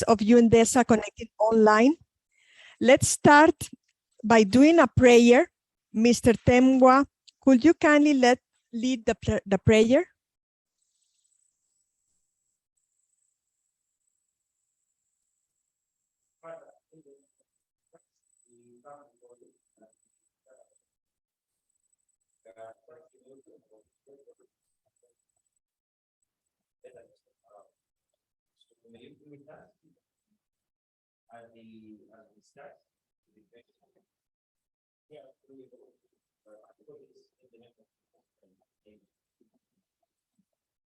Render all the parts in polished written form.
of UNDESA connected online. Let's start by doing a prayer. Mr. Temwa, could you kindly lead the prayer?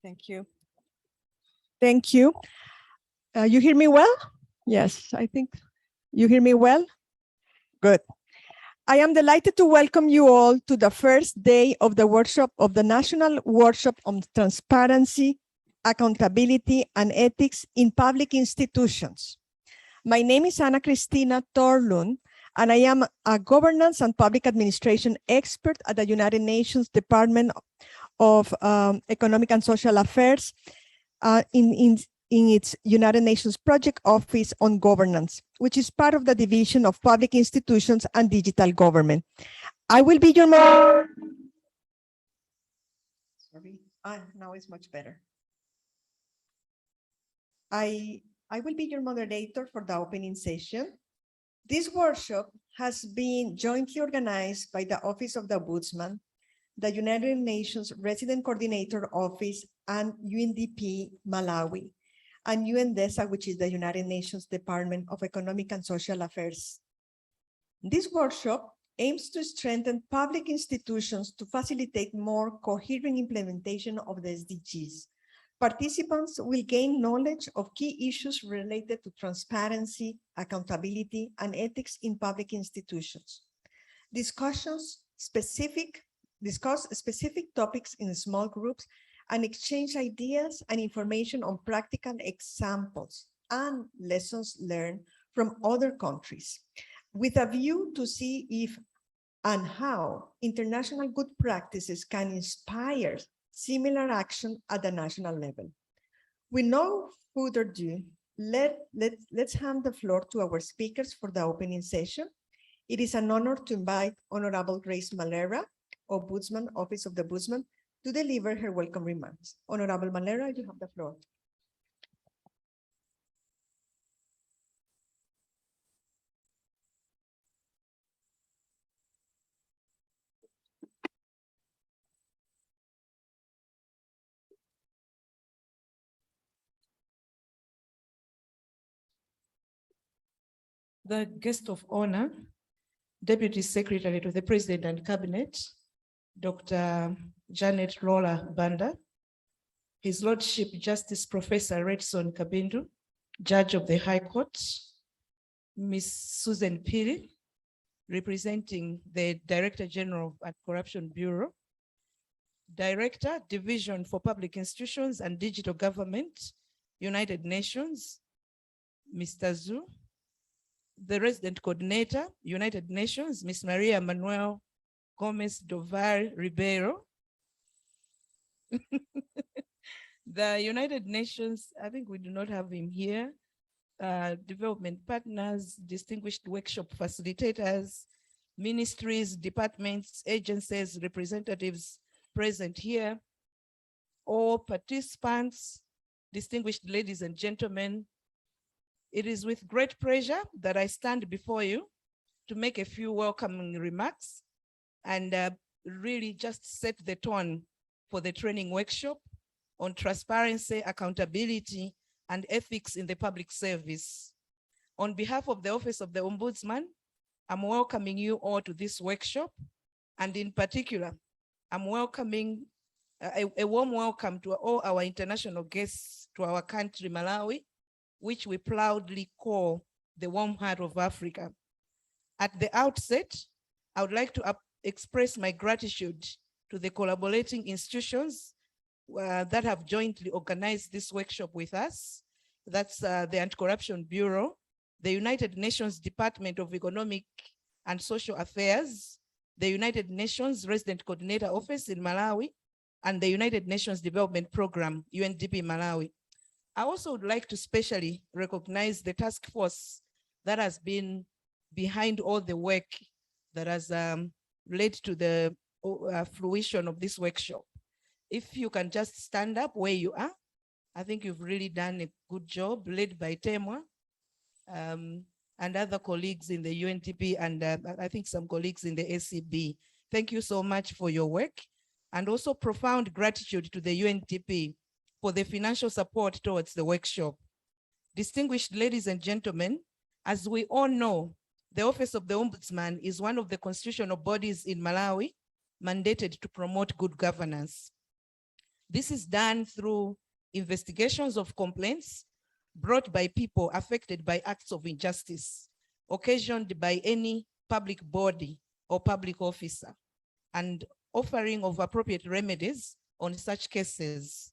Thank you. Thank you. You hear me well? Yes, I think you hear me well. Good. I am delighted to welcome you all to the first day of the workshop of the National Workshop on Transparency, Accountability, and Ethics in Public Institutions. My name is Ana Cristina Torlund, and I am a governance and public administration expert at the United Nations Department of Economic and Social Affairs in its United Nations Project Office on Governance, which is part of the Division of Public Institutions and Digital Government. I will be your now it's much better. I will be your moderator for the opening session. This workshop has been jointly organized by the Office of the Ombudsman, the United Nations Resident Coordinator Office, and UNDP Malawi, and UNDESA, which is the United Nations Department of Economic and Social Affairs. This workshop aims to strengthen public institutions to facilitate more coherent implementation of the SDGs. Participants will gain knowledge of key issues related to transparency, accountability, and ethics in public institutions. Discuss specific topics in small groups and exchange ideas and information on practical examples and lessons learned from other countries, with a view to see if and how international good practices can inspire similar action at the national level. With no further ado, let's hand the floor to our speakers for the opening session. It is an honor to invite Honorable Grace Malera, Ombudsman, Office of the Ombudsman, to deliver her welcome remarks. Honorable Malera, you have the floor. The guest of honor, Deputy Secretary to the President and Cabinet, Dr. Janet Lola Banda, His Lordship Justice Professor Redson Kabindu, Judge of the High Court, Ms. Susan Piri, representing the Director General of Anti-Corruption Bureau, Director, Division for Public Institutions and Digital Government, United Nations, Mr. Zhu, the Resident Coordinator, United Nations, Ms. Maria Manuel Gomez Dovar Ribeiro. The United Nations, I think we do not have him here, development partners, distinguished workshop facilitators, ministries, departments, agencies, representatives present here, all participants, distinguished ladies and gentlemen. It is with great pleasure that I stand before you to make a few welcoming remarks and really just set the tone for the training workshop on transparency, accountability, and ethics in the public service. On behalf of the Office of the Ombudsman, I'm welcoming you all to this workshop, and in particular, I'm welcoming a warm welcome to all our international guests to our country, Malawi, which we proudly call the warm heart of Africa. At the outset, I would like to express my gratitude to the collaborating institutions that have jointly organized this workshop with us. That's the Anti-Corruption Bureau, the United Nations Department of Economic and Social Affairs, the United Nations Resident Coordinator Office in Malawi, and the United Nations Development Program, UNDP Malawi. I also would like to specially recognize the task force that has been behind all the work that has led to the fruition of this workshop. If you can just stand up where you are, I think you've really done a good job, led by Temwa and other colleagues in the UNTP, and I think some colleagues in the ACB. Thank you so much for your work, and also profound gratitude to the UNTP for the financial support towards the workshop. Distinguished ladies and gentlemen, as we all know, the Office of the Ombudsman is one of the constitutional bodies in Malawi mandated to promote good governance. This is done through investigations of complaints brought by people affected by acts of injustice occasioned by any public body or public officer, and offering of appropriate remedies on such cases.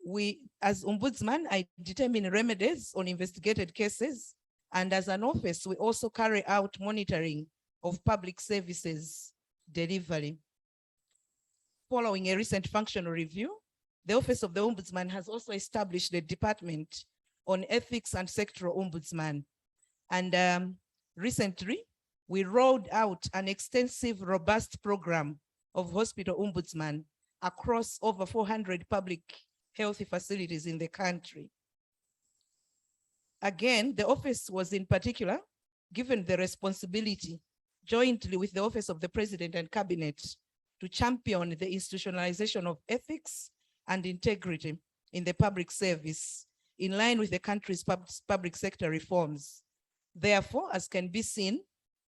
We, as Ombudsman, I determine remedies on investigated cases, and as an office, we also carry out monitoring of public services delivery. Following a recent functional review, the Office of the Ombudsman has also established a department on ethics and sectoral ombudsman. And recently, we rolled out an extensive, robust program of hospital ombudsman across over 400 public health facilities in the country. Again, the office was in particular given the responsibility jointly with the Office of the President and Cabinet to champion the institutionalization of ethics and integrity in the public service in line with the country's public sector reforms. Therefore, as can be seen,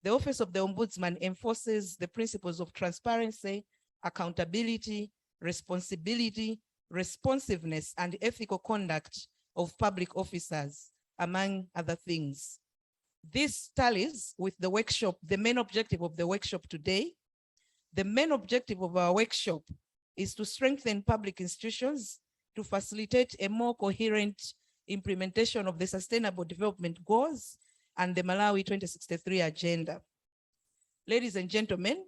the Office of the Ombudsman enforces the principles of transparency, accountability, responsibility, responsiveness, and ethical conduct of public officers, among other things. This tallies with the workshop, the main objective of the workshop today. The main objective of our workshop is to strengthen public institutions to facilitate a more coherent implementation of the Sustainable Development Goals and the Malawi 2063 agenda. Ladies and gentlemen,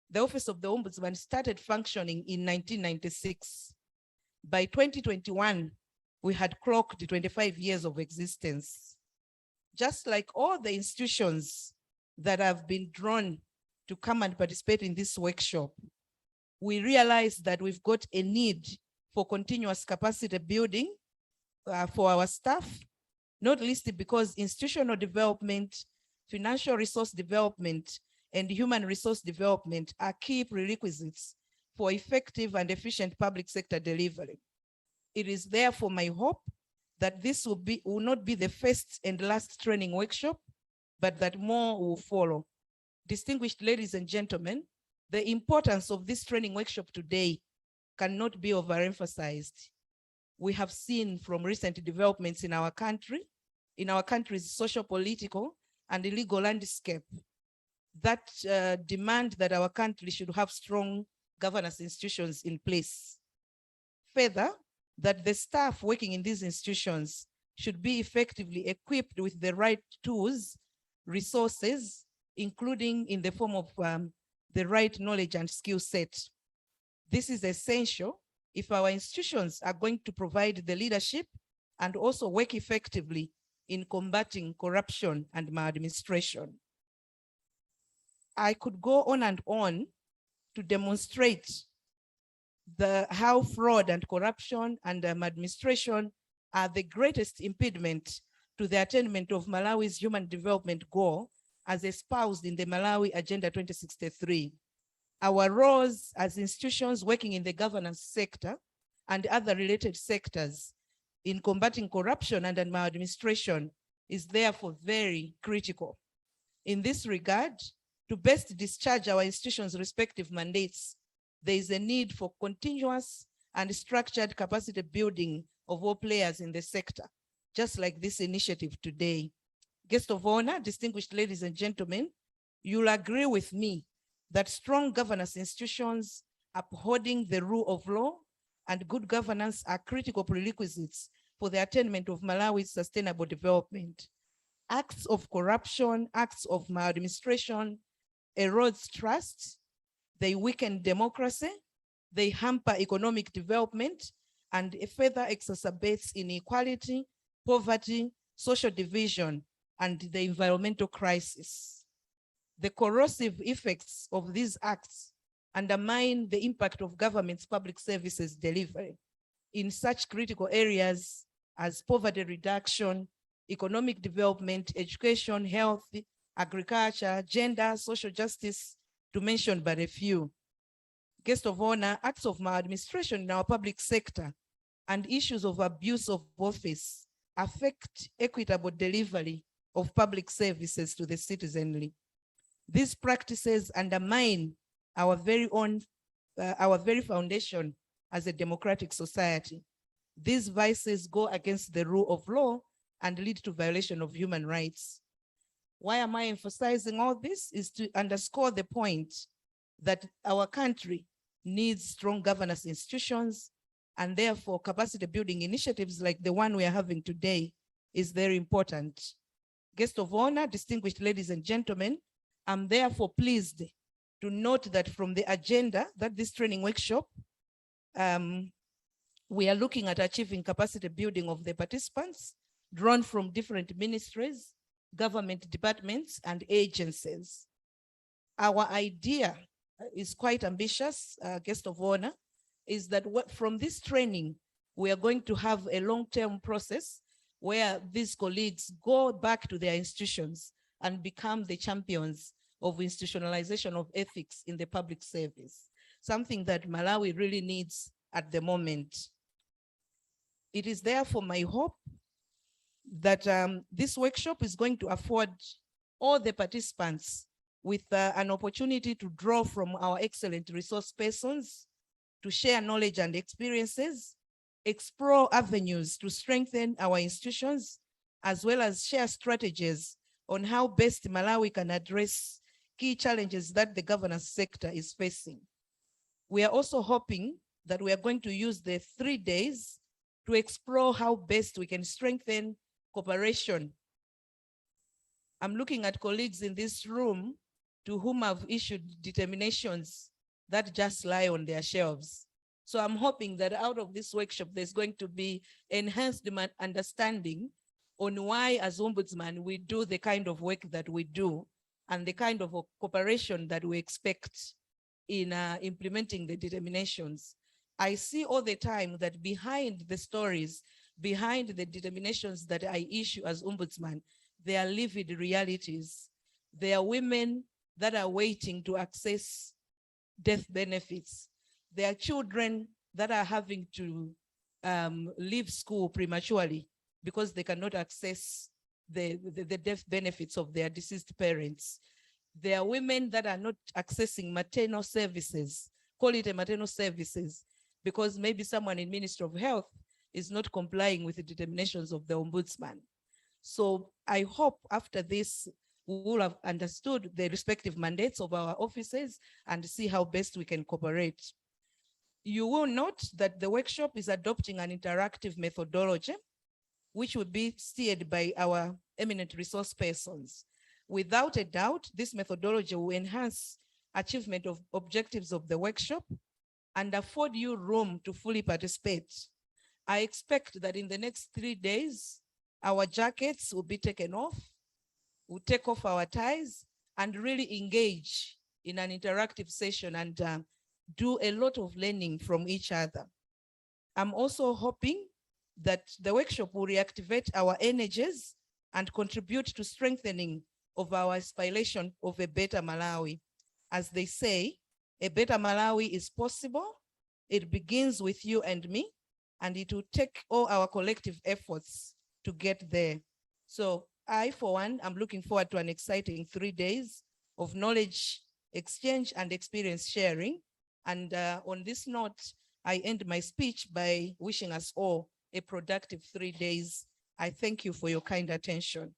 the Office of the Ombudsman started functioning in 1996. By 2021, we had clocked 25 years of existence. Just like all the institutions that have been drawn to come and participate in this workshop, we realized that we've got a need for continuous capacity building for our staff, not least because institutional development, financial resource development, and human resource development are key prerequisites for effective and efficient public sector delivery. It is therefore my hope that this will not be the first and last training workshop, but that more will follow. Distinguished ladies and gentlemen, the importance of this training workshop today cannot be overemphasized. We have seen from recent developments in our country, in our country's social, political, and legal landscape, that demand that our country should have strong governance institutions in place. Further, that the staff working in these institutions should be effectively equipped with the right tools, resources, including in the form of the right knowledge and skill set. This is essential if our institutions are going to provide the leadership and also work effectively in combating corruption and maladministration. I could go on and on to demonstrate how fraud and corruption and maladministration are the greatest impediment to the attainment of Malawi's human development goal as espoused in the Malawi Agenda 2063. Our roles as institutions working in the governance sector and other related sectors in combating corruption and maladministration is therefore very critical. In this regard, to best discharge our institutions' respective mandates, there is a need for continuous and structured capacity building of all players in the sector, just like this initiative today. Guest of honor, distinguished ladies and gentlemen, you'll agree with me that strong governance institutions upholding the rule of law and good governance are critical prerequisites for the attainment of Malawi's sustainable development. Acts of corruption, acts of maladministration erodes trust, they weaken democracy, they hamper economic development, and it further exacerbates inequality, poverty, social division, and the environmental crisis. The corrosive effects of these acts undermine the impact of government's public services delivery in such critical areas as poverty reduction, economic development, education, health, agriculture, gender, social justice, to mention but a few. Guest of honor, acts of maladministration in our public sector and issues of abuse of office affect equitable delivery of public services to the citizenry. These practices undermine our very foundation as a democratic society. These vices go against the rule of law and lead to violation of human rights. Why am I emphasizing all this? Is to underscore the point that our country needs strong governance institutions, and therefore capacity building initiatives like the one we are having today is very important. Guest of honor, distinguished ladies and gentlemen, I'm therefore pleased to note that from the agenda that this training workshop, we are looking at achieving capacity building of the participants drawn from different ministries, government departments, and agencies. Our idea is quite ambitious, guest of honor, is that from this training, we are going to have a long-term process where these colleagues go back to their institutions and become the champions of institutionalization of ethics in the public service, something that Malawi really needs at the moment. It is therefore my hope that this workshop is going to afford all the participants with an opportunity to draw from our excellent resource persons, to share knowledge and experiences, explore avenues to strengthen our institutions, as well as share strategies on how best Malawi can address key challenges that the governance sector is facing. We are also hoping that we are going to use the 3 days to explore how best we can strengthen cooperation. I'm looking at colleagues in this room to whom I've issued determinations that just lie on their shelves. So I'm hoping that out of this workshop, there's going to be enhanced understanding on why, as Ombudsman, we do the kind of work that we do and the kind of cooperation that we expect in implementing the determinations. I see all the time that behind the stories, behind the determinations that I issue as Ombudsman, there are lived realities. There are women that are waiting to access death benefits. There are children that are having to leave school prematurely because they cannot access the death benefits of their deceased parents. There are women that are not accessing maternal services, quality maternal services, because maybe someone in Ministry of Health is not complying with the determinations of the Ombudsman. So I hope after this, we will have understood the respective mandates of our offices and see how best we can cooperate. You will note that the workshop is adopting an interactive methodology, which will be steered by our eminent resource persons. Without a doubt, this methodology will enhance achievement of objectives of the workshop and afford you room to fully participate. I expect that in the next 3 days, our jackets will be taken off, we'll take off our ties and really engage in an interactive session and do a lot of learning from each other. I'm also hoping that the workshop will reactivate our energies and contribute to strengthening of our aspiration of a better Malawi. As they say, a better Malawi is possible. It begins with you and me, and it will take all our collective efforts to get there. So I, for one, I'm looking forward to an exciting 3 days of knowledge exchange and experience sharing. And on this note, I end my speech by wishing us all a productive 3 days. I thank you for your kind attention.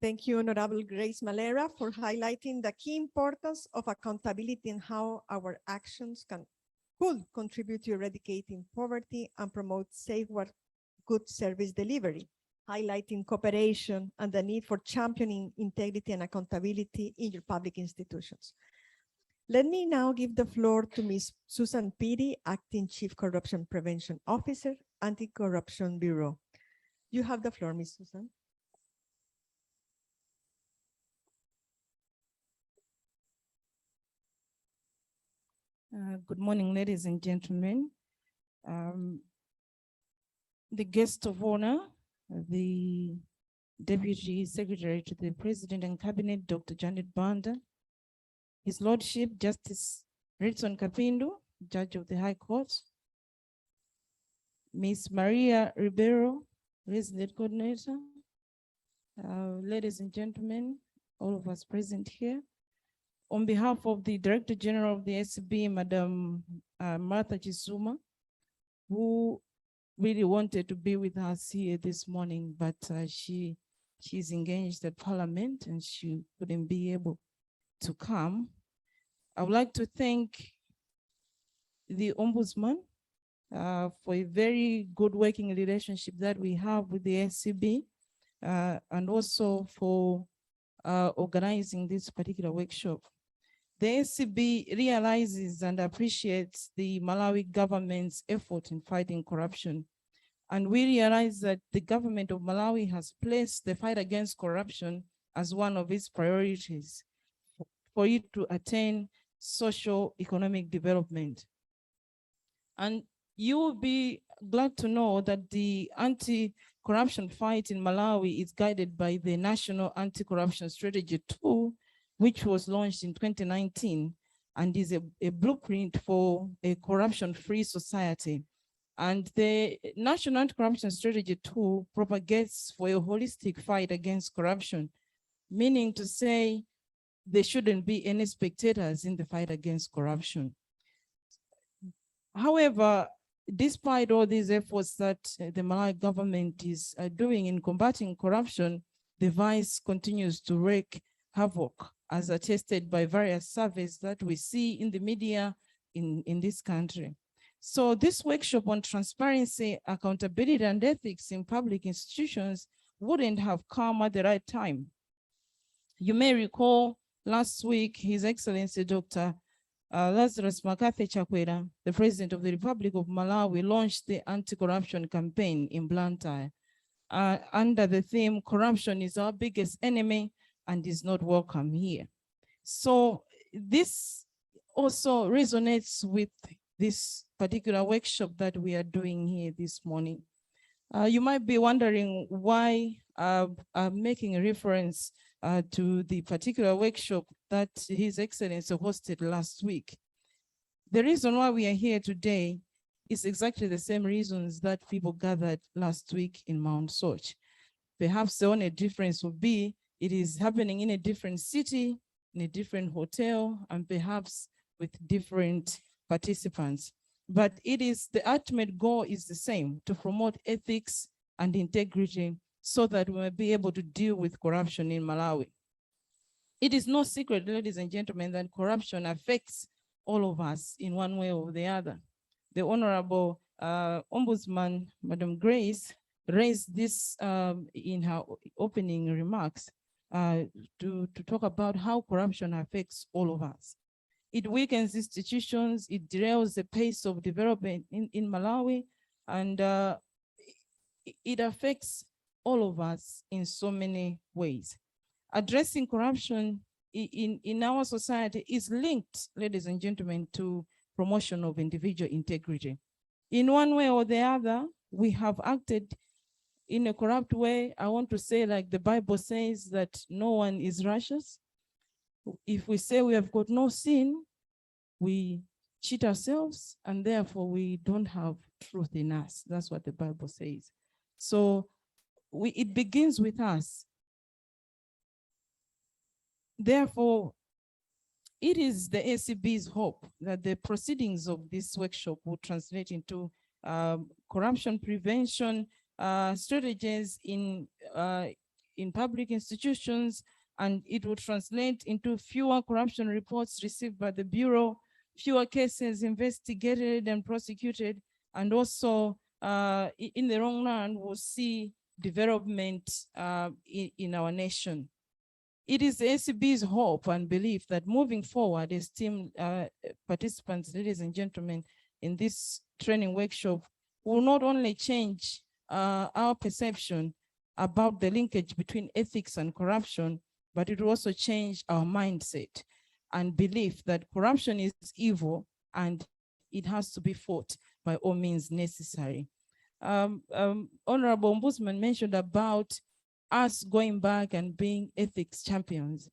Thank you, Honorable Grace Malera, for highlighting the key importance of accountability and how our actions could contribute to eradicating poverty and promote safeguard good service delivery. highlighting cooperation and the need for championing integrity and accountability in your public institutions. Let me now give the floor to Ms. Susan Peary, Acting Chief Corruption Prevention Officer, Anti-Corruption Bureau. You have the floor, Ms. Susan. Good morning, ladies and gentlemen. The guest of honor, the Deputy Secretary to the President and Cabinet, Dr. Janet Banda, His Lordship, Justice Ritson Kapindu, Judge of the High Court, Ms. Maria Ribeiro, Resident Coordinator, ladies and gentlemen, all of us present here. On behalf of the Director General of the SCB, Madam Martha Chisuma, who really wanted to be with us here this morning, but she's engaged at Parliament and she couldn't be able to come. I would like to thank the Ombudsman for a very good working relationship that we have with the SCB, and also for organizing this particular workshop. The SCB realizes and appreciates the Malawi government's effort in fighting corruption. And we realize that the government of Malawi has placed the fight against corruption as one of its priorities for it to attain social economic development. And you will be glad to know that the anti-corruption fight in Malawi is guided by the National Anti-Corruption Strategy 2, which was launched in 2019 and is a blueprint for a corruption-free society. And the National Anti-Corruption Strategy 2 propagates for a holistic fight against corruption, meaning to say there shouldn't be any spectators in the fight against corruption. However, despite all these efforts that the Malawi government is doing in combating corruption, the vice continues to wreak havoc, as attested by various surveys that we see in the media in this country. So this workshop on transparency, accountability, and ethics in public institutions wouldn't have come at the right time. You may recall last week, His Excellency Dr. Lazarus Makathe Chakwera, the President of the Republic of Malawi, launched the anti-corruption campaign in Blantyre under the theme, "Corruption is our biggest enemy and is not welcome here." So this also resonates with this particular workshop that we are doing here this morning. You might be wondering why I'm making a reference to the particular workshop that His Excellency hosted last week. The reason why we are here today is exactly the same reasons that people gathered last week in Mount Soch. Perhaps the only difference would be it is happening in a different city, in a different hotel, and perhaps with different participants. But it is, the ultimate goal is the same, to promote ethics and integrity so that we may be able to deal with corruption in Malawi. It is no secret, ladies and gentlemen, that corruption affects all of us in one way or the other. The Honorable Ombudsman, Madam Grace, raised this in her opening remarks to talk about how corruption affects all of us. It weakens institutions, it derails the pace of development in Malawi, and it affects all of us in so many ways. Addressing corruption in our society is linked, ladies and gentlemen, to promotion of individual integrity. In one way or the other, we have acted in a corrupt way. I want to say, like the Bible says, that no one is righteous. If we say we have got no sin, we cheat ourselves, and therefore we don't have truth in us. That's what the Bible says. So it begins with us. Therefore, it is the ACB's hope that the proceedings of this workshop will translate into corruption prevention strategies in public institutions, and it will translate into fewer corruption reports received by the Bureau, fewer cases investigated and prosecuted, and also in the long run, we'll see development in our nation. It is ACB's hope and belief that moving forward, esteemed participants, ladies and gentlemen, in this training workshop will not only change our perception about the linkage between ethics and corruption, but it will also change our mindset and belief that corruption is evil and it has to be fought by all means necessary. Honorable Ombudsman mentioned about us going back and being ethics champions.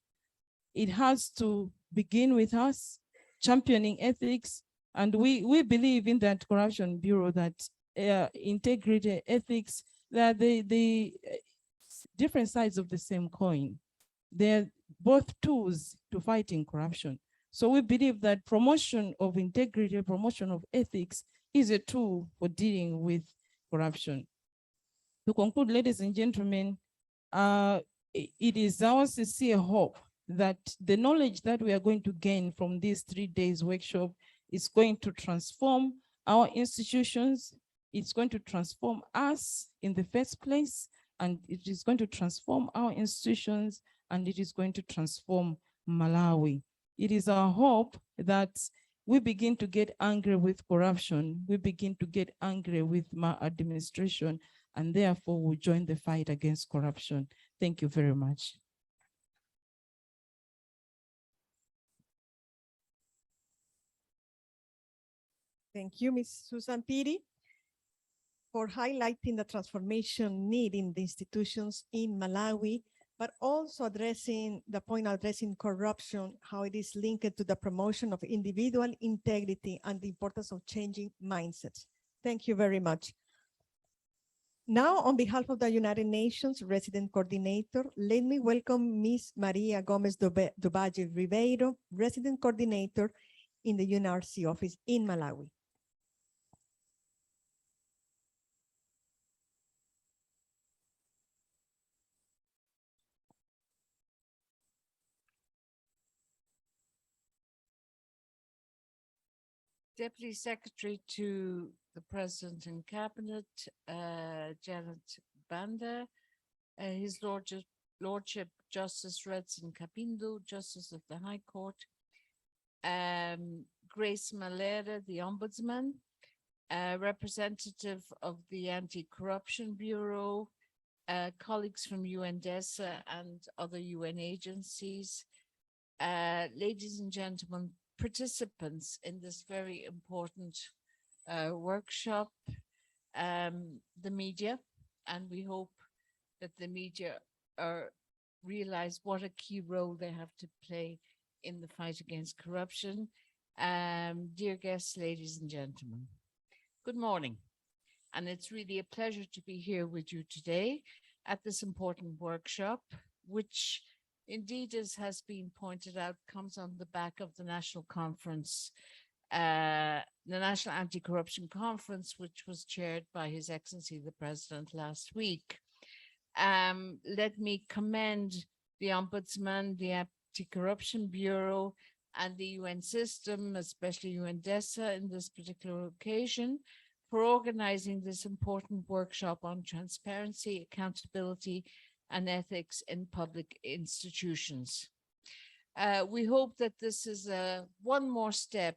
It has to begin with us championing ethics, and we believe in that Corruption Bureau that integrity, ethics, that the different sides of the same coin. They're both tools to fighting corruption. So we believe that promotion of integrity, promotion of ethics is a tool for dealing with corruption. To conclude, ladies and gentlemen, it is our sincere hope that the knowledge that we are going to gain from these 3 days workshop is going to transform our institutions. It's going to transform us in the first place, and it is going to transform our institutions, and it is going to transform Malawi. It is our hope that we begin to get angry with corruption, we begin to get angry with maladministration, and therefore we join the fight against corruption. Thank you very much. Thank you, Ms. Susan Piri, for highlighting the transformation need in the institutions in Malawi, but also addressing corruption, how it is linked to the promotion of individual integrity and the importance of changing mindsets. Thank you very much. Now, on behalf of the United Nations Resident Coordinator, let me welcome Ms. Maria Gomez Dubaje Ribeiro, Resident Coordinator in the UNRC office in Malawi. Deputy Secretary to the President and Cabinet, Janet Banda, His Lordship Justice Redson Kapindo, Justice of the High Court, Grace Malera, the Ombudsman, representative of the Anti-Corruption Bureau, colleagues from UNDESA and other UN agencies, ladies and gentlemen, participants in this very important workshop, the media, and we hope that the media realize what a key role they have to play in the fight against corruption. Dear guests, ladies and gentlemen, good morning. And it's really a pleasure to be here with you today at this important workshop, which indeed, as has been pointed out, comes on the back of the national conference, the National Anti-Corruption Conference, which was chaired by His Excellency the President last week. Let me commend the Ombudsman, the Anti-Corruption Bureau, and the UN system, especially UNDESA, in this particular occasion, for organizing this important workshop on transparency, accountability, and ethics in public institutions. We hope that this is one more step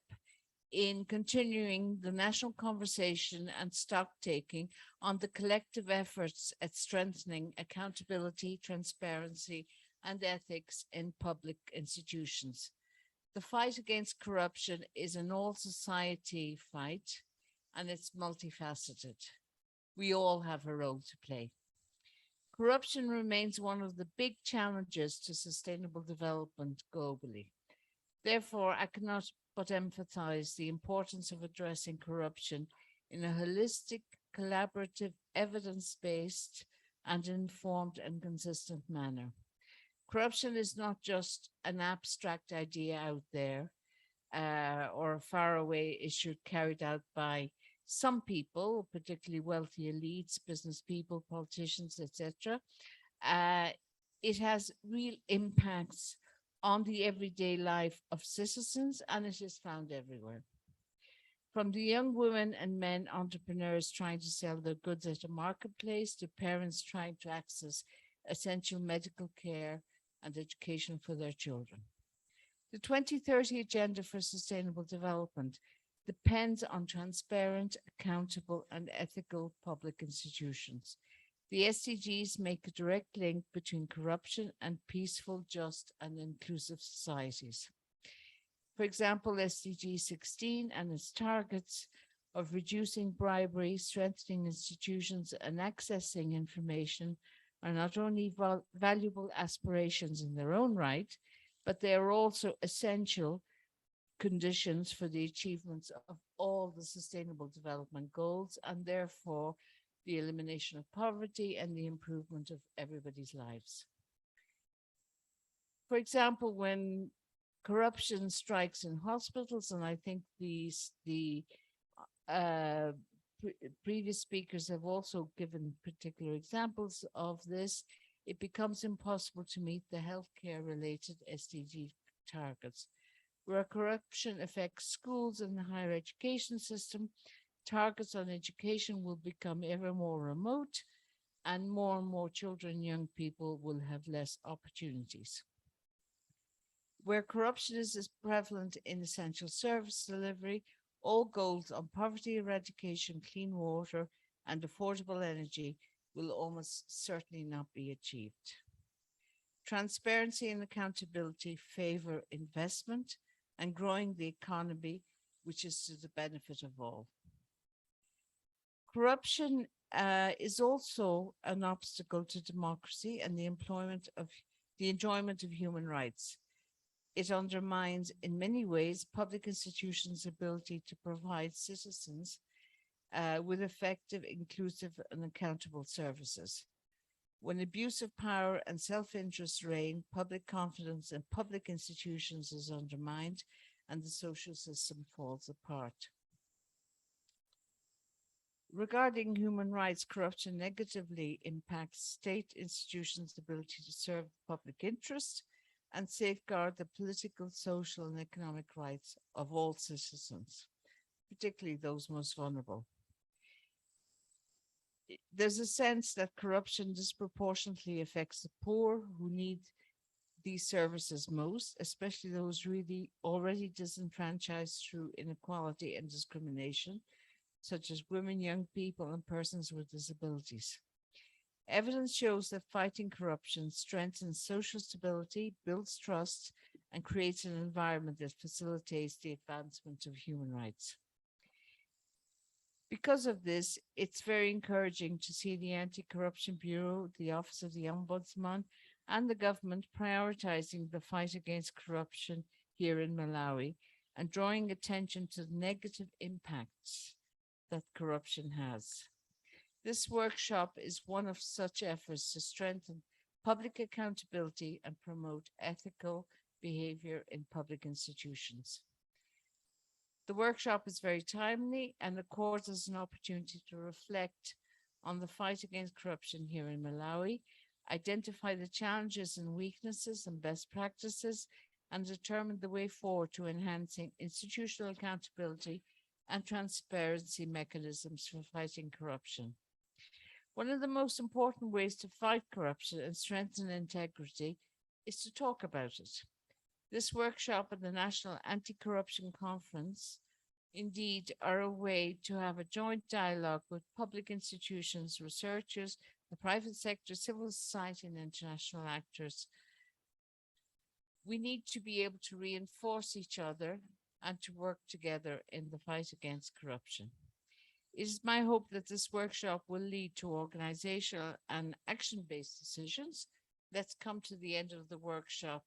in continuing the national conversation and stock taking on the collective efforts at strengthening accountability, transparency, and ethics in public institutions. The fight against corruption is an all-society fight, and it's multifaceted. We all have a role to play. Corruption remains one of the big challenges to sustainable development globally. Therefore, I cannot but emphasize the importance of addressing corruption in a holistic, collaborative, evidence-based, and informed and consistent manner. Corruption is not just an abstract idea out there or a faraway issue carried out by some people, particularly wealthy elites, business people, politicians, etc. It has real impacts on the everyday life of citizens, and it is found everywhere. From the young women and men entrepreneurs trying to sell their goods at a marketplace to parents trying to access essential medical care and education for their children. The 2030 Agenda for Sustainable Development depends on transparent, accountable, and ethical public institutions. The SDGs make a direct link between corruption and peaceful, just, and inclusive societies. For example, SDG 16 and its targets of reducing bribery, strengthening institutions, and accessing information are not only valuable aspirations in their own right, but they are also essential conditions for the achievements of all the Sustainable Development Goals, and therefore the elimination of poverty and the improvement of everybody's lives. For example, when corruption strikes in hospitals, and I think previous speakers have also given particular examples of this, it becomes impossible to meet the healthcare related SDG targets. Where corruption affects schools and the higher education system, targets on education will become ever more remote, and more children and young people will have less opportunities. Where corruption is as prevalent in essential service delivery, all goals on poverty eradication, clean water, and affordable energy will almost certainly not be achieved. Transparency and accountability favor investment and growing the economy, which is to the benefit of all. Corruption is also an obstacle to democracy and the enjoyment of human rights. It undermines, in many ways, public institutions' ability to provide citizens with effective, inclusive, and accountable services. When abuse of power and self-interest reign, public confidence in public institutions is undermined and the social system falls apart. Regarding human rights, corruption negatively impacts state institutions' ability to serve the public interest and safeguard the political, social, and economic rights of all citizens, particularly those most vulnerable. There's a sense that corruption disproportionately affects the poor who need these services most, especially those really already disenfranchised through inequality and discrimination, such as women, young people, and persons with disabilities. Evidence shows that fighting corruption strengthens social stability, builds trust, and creates an environment that facilitates the advancement of human rights. Because of this, it's very encouraging to see the Anti-Corruption Bureau, the Office of the Ombudsman, and the government prioritizing the fight against corruption here in Malawi and drawing attention to the negative impacts that corruption has. This workshop is one of such efforts to strengthen public accountability and promote ethical behavior in public institutions. The workshop is very timely and affords us an opportunity to reflect on the fight against corruption here in Malawi, identify the challenges and weaknesses and best practices, and determine the way forward to enhancing institutional accountability and transparency mechanisms for fighting corruption. One of the most important ways to fight corruption and strengthen integrity is to talk about it. This workshop and the National Anti-Corruption Conference indeed are a way to have a joint dialogue with public institutions, researchers, the private sector, civil society, and international actors. We need to be able to reinforce each other and to work together in the fight against corruption. It is my hope that this workshop will lead to organizational and action-based decisions. Let's come to the end of the workshop,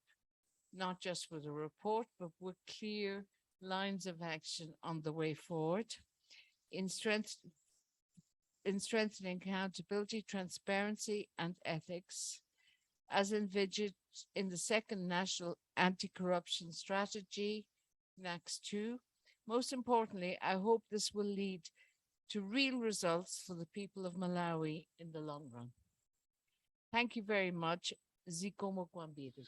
not just with a report, but with clear lines of action on the way forward in strengthening accountability, transparency, and ethics, as envisaged in the second National Anti-Corruption Strategy, NACS 2. Most importantly, I hope this will lead to real results for the people of Malawi in the long run. Thank you very much. Zikomo kwambiri.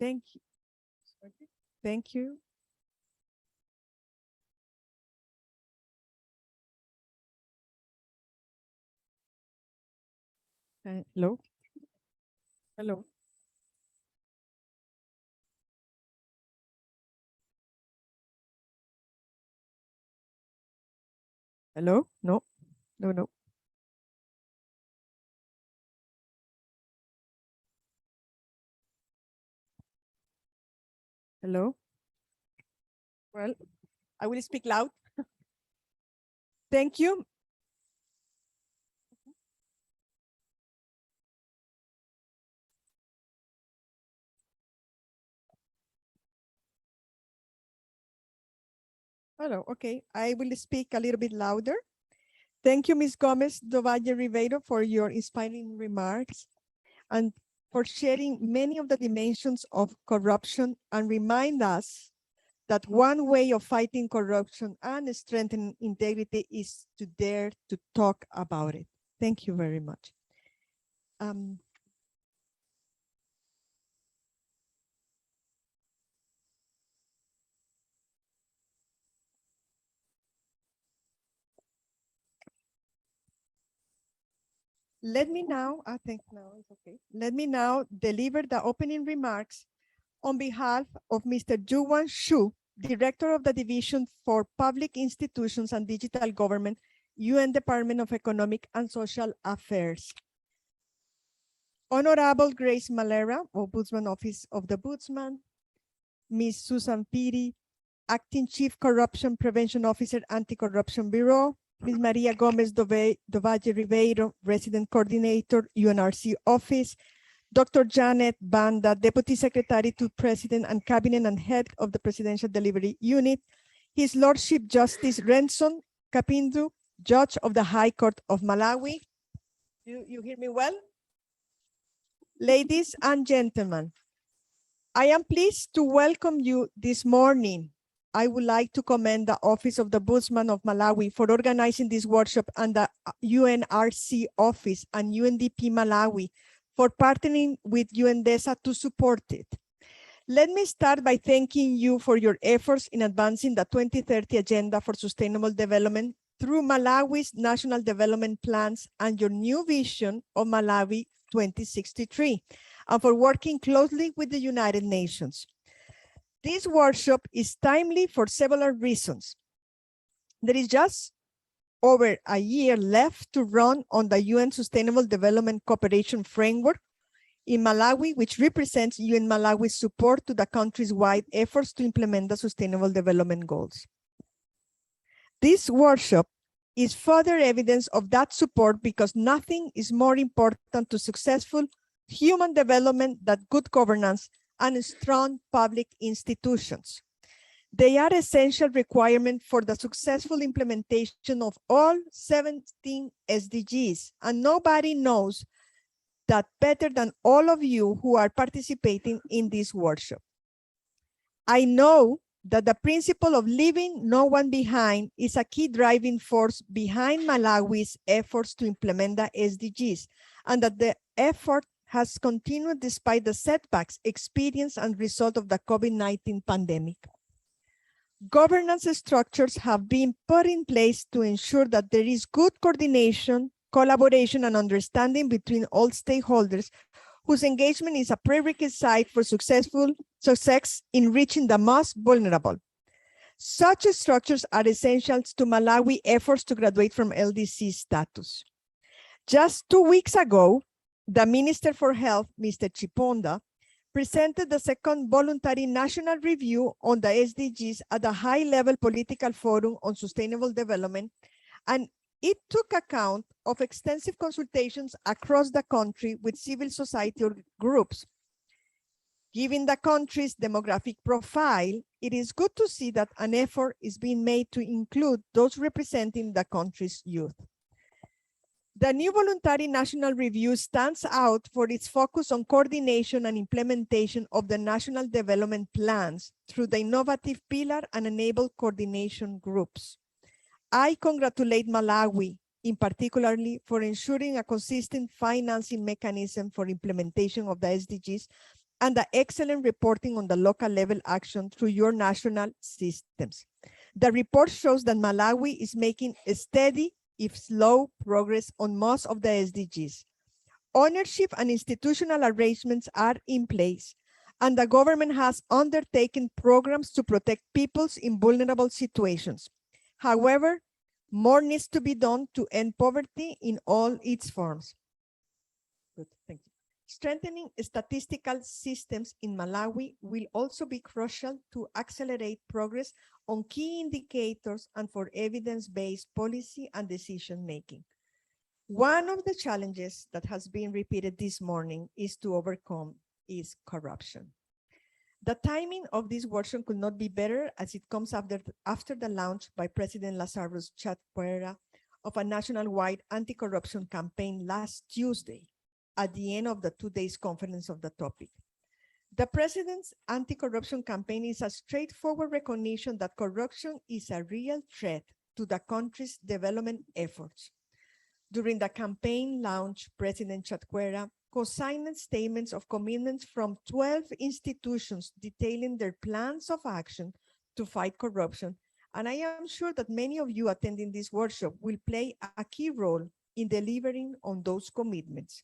Thank you. Thank you. Hello. Hello. Hello. No. No. No. Hello. Well, I will speak loud. Thank you. Hello. Okay. I will speak a little bit louder. Thank you, Ms. Gomez do Valle Ribeiro, for your inspiring remarks and for sharing many of the dimensions of corruption and remind us that one way of fighting corruption and strengthening integrity is to dare to talk about it. Thank you very much. Let me now, I think now it's okay. Let me now deliver the opening remarks on behalf of Mr. Juwan Shu, Director of the Division for Public Institutions and Digital Government, UN Department of Economic and Social Affairs. Honorable Grace Malera, Ombudsman Office of the Ombudsman, Ms. Susan Piri, Acting Chief Corruption Prevention Officer, Anti-Corruption Bureau, Ms. Maria Gomez do Valle Ribeiro, Resident Coordinator, UNRC Office, Dr. Janet Banda, Deputy Secretary to President and Cabinet and Head of the Presidential Delivery Unit, His Lordship Justice Renson Kapindu, Judge of the High Court of Malawi. You hear me well? Ladies and gentlemen, I am pleased to welcome you this morning. I would like to commend the Office of the Ombudsman of Malawi for organizing this workshop and the UNRC Office and UNDP Malawi for partnering with UNDESA to support it. Let me start by thanking you for your efforts in advancing the 2030 Agenda for Sustainable Development through Malawi's National Development Plans and your new vision of Malawi 2063, and for working closely with the United Nations. This workshop is timely for several reasons. There is just over a year left to run on the UN Sustainable Development Cooperation Framework in Malawi, which represents UN Malawi's support to the country's wide efforts to implement the Sustainable Development Goals. This workshop is further evidence of that support because nothing is more important to successful human development than good governance and strong public institutions. They are essential requirement for the successful implementation of all 17 SDGs, and nobody knows that better than all of you who are participating in this workshop. I know that the principle of leaving no one behind is a key driving force behind Malawi's efforts to implement the SDGs, and that the effort has continued despite the setbacks experienced and result of the COVID-19 pandemic. Governance structures have been put in place to ensure that there is good coordination, collaboration, and understanding between all stakeholders whose engagement is a prerequisite for success in reaching the most vulnerable. Such structures are essential to Malawi efforts to graduate from LDC status. Just 2 weeks ago, the Minister for Health, Mr. Chiponda, presented the second voluntary national review on the SDGs at the high-level political forum on sustainable development, and it took account of extensive consultations across the country with civil society groups. Given the country's demographic profile, it is good to see that an effort is being made to include those representing the country's youth. The new voluntary national review stands out for its focus on coordination and implementation of the national development plans through the innovative pillar and enable coordination groups. I congratulate Malawi in particularly for ensuring a consistent financing mechanism for implementation of the SDGs and the excellent reporting on the local level action through your national systems. The report shows that Malawi is making a steady, if slow, progress on most of the SDGs. Ownership and institutional arrangements are in place, and the government has undertaken programs to protect peoples in vulnerable situations. However, more needs to be done to end poverty in all its forms. Good, thank you. Strengthening statistical systems in Malawi will also be crucial to accelerate progress on key indicators and for evidence-based policy and decision-making. One of the challenges that has been repeated this morning is to overcome is corruption. The timing of this workshop could not be better as it comes after the launch by President Lazarus Chakwera of a nationwide anti-corruption campaign last Tuesday at the end of the 2 days conference of the topic. The president's anti-corruption campaign is a straightforward recognition that corruption is a real threat to the country's development efforts. During the campaign launch, President Chakwera co-signed statements of commitments from 12 institutions detailing their plans of action to fight corruption. And I am sure that many of you attending this workshop will play a key role in delivering on those commitments.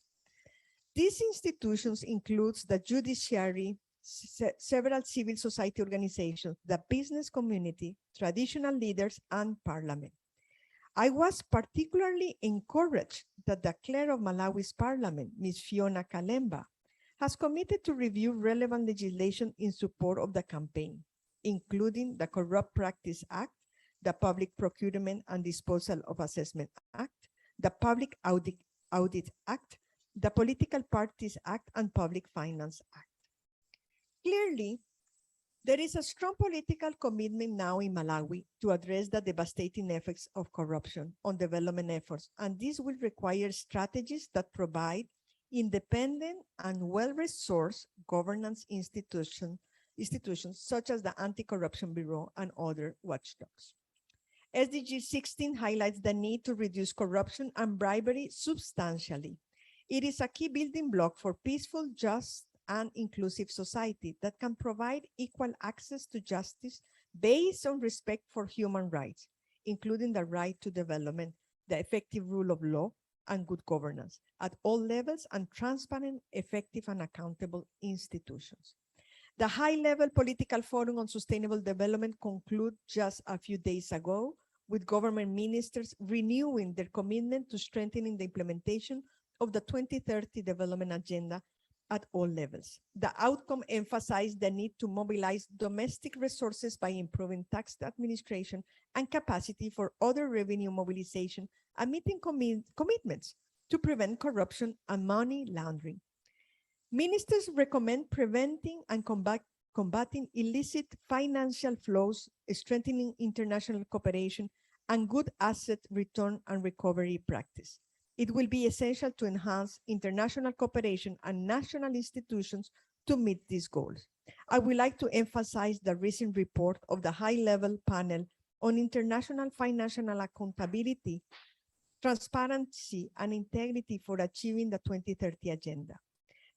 These institutions include the judiciary, several civil society organizations, the business community, traditional leaders, and parliament. I was particularly encouraged that the clerk of Malawi's parliament, Ms. Fiona Kalemba, has committed to review relevant legislation in support of the campaign, including the Corrupt Practice Act, the Public Procurement and Disposal of Assessment Act, the Public Audit Act, the Political Parties Act, and Public Finance Act. Clearly, there is a strong political commitment now in Malawi to address the devastating effects of corruption on development efforts, and this will require strategies that provide independent and well-resourced governance institutions such as the Anti-Corruption Bureau and other watchdogs. SDG 16 highlights the need to reduce corruption and bribery substantially. It is a key building block for peaceful, just, and inclusive society that can provide equal access to justice based on respect for human rights, including the right to development, the effective rule of law, and good governance at all levels, and transparent, effective, and accountable institutions. The high-level political forum on sustainable development concluded just a few days ago, with government ministers renewing their commitment to strengthening the implementation of the 2030 Development Agenda at all levels. The outcome emphasized the need to mobilize domestic resources by improving tax administration and capacity for other revenue mobilization and meeting commitments to prevent corruption and money laundering. Ministers recommend preventing and combating illicit financial flows, strengthening international cooperation, and good asset return and recovery practice. It will be essential to enhance international cooperation and national institutions to meet these goals. I would like to emphasize the recent report of the high-level panel on international financial accountability, transparency, and integrity for achieving the 2030 Agenda.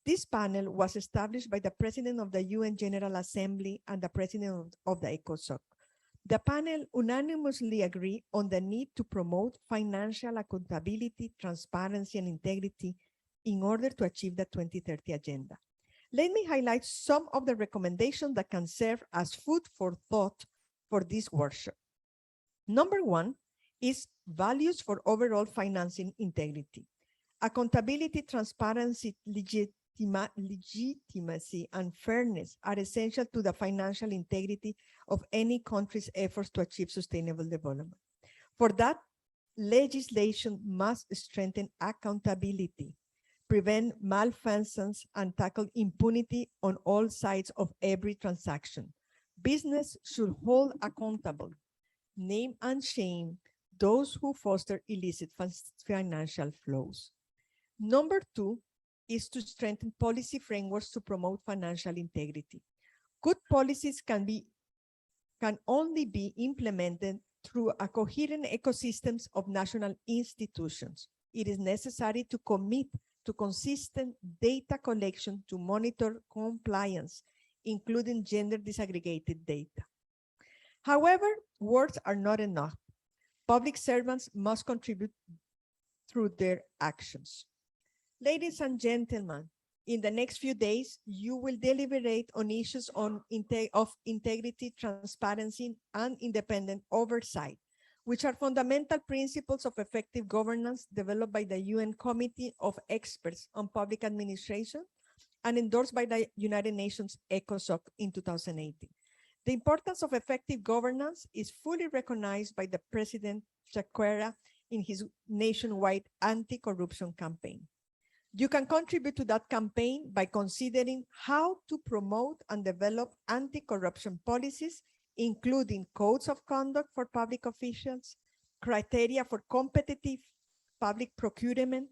This panel was established by the President of the UN General Assembly and the President of the ECOSOC. The panel unanimously agreed on the need to promote financial accountability, transparency, and integrity in order to achieve the 2030 Agenda. Let me highlight some of the recommendations that can serve as food for thought for this workshop. Number one is values for overall financing integrity. Accountability, transparency, legitimacy, and fairness are essential to the financial integrity of any country's efforts to achieve sustainable development. For that, legislation must strengthen accountability, prevent malfeasance, and tackle impunity on all sides of every transaction. Business should hold accountable, name and shame those who foster illicit financial flows. Number two is to strengthen policy frameworks to promote financial integrity. Good policies can only be implemented through a coherent ecosystems of national institutions. It is necessary to commit to consistent data collection to monitor compliance, including gender disaggregated data. However, words are not enough. Public servants must contribute through their actions. Ladies and gentlemen, in the next few days, you will deliberate on issues of integrity, transparency, and independent oversight, which are fundamental principles of effective governance developed by the UN Committee of Experts on Public Administration and endorsed by the United Nations ECOSOC in 2018. The importance of effective governance is fully recognized by the President Chakwera in his nationwide anti-corruption campaign. You can contribute to that campaign by considering how to promote and develop anti-corruption policies, including codes of conduct for public officials, criteria for competitive public procurement,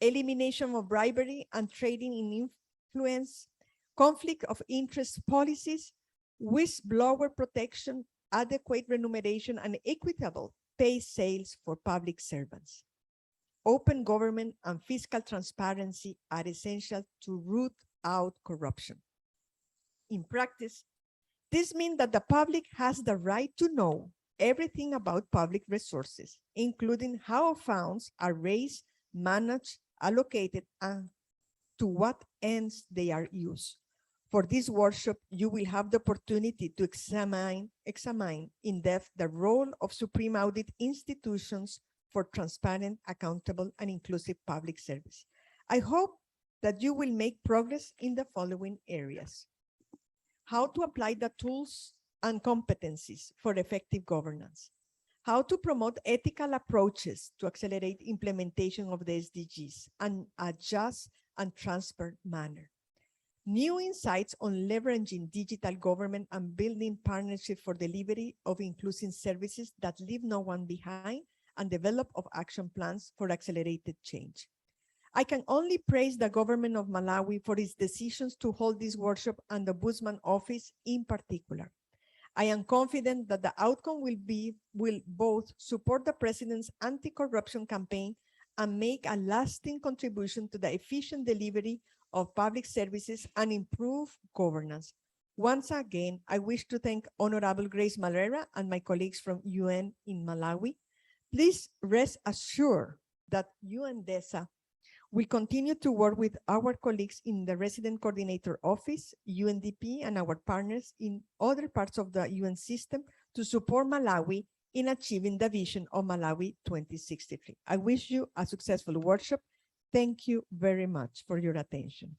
elimination of bribery and trading in influence, conflict of interest policies, whistleblower protection, adequate remuneration, and equitable pay sales for public servants. Open government and fiscal transparency are essential to root out corruption. In practice, this means that the public has the right to know everything about public resources, including how funds are raised, managed, allocated, and to what ends they are used. For this workshop, you will have the opportunity to examine in depth the role of Supreme Audit institutions for transparent, accountable, and inclusive public service. I hope that you will make progress in the following areas: how to apply the tools and competencies for effective governance, how to promote ethical approaches to accelerate implementation of the SDGs in a just and transparent manner, new insights on leveraging digital government and building partnerships for delivery of inclusive services that leave no one behind, and develop of action plans for accelerated change. I can only praise the government of Malawi for its decisions to hold this workshop and the Ombudsman Office in particular. I am confident that the outcome will both support the President's anti-corruption campaign and make a lasting contribution to the efficient delivery of public services and improve governance. Once again, I wish to thank Honorable Grace Malera and my colleagues from UN in Malawi. Please rest assured that UNDESA will continue to work with our colleagues in the Resident Coordinator Office, UNDP, and our partners in other parts of the UN system to support Malawi in achieving the vision of Malawi 2063. I wish you a successful workshop. Thank you very much for your attention.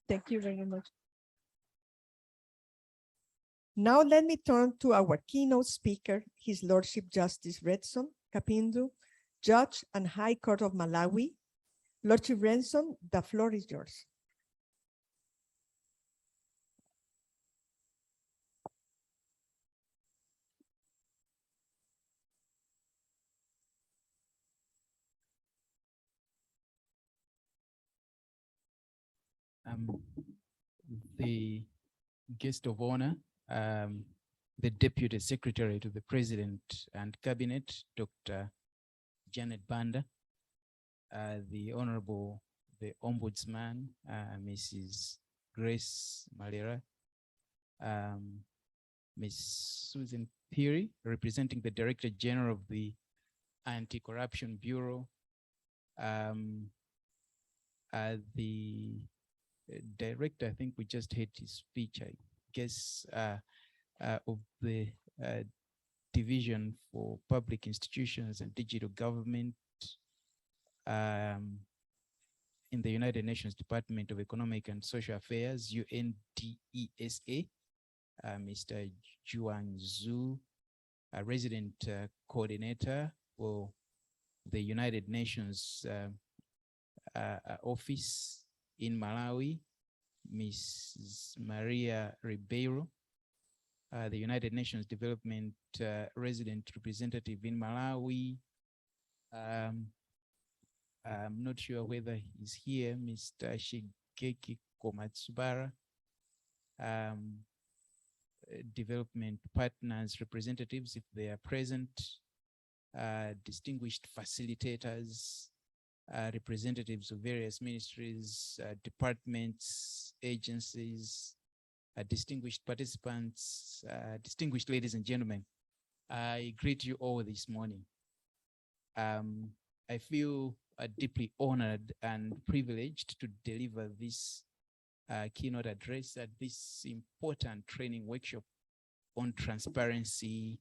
Thank you very much. Now let me turn to our keynote speaker, His Lordship Justice Redson Kapindu, Judge and High Court of Malawi. Lordship Redson, the floor is yours. The guest of honor, the Deputy Secretary to the President and Cabinet, Dr. Janet Banda, the Honorable, the Ombudsman, Mrs. Grace Malera, Ms. Susan Piri, representing the Director General of the Anti-Corruption Bureau, the Director, I think we just heard his speech, I guess, of the Division for Public Institutions and Digital Government in the United Nations Department of Economic and Social Affairs, UNDESA, Mr. Juan Zhu, a resident coordinator for the United Nations office in Malawi, Ms. Maria Ribeiro, the United Nations Development resident representative in Malawi. I'm not sure whether he's here, Mr. Shigeki Komatsubara, development partners representatives, if they are present, distinguished facilitators, representatives of various ministries, departments, agencies, distinguished participants, distinguished ladies and gentlemen. I greet you all this morning. I feel deeply honored and privileged to deliver this keynote address at this important training workshop on transparency,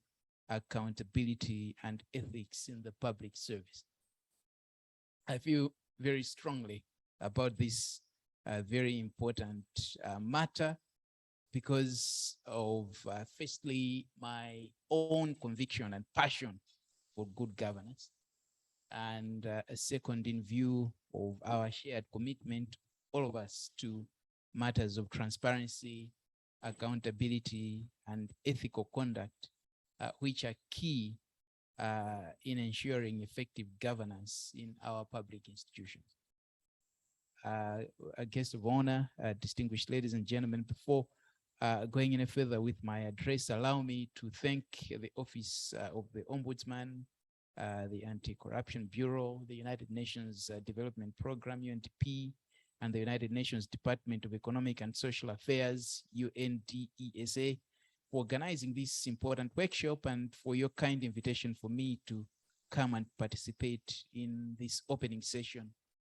accountability, and ethics in the public service. I feel very strongly about this very important matter because of, firstly, my own conviction and passion for good governance, and a second, in view of our shared commitment, all of us, to matters of transparency, accountability, and ethical conduct, which are key in ensuring effective governance in our public institutions. A guest of honor, distinguished ladies and gentlemen, before going any further with my address, allow me to thank the Office of the Ombudsman, the Anti-Corruption Bureau, the United Nations Development Program, UNDP, and the United Nations Department of Economic and Social Affairs, UNDESA, for organizing this important workshop and for your kind invitation for me to come and participate in this opening session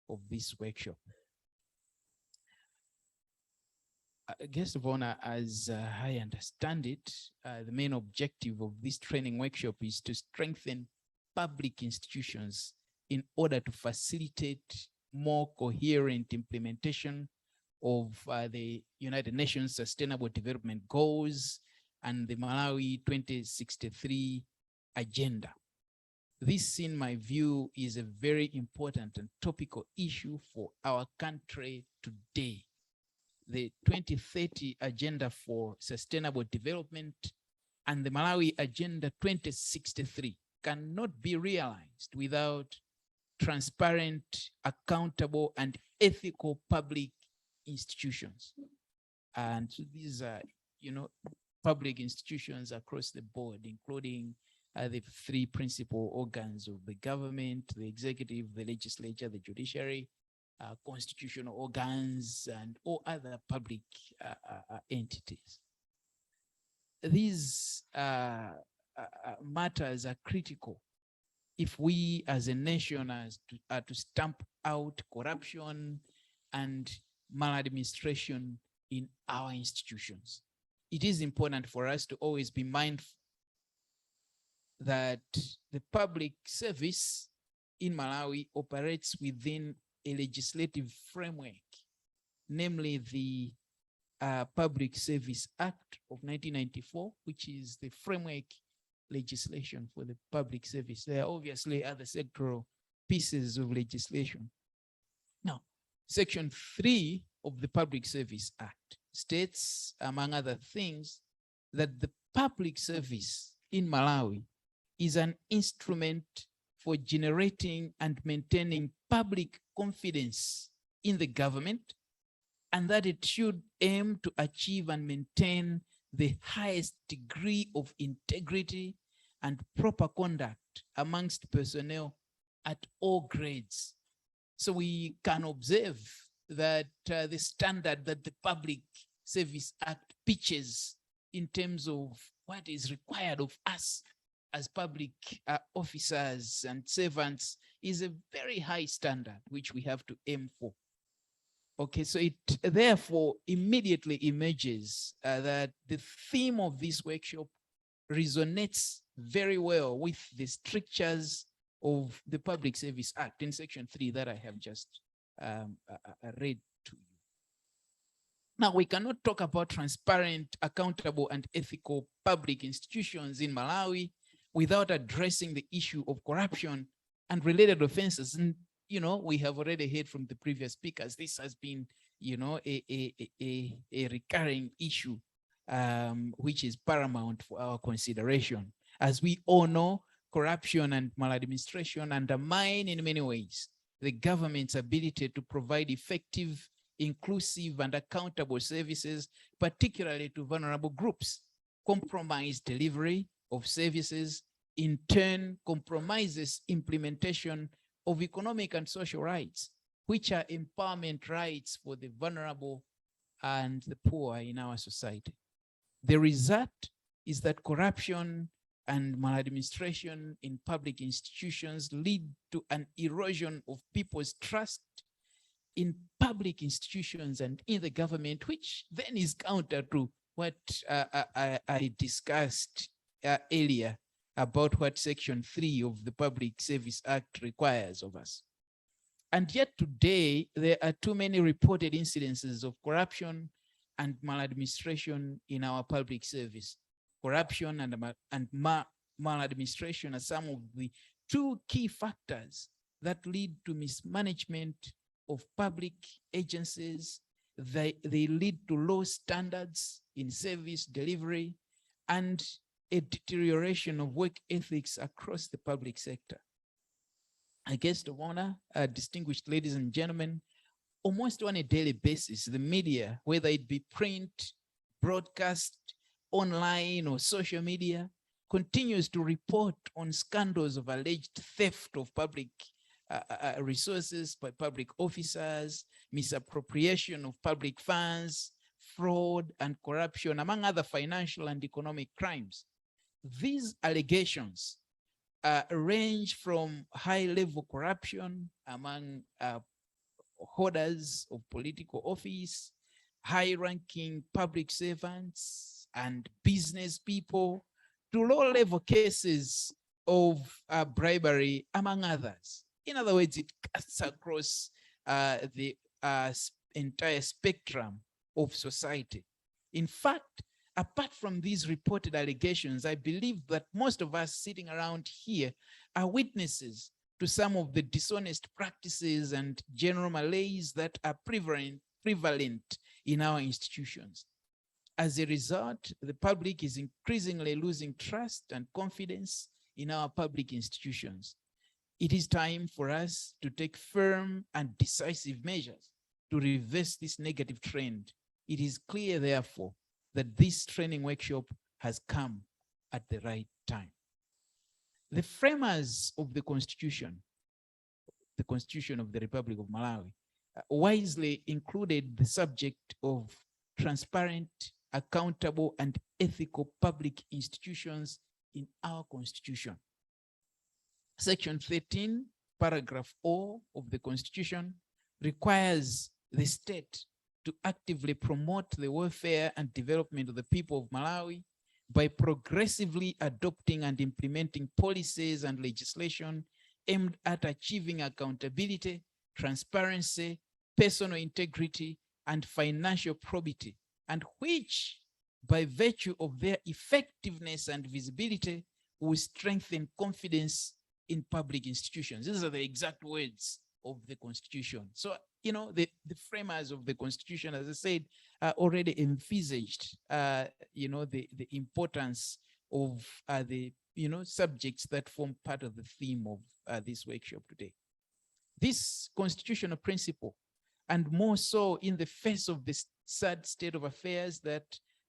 of this workshop. Guest of honor, as I understand it, the main objective of this training workshop is to strengthen public institutions in order to facilitate more coherent implementation of the United Nations Sustainable Development Goals and the Malawi 2063 agenda. This, in my view, is a very important and topical issue for our country today. The 2030 Agenda for Sustainable Development and the Malawi Agenda 2063 cannot be realized without transparent, accountable, and ethical public institutions. And so these are, public institutions across the board, including the three principal organs of the government: the executive, the legislature, the judiciary, constitutional organs, and all other public entities. These matters are critical if we as a nation are to stamp out corruption and maladministration in our institutions. It is important for us to always be mindful that the public service in Malawi operates within a legislative framework, namely the Public Service Act of 1994, which is the framework legislation for the public service. There are obviously other sectoral pieces of legislation. Now, Section 3 of the Public Service Act states, among other things, that the public service in Malawi is an instrument for generating and maintaining public confidence in the government, and that it should aim to achieve and maintain the highest degree of integrity and proper conduct amongst personnel at all grades. So we can observe that the standard that the Public Service Act pitches in terms of what is required of us as public officers and servants is a very high standard, which we have to aim for. Okay, so it therefore immediately emerges that the theme of this workshop resonates very well with the strictures of the Public Service Act in Section 3 that I have just read to you. Now, we cannot talk about transparent, accountable, and ethical public institutions in Malawi without addressing the issue of corruption and related offenses. And we have already heard from the previous speakers, this has been, a recurring issue, which is paramount for our consideration. As we all know, corruption and maladministration undermine in many ways the government's ability to provide effective, inclusive, and accountable services, particularly to vulnerable groups. Compromised delivery of services in turn compromises implementation of economic and social rights, which are empowerment rights for the vulnerable and the poor in our society. The result is that corruption and maladministration in public institutions lead to an erosion of people's trust in public institutions and in the government, which then is counter to what I discussed earlier about what Section 3 of the Public Service Act requires of us. And yet today, there are too many reported incidences of corruption and maladministration in our public service. Corruption and maladministration are some of the two key factors that lead to mismanagement of public agencies. They lead to low standards in service delivery and a deterioration of work ethics across the public sector. A guest of honor, distinguished ladies and gentlemen, almost on a daily basis, the media, whether it be print, broadcast, online or social media, continues to report on scandals of alleged theft of public resources by public officers, misappropriation of public funds, fraud and corruption, among other financial and economic crimes. These allegations range from high-level corruption among holders of political office, high-ranking public servants and business people, to low-level cases of bribery, among others. In other words, it cuts across the entire spectrum of society. In fact, apart from these reported allegations, I believe that most of us sitting around here are witnesses to some of the dishonest practices and general malaise that are prevalent in our institutions. As a result, the public is increasingly losing trust and confidence in our public institutions. It is time for us to take firm and decisive measures to reverse this negative trend. It is clear, therefore, that this training workshop has come at the right time. The framers of the Constitution of the Republic of Malawi, wisely included the subject of transparent, accountable, and ethical public institutions in our Constitution. Section 13, paragraph O of the Constitution requires the state to actively promote the welfare and development of the people of Malawi by progressively adopting and implementing policies and legislation aimed at achieving accountability, transparency, personal integrity, and financial probity, and which, by virtue of their effectiveness and visibility, will strengthen confidence in public institutions. These are the exact words of the Constitution. So, you know, the framers of the Constitution, as I said, already envisaged, you know, the importance of the, you know, subjects that form part of the theme of this workshop today. This constitutional principle, and more so in the face of this sad state of affairs that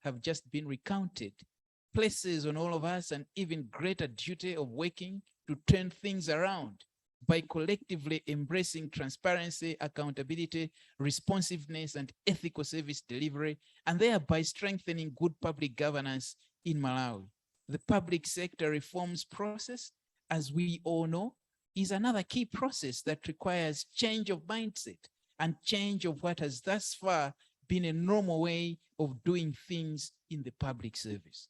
have just been recounted, places on all of us an even greater duty of working to turn things around by collectively embracing transparency, accountability, responsiveness, and ethical service delivery, and thereby strengthening good public governance in Malawi. The public sector reforms process, as we all know, is another key process that requires change of mindset and change of what has thus far been a normal way of doing things in the public service.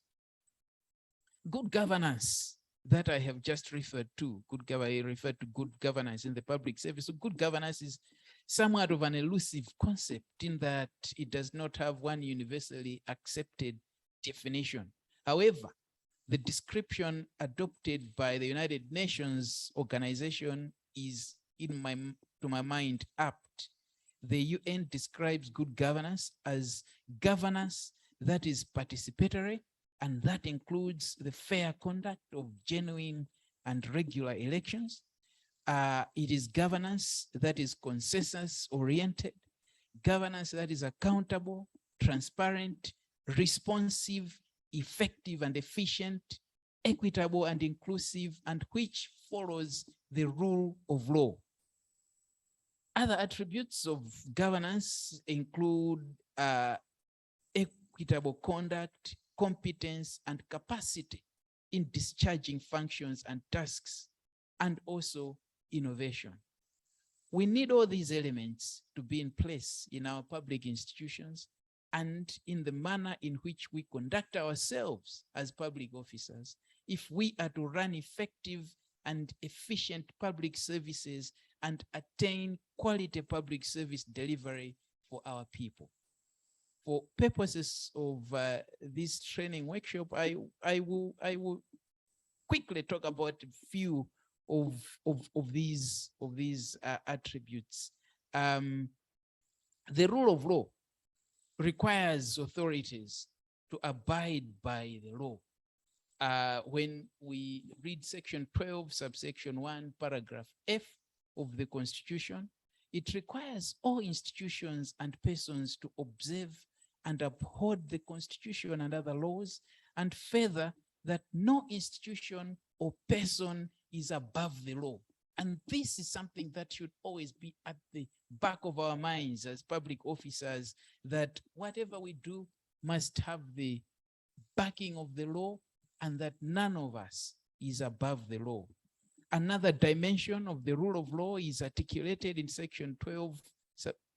Good governance that I have just referred to, I referred to good governance in the public service. So good governance is somewhat of an elusive concept in that it does not have one universally accepted definition. However, the description adopted by the United Nations organization is, to my mind, apt. The UN describes good governance as governance that is participatory, and that includes the fair conduct of genuine and regular elections. It is governance that is consensus-oriented, governance that is accountable, transparent, responsive, effective and efficient, equitable and inclusive, and which follows the rule of law. Other attributes of governance include equitable conduct, competence, and capacity in discharging functions and tasks, and also innovation. We need all these elements to be in place in our public institutions and in the manner in which we conduct ourselves as public officers if we are to run effective and efficient public services and attain quality public service delivery for our people. For purposes of this training workshop, I will quickly talk about a few of these attributes. The rule of law requires authorities to abide by the law. When we read section 12, subsection 1, paragraph F of the Constitution, it requires all institutions and persons to observe and uphold the Constitution and other laws, and further, that no institution or person is above the law. And this is something that should always be at the back of our minds as public officers, that whatever we do must have the backing of the law, and that none of us is above the law. Another dimension of the rule of law is articulated in section 12,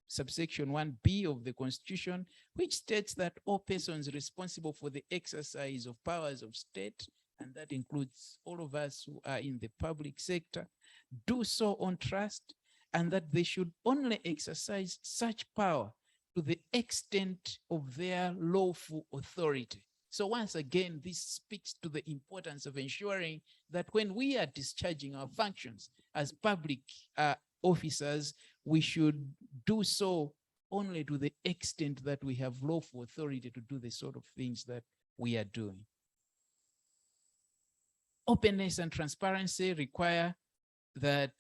subsection 1B of the Constitution, which states that all persons responsible for the exercise of powers of state, and that includes all of us who are in the public sector, do so on trust, and that they should only exercise such power to the extent of their lawful authority. So once again, this speaks to the importance of ensuring that when we are discharging our functions as public officers, we should do so only to the extent that we have lawful authority to do the sort of things that we are doing. Openness and transparency require that,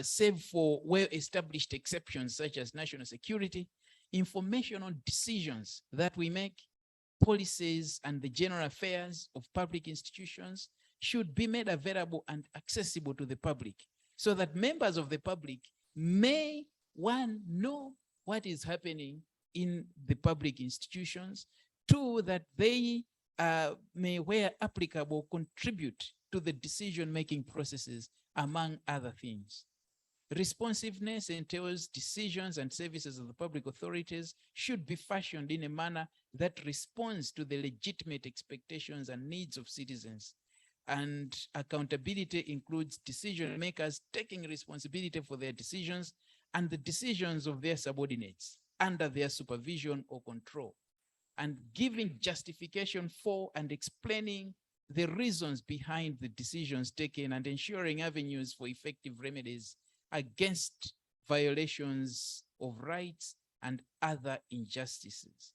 save for well-established exceptions such as national security, information on decisions that we make, policies, and the general affairs of public institutions should be made available and accessible to the public, so that members of the public may, one, know what is happening in the public institutions, two, that they may, where applicable, contribute to the decision-making processes, among other things. Responsiveness entails decisions and services of the public authorities should be fashioned in a manner that responds to the legitimate expectations and needs of citizens. And accountability includes decision makers taking responsibility for their decisions and the decisions of their subordinates under their supervision or control, and giving justification for and explaining the reasons behind the decisions taken, and ensuring avenues for effective remedies against violations of rights and other injustices.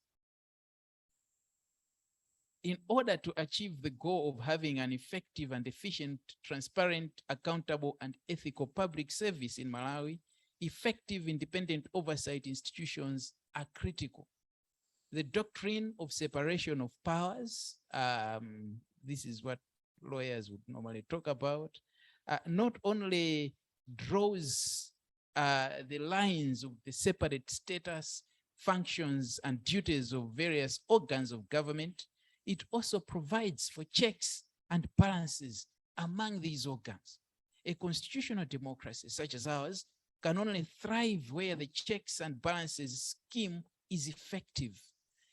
In order to achieve the goal of having an effective and efficient, transparent, accountable, and ethical public service in Malawi, effective independent oversight institutions are critical. The doctrine of separation of powers, this is what lawyers would normally talk about, not only draws the lines of the separate status, functions, and duties of various organs of government, it also provides for checks and balances among these organs. A constitutional democracy such as ours can only thrive where the checks and balances scheme is effective.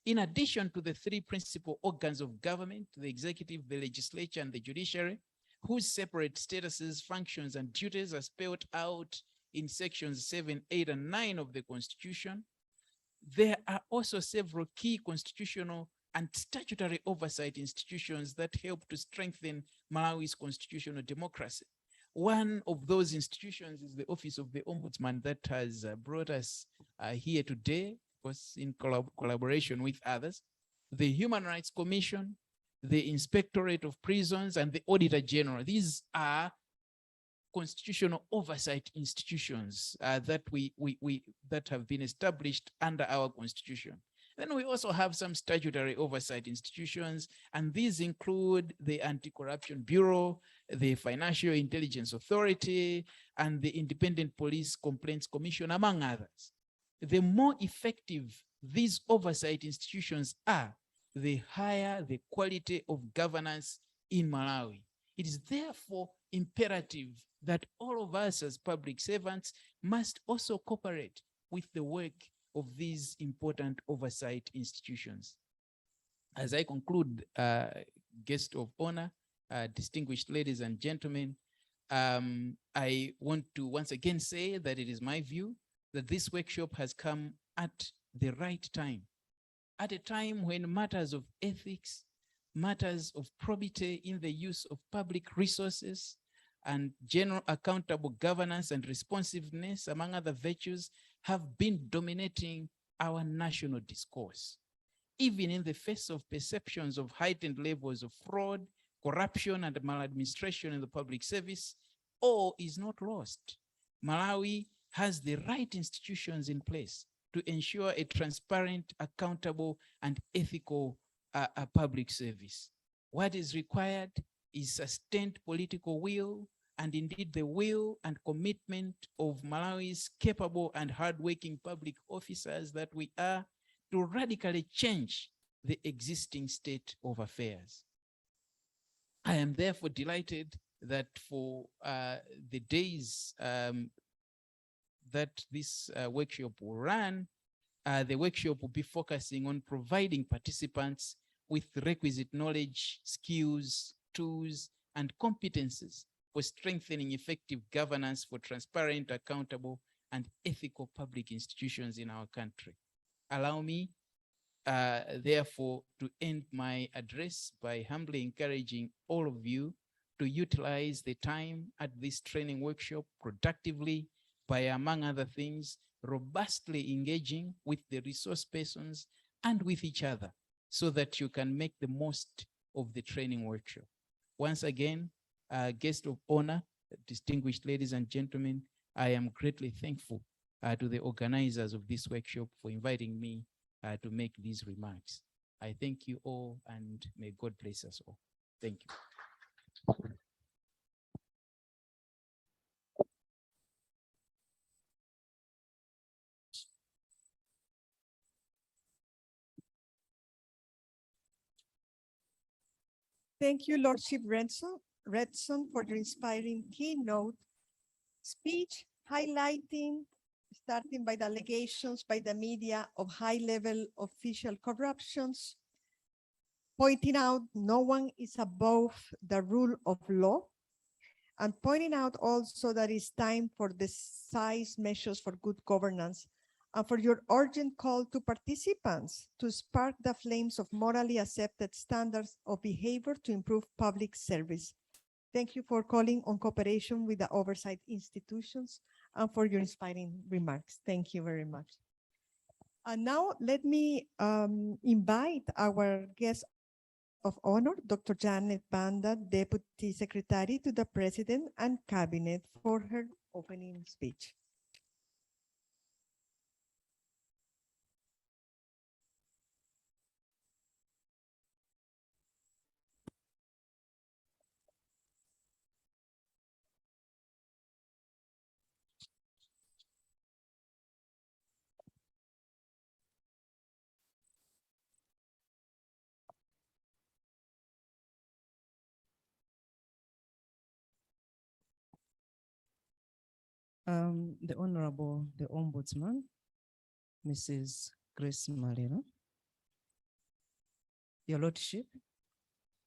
In addition to the three principal organs of government, the executive, the legislature, and the judiciary, whose separate statuses, functions, and duties are spelled out in sections 7, 8, and 9 of the Constitution, there are also several key constitutional and statutory oversight institutions that help to strengthen Malawi's constitutional democracy. One of those institutions is the Office of the Ombudsman that has brought us here today, of course, in collaboration with others, the Human Rights Commission, the Inspectorate of Prisons, and the Auditor General. These are constitutional oversight institutions that have been established under our Constitution. Then we also have some statutory oversight institutions, and these include the Anti-Corruption Bureau, the Financial Intelligence Authority, and the Independent Police Complaints Commission, among others. The more effective these oversight institutions are, the higher the quality of governance in Malawi. It is therefore imperative that all of us as public servants must also cooperate with the work of these important oversight institutions. As I conclude, guest of honor, distinguished ladies and gentlemen, I want to once again say that it is my view that this workshop has come at the right time, at a time when matters of ethics, matters of probity in the use of public resources, and general accountable governance and responsiveness, among other virtues, have been dominating our national discourse. Even in the face of perceptions of heightened levels of fraud, corruption, and maladministration in the public service, all is not lost. Malawi has the right institutions in place to ensure a transparent, accountable, and ethical public service. What is required is sustained political will, and indeed the will and commitment of Malawi's capable and hardworking public officers that we are, to radically change the existing state of affairs. I am therefore delighted that for the days that this workshop will run, the workshop will be focusing on providing participants with the requisite knowledge, skills, tools, and competences for strengthening effective governance for transparent, accountable, and ethical public institutions in our country. Allow me, therefore, to end my address by humbly encouraging all of you to utilize the time at this training workshop productively by, among other things, robustly engaging with the resource persons and with each other so that you can make the most of the training workshop. Once again, guest of honor, distinguished ladies and gentlemen, I am greatly thankful to the organizers of this workshop for inviting me to make these remarks. I thank you all, and may God bless us all. Thank you. Thank you, Lordship Redson, for your inspiring keynote speech, highlighting, starting by the allegations by the media of high-level official corruptions, pointing out no one is above the rule of law, and pointing out also that it's time for decisive measures for good governance, and for your urgent call to participants to spark the flames of morally accepted standards of behavior to improve public service. Thank you for calling on cooperation with the oversight institutions and for your inspiring remarks. Thank you very much. And now let me invite our guest of honor, Dr. Janet Banda, Deputy Secretary to the President and Cabinet, for her opening speech. The Honorable, the Ombudsman, Mrs. Grace Malera, Your Lordship,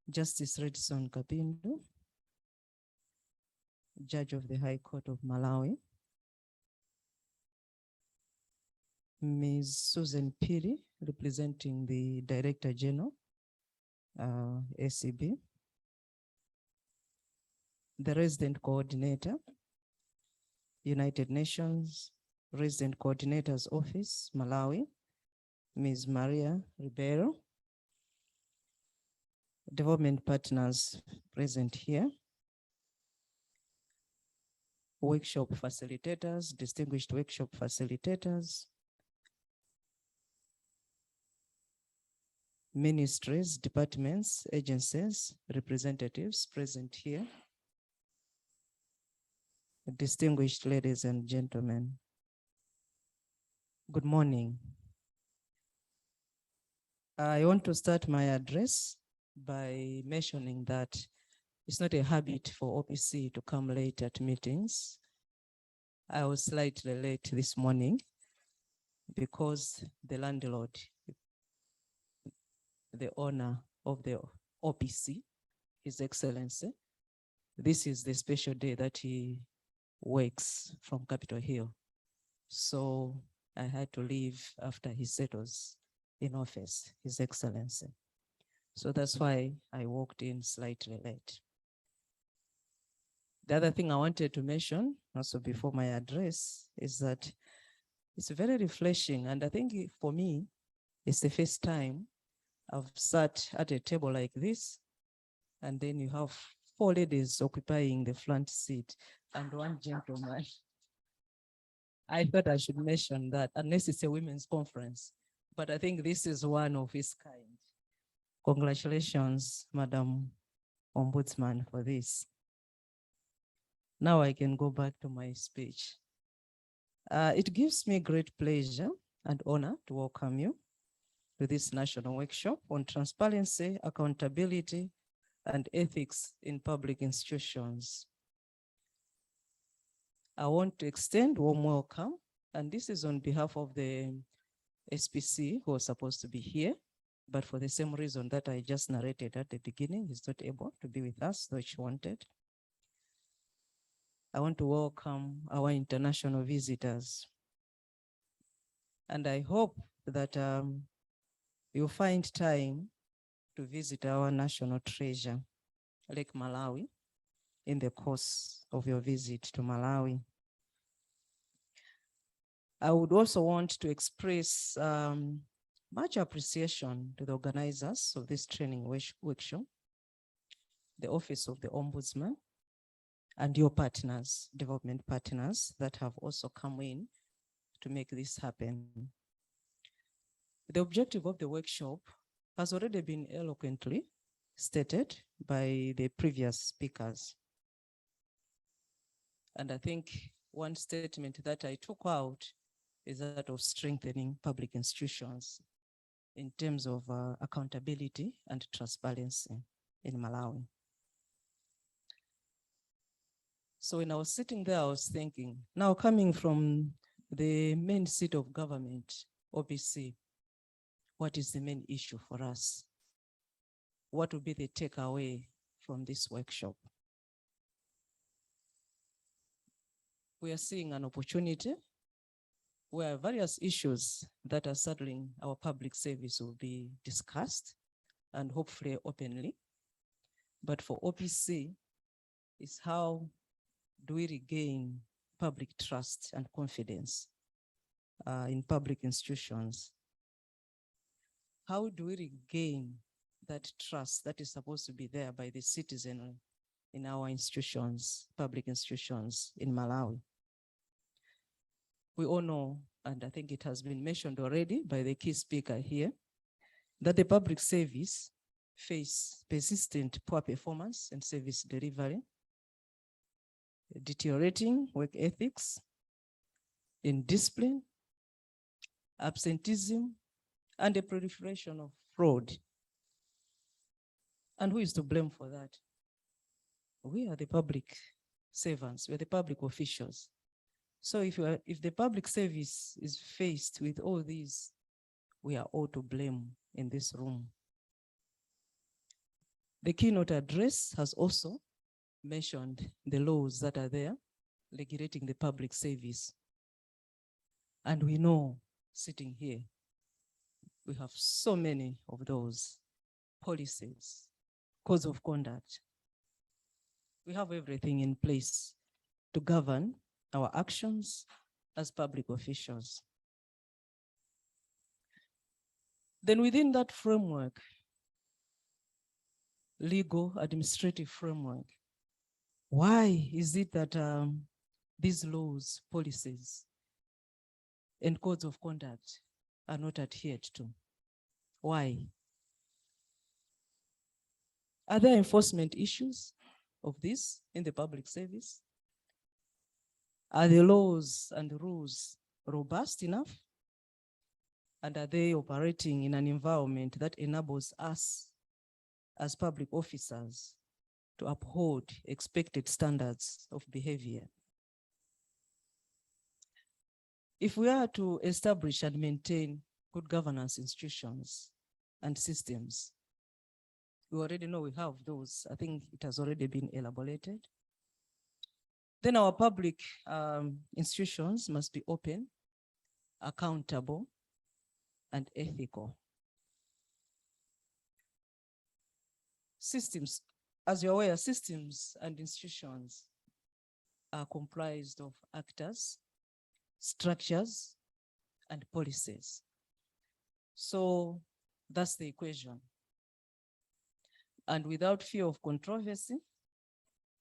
Justice Redson Kapindo, Judge of the High Court of Malawi, Ms. Susan Piri, representing the Director General, ACB, the Resident Coordinator, United Nations Resident Coordinator's Office, Malawi, Ms. Maria Ribeiro, development partners present here, workshop facilitators, distinguished workshop facilitators, ministries, departments, agencies, representatives present here, distinguished ladies and gentlemen, good morning. I want to start my address by mentioning that it's not a habit for OPC to come late at meetings. I was slightly late this morning because the landlord, the owner of the OPC, His Excellency, this is the special day that he works from Capitol Hill. So I had to leave after he settles in office, His Excellency. So that's why I walked in slightly late. The other thing I wanted to mention also before my address is that it's very refreshing. And I think for me, it's the first time I've sat at a table like this, and then you have 4 ladies occupying the front seat and 1 gentleman. I thought I should mention that, unless it's a women's conference, but I think this is one of its kind. Congratulations, Madam Ombudsman, for this. Now I can go back to my speech. It gives me great pleasure and honor to welcome you to this national workshop on transparency, accountability, and ethics in public institutions. I want to extend warm welcome, and this is on behalf of the SPC who was supposed to be here, but for the same reason that I just narrated at the beginning, he's not able to be with us, though she wanted. I want to welcome our international visitors. And I hope that you'll find time to visit our national treasure, Lake Malawi, in the course of your visit to Malawi. I would also want to express much appreciation to the organizers of this training workshop, the Office of the Ombudsman, and your partners, development partners that have also come in to make this happen. The objective of the workshop has already been eloquently stated by the previous speakers. And I think one statement that I took out is that of strengthening public institutions in terms of accountability and transparency in Malawi. So when I was sitting there, I was thinking, now coming from the main seat of government, OPC, what is the main issue for us? What would be the takeaway from this workshop? We are seeing an opportunity where various issues that are saddling our public service will be discussed, and hopefully openly. But for OPC, it's how do we regain public trust and confidence in public institutions? How do we regain that trust that is supposed to be there by the citizen in our institutions, public institutions in Malawi? We all know, and I think it has been mentioned already by the key speaker here, that the public service face persistent poor performance and service delivery, deteriorating work ethics, indiscipline, absenteeism, and the proliferation of fraud. And who is to blame for that? We are the public servants, we are the public officials. So if the public service is faced with all these, we are all to blame in this room. The keynote address has also mentioned the laws that are there regulating the public service. And we know, sitting here, we have so many of those policies, codes of conduct. We have everything in place to govern our actions as public officials. Then within that framework, legal administrative framework, why is it that these laws, policies, and codes of conduct are not adhered to? Why? Are there enforcement issues of this in the public service? Are the laws and rules robust enough? And are they operating in an environment that enables us as public officers to uphold expected standards of behavior? If we are to establish and maintain good governance institutions and systems, we already know we have those. I think it has already been elaborated. Then our public institutions must be open, accountable, and ethical. Systems, as you're aware, systems and institutions are comprised of actors, structures, and policies. So that's the equation. And without fear of controversy,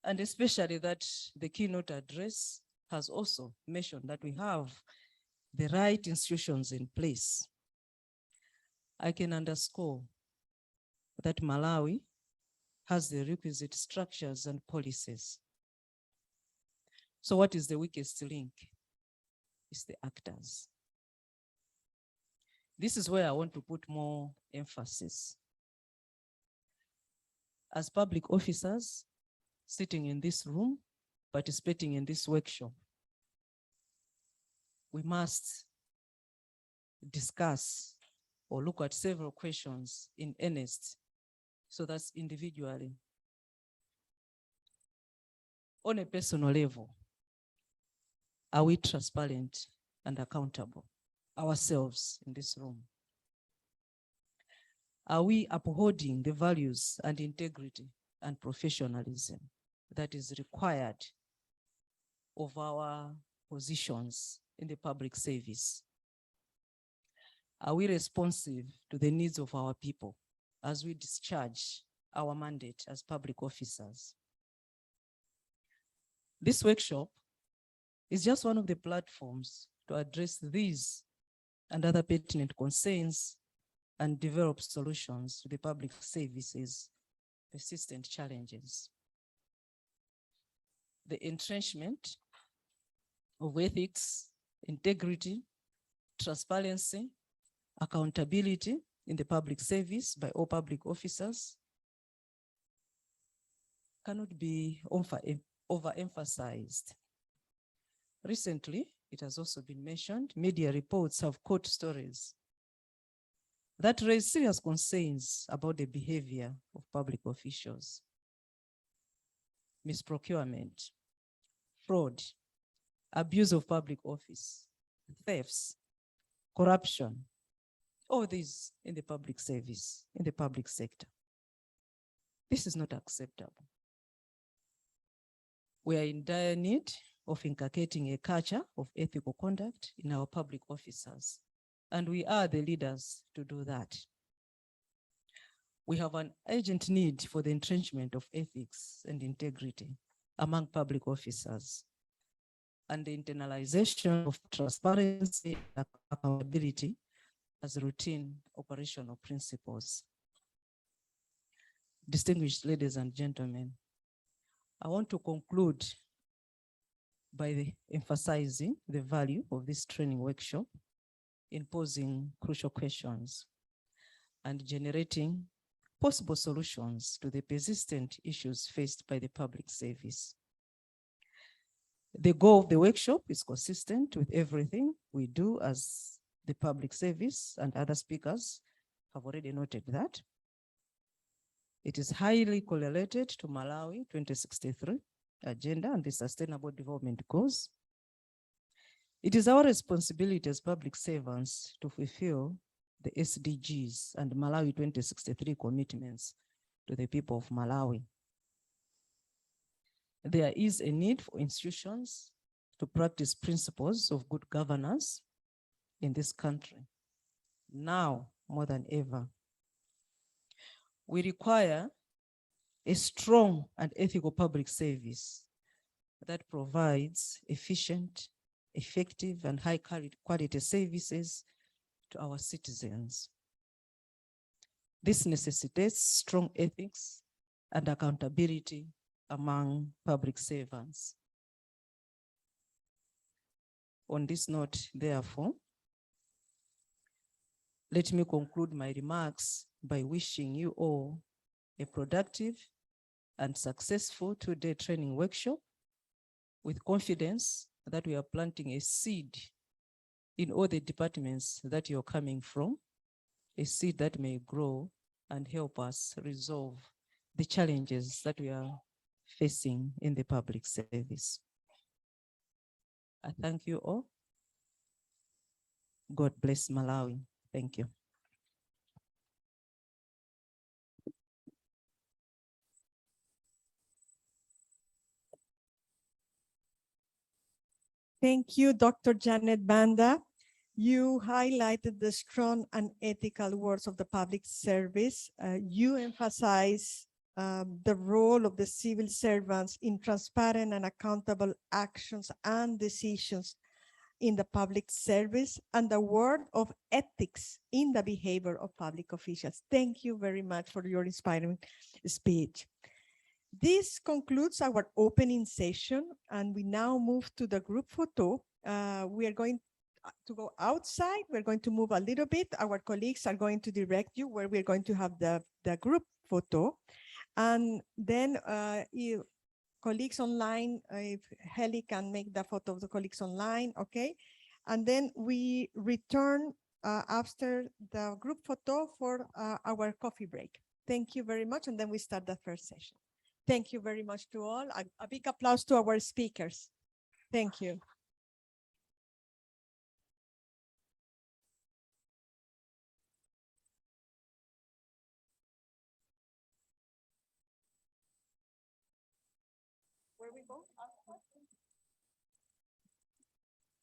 and especially that the keynote address has also mentioned that we have the right institutions in place, I can underscore that Malawi has the requisite structures and policies. So what is the weakest link? It's the actors. This is where I want to put more emphasis. As public officers sitting in this room, participating in this workshop, we must discuss or look at several questions in earnest. So that's individually. On a personal level, are we transparent and accountable ourselves in this room? Are we upholding the values and integrity and professionalism that is required of our positions in the public service? Are we responsive to the needs of our people as we discharge our mandate as public officers? This workshop is just one of the platforms to address these and other pertinent concerns and develop solutions to the public services' persistent challenges. The entrenchment of ethics, integrity, transparency, accountability in the public service by all public officers cannot be overemphasized. Recently, it has also been mentioned, media reports have caught stories that raise serious concerns about the behavior of public officials. Misprocurement, fraud, abuse of public office, thefts, corruption, all these in the public service, in the public sector. This is not acceptable. We are in dire need of inculcating a culture of ethical conduct in our public officers, and we are the leaders to do that. We have an urgent need for the entrenchment of ethics and integrity among public officers, and the internalization of transparency and accountability as routine operational principles. Distinguished ladies and gentlemen, I want to conclude by emphasizing the value of this training workshop in posing crucial questions and generating possible solutions to the persistent issues faced by the public service. The goal of the workshop is consistent with everything we do as the public service, and other speakers have already noted that. It is highly correlated to Malawi 2063 agenda and the Sustainable Development Goals. It is our responsibility as public servants to fulfill the SDGs and Malawi 2063 commitments to the people of Malawi. There is a need for institutions to practice principles of good governance in this country, now more than ever. We require a strong and ethical public service that provides efficient, effective, and high quality services to our citizens. This necessitates strong ethics and accountability among public servants. On this note, therefore, let me conclude my remarks by wishing you all a productive and successful two-day training workshop with confidence that we are planting a seed in all the departments that you're coming from, a seed that may grow and help us resolve the challenges that we are facing in the public service. I thank you all. God bless Malawi. Thank you. Thank you, Dr. Janet Banda. You highlighted the strong and ethical words of the public service. You emphasize the role of the civil servants in transparent and accountable actions and decisions in the public service, and the word of ethics in the behavior of public officials. Thank you very much for your inspiring speech. This concludes our opening session, and we now move to the group photo. We are going to go outside. We're going to move a little bit. Our colleagues are going to direct you where we're going to have the group photo. And then colleagues online, if Heli can make the photo of the colleagues online, okay? And then we return after the group photo for our coffee break. Thank you very much, and then we start the first session. Thank you very much to all. A big applause to our speakers. Thank you. Where we go?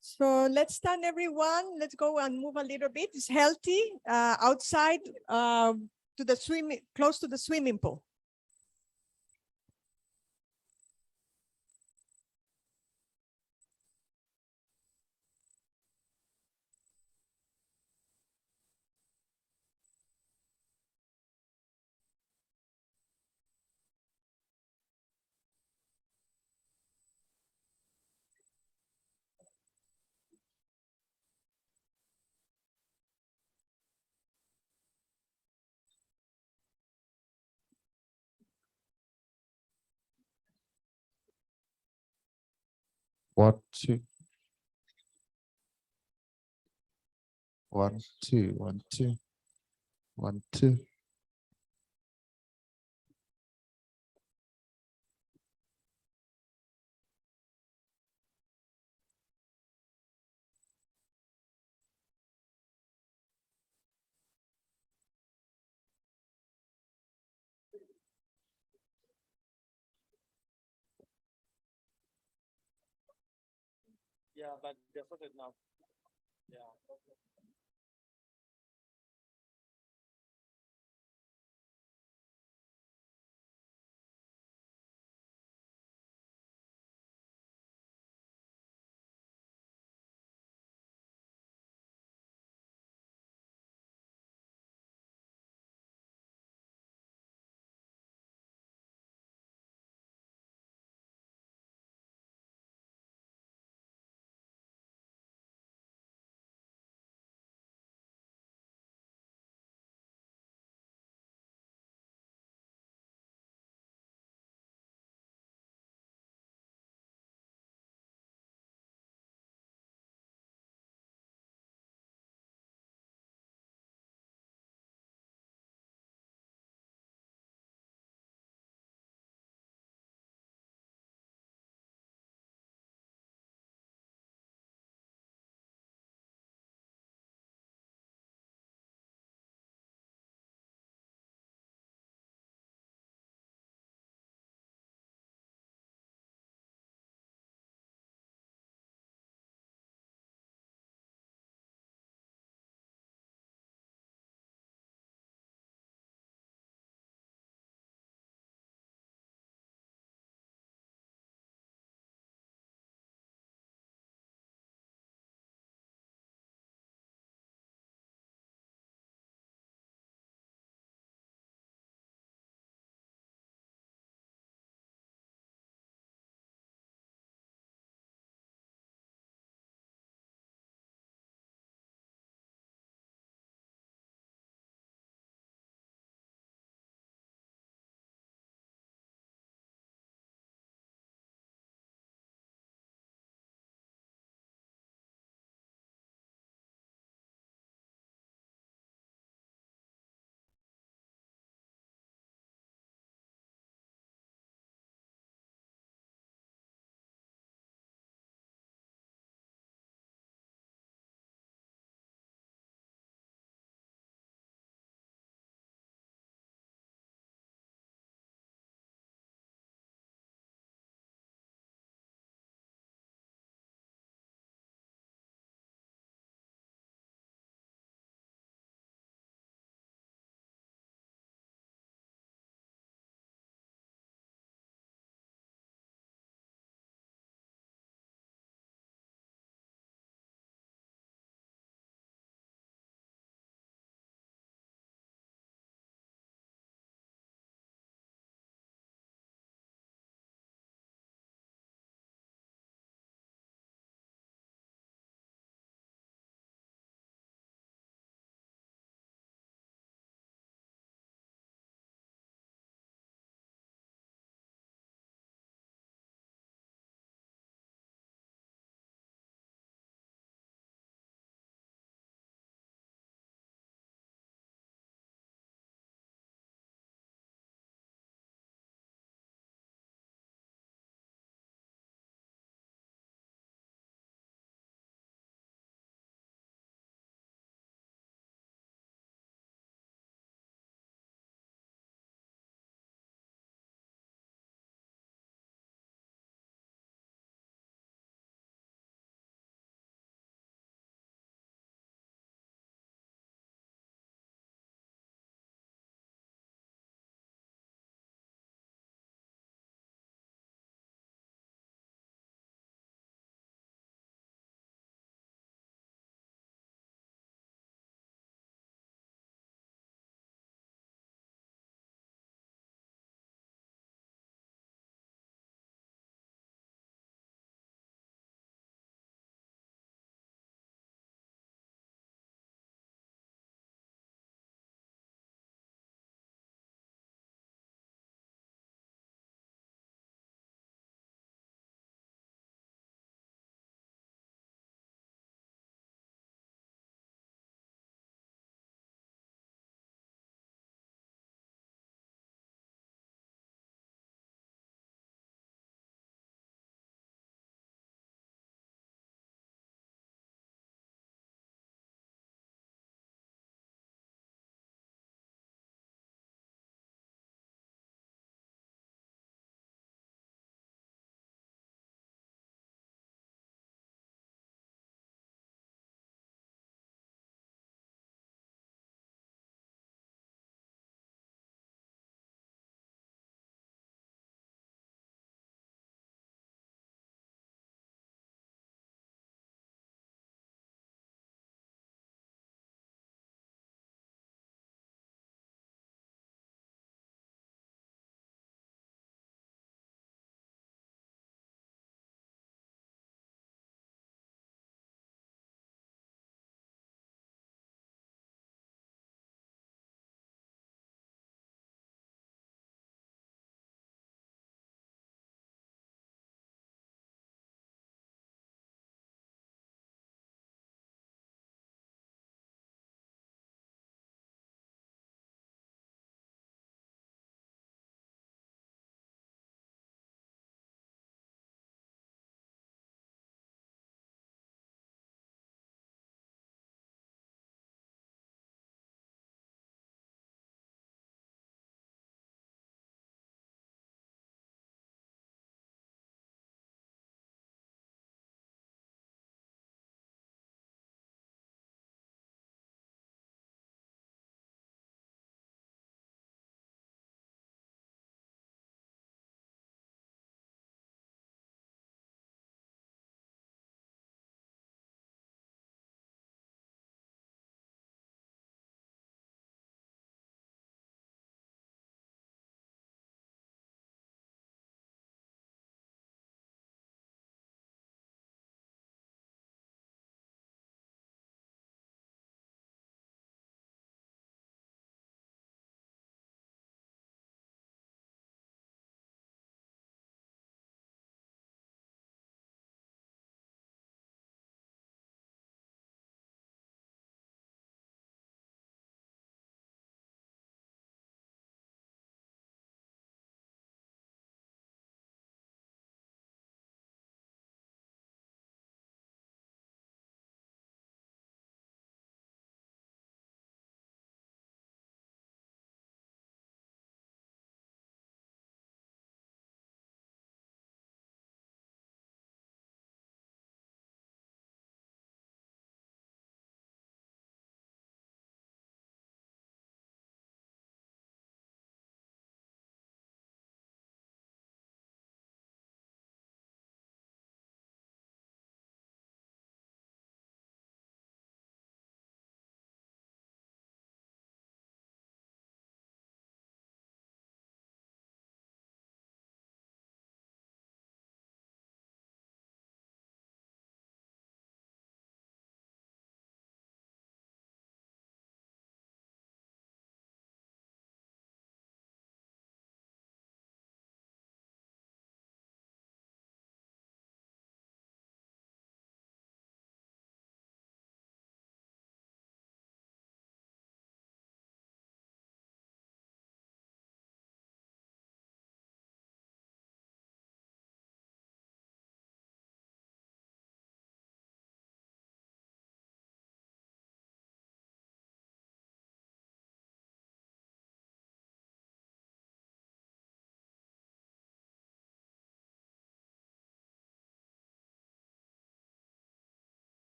So let's stand, everyone. Let's go and move a little bit. It's healthy outside to the close to the swimming pool. One, two. 1, 2, 1, 2, 1, 2. Yeah, but they're sorted now. Yeah.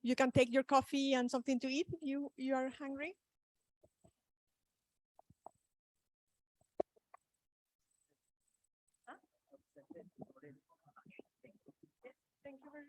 You can take your coffee and something to eat if you are hungry. Thank you very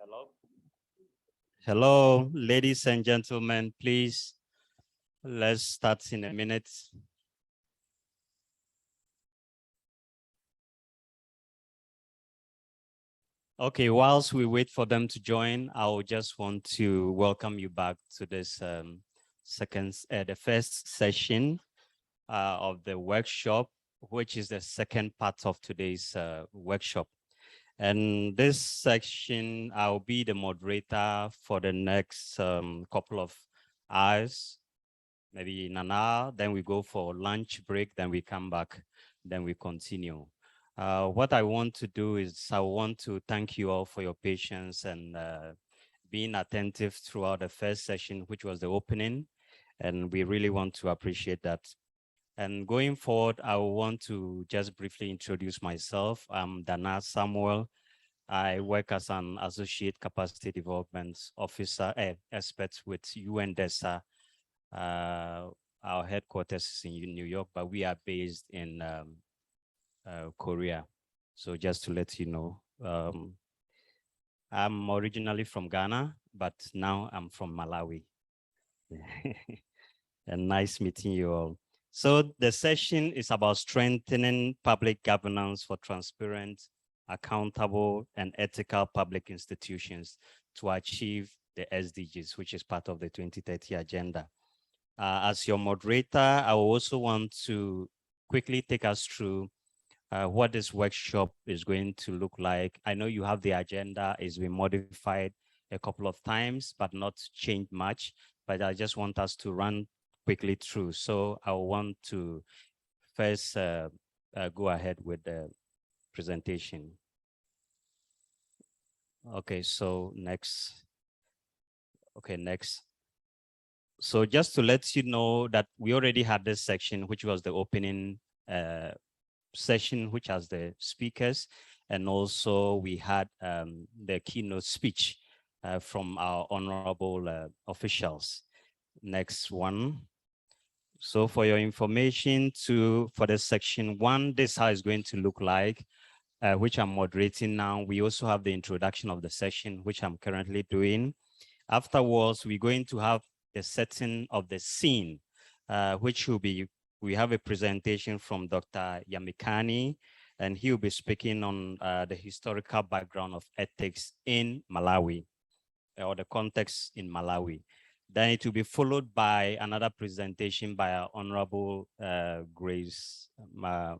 Hello. Hello, ladies and gentlemen, please, let's start in a minute. Okay, whilst we wait for them to join, I would just want to welcome you back to this the first session of the workshop, which is the second part of today's workshop. And this section, I'll be the moderator for the next couple of hours, maybe in an hour, then we go for lunch break, then we come back, then we continue. What I want to do is I want to thank you all for your patience and being attentive throughout the first session, which was the opening, and we really want to appreciate that. And going forward, I want to just briefly introduce myself. I'm Dana Samuel. I work as an Associate Capacity Development Officer, expert with UNDESA. Our headquarters is in New York, but we are based in Korea. So just to let you know, I'm originally from Ghana, but now I'm from Malawi. And nice meeting you all. So the session is about strengthening public governance for transparent, accountable, and ethical public institutions to achieve the SDGs, which is part of the 2030 agenda. As your moderator, I also want to quickly take us through what this workshop is going to look like. I know you have the agenda, it's been modified a couple of times, but not changed much, but I just want us to run quickly through. So I want to first go ahead with the presentation. Okay, so next. Okay, next. So just to let you know that we already had this section, which was the opening session, which has the speakers, and also we had the keynote speech from our honorable officials. Next one. So for your information for the section 1, this is how it's going to look like, which I'm moderating now. We also have the introduction of the session, which I'm currently doing. Afterwards, we're going to have the setting of the scene, which will be, we have a presentation from Dr. Yamikani, and he will be speaking on the historical background of ethics in Malawi, or the context in Malawi. Then it will be followed by another presentation by our Honorable Grace, the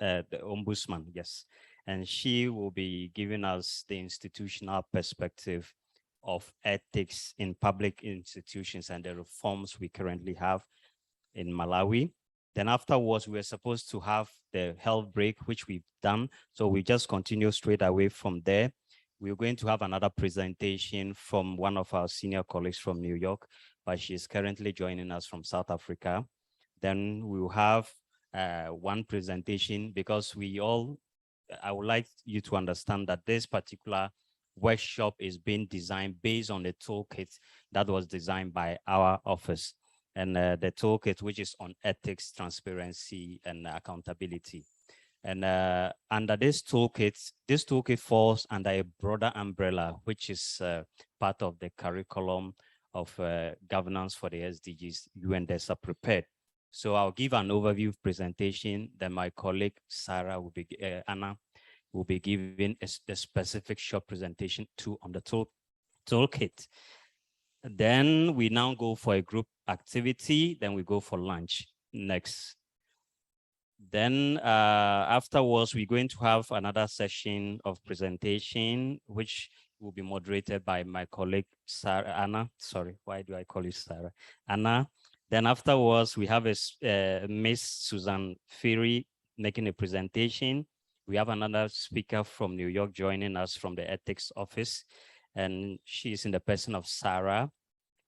Ombudsman, yes. And she will be giving us the institutional perspective of ethics in public institutions and the reforms we currently have in Malawi. Then afterwards, we were supposed to have the health break, which we've done. So we just continue straight away from there. We're going to have another presentation from one of our senior colleagues from New York, but she's currently joining us from South Africa. Then we will have one presentation because I would like you to understand that this particular workshop is being designed based on the toolkit that was designed by our office, and the toolkit, which is on ethics, transparency, and accountability. And under this toolkit falls under a broader umbrella, which is part of the curriculum of governance for the SDGs UNDESA prepared. So I'll give an overview presentation, then my colleague Anna will be giving a specific short presentation on the toolkit. Then we now go for a group activity, then we go for lunch. Next. Then afterwards, we're going to have another session of presentation, which will be moderated by my colleague, Anna. Sorry, why do I call you Sarah? Anna. Then afterwards, we have Miss Susan Ferry making a presentation. We have another speaker from New York joining us from the ethics office, and she's in the person of Sarah,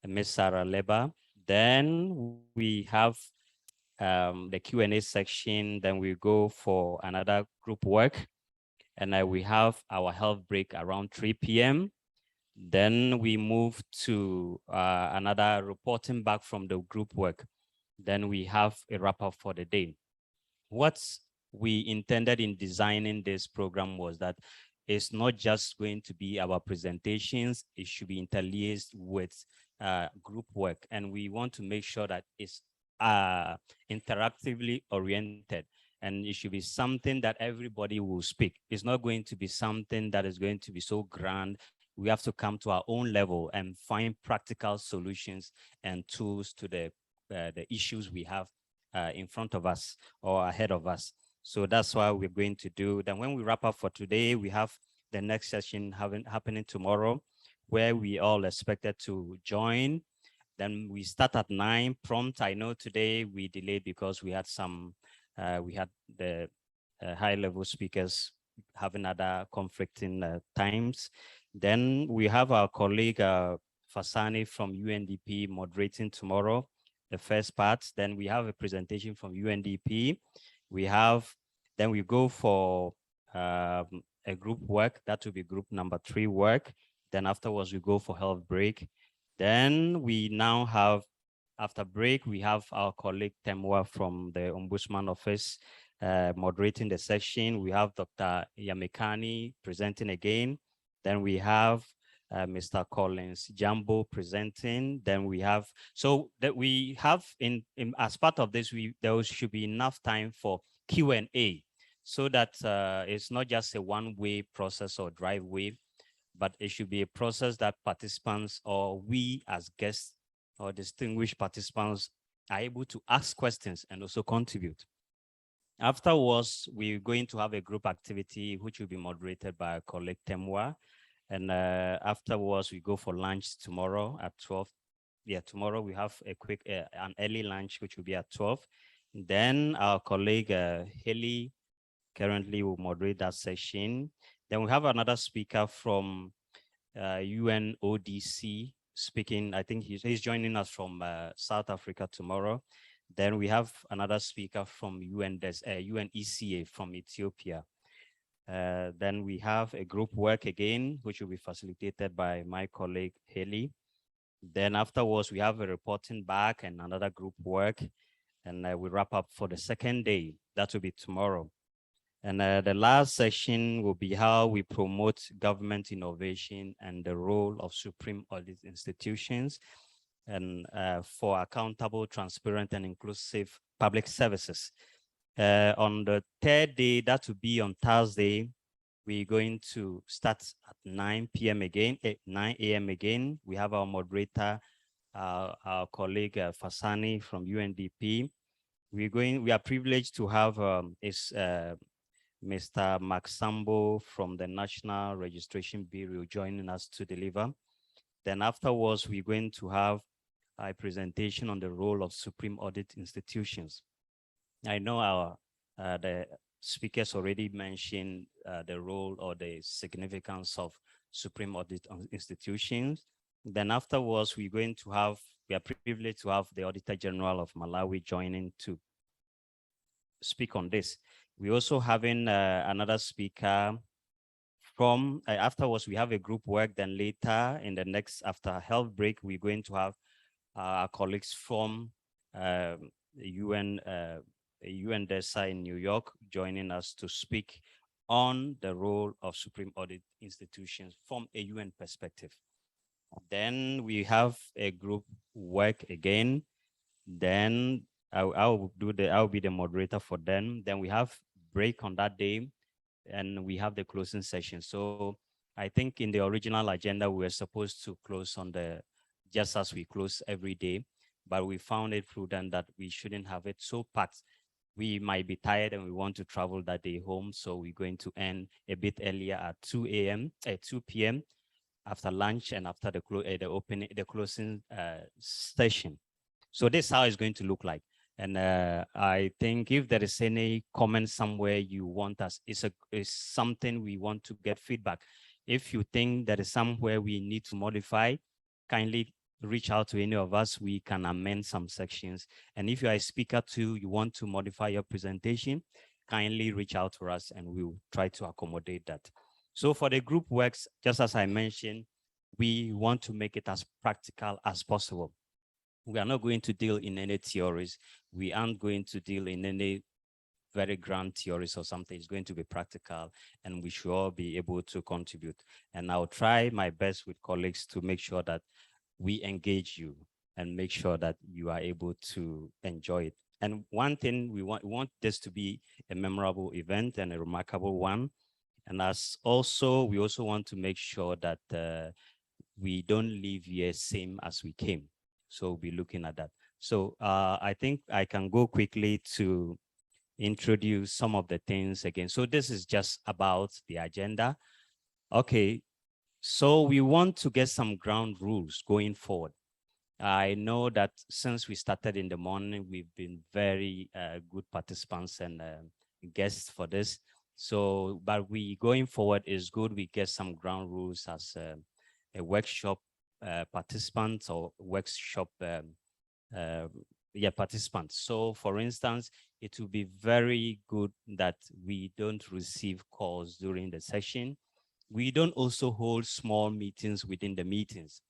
Miss Sarah Leber. Then we have the Q&A section, then we go for another group work, and we have our health break around 3 p.m. Then we move to another reporting back from the group work. Then we have a wrap up for the day. What we intended in designing this program was that is not just going to be our presentations, it should be interlaced with group work. And we want to make sure that it's interactively oriented. And it should be something that everybody will speak. It's not going to be something that is going to be so grand. We have to come to our own level and find practical solutions and tools to the issues we have in front of us or ahead of us. So that's why we're going to do. Then when we wrap up for today, we have the next session happening tomorrow, where we all expected to join. Then we start at 9 prompt. I know today we delayed because we had some, we had the high-level speakers having other conflicting times. Then we have our colleague Fasani from UNDP moderating tomorrow, the first part. Then we have a presentation from UNDP. Then we go for a group work. That will be group number 3 work. Then afterwards we go for health break. Then we now have, after break, we have our colleague Temwa from the Ombudsman Office moderating the session. We have Dr. Yamekani presenting again. Then we have Mr. Collins Jambo presenting. Then we have, so that we have as part of this, there should be enough time for Q&A, so that it's not just a one-way process or drive-way, but it should be a process that participants or we as guests or distinguished participants are able to ask questions and also contribute. Afterwards, we're going to have a group activity which will be moderated by our colleague Temwa. And afterwards, we go for lunch tomorrow at 12. Yeah, tomorrow we have a quick, an early lunch, which will be at 12. Then our colleague Haley currently will moderate that session. Then we have another speaker from UNODC speaking. I think he's joining us from South Africa tomorrow. Then we have another speaker from UNECA from Ethiopia. Then we have a group work again, which will be facilitated by my colleague Haley. Then afterwards, we have a reporting back and another group work. And we wrap up for the second day. That will be tomorrow. And the last session will be how we promote government innovation and the role of supreme audit institutions and for accountable, transparent, and inclusive public services. On the third day, that will be on Thursday, we're going to start at 9 p.m. again, 9 a.m. again. We have our moderator, our colleague Fasani from UNDP. We are privileged to have Mr. Max Sambo from the National Registration Bureau joining us to deliver. Then afterwards, we're going to have a presentation on the role of supreme audit institutions. I know the speakers already mentioned the role or the significance of supreme audit institutions. Then afterwards, we are privileged to have the Auditor General of Malawi joining to speak on this. We're also having another speaker from, afterwards we have a group work, then later in the next, after health break, we're going to have our colleagues from UNDESA in New York joining us to speak on the role of supreme audit institutions from a UN perspective. Then we have a group work again. Then I'll be the moderator for them. Then we have break on that day, and we have the closing session. So I think in the original agenda, we were supposed to close on just as we close every day, but we found it prudent that we shouldn't have it so packed. We might be tired and we want to travel that day home. So we're going to end a bit earlier at 2 p.m. after lunch and after the closing session. So this is how it's going to look like. And I think if there is any comment somewhere you want us, it's something we want to get feedback. If you think there is somewhere we need to modify, kindly reach out to any of us. We can amend some sections. And if you are a speaker too, you want to modify your presentation, kindly reach out to us and we'll try to accommodate that. So for the group works, just as I mentioned, we want to make it as practical as possible. We are not going to deal in any theories. We aren't going to deal in any very grand theories or something. It's going to be practical, and we should all be able to contribute. And I'll try my best with colleagues to make sure that we engage you and make sure that you are able to enjoy it. And one thing we want this to be a memorable event and a remarkable one. And we also want to make sure that we don't leave here same as we came. So we'll be looking at that. So I think I can go quickly to introduce some of the things again. So this is just about the agenda. Okay, so we want to get some ground rules going forward. I know that since we started in the morning, we've been very good participants and guests for this. So, but we going forward is good. We get some ground rules as a workshop participant or workshop participants. So for instance, it will be very good that we don't receive calls during the session. We don't also hold small meetings within the meetings.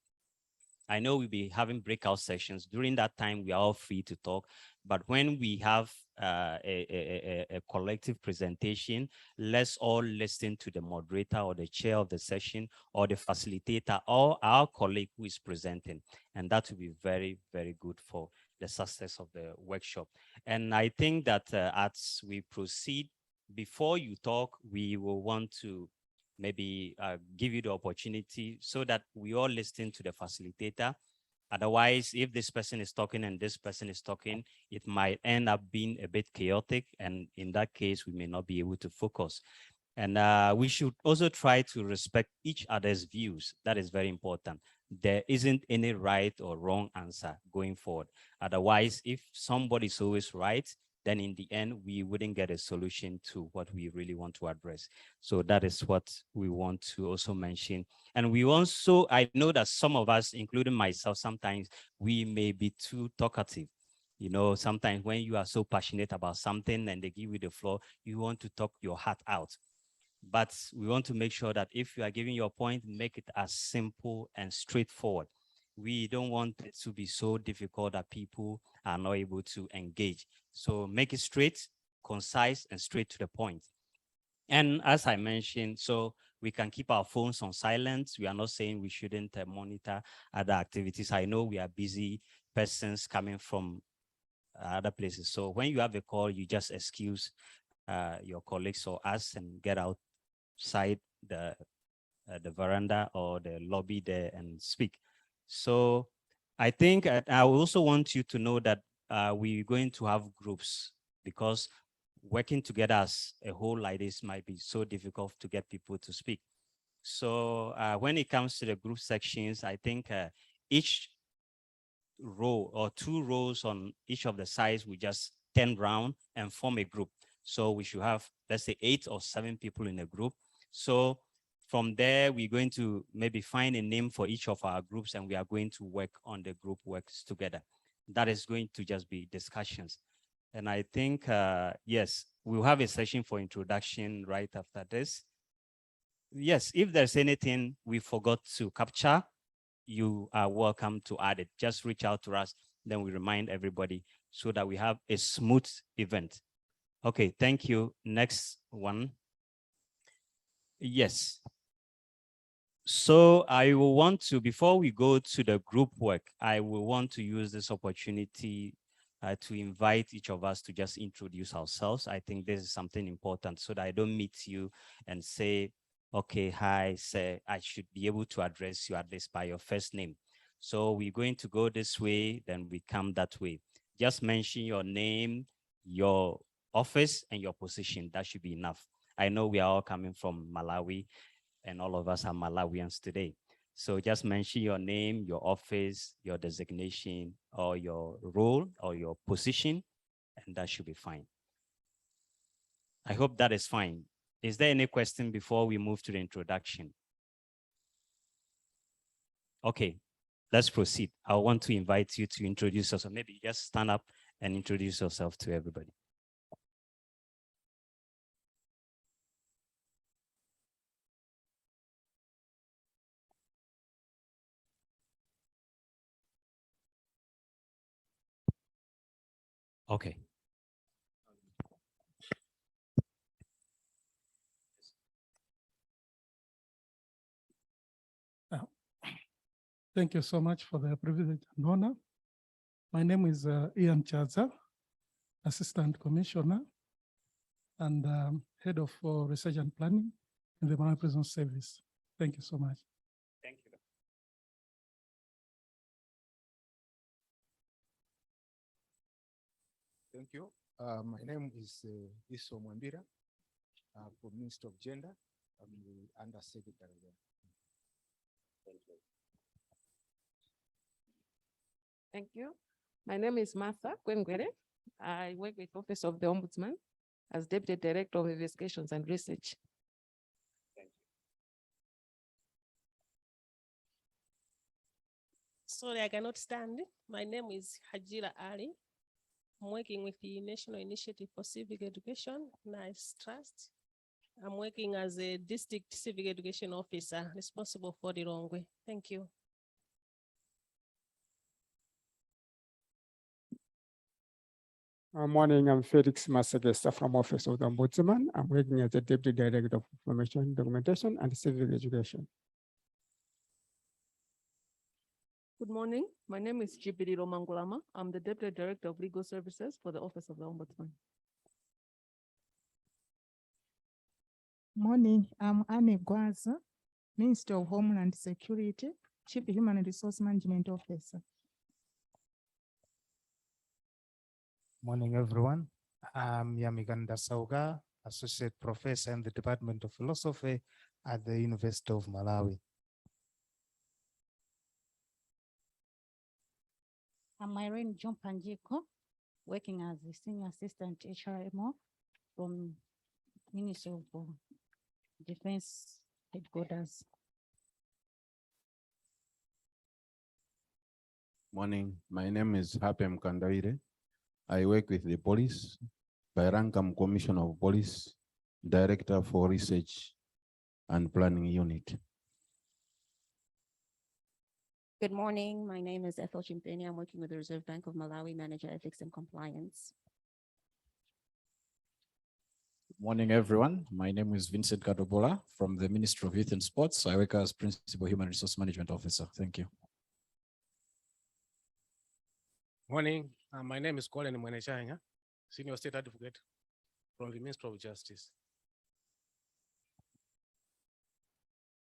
I know we'll be having breakout sessions. During that time, we are all free to talk. But when we have a collective presentation, let's all listen to the moderator or the chair of the session or the facilitator or our colleague who is presenting. And that will be very, very good for the success of the workshop. And I think that as we proceed, before you talk, we will want to maybe give you the opportunity so that we all listen to the facilitator. Otherwise, if this person is talking and this person is talking, it might end up being a bit chaotic. And in that case, we may not be able to focus. And we should also try to respect each other's views. That is very important. There isn't any right or wrong answer going forward. Otherwise, if somebody is always right, then in the end, we wouldn't get a solution to what we really want to address. So that is what we want to also mention. And we also, I know that some of us, including myself, sometimes we may be too talkative. You know, sometimes when you are so passionate about something and they give you the floor, you want to talk your heart out. But we want to make sure that if you are giving your point, make it as simple and straightforward. We don't want it to be so difficult that people are not able to engage. So make it straight, concise, and straight to the point. And as I mentioned, so we can keep our phones on silent. We are not saying we shouldn't monitor other activities. I know we are busy persons coming from other places. So when you have a call, you just excuse your colleagues or us and get outside the veranda or the lobby there and speak. So I think I also want you to know that we're going to have groups because working together as a whole like this might be so difficult to get people to speak. So when it comes to the group sections, I think each row or 2 rows on each of the sides, we just turn round and form a group. So we should have, let's say 8 or 7 people in a group. So from there, we're going to maybe find a name for each of our groups and we are going to work on the group works together. That is going to just be discussions. And I think, yes, we'll have a session for introduction right after this. Yes, if there's anything we forgot to capture, you are welcome to add it. Just reach out to us, then we remind everybody so that we have a smooth event. Okay, thank you. Next one. Yes. So I will want to, before we go to the group work, I will want to use this opportunity to invite each of us to just introduce ourselves. I think this is something important so that I don't meet you and say, okay, hi, say, I should be able to address you at least by your first name. So we're going to go this way, then we come that way. Just mention your name, your office, and your position. That should be enough. I know we are all coming from Malawi, and all of us are Malawians today. So just mention your name, your office, your designation, or your role or your position, and that should be fine. I hope that is fine. Is there any question before we move to the introduction? Okay, let's proceed. I want to invite you to introduce yourself. Maybe just stand up and introduce yourself to everybody. Okay. Thank you so much for the privilege and honor. My name is Ian Chaza, Assistant Commissioner and Head of Research and Planning in the Malawi Prison Service. Thank you so much. Thank you. Thank you. My name is Iso Mwambira, for Minister of Gender. I'm the Undersecretary there. Thank you. Thank you. My name is Martha Kwengwere. I work with Office of the Ombudsman as Deputy Director of Investigations and Research. Thank you. Sorry, I cannot stand. My name is Hajira Ali. I'm working with the National Initiative for Civic Education, NICE Trust. I'm working as a District Civic Education Officer responsible for the Lilongwe. Thank you. Morning, I'm Felix Masagesta from Office of the Ombudsman. I'm working as the Deputy Director of Information Documentation and Civic Education. Good morning. My name is Jibiri Romangulama. I'm the Deputy Director of Legal Services for the Office of the Ombudsman. Morning, I'm Anne Gwaza, Minister of Homeland Security, Chief Human Resource Management Officer. Morning, everyone. I'm Yamiganda Sauga, Associate Professor in the Department of Philosophy at the University of Malawi. I'm Irene Jumpanjiko, working as the Senior Assistant HRMO from Ministry of Defense Headquarters. Morning, my name is Hapem Kandaire. I work with the police. By rank, I'm Commissioner of Police, Director for Research and Planning Unit. Good morning. My name is Ethel Chimpeni. I'm working with the Reserve Bank of Malawi, Manager Ethics and Compliance. Morning, everyone. My name is Vincent Kadobola from the Ministry of Youth and Sports. I work as Principal Human Resource Management Officer. Thank you. Morning. My name is Colin Mwenechanya, Senior State Advocate from the Ministry of Justice.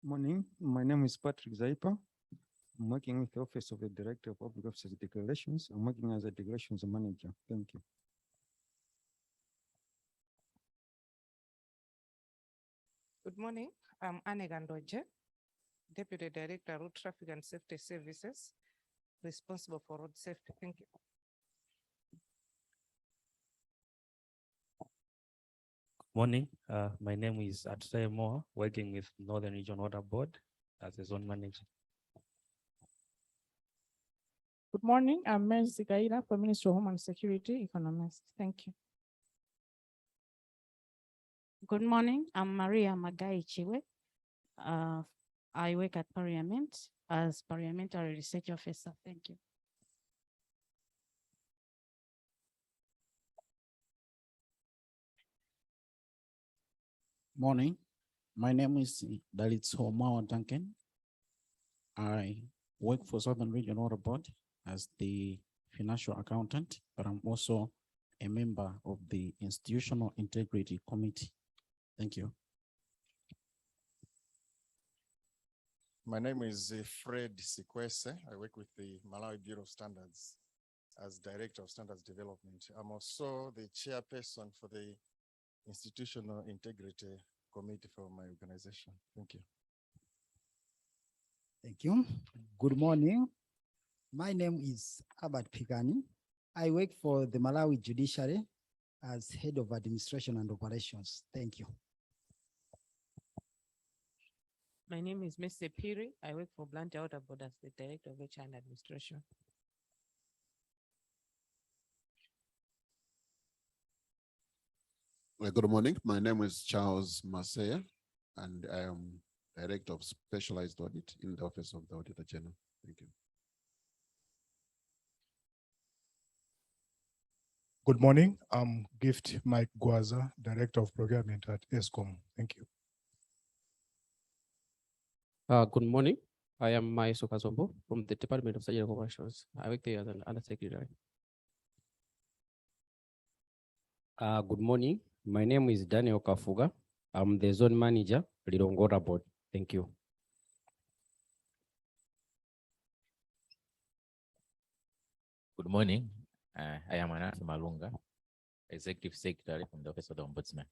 Morning, my name is Patrick Zaipa. I'm working with the Office of the Director of Public Officers Declarations. I'm working as a Declarations Manager. Thank you. Good morning. I'm Anne Gandoje, Deputy Director, Road Traffic and Safety Services, responsible for road safety. Thank you. Morning. My name is Atsai Moore, working with Northern Region Water Board as a zone manager. Good morning, I'm Mercy Gaira for Ministry of Homeland Security, Economist. Thank you. Good morning, I'm Maria Magai Chiwe. I work at Parliament as Parliamentary Research Officer. Thank you. Morning. My name is Dalit Homawa Duncan. I work for Southern Region Water Board as the financial accountant, but I'm also a member of the Institutional Integrity Committee. Thank you. My name is Fred Sikwese. I work with the Malawi Bureau of Standards as Director of Standards Development. I'm also the chairperson for the Institutional Integrity Committee for my organization. Thank you. Thank you. Good morning. My name is Albert Pigani. I work for the Malawi Judiciary as Head of Administration and Operations. Thank you. My name is Mr. Piri. I work for Blantyre Water Board as the Director of HR and Administration. Good morning. My name is Charles Masaya, and I am Director of Specialized Audit in the Office of the Auditor General. Thank you. Good morning. I'm Gift Mike Gwaza, Director of Procurement at ESCOM. Thank you. Good morning. I am Maiso Kazombo from the Department of Surgical Operations. I work there as an undersecretary. Good morning. My name is Daniel Kafuga. I'm the zone manager, Lilongora Board. Thank you. Good morning. I am Anas Malunga, Executive Secretary from the Office of the Ombudsman.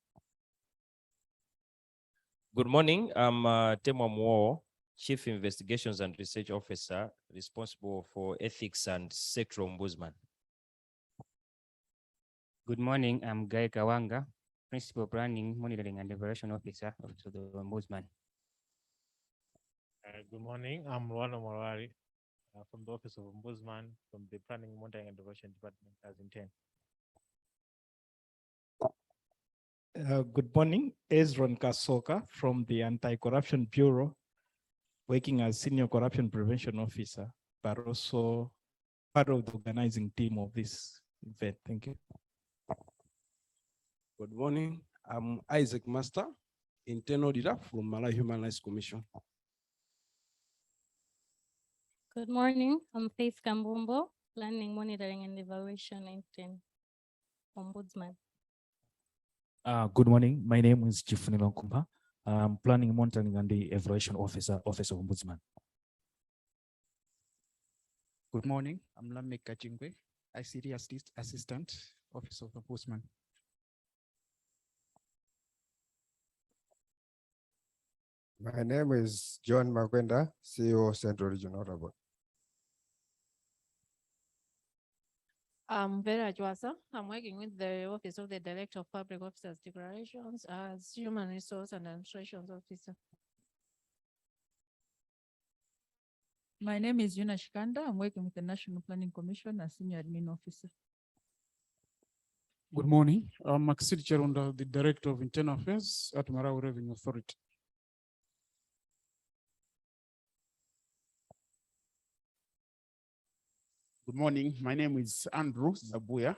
Good morning. I'm Temo Mwo, Chief Investigations and Research Officer, responsible for ethics and sectoral ombudsman. Good morning. I'm Guy Kawanga, Principal Planning, Monitoring and Evaluation Officer of the Ombudsman. Good morning. I'm Luana Morari from the Office of Ombudsman from the Planning, Monitoring and Evaluation Department as intended. Good morning, Ezron Kasoka from the Anti-Corruption Bureau, working as Senior Corruption Prevention Officer, but also part of the organizing team of this event. Thank you. Good morning, I'm Isaac Master, Internal Auditor from Malawi Human Rights Commission. Good morning, I'm Faith Kambumbo, Planning, Monitoring and Evaluation Intern, Ombudsman. Good morning. My name is Chief Nilonkumba. I'm Planning, Monitoring and the Evaluation Officer, Office of Ombudsman. Good morning. I'm Lamek Kachingwe, ICT Assistant, Office of Ombudsman. My name is John Makwenda, CEO, Central Regional Board. I'm Vera Jwasa. I'm working with the Office of the Director of Public Officers Declarations as Human Resource and Administrations Officer. My name is Yuna Shikanda. I'm working with the National Planning Commission as Senior Admin Officer. Good morning. I'm Maxid Cherunda, the Director of Internal Affairs at Malawi Revenue Authority. Good morning. My name is Andrew Zabuya,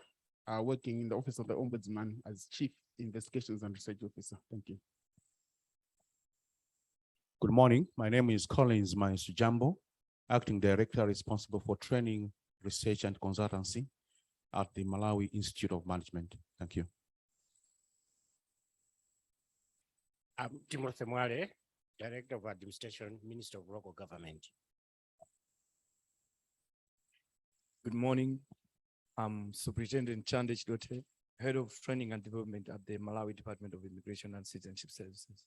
working in the Office of the Ombudsman as Chief Investigations and Research Officer. Thank you. Good morning. My name is Collins Maisujambo, Acting Director responsible for training, research, and consultancy at the Malawi Institute of Management. Thank you. I'm Timothy Mwale, Director of Administration, Minister of Local Government. Good morning. I'm Superintendent Chandich Dote, Head of Training and Development at the Malawi Department of Immigration and Citizenship Services.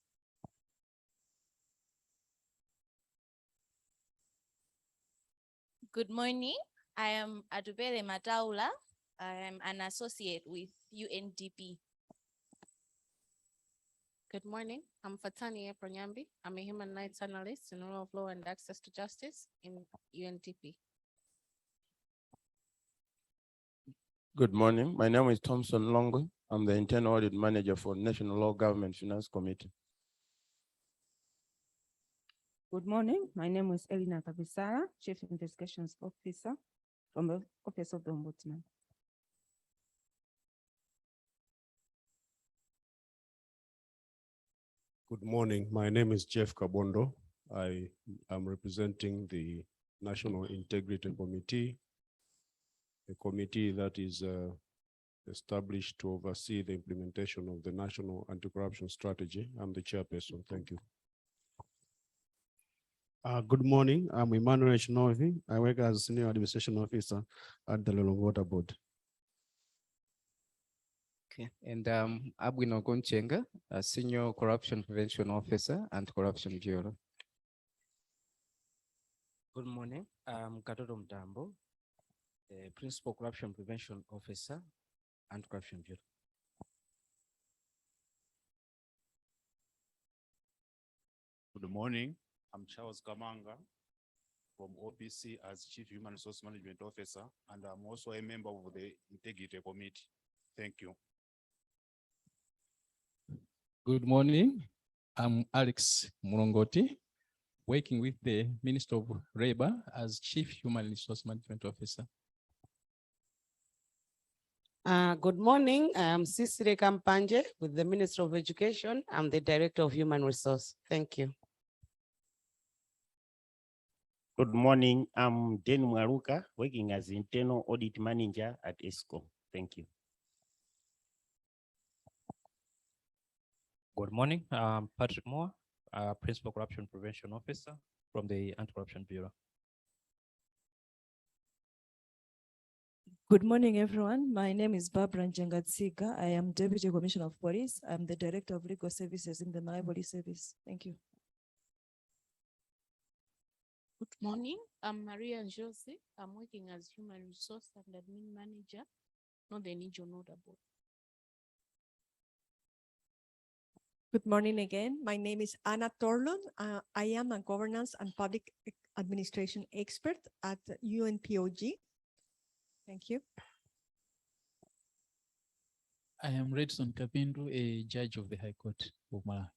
Good morning. I am Adubele Mataula. I am an associate with UNDP. Good morning. I'm Fatani Epronyambi. I'm a human rights analyst in rule of law and access to justice in UNDP. Good morning. My name is Thompson Longo. I'm the Internal Audit Manager for National Law Government Finance Committee. Good morning. My name is Elina Kabisara, Chief Investigations Officer from the Office of the Ombudsman. Good morning. My name is Jeff Kabondo. I am representing the National Integrity Committee, a committee that is established to oversee the implementation of the National Anti-Corruption Strategy. I'm the chairperson. Thank you. Good morning. I'm Emmanuel Shinovi. I work as Senior Administration Officer at the Lilongora Board. Okay. And Abwino Gonchenga, a Senior Corruption Prevention Officer and Corruption Bureau. Good morning. I'm Katoto Mtambo, the Principal Corruption Prevention Officer and Corruption Bureau. Good morning. I'm Charles Kamanga from OPC as Chief Human Resource Management Officer, and I'm also a member of the Integrity Committee. Thank you. Good morning. I'm Alex Mulongoti, working with the Minister of Labor as Chief Human Resource Management Officer. Good morning. I'm Cicely Kampanje with the Minister of Education. I'm the Director of Human Resource. Thank you. Good morning. I'm Dan Mwaruka, working as internal audit manager at ESCO. Thank you. Good morning. I'm Patrick Moore, Principal Corruption Prevention Officer from the Anti-Corruption Bureau. Good morning, everyone. My name is Barbara Njengatsiga. I am Deputy Commissioner of Police. I'm the Director of Legal Services in the Malawi Police Service. Thank you. Good morning. I'm Maria Jose. I'm working as Human Resource and Admin Manager, not the NGO notable. Good morning again. My name is Anna Torlund. I am a governance and public administration expert at UNPOG. Thank you. I am Redson Kapindu, a judge of the High Court of Malawi.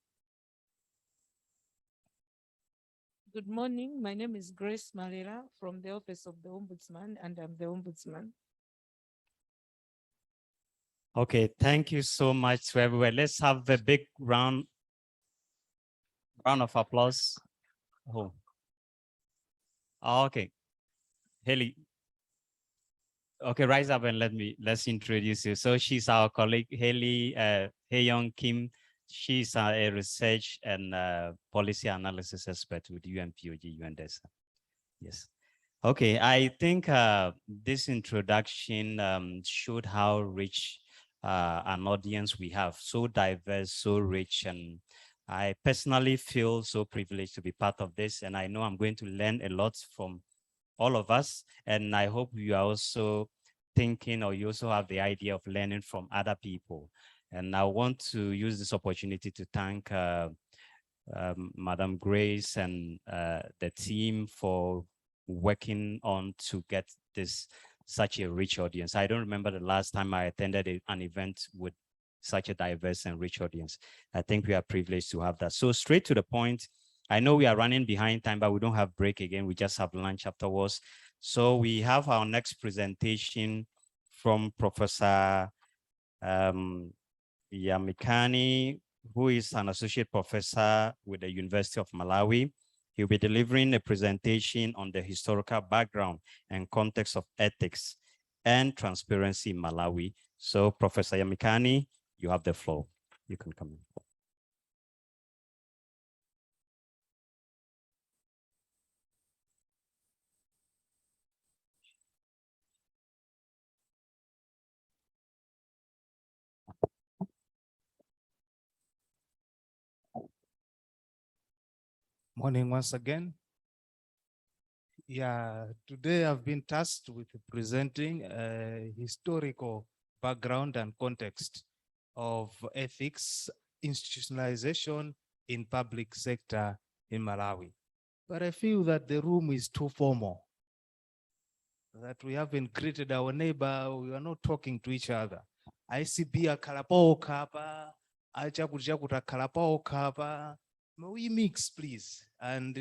Good morning. My name is Grace Malera from the Office of the Ombudsman, and I'm the Ombudsman. Okay, thank you so much to everyone. Let's have a big round of applause. Oh. Okay. Haley. Okay, rise up and let's introduce you. So she's our colleague, Haley Hyeyoung Kim. She's a research and policy analysis expert with UNPOG, UNDESA. Yes. Okay, I think this introduction showed how rich an audience we have, so diverse, so rich, and I personally feel so privileged to be part of this, and I know I'm going to learn a lot from all of us, and I hope you are also thinking, or you also have the idea of learning from other people. And I want to use this opportunity to thank Madam Grace and the team for working on to get this such a rich audience. I don't remember the last time I attended an event with such a diverse and rich audience. I think we are privileged to have that. So straight to the point, I know we are running behind time, but we don't have break again. We just have lunch afterwards. So we have our next presentation from Professor Yamikani, who is an associate professor with the University of Malawi. He'll be delivering a presentation on the historical background and context of ethics and transparency in Malawi. So Professor Yamikani, you have the floor. You can come in. Morning once again. Yeah, today I've been tasked with presenting a historical background and context of ethics institutionalization in public sector in Malawi. But I feel that the room is too formal, that we haven't greeted our neighbor, we are not talking to each other. I see beer kalapao kapa, achakuta kalapao kapa. May we mix, please? And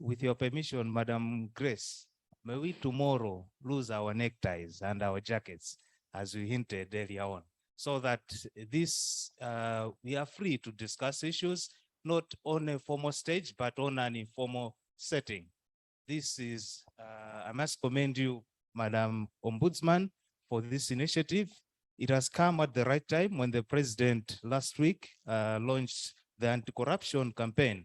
with your permission, Madam Grace, may we tomorrow lose our neckties and our jackets, as we hinted earlier on, so that this we are free to discuss issues, not on a formal stage, but on an informal setting. This is, I must commend you, Madam Ombudsman, for this initiative. It has come at the right time when the president last week launched the anti-corruption campaign.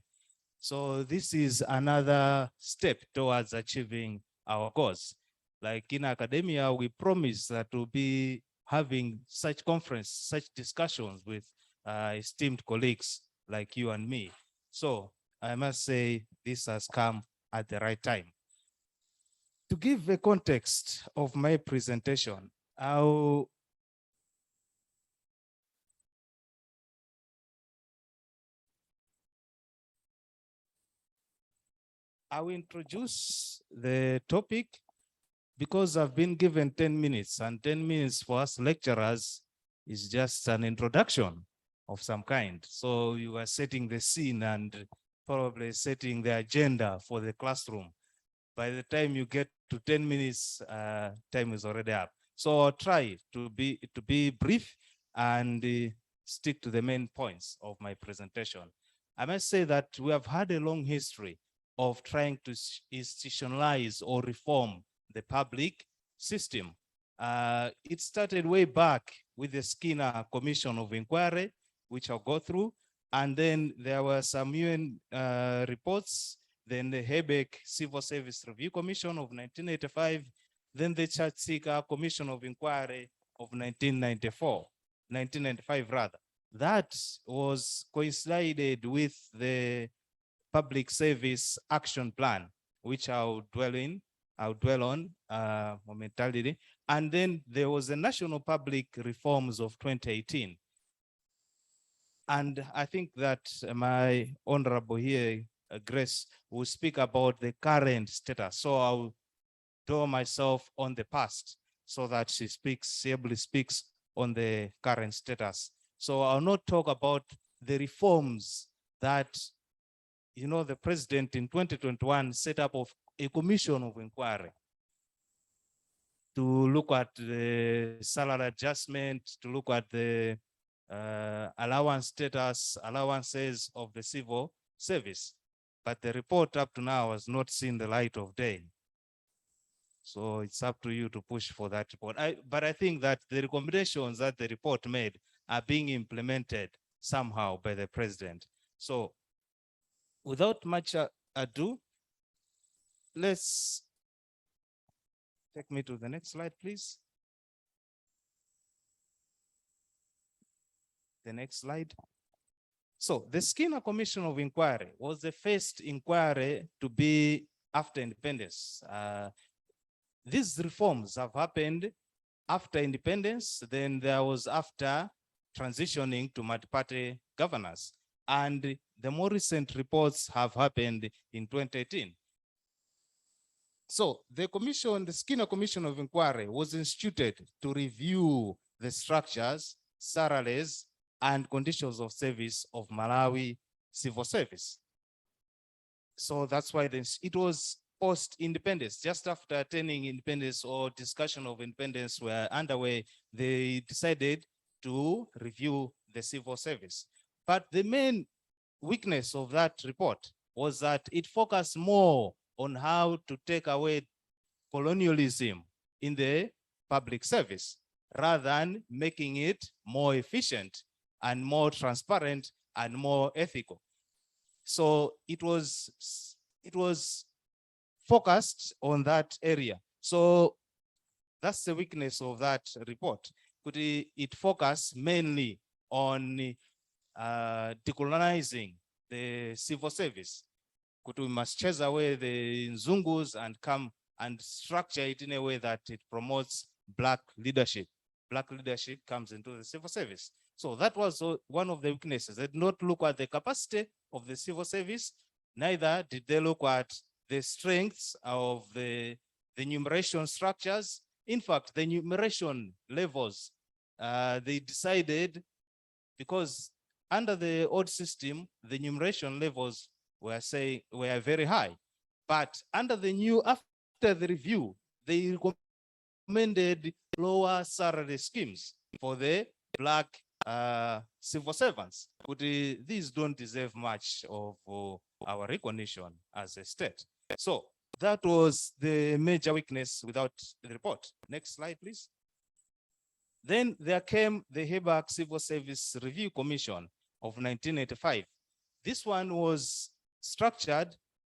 So this is another step towards achieving our goals. Like in academia, we promise that we'll be having such conference, such discussions with esteemed colleagues like you and me. So I must say this has come at the right time. To give a context of my presentation, I will introduce the topic because I've been given 10 minutes, and 10 minutes for us lecturers is just an introduction of some kind. So you are setting the scene and probably setting the agenda for the classroom. By the time you get to 10 minutes, time is already up. So I'll try to be brief and stick to the main points of my presentation. I must say that we have had a long history of trying to institutionalize or reform the public system. It started way back with the Skinner Commission of Inquiry, which I'll go through. And then there were some UN reports, then the Hebeck Civil Service Review Commission of 1985, then the Chatsika Commission of Inquiry of 1995 rather. That was coincided with the Public Service Action Plan, which I'll dwell on momentarily. And then there was the National Public Reforms of 2018. And I think that my honorable here, Grace, will speak about the current status. So I'll draw myself on the past so that she ably speaks on the current status. So I'll not talk about the reforms that, you know, the president in 2021 set up of a commission of inquiry to look at the salary adjustment, to look at the allowances of the civil service. But the report up to now has not seen the light of day. So it's up to you to push for that report. But I think that the recommendations that the report made are being implemented somehow by the president. So without much ado, let's take me to the next slide, please. The next slide. So the Skinner Commission of Inquiry was the first inquiry to be after independence. These reforms have happened after independence, then there was after transitioning to multi-party governance. And the more recent reports have happened in 2018. So the commission, the Skinner Commission of Inquiry was instituted to review the structures, salaries, and conditions of service of Malawi civil service. So that's why it was post-independence, just after attaining independence or discussion of independence were underway, they decided to review the civil service. But the main weakness of that report was that it focused more on how to take away colonialism in the public service, rather than making it more efficient and more transparent and more ethical. So it was focused on that area. So that's the weakness of that report. Could it focus mainly on decolonizing the civil service? Could we must chase away the Nzungus and come and structure it in a way that it promotes Black leadership. Black leadership comes into the civil service. So that was one of the weaknesses. They did not look at the capacity of the civil service, neither did they look at the strengths of the enumeration structures. In fact, the enumeration levels, they decided, because under the old system, the enumeration levels were very high. But under the new, after the review, they recommended lower salary schemes for the Black civil servants. But these don't deserve much of our recognition as a state. So that was the major weakness without the report. Next slide, please. Then there came the Hebeck Civil Service Review Commission of 1985. This one was structured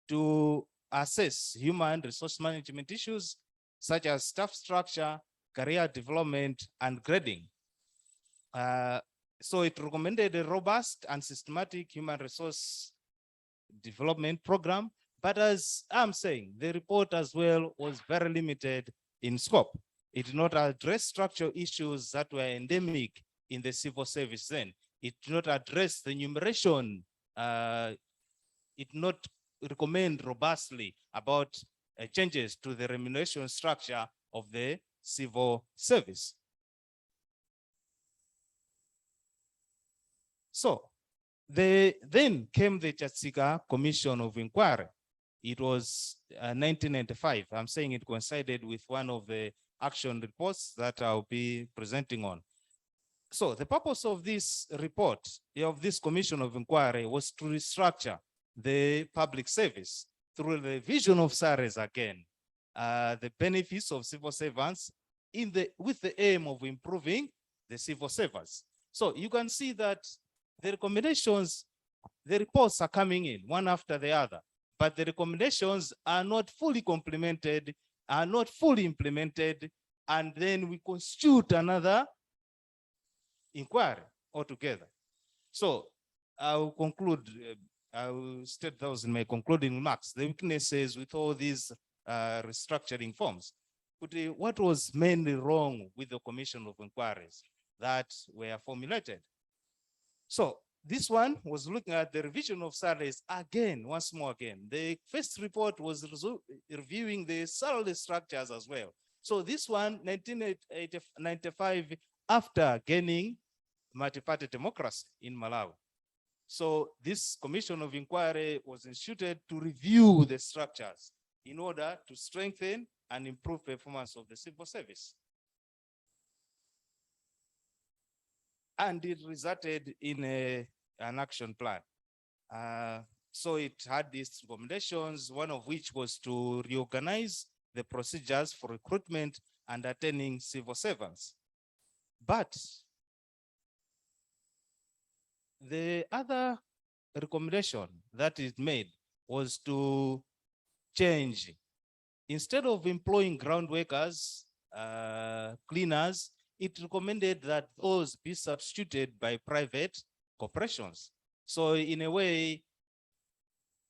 to assess human resource management issues such as staff structure, career development, and grading. So it recommended a robust and systematic human resource development program. But as I'm saying, the report as well was very limited in scope. It did not address structural issues that were endemic in the civil service then. It did not address the enumeration. It did not recommend robustly about changes to the remuneration structure of the civil service. So then came the Chatsika Commission of Inquiry. It was 1995. I'm saying it coincided with one of the action reports that I'll be presenting on. So the purpose of this report, of this Commission of Inquiry, was to restructure the public service through the revision of salaries again, the benefits of civil servants with the aim of improving the civil servants. So you can see that the recommendations, the reports are coming in one after the other, but the recommendations are not fully complemented, are not fully implemented, and then we constitute another inquiry altogether. So I will conclude, I will state those in my concluding remarks, the weaknesses with all these restructuring forms. But what was mainly wrong with the Commission of Inquiries that were formulated? So this one was looking at the revision of salaries again, once more again. The first report was reviewing the salary structures as well. So this one, 1995, after gaining multi-party democracy in Malawi. So this Commission of Inquiry was instituted to review the structures in order to strengthen and improve performance of the civil service. And it resulted in an action plan. So it had these recommendations, one of which was to reorganize the procedures for recruitment and attaining civil servants. But the other recommendation that is made was to change. Instead of employing ground workers, cleaners, it recommended that those be substituted by private corporations. So in a way,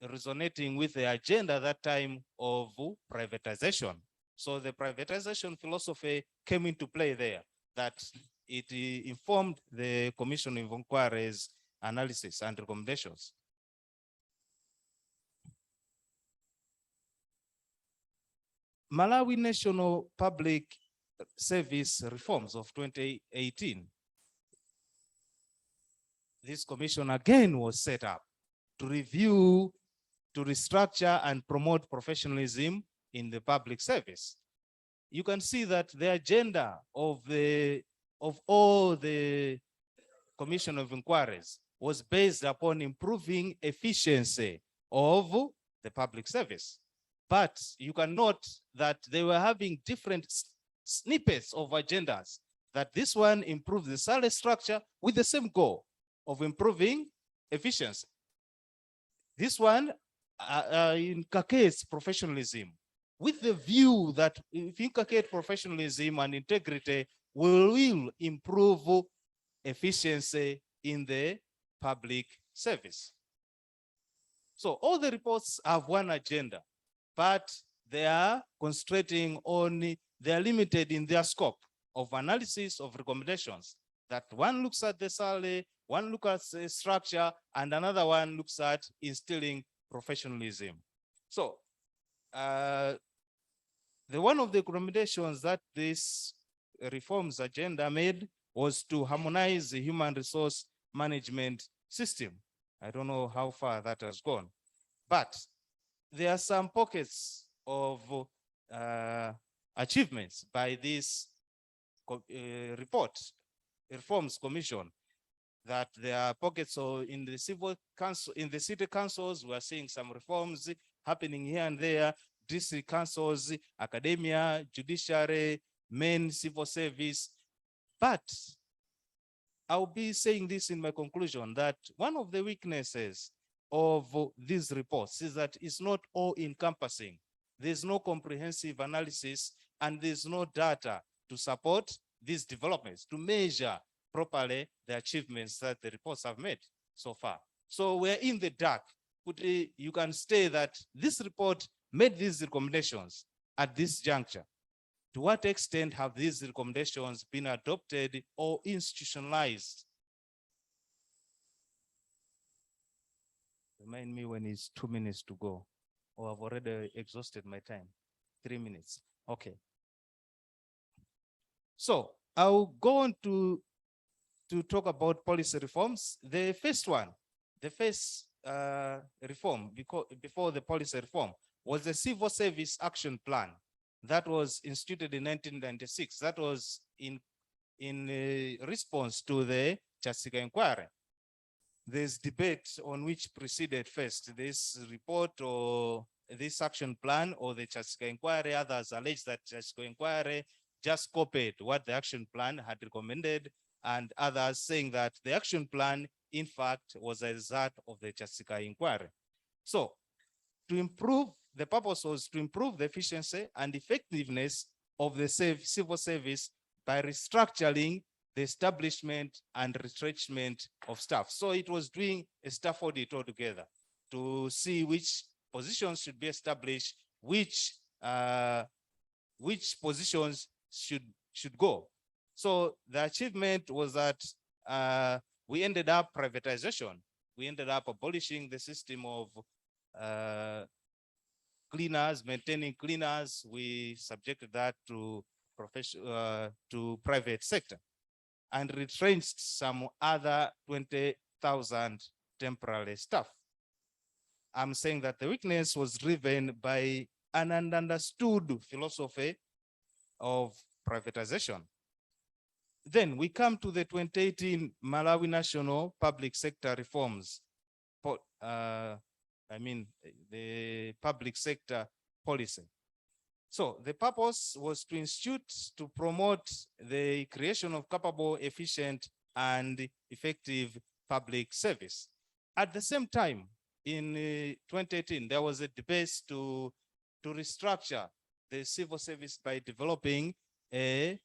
resonating with the agenda at that time of privatization. So the privatization philosophy came into play there, that it informed the Commission of Inquiry's analysis and recommendations. Malawi National Public Service Reforms of 2018. This commission again was set up to review, to restructure and promote professionalism in the public service. You can see that the agenda of all the Commission of Inquiries was based upon improving efficiency of the public service. But you can note that they were having different snippets of agendas, that this one improves the salary structure with the same goal of improving efficiency. This one inculcates professionalism with the view that if you inculcate professionalism and integrity, we will improve efficiency in the public service. So all the reports have one agenda, but they are concentrating on, they are limited in their scope of analysis of recommendations. That one looks at the salary, one looks at the structure, and another one looks at instilling professionalism. So the one of the recommendations that this reforms agenda made was to harmonize the human resource management system. I don't know how far that has gone, but there are some pockets of achievements by this report, Reforms Commission, that there are pockets of in the civil council, in the city councils, we are seeing some reforms happening here and there, district councils, academia, judiciary, main civil service. But I'll be saying this in my conclusion, that one of the weaknesses of these reports is that it's not all encompassing. There's no comprehensive analysis and there's no data to support these developments, to measure properly the achievements that the reports have made so far. So we're in the dark. But you can say that this report made these recommendations at this juncture. To what extent have these recommendations been adopted or institutionalized? Remind me when it's 2 minutes to go, or I've already exhausted my time. 3 minutes. Okay. So I'll go on to talk about policy reforms. The first one, the first reform before the policy reform was the Civil Service Action Plan that was instituted in 1996. That was in response to the Chasika inquiry. there's debate on which preceded first, this report or this action plan or the Chasika inquiry. Others allege that Chasika inquiry just copied what the action plan had recommended, and others saying that the action plan, in fact, was a result of the Chasika inquiry. So to improve, the purpose was to improve the efficiency and effectiveness of the civil service by restructuring the establishment and retrenchment of staff. So it was doing a staff audit altogether to see which positions should be established, which positions should go. So the achievement was that we ended up privatization. We ended up abolishing the system of cleaners, maintaining cleaners. We subjected that to private sector and retrenched some other 20,000 temporary staff. I'm saying that the weakness was driven by an understood philosophy of privatization. Then we come to the 2018 Malawi National Public Sector Reforms. The public sector policy. So the purpose was to institute, to promote the creation of capable, efficient, and effective public service. At the same time, in 2018, there was a debate to restructure the civil service by developing a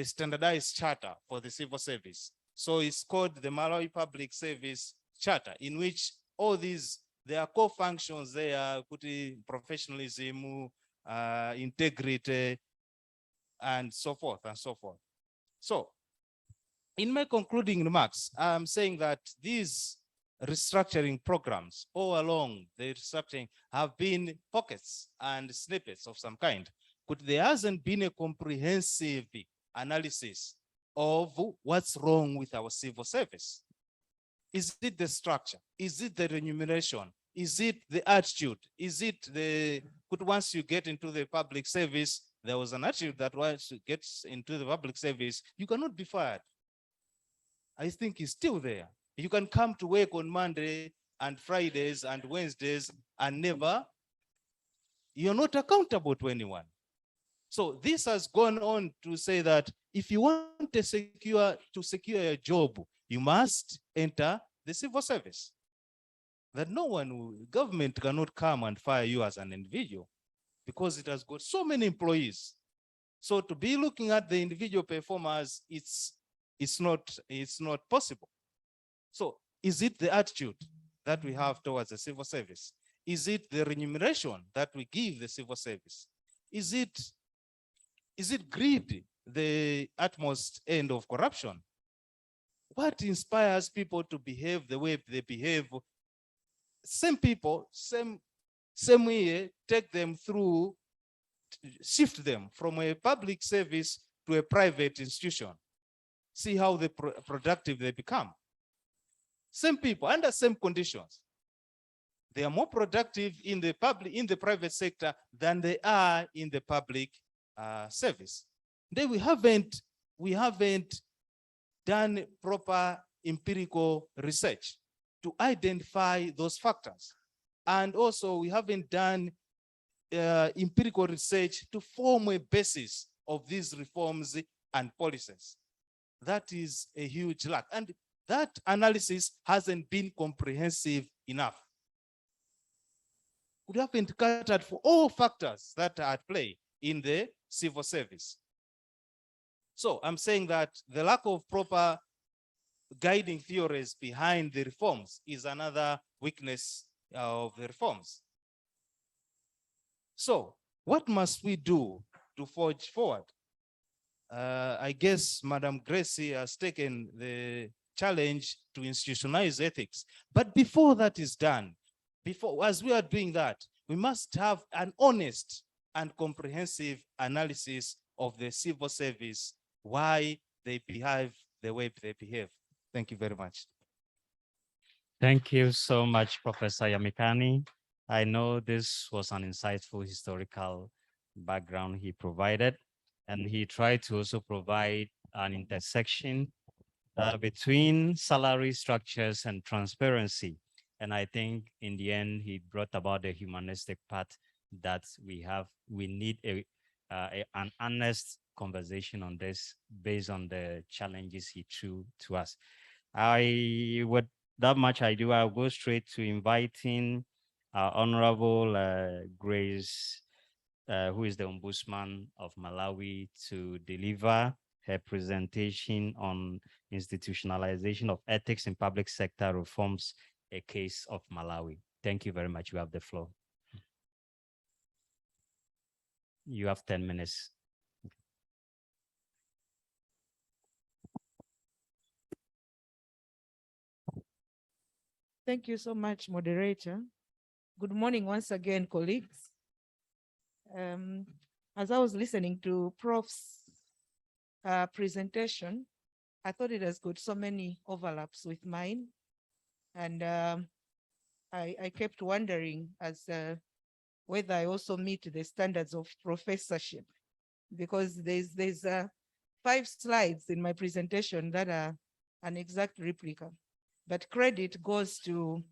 standardized charter for the civil service. So it's called the Malawi Public Service Charter, in which all these, there are core functions there, putting professionalism, integrity, and so forth and so forth. So in my concluding remarks, I'm saying that these restructuring programs all along the restructuring have been pockets and snippets of some kind, but there hasn't been a comprehensive analysis of what's wrong with our civil service. Is it the structure? Is it the remuneration? Is it the attitude? Is it the, but once you get into the public service, there was an attitude that once you get into the public service, you cannot be fired. I think it's still there. You can come to work on Monday and Fridays and Wednesdays and never, you're not accountable to anyone. So this has gone on to say that if you want to secure a job, you must enter the civil service. That no one, government cannot come and fire you as an individual because it has got so many employees. So to be looking at the individual performers, it's not possible. So is it the attitude that we have towards the civil service? Is it the remuneration that we give the civil service? Is it greed, the utmost end of corruption? What inspires people to behave the way they behave? Same people, same way, take them through, shift them from a public service to a private institution. See how productive they become. Same people under same conditions. They are more productive in the private sector than they are in the public service. Then we haven't done proper empirical research to identify those factors. And also we haven't done empirical research to form a basis of these reforms and policies. That is a huge lack. And that analysis hasn't been comprehensive enough. We haven't catered for all factors that are at play in the civil service. So I'm saying that the lack of proper guiding theories behind the reforms is another weakness of the reforms. So what must we do to forge forward? I guess Madam Gracie has taken the challenge to institutionalize ethics. But before that is done, as we are doing that, we must have an honest and comprehensive analysis of the civil service, why they behave the way they behave. Thank you very much. Thank you so much, Professor Yamikani. I know this was an insightful historical background he provided, and he tried to also provide an intersection between salary structures and transparency. And I think in the end, he brought about the humanistic part that we need an honest conversation on this based on the challenges he threw to us. That much I do, I'll go straight to inviting our Honorable Grace, who is the Ombudsman of Malawi, to deliver her presentation on institutionalization of ethics in public sector reforms, a case of Malawi. Thank you very much. You have the floor. You have 10 minutes. Thank you so much, moderator. Good morning once again, colleagues. As I was listening to Prof's presentation, I thought it has got so many overlaps with mine. And I kept wondering as whether I also meet the standards of professorship, because there's 5 slides in my presentation that are an exact replica. But credit goes to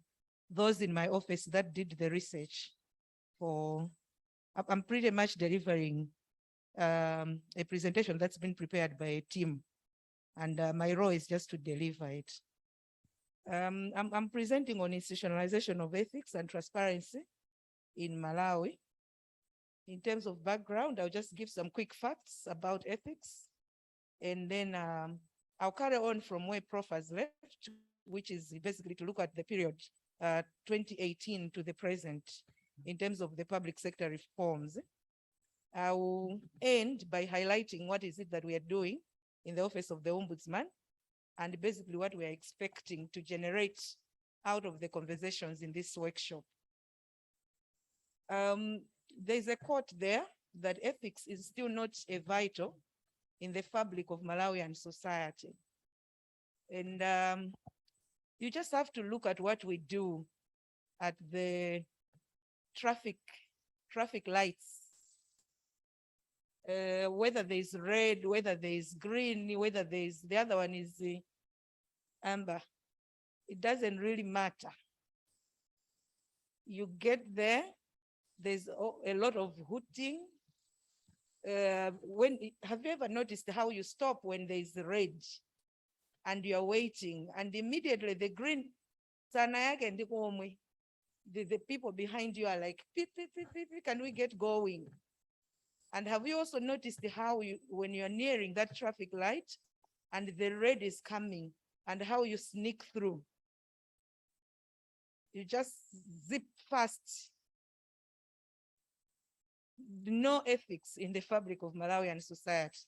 those in my office that did the research. I'm pretty much delivering a presentation that's been prepared by a team, and my role is just to deliver it. I'm presenting on institutionalization of ethics and transparency in Malawi. In terms of background, I'll just give some quick facts about ethics, and then I'll carry on from where Prof has left, which is basically to look at the period 2018 to the present in terms of the public sector reforms. I will end by highlighting what is it that we are doing in the Office of the Ombudsman, and basically what we are expecting to generate out of the conversations in this workshop. There's a quote there that ethics is still not a vital in the fabric of Malawian society. And you just have to look at what we do at the traffic lights, whether there's red, whether there's green, whether there's, the other one is the amber. It doesn't really matter. You get there, there's a lot of hooting. Have you ever noticed how you stop when there's red and you're waiting, and immediately the green, the people behind you are like, beep, beep, beep, beep, can we get going? And have you also noticed how when you're nearing that traffic light and the red is coming, and how you sneak through? You just zip fast. No ethics in the fabric of Malawian society.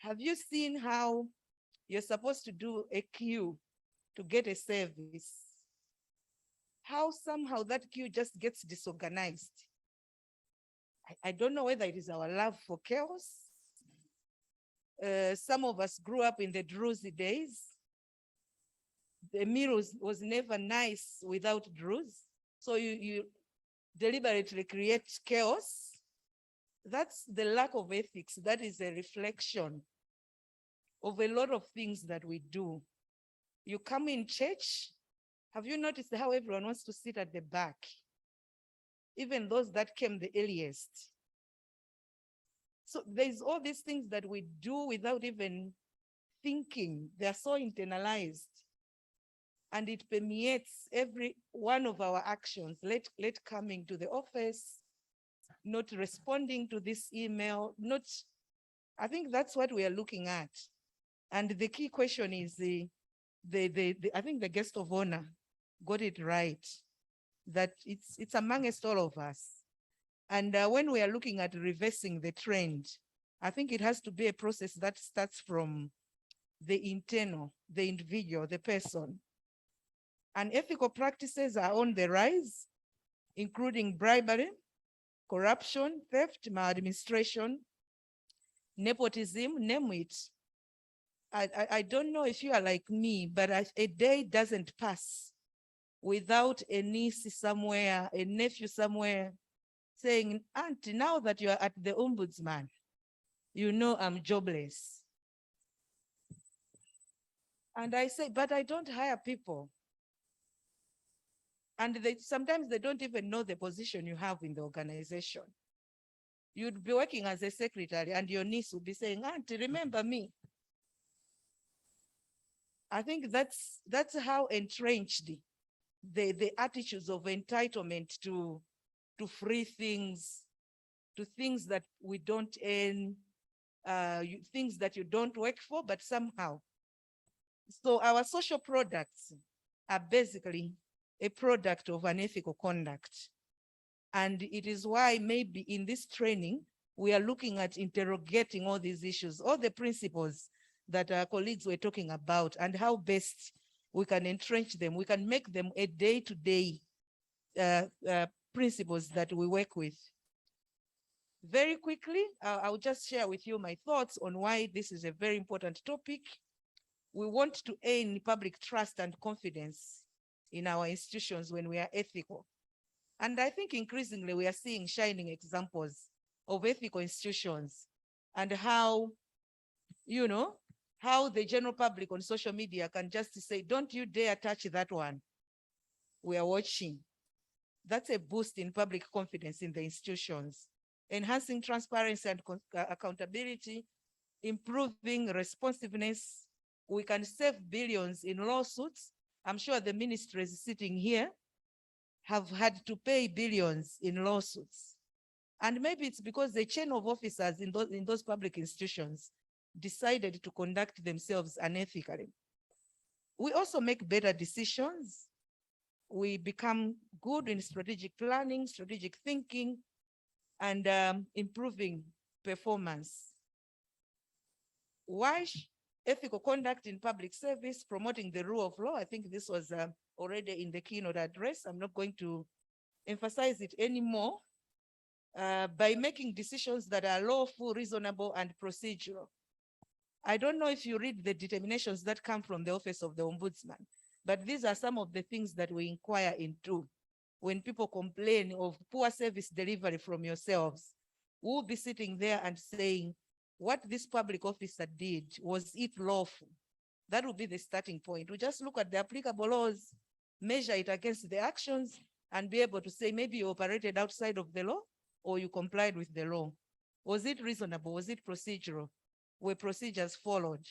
Have you seen how you're supposed to do a queue to get a service? How somehow that queue just gets disorganized? I don't know whether it is our love for chaos. Some of us grew up in the Druzy days. The meal was never nice without Druze. So you deliberately create chaos. That's the lack of ethics. That is a reflection of a lot of things that we do. You come in church, have you noticed how everyone wants to sit at the back? Even those that came the earliest. So there's all these things that we do without even thinking. They are so internalized. And it permeates every one of our actions. Late coming to the office, not responding to this email, I think that's what we are looking at. And the key question is I think the guest of honor got it right, that it's amongst all of us. And when we are looking at reversing the trend, I think it has to be a process that starts from the internal, the individual, the person. And ethical practices are on the rise, including bribery, corruption, theft, maladministration, nepotism, name it. I don't know if you are like me, but a day doesn't pass without a niece somewhere, a nephew somewhere saying, Auntie, now that you are at the Ombudsman, you know I'm jobless. And I say, but I don't hire people. And sometimes they don't even know the position you have in the organization. You'd be working as a secretary and your niece would be saying, Auntie, remember me. I think that's how entrenched the attitudes of entitlement to free things, to things that we don't earn, things that you don't work for, but somehow. So our social products are basically a product of unethical conduct. And it is why maybe in this training, we are looking at interrogating all these issues, all the principles that our colleagues were talking about, and how best we can entrench them. We can make them a day-to-day principles that we work with. Very quickly, I'll just share with you my thoughts on why this is a very important topic. We want to gain public trust and confidence in our institutions when we are ethical. And I think increasingly we are seeing shining examples of ethical institutions and how, you know, how the general public on social media can just say, don't you dare touch that one. We are watching. That's a boost in public confidence in the institutions, enhancing transparency and accountability, improving responsiveness. We can save billions in lawsuits. I'm sure the ministries sitting here have had to pay billions in lawsuits. And maybe it's because the chain of officers in those public institutions decided to conduct themselves unethically. We also make better decisions. We become good in strategic planning, strategic thinking, and improving performance. Why ethical conduct in public service, promoting the rule of law? I think this was already in the keynote address. I'm not going to emphasize it anymore. By making decisions that are lawful, reasonable, and procedural. I don't know if you read the determinations that come from the Office of the Ombudsman, but these are some of the things that we inquire into. When people complain of poor service delivery from yourselves, we'll be sitting there and saying, what this public officer did, was it lawful? That will be the starting point. We just look at the applicable laws, measure it against the actions, and be able to say maybe you operated outside of the law or you complied with the law. Was it reasonable? Was it procedural? Were procedures followed?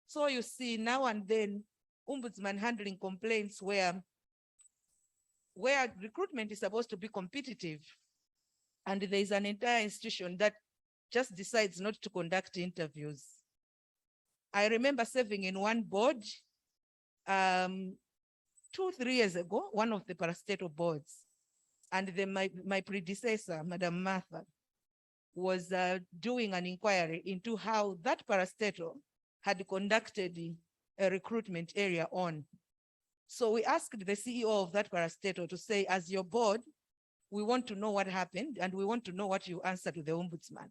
So you see now and then, ombudsman handling complaints where recruitment is supposed to be competitive, and there is an entire institution that just decides not to conduct interviews. I remember serving in one board 2-3 years ago, one of the parastatal boards, and then my predecessor, Madam Martha, was doing an inquiry into how that parastatal had conducted a recruitment area on. So we asked the CEO of that parastatal to say, as your board, we want to know what happened and we want to know what you answer to the ombudsman.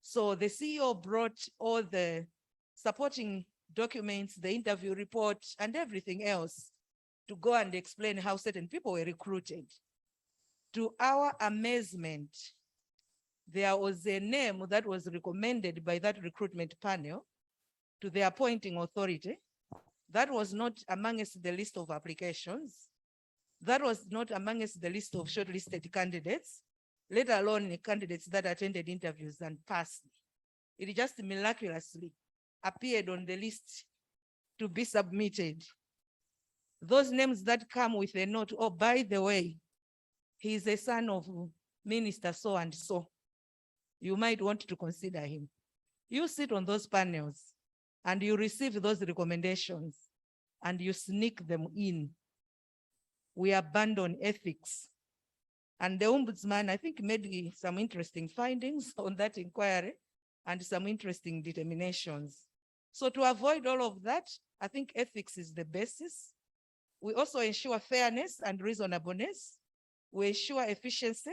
So the CEO brought all the supporting documents, the interview report, and everything else to go and explain how certain people were recruited. To our amazement, there was a name that was recommended by that recruitment panel to the appointing authority. That was not amongst the list of applications. That was not amongst the list of shortlisted candidates, let alone candidates that attended interviews and passed. It just miraculously appeared on the list to be submitted. Those names that come with a note, oh, by the way, he is a son of Minister so and so. You might want to consider him. You sit on those panels and you receive those recommendations and you sneak them in. We abandon ethics. And the ombudsman, I think, made some interesting findings on that inquiry and some interesting determinations. So to avoid all of that, I think ethics is the basis. We also ensure fairness and reasonableness. We ensure efficiency.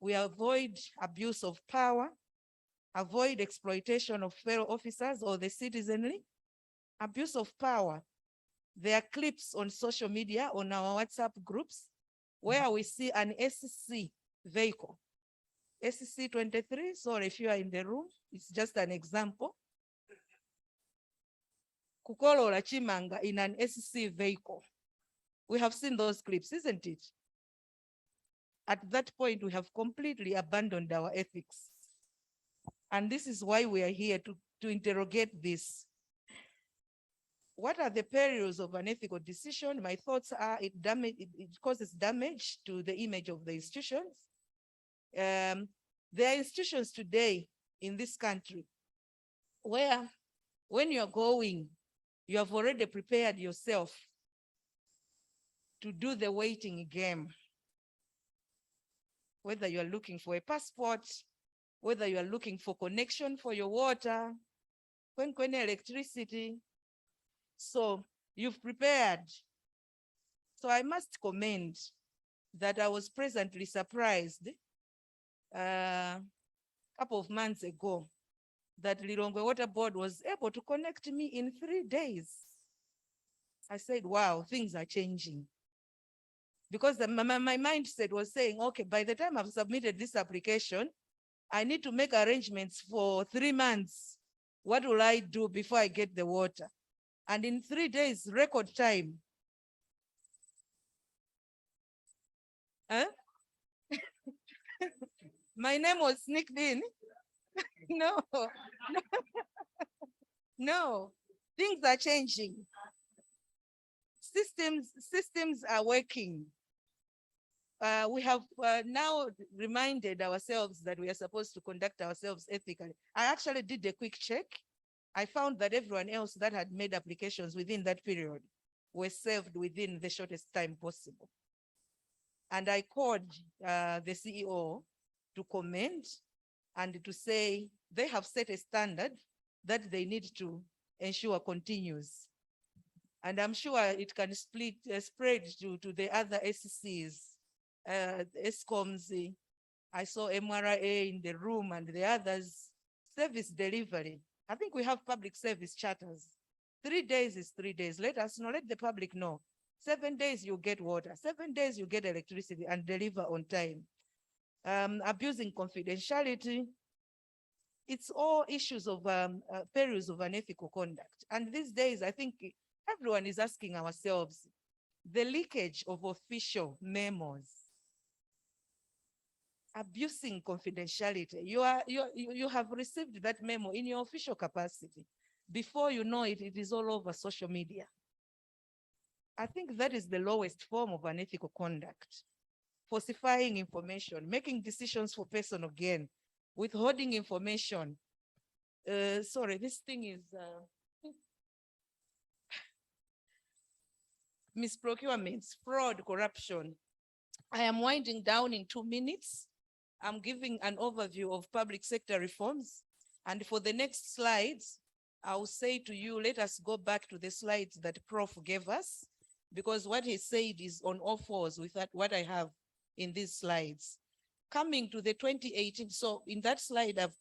We avoid abuse of power, avoid exploitation of fellow officers or the citizenry. Abuse of power. There are clips on social media, on our WhatsApp groups, where we see an SC vehicle. SC 23, sorry if you are in the room, it's just an example. kukolola chimanga in an SC vehicle. We have seen those clips, isn't it? At that point, we have completely abandoned our ethics. And this is why we are here to interrogate this. What are the perils of an ethical decision? My thoughts are it causes damage to the image of the institutions. There are institutions today in this country where when you're going, you have already prepared yourself to do the waiting game. Whether you are looking for a passport, whether you are looking for connection for your water, when electricity. So you've prepared. So I must commend that I was pleasantly surprised a couple of months ago that Lilongwe Water Board was able to connect me in 3 days. I said, wow, things are changing. Because my mindset was saying, okay, by the time I've submitted this application, I need to make arrangements for 3 months. What will I do before I get the water? And in 3 days, record time. Huh? My name was sneaked in. No. No, things are changing. Systems are working. We have now reminded ourselves that we are supposed to conduct ourselves ethically. I actually did a quick check. I found that everyone else that had made applications within that period were served within the shortest time possible. And I called the CEO to comment and to say they have set a standard that they need to ensure continues. And I'm sure it can spread to the other SCs, ESCOMs. I saw MRA in the room and the others. Service delivery. I think we have public service charters. 3 days is 3 days. Let us know, let the public know. 7 days you get water, 7 days you get electricity and deliver on time. Abusing confidentiality. It's all issues of perils of unethical conduct. And these days, I think everyone is asking ourselves, the leakage of official memos, abusing confidentiality. You have received that memo in your official capacity. Before you know it, it is all over social media. I think that is the lowest form of unethical conduct. Falsifying information, making decisions for personal gain, withholding information. Sorry, this thing is misprocurements, fraud, corruption. I am winding down in 2 minutes. I'm giving an overview of public sector reforms. And for the next slides, I'll say to you, let us go back to the slides that Prof gave us, because what he said is on all fours with what I have in these slides. Coming to the 2018, so in that slide, I've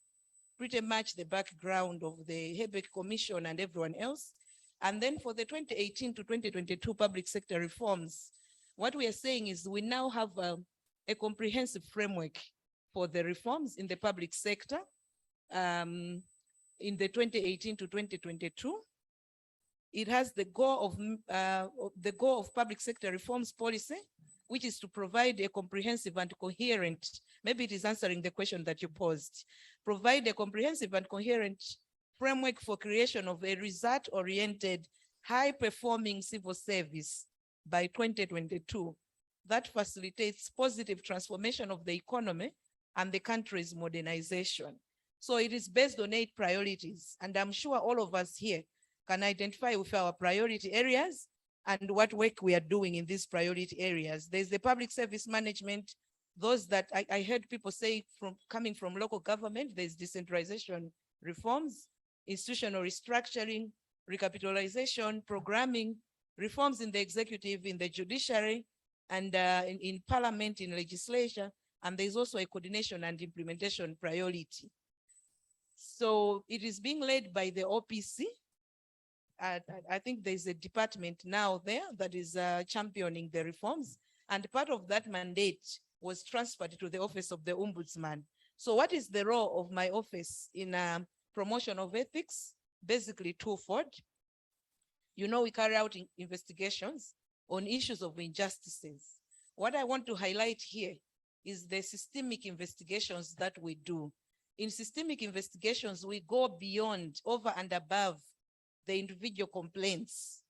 pretty much the background of the Hebeck Commission and everyone else. And then for the 2018 to 2022 public sector reforms, what we are saying is we now have a comprehensive framework for the reforms in the public sector in the 2018 to 2022. It has the goal of public sector reforms policy, which is to provide a comprehensive and coherent, maybe it is answering the question that you posed, provide a comprehensive and coherent framework for creation of a result-oriented, high-performing civil service by 2022 that facilitates positive transformation of the economy and the country's modernization. So it is based on 8 priorities, and I'm sure all of us here can identify with our priority areas and what work we are doing in these priority areas. There's the public service management, those that I heard people say coming from local government, there's decentralization reforms, institutional restructuring, recapitalization, programming, reforms in the executive, in the judiciary, and in parliament, in legislation, and there's also a coordination and implementation priority. So it is being led by the OPC. I think there's a department now there that is championing the reforms, and part of that mandate was transferred to the office of the Ombudsman. So what is the role of my office in promotion of ethics? Basically twofold. You know, we carry out investigations on issues of injustices. What I want to highlight here is the systemic investigations that we do. In systemic investigations, we go beyond, over and above the individual complaints.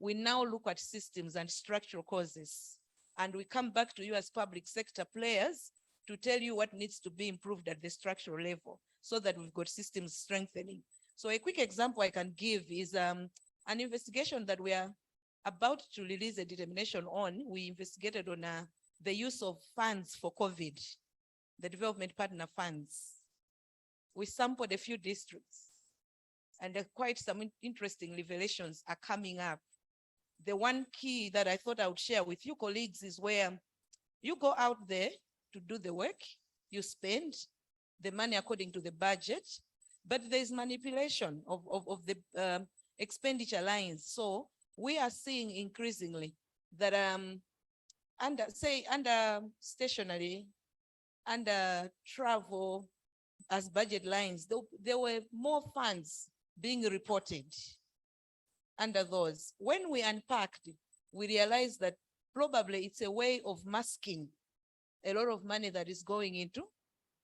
We now look at systems and structural causes, and we come back to you as public sector players to tell you what needs to be improved at the structural level so that we've got systems strengthening. So a quick example I can give is an investigation that we are about to release a determination on. We investigated on the use of funds for COVID, the development partner funds. We sampled a few districts, and quite some interesting revelations are coming up. The one key that I thought I would share with you colleagues is where you go out there to do the work, you spend the money according to the budget, but there's manipulation of the expenditure lines. So we are seeing increasingly that under stationery, under travel as budget lines, there were more funds being reported under those. When we unpacked, we realized that probably it's a way of masking a lot of money that is going into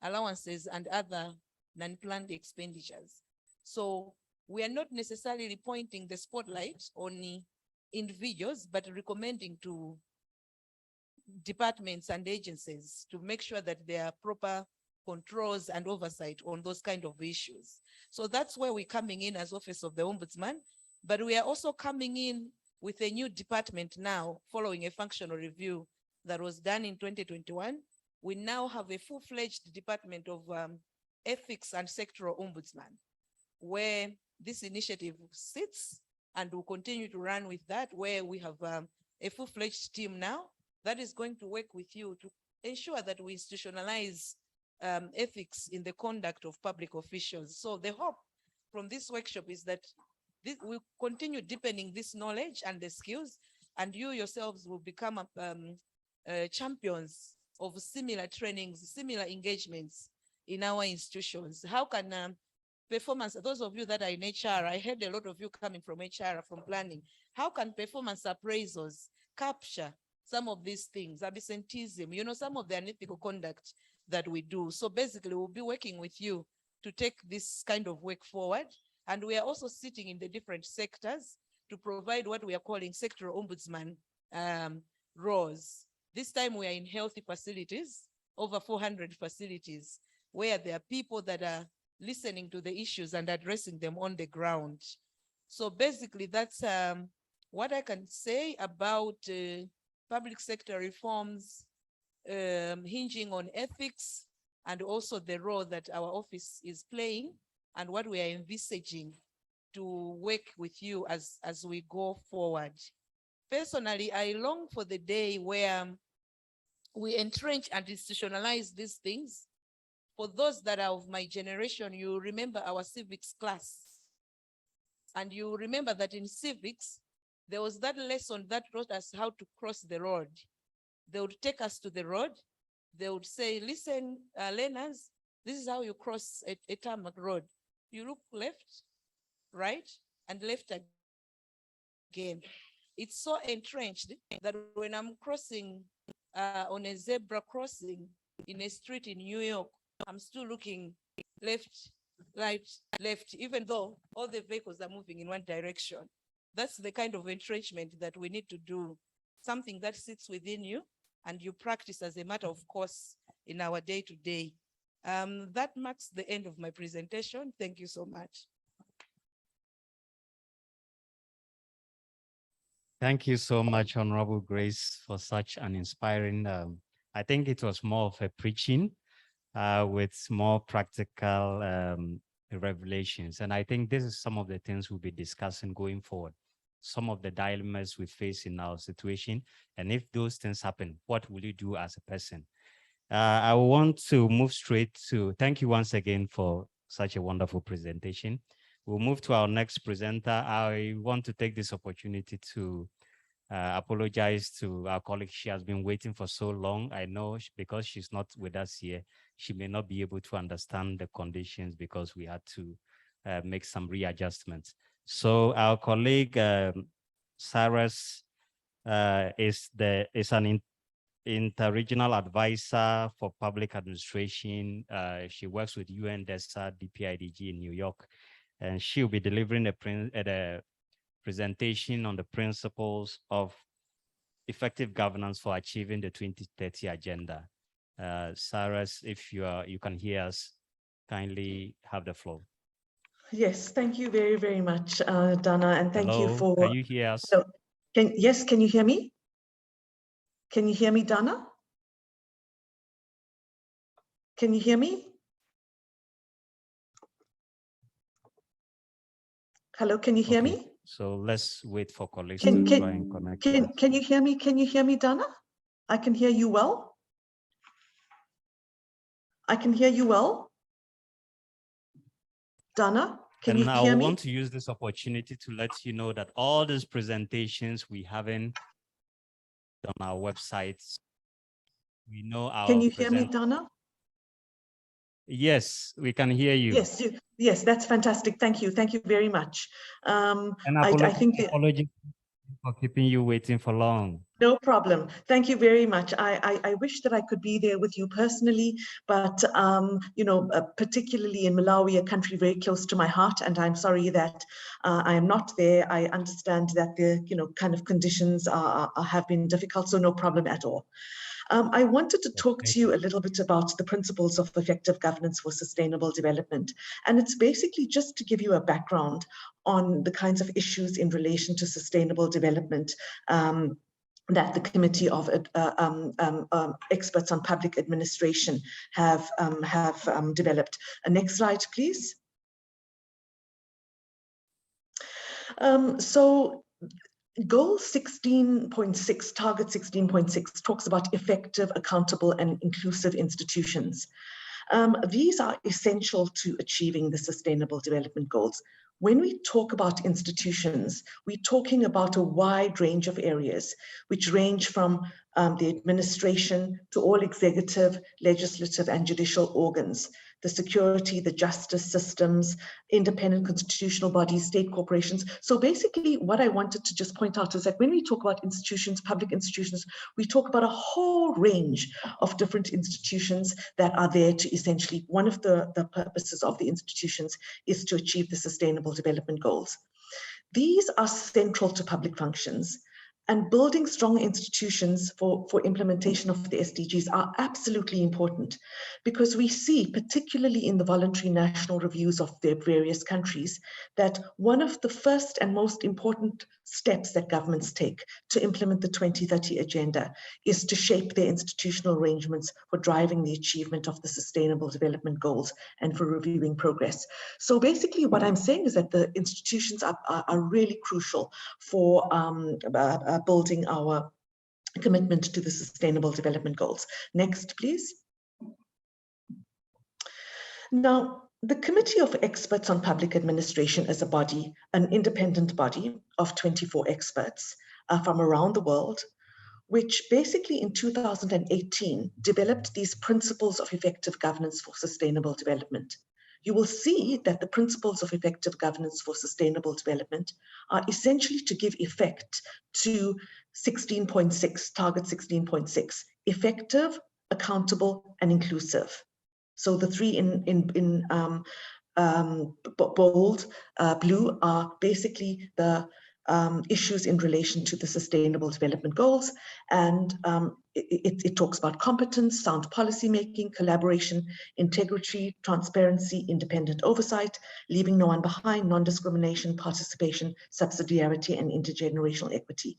allowances and other non-planned expenditures. So we are not necessarily pointing the spotlight on individuals, but recommending to departments and agencies to make sure that there are proper controls and oversight on those kind of issues. So that's where we're coming in as Office of the Ombudsman, but we are also coming in with a new department now following a functional review that was done in 2021. We now have a full-fledged department of ethics and sectoral ombudsman, where this initiative sits, and will continue to run with that, where we have a full-fledged team now that is going to work with you to ensure that we institutionalize ethics in the conduct of public officials. So the hope from this workshop is that we continue deepening this knowledge and the skills, and you yourselves will become champions of similar trainings, similar engagements in our institutions. How can performance, those of you that are in HR, I heard a lot of you coming from HR, from planning, how can performance appraisals capture some of these things, absenteeism, you know, some of the unethical conduct that we do? So basically, we'll be working with you to take this kind of work forward. And we are also sitting in the different sectors to provide what we are calling sectoral ombudsman roles. This time we are in healthy facilities, over 400 facilities, where there are people that are listening to the issues and addressing them on the ground. So basically, that's what I can say about public sector reforms, hinging on ethics, and also the role that our office is playing, and what we are envisaging to work with you as we go forward. Personally, I long for the day where we entrench and institutionalize these things. For those that are of my generation, you remember our civics class. And you remember that in civics, there was that lesson that taught us how to cross the road. They would take us to the road. They would say, listen, learners, this is how you cross a tarmac road. You look left, right, and left again. It's so entrenched that when I'm crossing on a zebra crossing in a street in New York, I'm still looking left, right, left, even though all the vehicles are moving in one direction. That's the kind of entrenchment that we need to do, something that sits within you and you practice as a matter of course in our day-to-day. That marks the end of my presentation. Thank you so much. Thank you so much, Honorable Grace, for such an inspiring, I think it was more of a preaching with more practical revelations. And I think this is some of the things we'll be discussing going forward, some of the dilemmas we face in our situation. And if those things happen, what will you do as a person? I want to move straight to, thank you once again for such a wonderful presentation. We'll move to our next presenter. I want to take this opportunity to apologize to our colleague. She has been waiting for so long. I know because she's not with us here, she may not be able to understand the conditions because we had to make some readjustments. So our colleague Cyrus is an interregional advisor for public administration. She works with UNDESA, DPIDG in New York, and she'll be delivering a presentation on the principles of effective governance for achieving the 2030 agenda. Cyrus, if you can hear us, kindly have the floor. Yes, thank you very, very much, Dana, and thank you Hello, for. can you hear us? Hello. Yes, can you hear me? Can you hear me, Dana? Can you hear me? Hello, can you hear me? So let's wait for colleagues to try and connect. Can you hear me? Can you hear me, Dana? I can hear you well. I can hear you well. Dana, can you hear I me? want to use this opportunity to let you know that all these presentations we haven't on our websites. We know our Can you hear me, Dana? Yes, we can hear you. Yes, yes, that's fantastic. Thank you. Thank you very much. And I think that, apologies for keeping you waiting for long. no problem. Thank you very much. I wish that I could be there with you personally, but you know, particularly in Malawi, a country very close to my heart, and I'm sorry that I am not there. I understand that the kind of conditions have been difficult, so no problem at all. I wanted to talk to you a little bit about the principles of effective governance for sustainable development. And it's basically just to give you a background on the kinds of issues in relation to sustainable development that the Committee of Experts on Public Administration have developed. Next slide, please. Goal 16.6, target 16.6 talks about effective, accountable, and inclusive institutions. These are essential to achieving the Sustainable Development Goals. When we talk about institutions, we're talking about a wide range of areas, which range from the administration to all executive, legislative, and judicial organs, the security, the justice systems, independent constitutional bodies, state corporations. So basically what I wanted to just point out is that when we talk about institutions, public institutions, we talk about a whole range of different institutions that are there to essentially, one of the purposes of the institutions is to achieve the Sustainable Development Goals. These are central to public functions. And building strong institutions for implementation of the SDGs are absolutely important, because we see, particularly in the voluntary national reviews of their various countries, that one of the first and most important steps that governments take to implement the 2030 agenda is to shape their institutional arrangements for driving the achievement of the Sustainable Development Goals and for reviewing progress. So basically what I'm saying is that the institutions are really crucial for building our commitment to the Sustainable Development Goals. Next, please. Now, the Committee of Experts on Public Administration is a body, an independent body of 24 experts from around the world, which basically in 2018 developed these principles of effective governance for sustainable development. You will see that the principles of effective governance for sustainable development are essentially to give effect to 16.6, target 16.6, effective, accountable, and inclusive. So the three in bold blue are basically the issues in relation to the Sustainable Development Goals, and it talks about competence, sound policymaking, collaboration, integrity, transparency, independent oversight, leaving no one behind, non-discrimination, participation, subsidiarity, and intergenerational equity.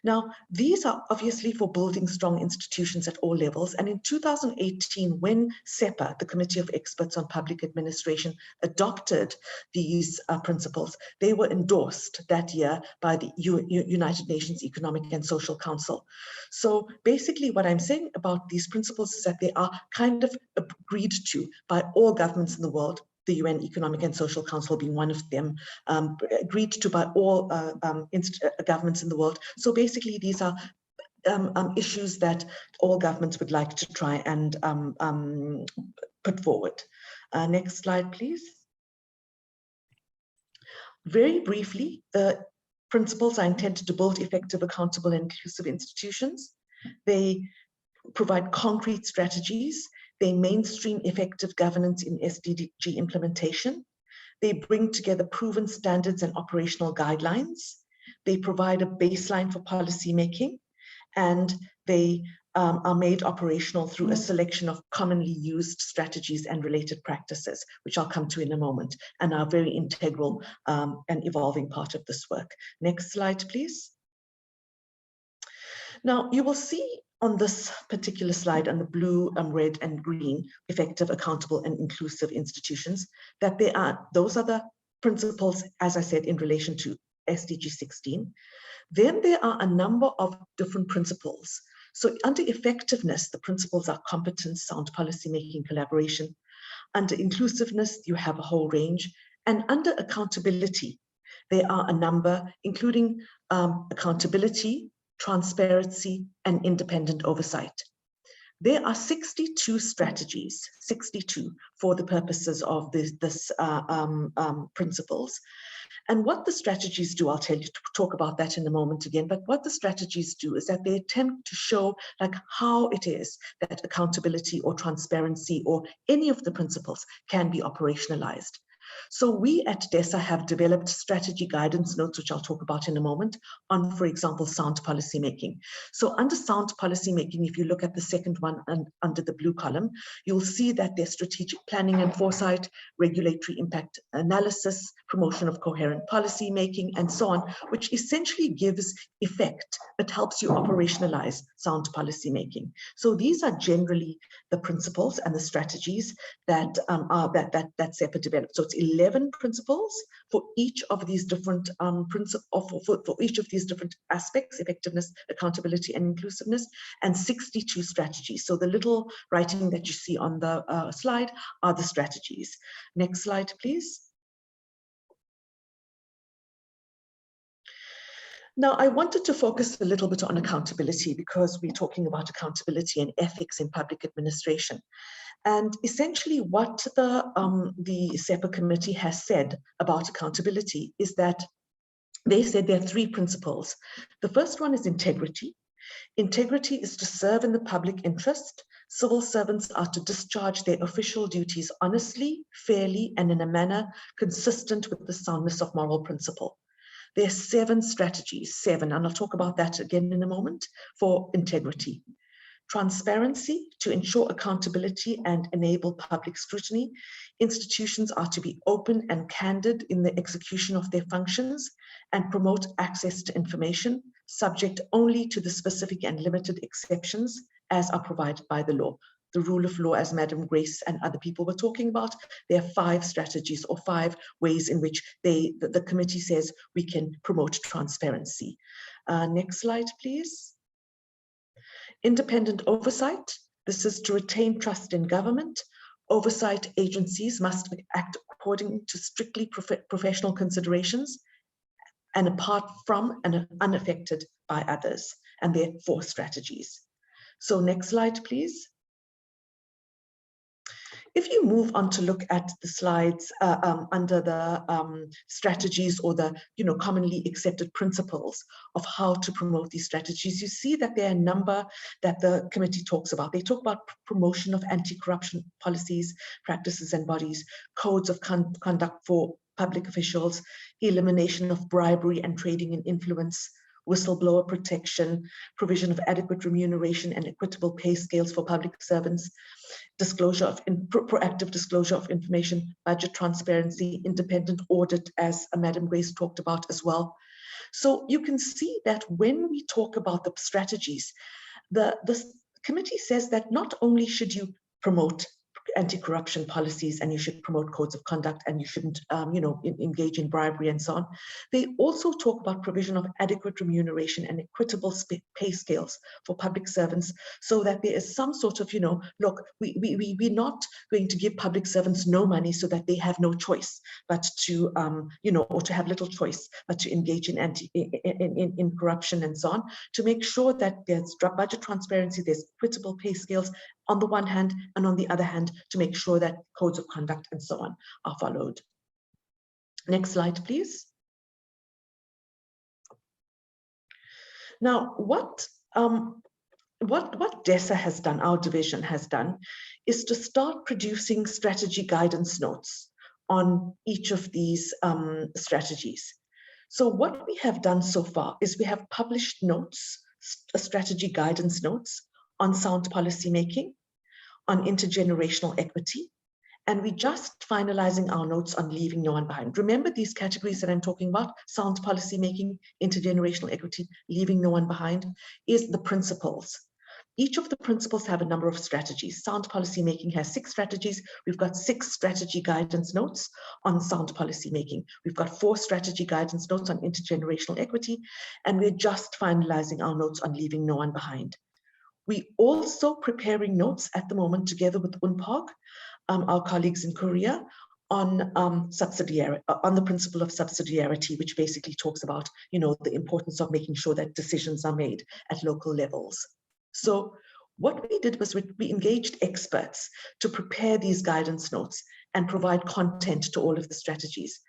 Now, these are obviously for building strong institutions at all levels. And in 2018, when SEPA, the Committee of Experts on Public Administration, adopted these principles, they were endorsed that year by the United Nations Economic and Social Council. So basically what I'm saying about these principles is that they are kind of agreed to by all governments in the world, the UN Economic and Social Council being one of them, agreed to by all governments in the world. So basically these are issues that all governments would like to try and put forward. Next slide, please. Very briefly, the principles are intended to build effective, accountable, and inclusive institutions. They provide concrete strategies. They mainstream effective governance in SDG implementation. They bring together proven standards and operational guidelines. They provide a baseline for policy making, and they are made operational through a selection of commonly used strategies and related practices, which I'll come to in a moment, and are very integral and evolving part of this work. Next slide, please. Now, you will see on this particular slide, on the blue, red, and green, effective, accountable, and inclusive institutions, that those are the principles, as I said, in relation to SDG 16. Then there are a number of different principles. So under effectiveness, the principles are competence, sound policymaking, collaboration. Under inclusiveness, you have a whole range. And under accountability, there are a number, including accountability, transparency, and independent oversight. There are 62 strategies, 62 for the purposes of this principles. And what the strategies do, I'll talk about that in a moment again, but what the strategies do is that they attempt to show like how it is that accountability or transparency or any of the principles can be operationalized. So we at DESA have developed strategy guidance notes, which I'll talk about in a moment, on, for example, sound policymaking. So under sound policymaking, if you look at the second one and under the blue column, you'll see that there's strategic planning and foresight, regulatory impact analysis, promotion of coherent policy making, and so on, which essentially gives effect, but helps you operationalize sound policymaking. So these are generally the principles and the strategies that that SEPA developed. So it's 11 principles for each of these different for each of these different aspects: effectiveness, accountability, and inclusiveness, and 62 strategies. So the little writing that you see on the slide are the strategies. Next slide, please. Now, I wanted to focus a little bit on accountability because we're talking about accountability and ethics in public administration. And essentially what the SEPA committee has said about accountability is that they said there are 3 principles. The first one is integrity. Integrity is to serve in the public interest. Civil servants are to discharge their official duties honestly, fairly, and in a manner consistent with the soundness of moral principle. There are 7 strategies, 7, and I'll talk about that again in a moment, for integrity. Transparency, to ensure accountability and enable public scrutiny. Institutions are to be open and candid in the execution of their functions and promote access to information, subject only to the specific and limited exceptions as are provided by the law. The rule of law, as Madam Grace and other people were talking about, there are 5 strategies or 5 ways in which the committee says we can promote transparency. Next slide, please. Independent oversight. This is to retain trust in government. Oversight agencies must act according to strictly professional considerations and apart from and unaffected by others. And there are 4 strategies. So next slide, please. If you move on to look at the slides under the strategies or the commonly accepted principles of how to promote these strategies, you see that there are a number that the committee talks about. They talk about promotion of anti-corruption policies, practices, and bodies, codes of conduct for public officials, elimination of bribery and trading in influence, whistleblower protection, provision of adequate remuneration and equitable pay scales for public servants, disclosure of proactive disclosure of information, budget transparency, independent audit, as Madam Grace talked about as well. So you can see that when we talk about the strategies, the committee says that not only should you promote anti-corruption policies and you should promote codes of conduct and you shouldn't engage in bribery and so on. They also talk about provision of adequate remuneration and equitable pay scales for public servants so that there is some sort of, look, we're not going to give public servants no money so that they have no choice but to, or to have little choice but to engage in corruption and so on, to make sure that there's budget transparency, there's equitable pay scales on the one hand, and on the other hand, to make sure that codes of conduct and so on are followed. Next slide, please. Now, what DESA has done, our division has done, is to start producing strategy guidance notes on each of these strategies. So what we have done so far is we have published notes, strategy guidance notes on sound policymaking, on intergenerational equity, and we're just finalizing our notes on leaving no one behind. Remember these categories that I'm talking about: sound policymaking, intergenerational equity, leaving no one behind, is the principles. Each of the principles have a number of strategies. Sound policymaking has 6 strategies. We've got 6 strategy guidance notes on sound policymaking. We've got 4 strategy guidance notes on intergenerational equity, and we're just finalizing our notes on leaving no one behind. We're also preparing notes at the moment together with UNPOG, our colleagues in Korea, on on the principle of subsidiarity, which basically talks about, the importance of making sure that decisions are made at local levels. So what we did was we engaged experts to prepare these guidance notes and provide content to all of the strategies.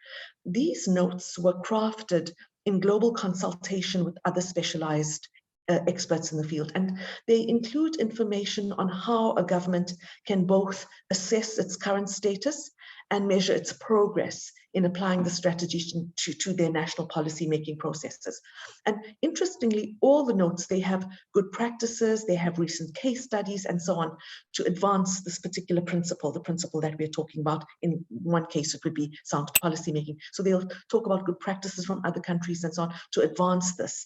These notes were crafted in global consultation with other specialized experts in the field, and they include information on how a government can both assess its current status and measure its progress in applying the strategies to their national policy making processes. And interestingly, all the notes, they have good practices, they have recent case studies and so on to advance this particular principle, the principle that we're talking about. In one case, it would be sound policy making. So they'll talk about good practices from other countries and so on to advance this.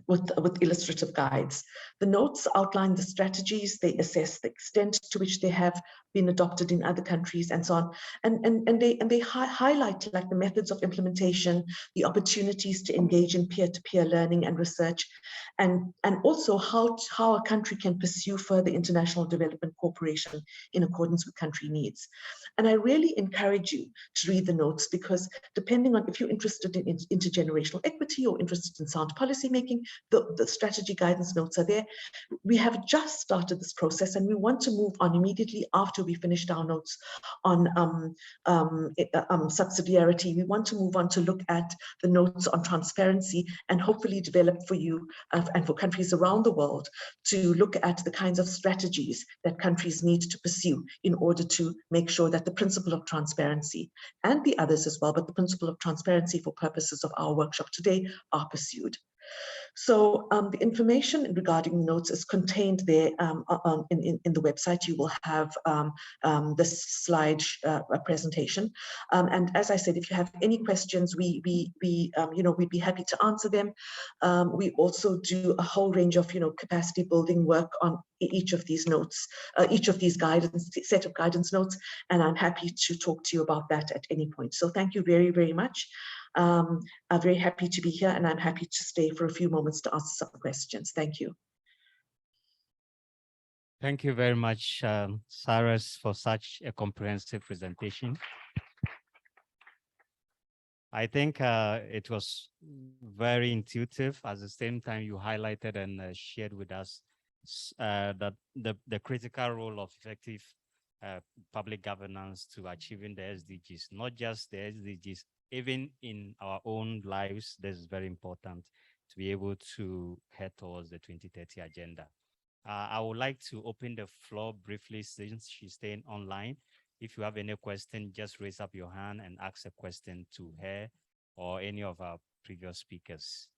With illustrative guides. The notes outline the strategies, they assess the extent to which they have been adopted in other countries and so on. And they highlight like the methods of implementation, the opportunities to engage in peer-to-peer learning and research, and also how a country can pursue further international development cooperation in accordance with country needs. And I really encourage you to read the notes, because depending on if you're interested in intergenerational equity or interested in sound policy making, the strategy guidance notes are there. We have just started this process, and we want to move on immediately after we finished our notes on subsidiarity. We want to move on to look at the notes on transparency and hopefully develop for you and for countries around the world to look at the kinds of strategies that countries need to pursue in order to make sure that the principle of transparency, and the others as well, but the principle of transparency for purposes of our workshop today, are pursued. So the information regarding notes is contained there in the website. You will have this slide presentation. And as I said, if you have any questions, we'd be happy to answer them. We also do a whole range of capacity building work on each of these notes, each of these set of guidance notes, and I'm happy to talk to you about that at any point. So thank you very, very much. I'm very happy to be here, and I'm happy to stay for a few moments to answer some questions. Thank you. Thank you very much, Cyrus, for such a comprehensive presentation. I think it was very intuitive. At the same time, you highlighted and shared with us that the critical role of effective public governance to achieving the SDGs, not just the SDGs, even in our own lives. This is very important to be able to head towards the 2030 agenda. I would like to open the floor briefly since she's staying online. If you have any question, just raise up your hand and ask a question to her or any of our previous speakers.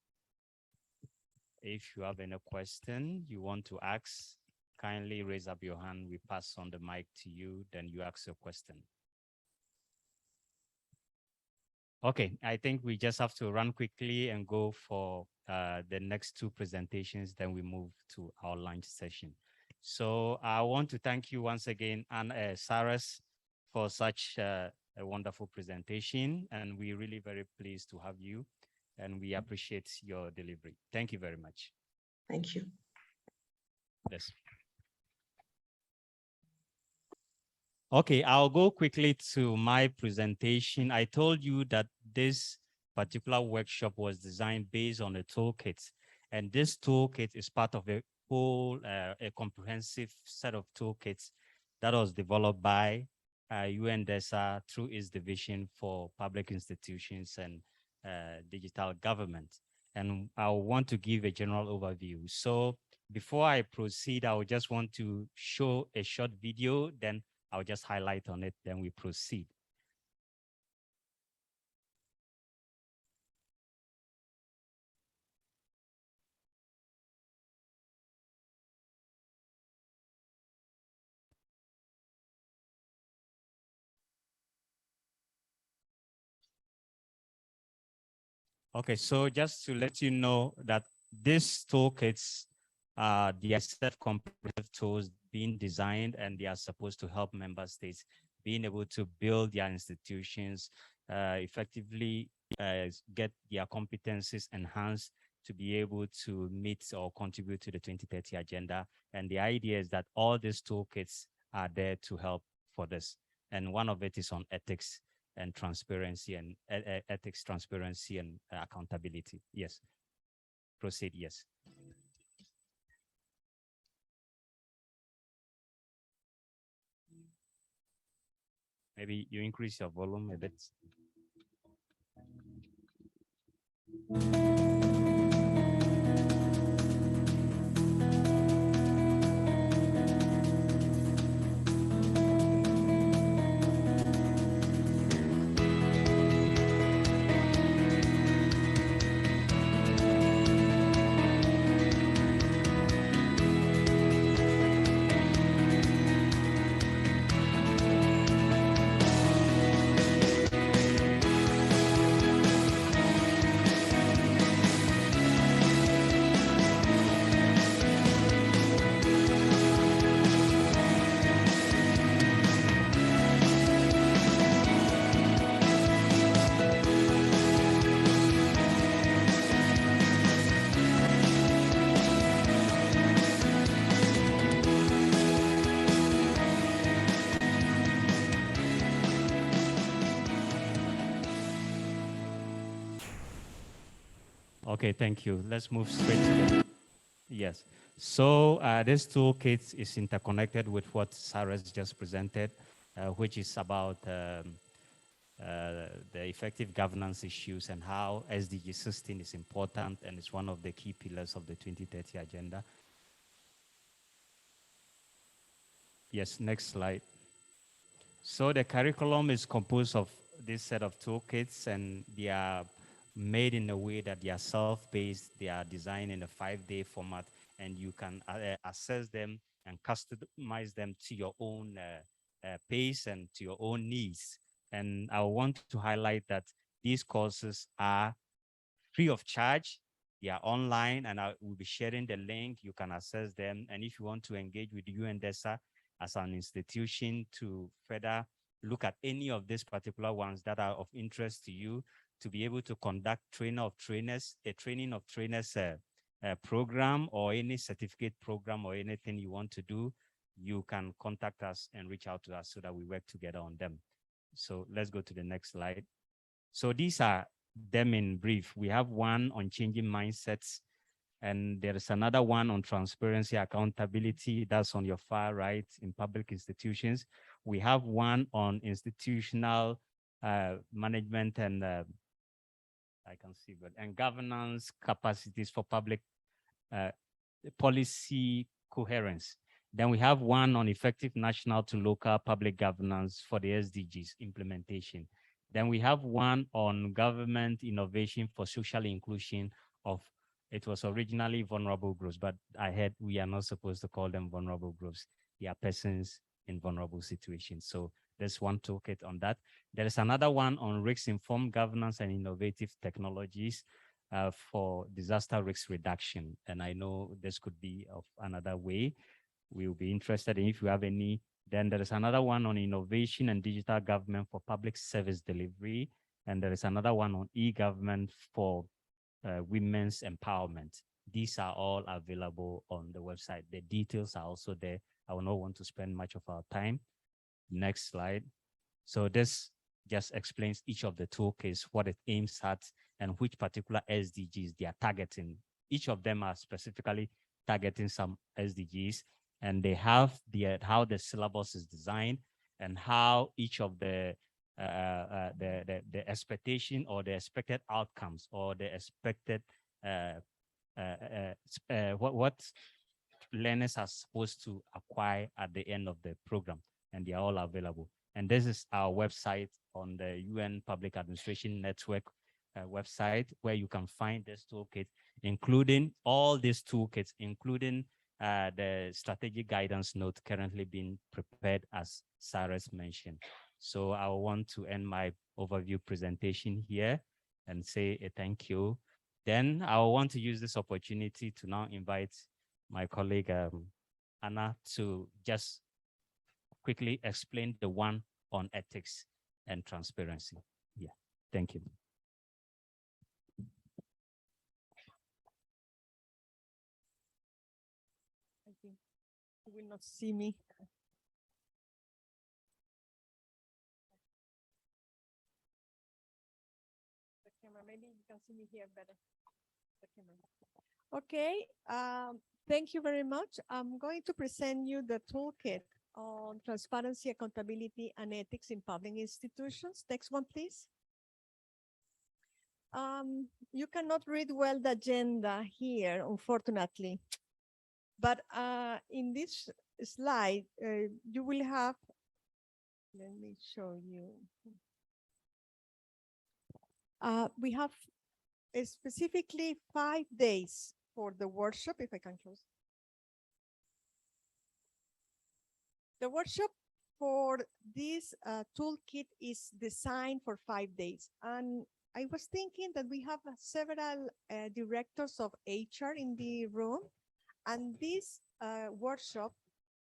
If you have any question you want to ask, kindly raise up your hand. We pass on the mic to you, then you ask your question. Okay, I think we just have to run quickly and go for the next 2 presentations, then we move to our lunch session. So I want to thank you once again, and Cyrus, for such a wonderful presentation, and we're really very pleased to have you, and we appreciate your delivery. Thank you very much. Thank you. Yes. Okay, I'll go quickly to my presentation. I told you that this particular workshop was designed based on a toolkit, and this toolkit is part of a whole, a comprehensive set of toolkits that was developed by UNDESA through its division for public institutions and digital government. and I want to give a general overview. So before I proceed, I would just want to show a short video, then I'll just highlight on it, then we proceed. Okay, so just to let you know that these toolkits, they are self-competitive tools being designed, and they are supposed to help member states being able to build their institutions, effectively get their competencies enhanced to be able to meet or contribute to the 2030 agenda. And the idea is that all these toolkits are there to help for this. And one of it is on ethics and transparency and ethics, transparency and accountability. Yes. Proceed, yes. Maybe you increase your volume a bit. Okay, thank you. Let's move straight to the, yes. So this toolkit is interconnected with what Sarah's just presented, which is about the effective governance issues and how SDG 16 is important, and it's one of the key pillars of the 2030 agenda. Yes, next slide. So the curriculum is composed of this set of toolkits, and they are made in a way that they are self-paced, they are designed in a 5-day format, and you can access them and customize them to your own pace and to your own needs. And I want to highlight that these courses are free of charge. They are online, and I will be sharing the link. You can access them. And if you want to engage with UNDESA as an institution to further look at any of these particular ones that are of interest to you, to be able to conduct a training of trainers program, or any certificate program, or anything you want to do, you can contact us and reach out to us so that we work together on them. So let's go to the next slide. So these are them in brief. We have one on changing mindsets, and there is another one on transparency, accountability. That's on your far right in public institutions. We have one on institutional management and I can see, but and governance capacities for public policy coherence. Then we have one on effective national to local public governance for the SDGs implementation. Then we have one on government innovation for social inclusion of, it was originally vulnerable groups, but I heard we are not supposed to call them vulnerable groups. They are persons in vulnerable situations. So there's one toolkit on that. There is another one on risk-informed governance and innovative technologies for disaster risk reduction. And I know this could be of another way. We'll be interested in if you have any. Then there is another one on innovation and digital government for public service delivery. And there is another one on e-government for women's empowerment. These are all available on the website. The details are also there. I will not want to spend much of our time. Next slide. So this just explains each of the toolkits, what it aims at, and which particular SDGs they are targeting. Each of them are specifically targeting some SDGs, and they have how the syllabus is designed and how each of the expectation or the expected outcomes or the expected what learners are supposed to acquire at the end of the program, and they are all available. And this is our website on the UN Public Administration Network website, where you can find this toolkit, including all these toolkits, including the strategic guidance note currently being prepared, as Cyrus mentioned. So I want to end my overview presentation here and say a thank you. Then I want to use this opportunity to now invite my colleague Anna to just quickly explain the one on ethics and transparency. Yeah, thank you. I think you will not see me. The camera, maybe you can see me here better. The camera. Okay, thank you very much. I'm going to present you the toolkit on transparency, accountability, and ethics in public institutions. Next one, please. You cannot read well the agenda here, unfortunately. But in this slide, you will have, let me show you. We have specifically 5 days for the workshop, if I can close. The workshop for this toolkit is designed for 5 days. And I was thinking that we have several directors of HR in the room. And this workshop,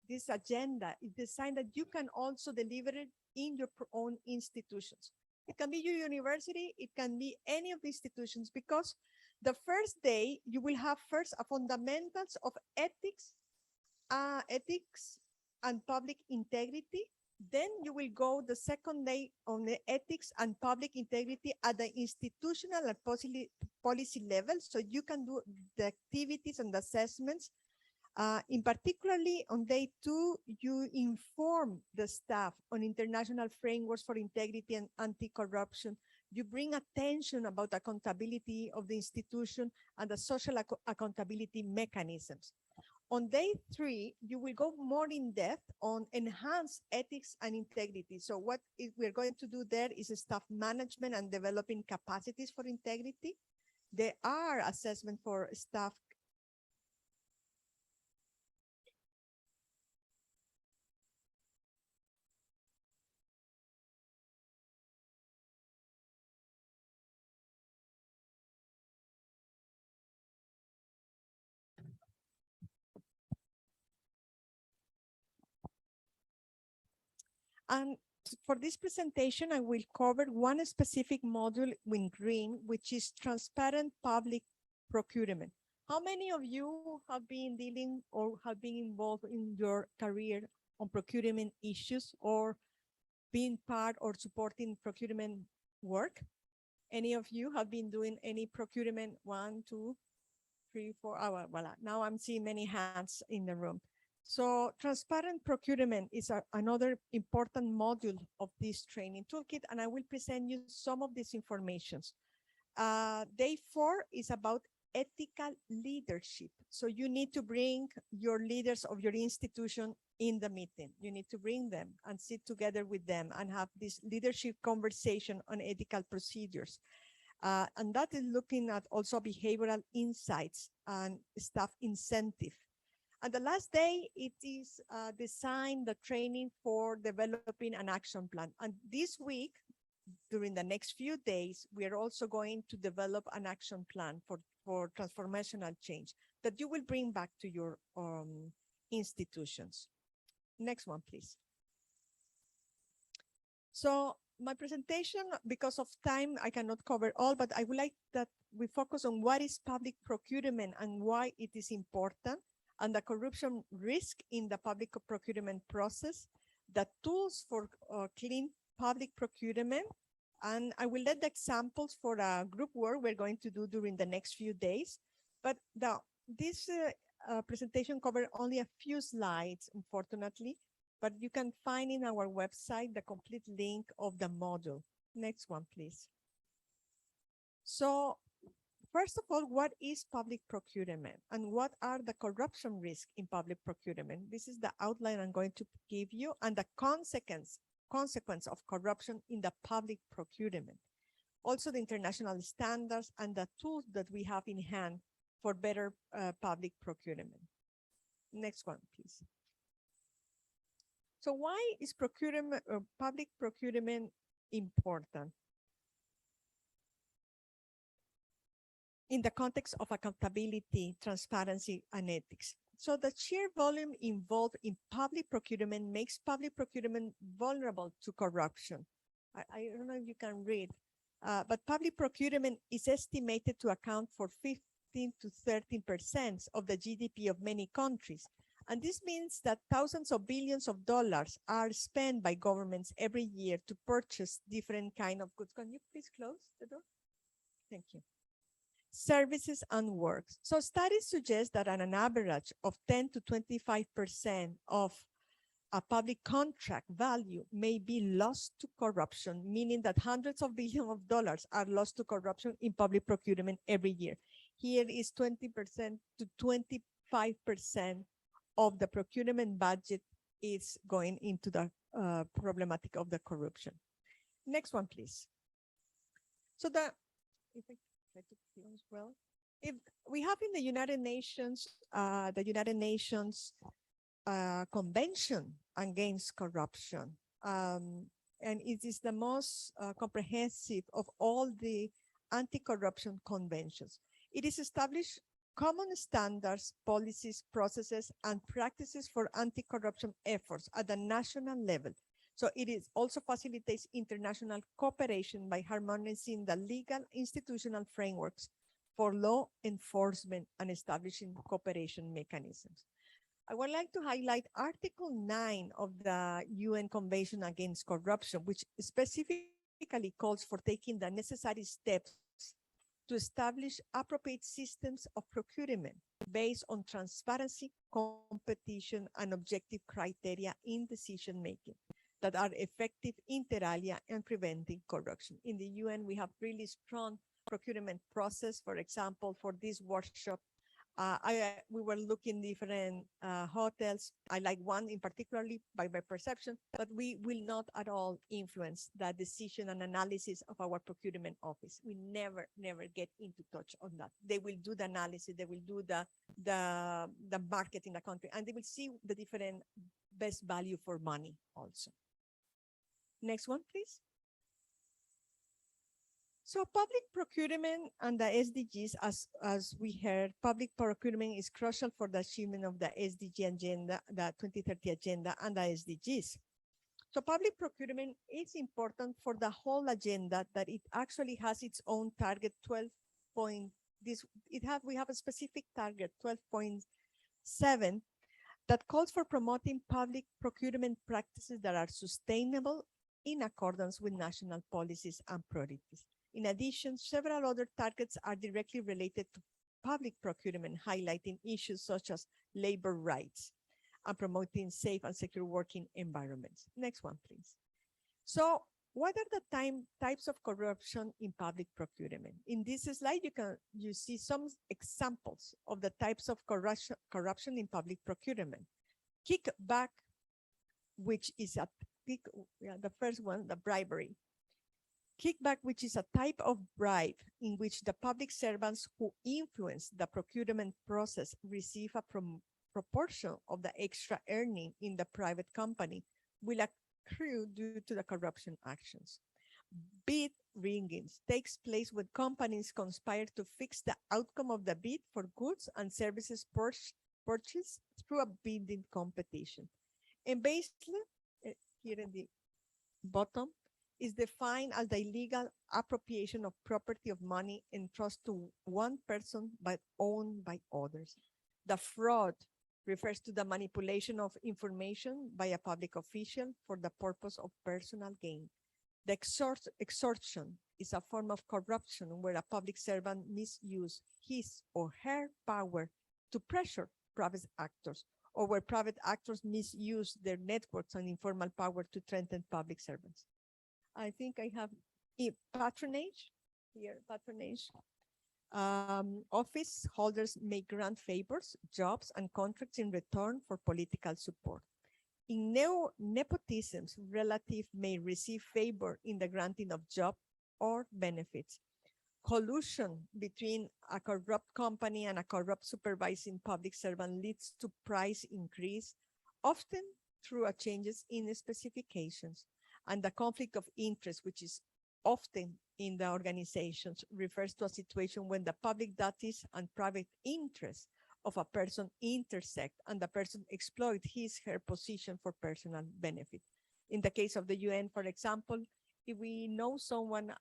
this agenda is designed that you can also deliver it in your own institutions. It can be your university, it can be any of the institutions, because the first day you will have first a fundamentals of ethics and public integrity. Then you will go the second day on the ethics and public integrity at the institutional and policy level. So you can do the activities and the assessments. In particularly on day 2, you inform the staff on international frameworks for integrity and anti-corruption. You bring attention about accountability of the institution and the social accountability mechanisms. On day 3, you will go more in depth on enhanced ethics and integrity. So what we're going to do there is staff management and developing capacities for integrity. There are assessments for staff And for this presentation, I will cover one specific module in green, which is transparent public procurement. How many of you have been dealing or have been involved in your career on procurement issues or being part or supporting procurement work? Any of you have been doing any procurement 1, 2, 3, 4 hours? Voila. Now I'm seeing many hands in the room. So transparent procurement is another important module of this training toolkit, and I will present you some of these informations. Day 4 is about ethical leadership. So you need to bring your leaders of your institution in the meeting. You need to bring them and sit together with them and have this leadership conversation on ethical procedures. And that is looking at also behavioral insights and staff incentive. And the last day, it is design the training for developing an action plan. And this week, during the next few days, we are also going to develop an action plan for transformational change that you will bring back to your institutions. Next one, please. So my presentation, because of time, I cannot cover all, but I would like that we focus on what is public procurement and why it is important, and the corruption risk in the public procurement process, the tools for clean public procurement, and I will let the examples for a group work we're going to do during the next few days. But this presentation covered only a few slides, unfortunately, but you can find in our website the complete link of the module. Next one, please. So First of all, what is public procurement and what are the corruption risks in public procurement? This is the outline I'm going to give you and the consequence of corruption in the public procurement. Also the international standards and the tools that we have in hand for better public procurement. Next one, please. So why is procurement or public procurement important? In the context of accountability, transparency, and ethics. So the sheer volume involved in public procurement makes public procurement vulnerable to corruption. I don't know if you can read, but public procurement is estimated to account for 15 to 13% of the GDP of many countries. And this means that thousands of billions of dollars are spent by governments every year to purchase different kinds of goods. Can you please close the door? Thank you. Services and works. So studies suggest that on an average of 10 to 25% of a public contract value may be lost to corruption, meaning that hundreds of billions of dollars are lost to corruption in public procurement every year. Here is 20% to 25% of the procurement budget is going into the problematic of the corruption. Next one, please. So if I try to close well, if we have in the United Nations, Convention Against Corruption, and it is the most comprehensive of all the anti-corruption conventions. It is established common standards, policies, processes, and practices for anti-corruption efforts at the national level. So it is also facilitates international cooperation by harmonizing the legal institutional frameworks for law enforcement and establishing cooperation mechanisms. I would like to highlight Article 9 of the UN Convention Against Corruption, which specifically calls for taking the necessary steps to establish appropriate systems of procurement based on transparency, competition, and objective criteria in decision-making that are effective inter alia and preventing corruption. In the UN, we have really strong procurement process. For example, for this workshop, we were looking different hotels. I like one in particularly by my perception, but we will not at all influence the decision and analysis of our procurement office. We never get into touch on that. They will do the analysis, they will do the market in the country, and they will see the different best value for money also. Next one, please. So public procurement and the SDGs, as we heard, public procurement is crucial for the achievement of the SDG agenda, the 2030 agenda, and the SDGs. So public procurement is important for the whole agenda that it actually has its own target 12 point, we have a specific target 12.7 that calls for promoting public procurement practices that are sustainable in accordance with national policies and priorities. In addition, several other targets are directly related to public procurement, highlighting issues such as labor rights and promoting safe and secure working environments. Next one, please. So what are the types of corruption in public procurement? In this slide, you see some examples of the types of corruption in public procurement. Kickback, which is the first one, the bribery. Kickback, which is a type of bribe in which the public servants who influence the procurement process receive a proportion of the extra earning in the private company will accrue due to the corruption actions. Bid rigging takes place when companies conspire to fix the outcome of the bid for goods and services purchased through a bidding competition. And basically, here in the bottom, is defined as the illegal appropriation of property of money entrusted to one person but owned by others. The fraud refers to the manipulation of information by a public official for the purpose of personal gain. The extortion is a form of corruption where a public servant misuses his or her power to pressure private actors, or where private actors misuse their networks and informal power to threaten public servants. I think I have patronage here, patronage. Office holders may grant favors, jobs, and contracts in return for political support. In nepotisms, relative may receive favor in the granting of job or benefits. Collusion between a corrupt company and a corrupt supervising public servant leads to price increase, often through changes in specifications. And the conflict of interest, which is often in the organizations, refers to a situation when the public duties and private interests of a person intersect and the person exploit her position for personal benefit. In the case of the UN, for example, if we know someone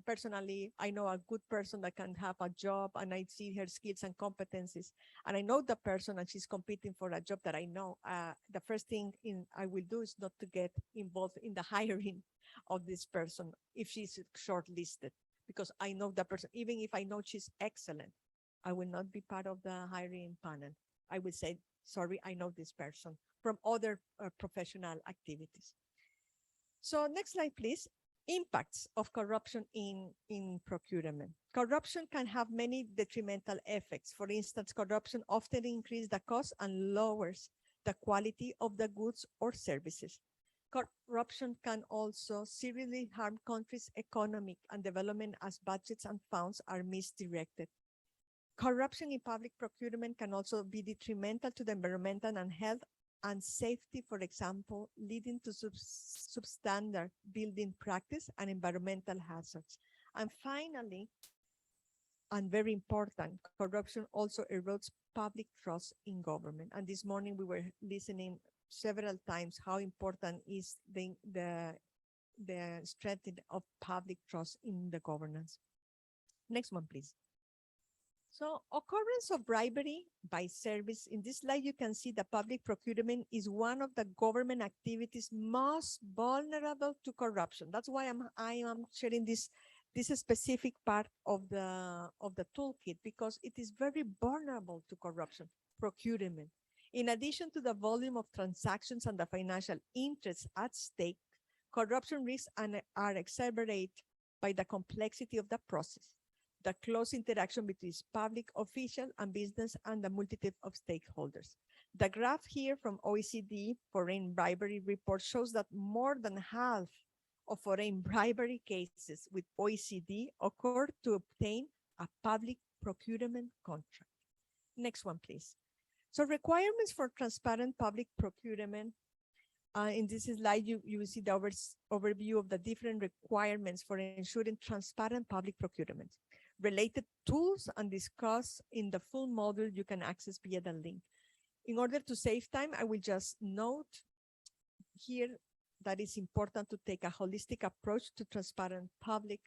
personally, I know a good person that can have a job and I see her skills and competencies, and I know the person and she's competing for a job that I know, the first thing I will do is not to get involved in the hiring of this person if she's shortlisted, because I know the person. Even if I know she's excellent, I will not be part of the hiring panel. I will say, sorry, I know this person from other professional activities. So next slide, please. Impacts of corruption in procurement. Corruption can have many detrimental effects. For instance, corruption often increases the cost and lowers the quality of the goods or services. Corruption can also seriously harm countries' economic and development as budgets and funds are misdirected. Corruption in public procurement can also be detrimental to the environmental and health and safety, for example, leading to substandard building practice and environmental hazards. And finally, and very important, corruption also erodes public trust in government. And this morning we were listening several times how important is the strengthening of public trust in the governance. Next one, please. So occurrence of bribery by service. In this slide, you can see the public procurement is one of the government activities most vulnerable to corruption. That's why I am sharing this specific part of the toolkit, because it is very vulnerable to corruption, procurement. In addition to the volume of transactions and the financial interests at stake, corruption risks are exacerbated by the complexity of the process, the close interaction between public official and business, and the multitude of stakeholders. The graph here from OECD foreign bribery report shows that more than half of foreign bribery cases with OECD occurred to obtain a public procurement contract. Next one, please. So requirements for transparent public procurement. In this slide, you will see the overview of the different requirements for ensuring transparent public procurement. Related tools and discussed in the full module you can access via the link. In order to save time, I will just note here that it's important to take a holistic approach to transparent public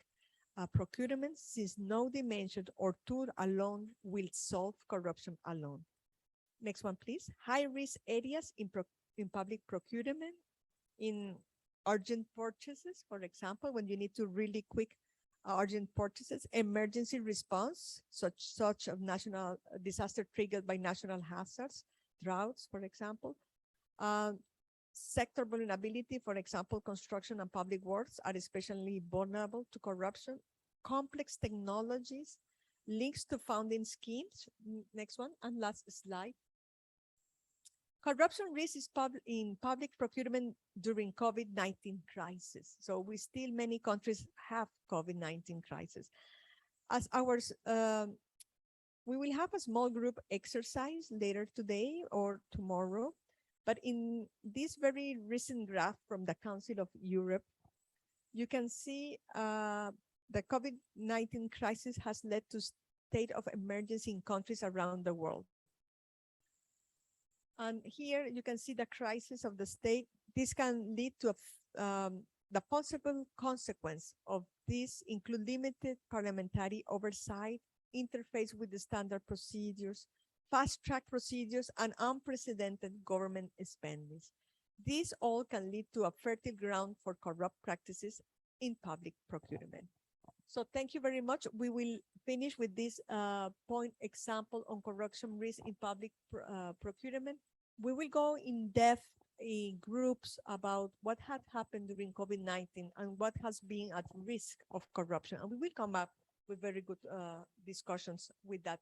procurement, since no dimension or tool alone will solve corruption alone. Next one, please. High-risk areas in public procurement, in urgent purchases, for example, when you need to really quick urgent purchases, emergency response, such of national disaster triggered by national hazards, droughts, for example. Sector vulnerability, for example, construction and public works are especially vulnerable to corruption. Complex technologies, links to funding schemes. Next one, and last slide. Corruption risk is in public procurement during COVID-19 crisis. So many countries have COVID-19 crisis. As ours, we will have a small group exercise later today or tomorrow. But in this very recent graph from the Council of Europe, you can see the COVID-19 crisis has led to state of emergency in countries around the world. And here you can see the crisis of the state. This can lead to the possible consequence of this include limited parliamentary oversight, interface with the standard procedures, fast-track procedures, and unprecedented government spending. These all can lead to a fertile ground for corrupt practices in public procurement. So thank you very much. We will finish with this point example on corruption risk in public procurement. We will go in depth in groups about what had happened during COVID-19 and what has been at risk of corruption. And we will come back with very good discussions with that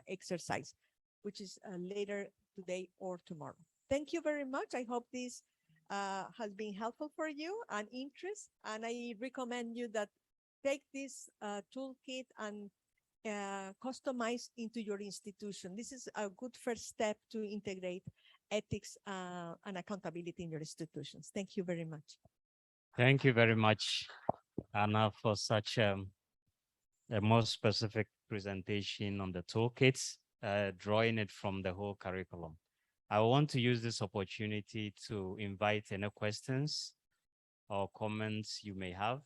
exercise, which is later today or tomorrow. Thank you very much. I hope this has been helpful for you and interest, and I recommend you that take this toolkit and customize into your institution. This is a good first step to integrate ethics and accountability in your institutions. Thank you very much. Thank you very much, Anna, for such a more specific presentation on the toolkits, drawing it from the whole curriculum. I want to use this opportunity to invite any questions or comments you may have.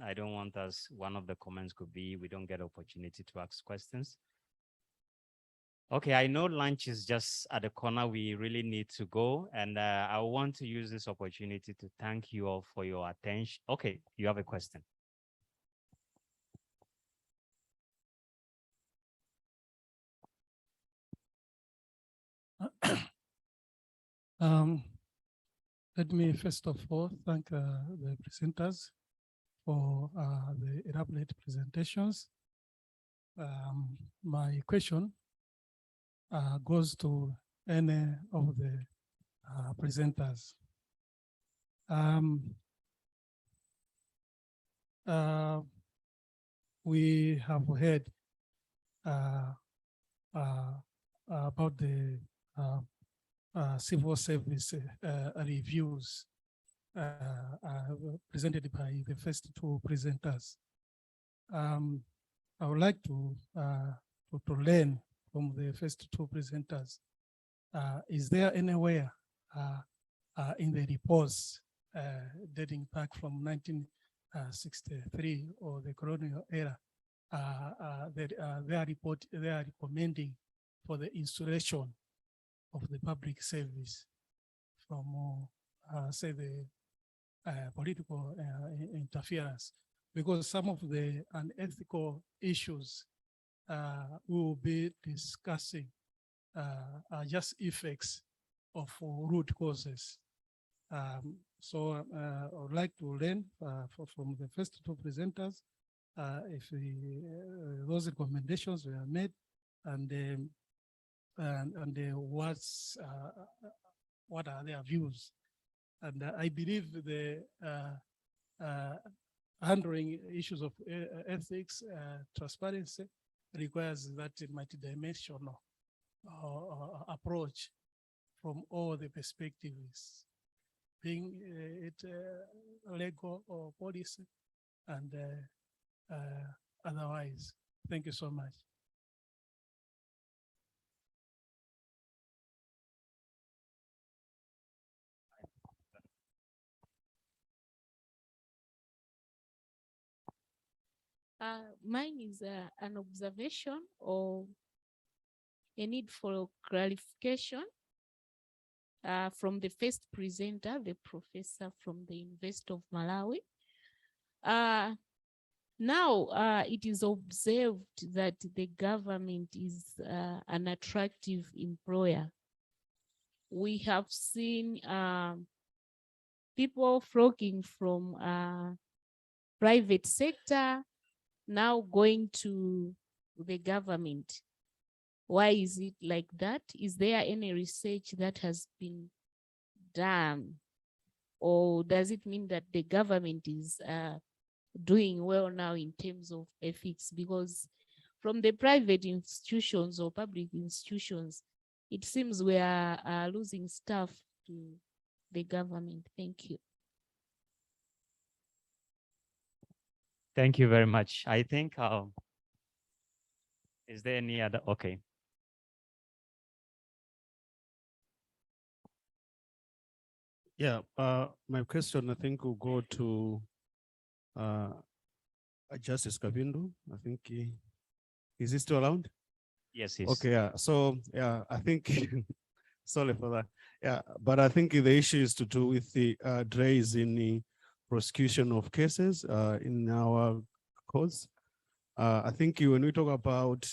I don't want us, one of the comments could be, we don't get opportunity to ask questions. Okay, I know lunch is just at the corner. We really need to go. And I want to use this opportunity to thank you all for your attention. Okay, you have a question. Let me first of all thank the presenters for the elaborate presentations. My question goes to any of the presenters. We have heard about the civil service reviews presented by the first two presenters. I would like to learn from the first two presenters. Is there anywhere in the reports dating back from 1963 or the colonial era that they are recommending for the installation of the public service from, say, the political interference? Because some of the unethical issues we will be discussing are just effects of root causes. So I would like to learn from the first two presenters if those recommendations were made, and what are their views. And I believe the handling issues of ethics, transparency requires that multidimensional approach from all the perspectives, being it legal or policy and otherwise. Thank you so much. Mine is an observation or a need for clarification from the first presenter, the professor from the University of Malawi. Now it is observed that the government is an attractive employer. We have seen people flocking from private sector now going to the government. Why is it like that? Is there any research that has been done? Or does it mean that the government is doing well now in terms of ethics? Because from the private institutions or public institutions, it seems we are losing staff to the government. Thank you. Thank you very much. I think, is there any other? Okay. Yeah, my question, I think, will go to Justice Kavindu. I think, is he still around? Yes, yes. Okay, yeah. So, yeah, I think, sorry for that. Yeah, but I think the issue is to do with the delays in the prosecution of cases in our cause. I think when we talk about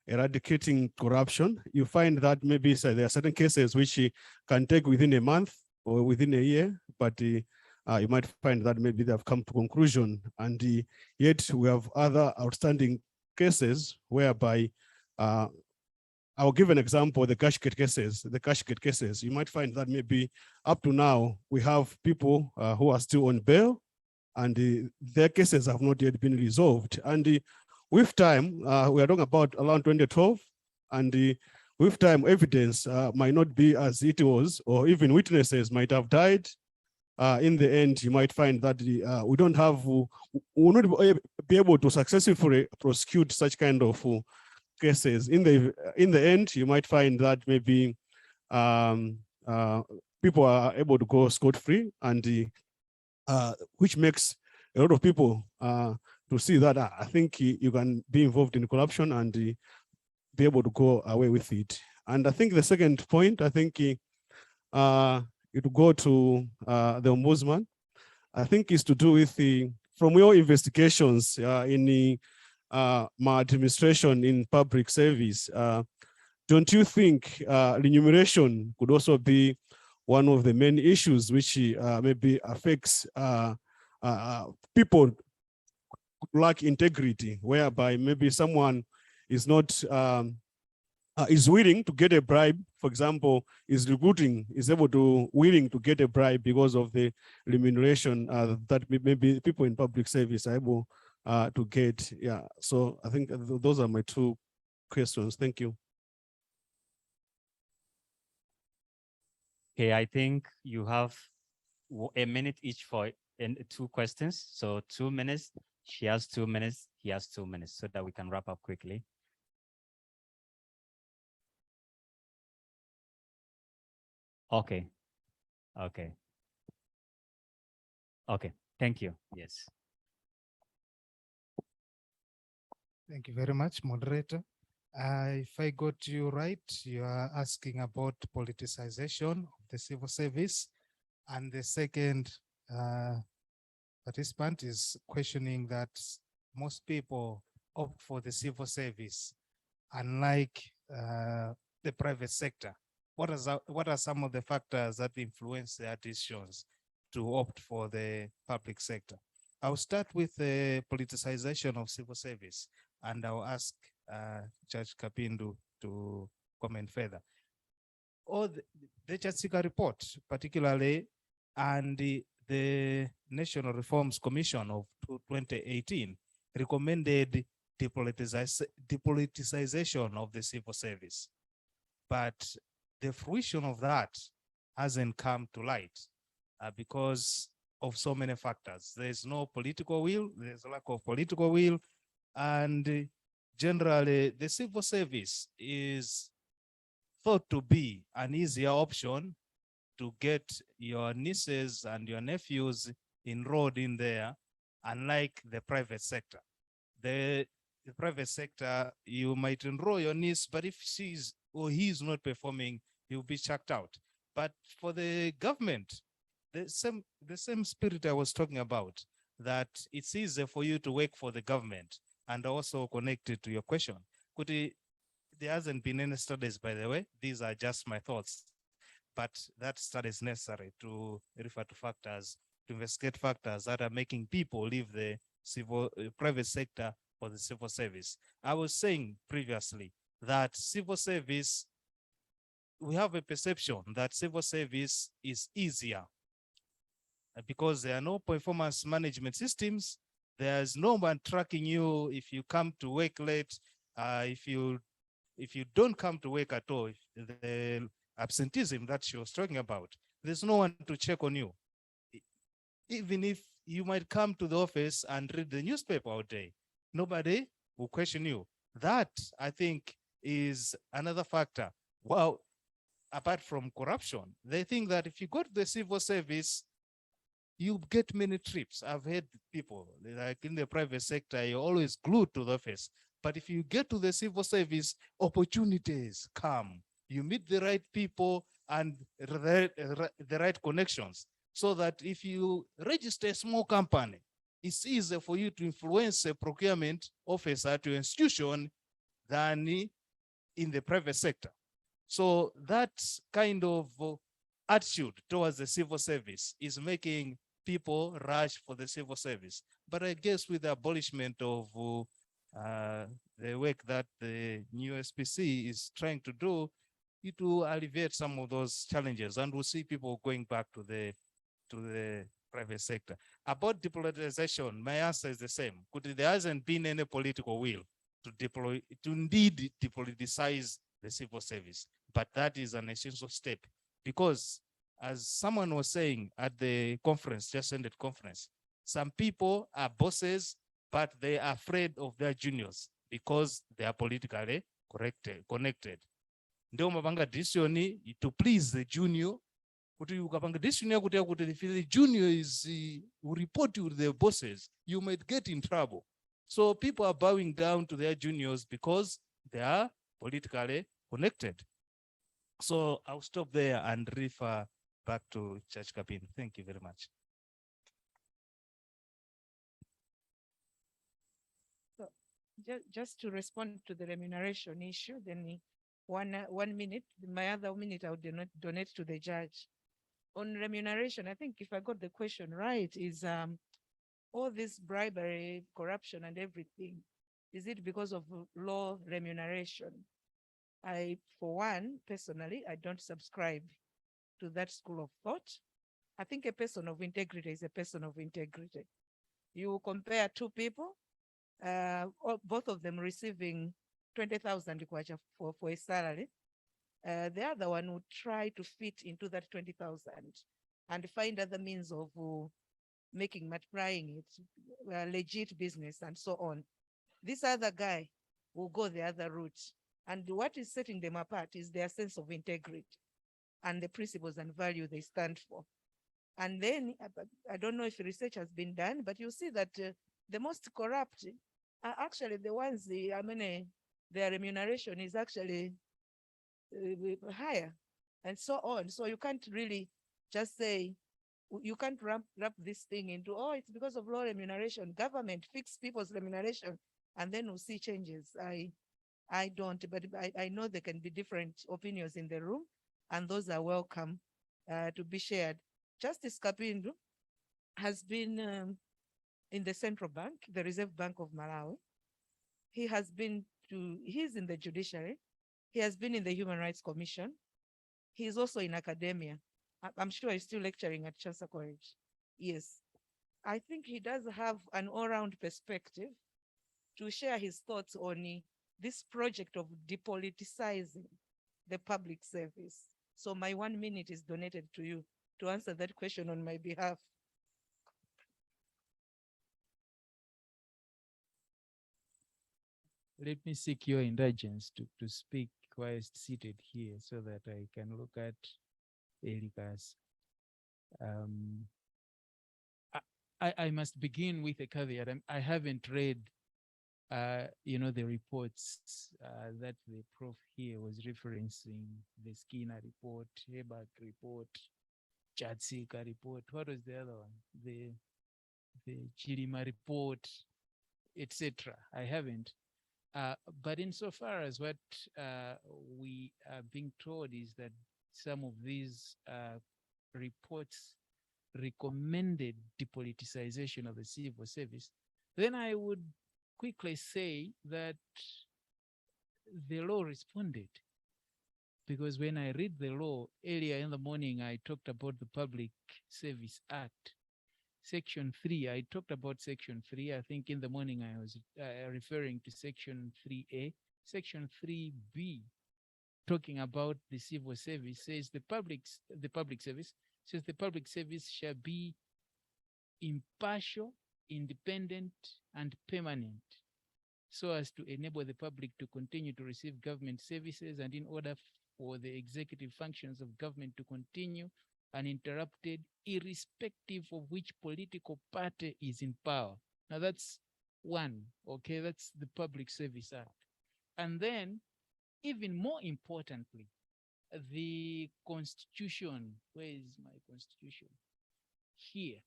eradicating corruption, you find that maybe there are certain cases which can take within a month or within a year, but you might find that maybe they have come to conclusion, and yet we have other outstanding cases whereby I'll give an example, the cash gate cases. The cash gate cases, you might find that maybe up to now, we have people who are still on bail, and their cases have not yet been resolved. And with time, we are talking about around 2012, and with time, evidence might not be as it was, or even witnesses might have died. In the end, you might find that we don't have, we will not be able to successfully prosecute such kind of cases. In the end, you might find that maybe people are able to go scot-free, and which makes a lot of people to see that I think you can be involved in corruption and be able to go away with it. And I think the second point, I think it will go to the ombudsman. I think is to do with from your investigations in the maladministration in public service. Don't you think remuneration could also be one of the main issues which maybe affects people lack integrity, whereby maybe someone is not is willing to get a bribe, for example, is recruiting, is willing to get a bribe because of the remuneration that maybe people in public service are able to get. Yeah, so I think those are my two questions. Thank you. Okay, I think you have a minute each for two questions. So 2 minutes, she has 2 minutes, he has 2 minutes, so that we can wrap up quickly. Okay, okay. Okay, thank you, yes. Thank you very much, moderator. If I got you right, you are asking about politicization of the civil service. And the second participant is questioning that most people opt for the civil service, unlike the private sector. What are some of the factors that influence their decisions to opt for the public sector? I'll start with the politicization of civil service, and I'll ask Judge Kapindu to comment further. The Chatsika report, particularly, and the National Reforms Commission of 2018 recommended depoliticization of the civil service. But the fruition of that hasn't come to light because of so many factors. There's no political will, there's a lack of political will, and generally the civil service is thought to be an easier option to get your nieces and your nephews enrolled in there, unlike the private sector. The private sector, you might enroll your niece, but if she's or he's not performing, he'll be chucked out. But for the government, the same spirit I was talking about, that it's easier for you to work for the government, and also connected to your question. There hasn't been any studies, by the way. These are just my thoughts, but that study is necessary to refer to factors, to investigate factors that are making people leave the private sector for the civil service. I was saying previously that civil service, we have a perception that civil service is easier because there are no performance management systems. There's no one tracking you if you come to work late, if you don't come to work at all, the absenteeism that she was talking about, there's no one to check on you. Even if you might come to the office and read the newspaper all day, nobody will question you. That, I think, is another factor. Well, apart from corruption, they think that if you go to the civil service, you get many trips. I've heard people, like in the private sector, you're always glued to the office. But if you get to the civil service, opportunities come. You meet the right people and the right connections. So that if you register a small company, it's easier for you to influence a procurement officer at your institution than in the private sector. So that kind of attitude towards the civil service is making people rush for the civil service. But I guess with the abolishment of the work that the new SPC is trying to do, it will alleviate some of those challenges, and we'll see people going back to the private sector. About depoliticization, my answer is the same. There hasn't been any political will to indeed depoliticize the civil service, but that is an essential step, because as someone was saying at the conference, just ended conference, some people are bosses, but they are afraid of their juniors because they are politically connected. Ndio mapanga decision to please the junior. Kuti ukapanga decision ya kuti if the junior is report to the bosses, you might get in trouble. So people are bowing down to their juniors because they are politically connected. So I'll stop there and refer back to Church Kapin. Thank you very much. So just to respond to the remuneration issue, then one minute, my other minute I would donate to the judge. On remuneration, I think if I got the question right, is all this bribery, corruption and everything, is it because of low remuneration? For one, personally, I don't subscribe to that school of thought. I think a person of integrity is a person of integrity. You compare two people, both of them receiving 20,000 for a salary. The other one would try to fit into that 20,000 and find other means of multiplying it, legit business and so on. This other guy will go the other route. And what is setting them apart is their sense of integrity and the principles and value they stand for. And then, I don't know if research has been done, but you see that the most corrupt are actually the ones, their remuneration is actually higher and so on. So you can't really just say, you can't wrap this thing into, oh, it's because of low remuneration. Government fix people's remuneration and then we'll see changes. I don't, but I know there can be different opinions in the room, and those are welcome to be shared. Justice Kapindu has been in the central bank, the Reserve Bank of Malawi. He's in the judiciary. He has been in the Human Rights Commission. He's also in academia. I'm sure he's still lecturing at Chancellor College. Yes. I think he does have an all-round perspective to share his thoughts on this project of depoliticizing the public service. So my 1 minute is donated to you to answer that question on my behalf. Let me seek your indulgence to speak whilst seated here so that I can look at Erika's. I must begin with a caveat. I haven't read the reports that the prof here was referencing, the Skinner report, Hebert report, Chatsika report. What was the other one? The Chirima report, etc. I haven't. But insofar as what we are being told is that some of these reports recommended depoliticization of the civil service, then I would quickly say that the law responded. Because when I read the law earlier in the morning, I talked about the Public Service Act. Section 3, I talked about Section 3. I think in the morning I was referring to Section 3A. Section 3B, talking about the civil service, says the public service says the public service shall be impartial, independent, and permanent, so as to enable the public to continue to receive government services and in order for the executive functions of government to continue uninterrupted, irrespective of which political party is in power. Now that's one, okay? That's the Public Service Act. And then, even more importantly, the Constitution. Where is my Constitution? Here.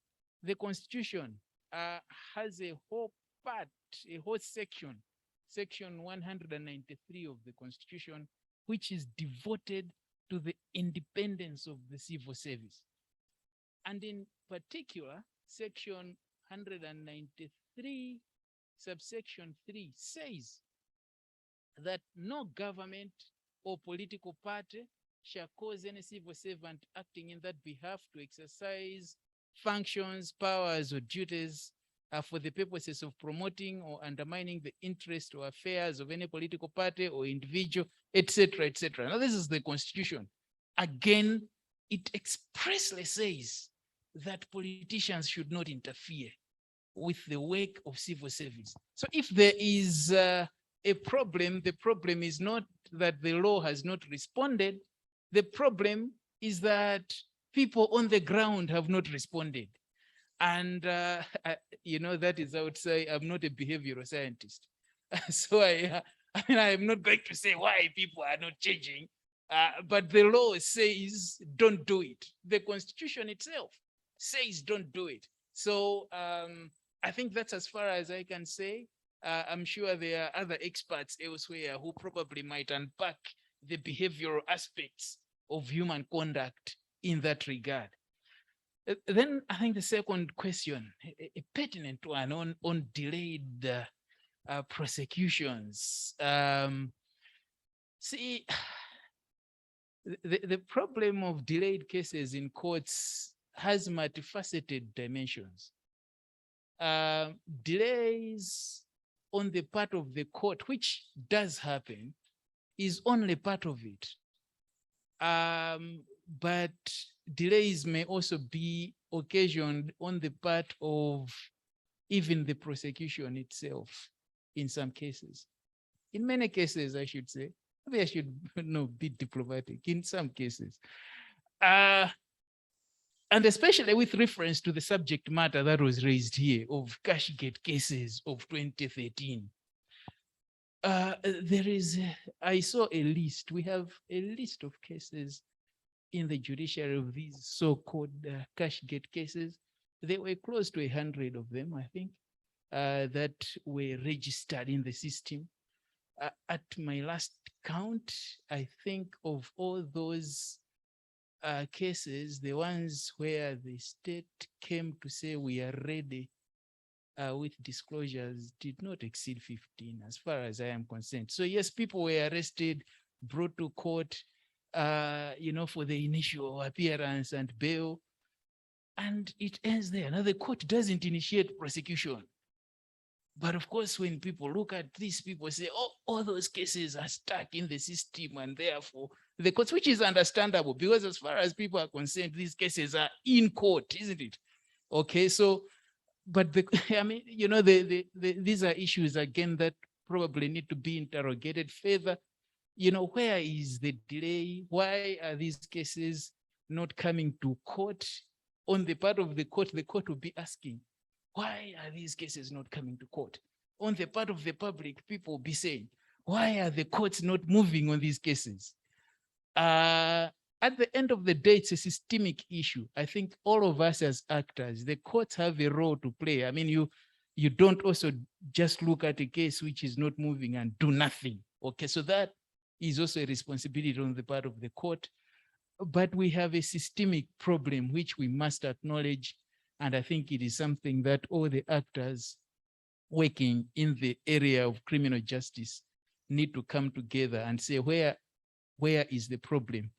The Constitution has a whole part, a whole section, Section 193 of the Constitution, which is devoted to the independence of the civil service. And in particular, section 193, subsection 3 says that no government or political party shall cause any civil servant acting in that behalf to exercise functions, powers, or duties for the purposes of promoting or undermining the interest or affairs of any political party or individual, etc., etc. Now, this is the Constitution. Again, it expressly says that politicians should not interfere with the work of civil service. So if there is a problem, the problem is not that the law has not responded. The problem is that people on the ground have not responded. And, that is, I would say, I'm not a behavioral scientist. So I am not going to say why people are not changing, but the law says don't do it. The Constitution itself says don't do it. So I think that's as far as I can say. I'm sure there are other experts elsewhere who probably might unpack the behavioral aspects of human conduct in that regard. Then I think the second question, a pertinent one on delayed prosecutions. See, the problem of delayed cases in courts has multifaceted dimensions. Delays on the part of the court, which does happen, is only part of it. But delays may also be occasioned on the part of even the prosecution itself in some cases. In many cases, I should say, maybe I should be diplomatic, in some cases. And especially with reference to the subject matter that was raised here of Cashgate cases of 2013. I saw a list. We have a list of cases in the judiciary of these so-called Cashgate cases. There were close to 100 of them, I think, that were registered in the system. At my last count, I think of all those cases, the ones where the state came to say we are ready with disclosures did not exceed 15 as far as I am concerned. So yes, people were arrested, brought to court, for the initial appearance and bail, and it ends there. Now the court doesn't initiate prosecution. But of course, when people look at these, people say, oh, all those cases are stuck in the system, and therefore the courts, which is understandable, because as far as people are concerned, these cases are in court, isn't it? Okay, so, but these are issues, again, that probably need to be interrogated further. Where is the delay? Why are these cases not coming to court? On the part of the court will be asking, why are these cases not coming to court? On the part of the public, people will be saying, why are the courts not moving on these cases? At the end of the day, it's a systemic issue. I think all of us as actors, the courts have a role to play. I mean, you don't also just look at a case which is not moving and do nothing. Okay, so that is also a responsibility on the part of the court. But we have a systemic problem which we must acknowledge. And I think it is something that all the actors working in the area of criminal justice need to come together and say, where is the problem?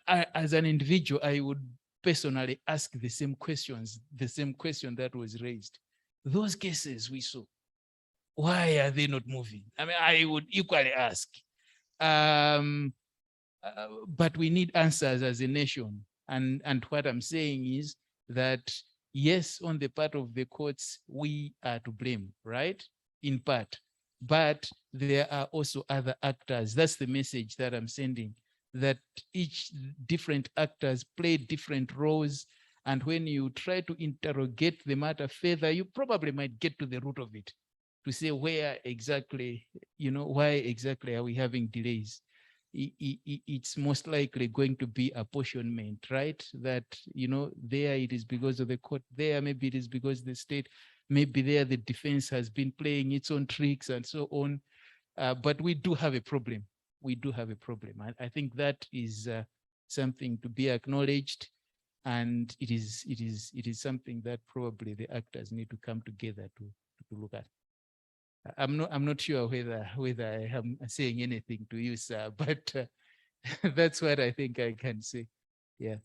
As an individual, I would personally ask the same questions, the same question that was raised. Those cases we saw, why are they not moving? I mean, I would equally ask. But we need answers as a nation. And what I'm saying is that, yes, on the part of the courts, we are to blame, right? In part. But there are also other actors. That's the message that I'm sending, that each different actors play different roles. And when you try to interrogate the matter further, you probably might get to the root of it, to say where exactly, why exactly are we having delays? It's most likely going to be apportionment, right? That, there it is because of the court, there maybe it is because the state, maybe there the defense has been playing its own tricks and so on. But we do have a problem. We do have a problem. I think that is something to be acknowledged. And it is something that probably the actors need to come together to look at. I'm not sure whether I am saying anything to you, sir, but that's what I think I can say. Yeah.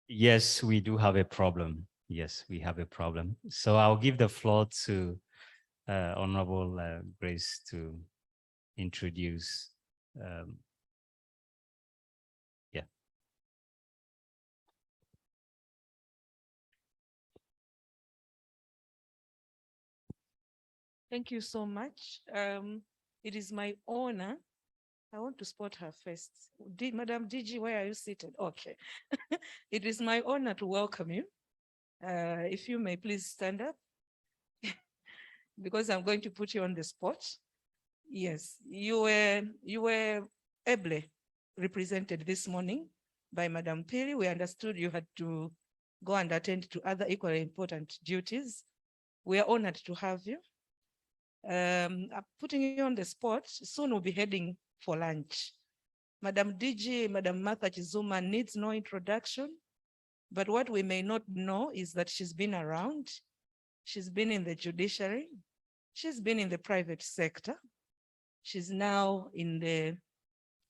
Yes, we do have a problem. Yes, we have a problem. So I'll give the floor to Honorable Grace to introduce. Yeah. Thank you so much. It is my honor. I want to spot her first. Madam DG, where are you seated? Okay. It is my honor to welcome you. If you may please stand up, because I'm going to put you on the spot. Yes, you were ably represented this morning by Madam Piri. We understood you had to go and attend to other equally important duties. We are honored to have you. I'm putting you on the spot. Soon we'll be heading for lunch. Madam DG, Madam Martha Chizuma needs no introduction, but what we may not know is that she's been around. She's been in the judiciary. She's been in the private sector. She's now in the,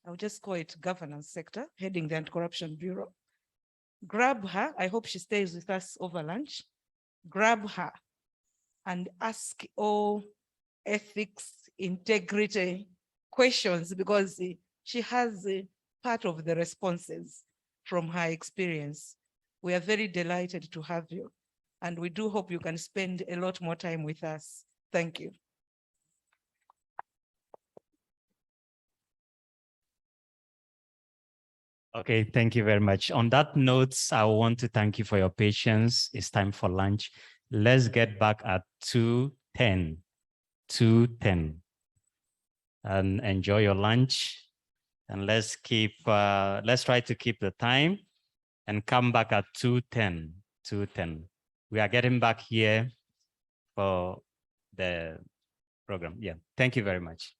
I'll just call it governance sector, heading the Anti-Corruption Bureau. Grab her. I hope she stays with us over lunch. Grab her and ask all ethics, integrity questions, because she has part of the responses from her experience. We are very delighted to have you, and we do hope you can spend a lot more time with us. Thank you. Okay, thank you very much. On that note, I want to thank you for your patience. It's time for lunch. Let's get back at 2:10. 2:10. And enjoy your lunch. And let's try to keep the time and come back at 2:10. 2:10. We are getting back here for the program. Yeah, thank you very much.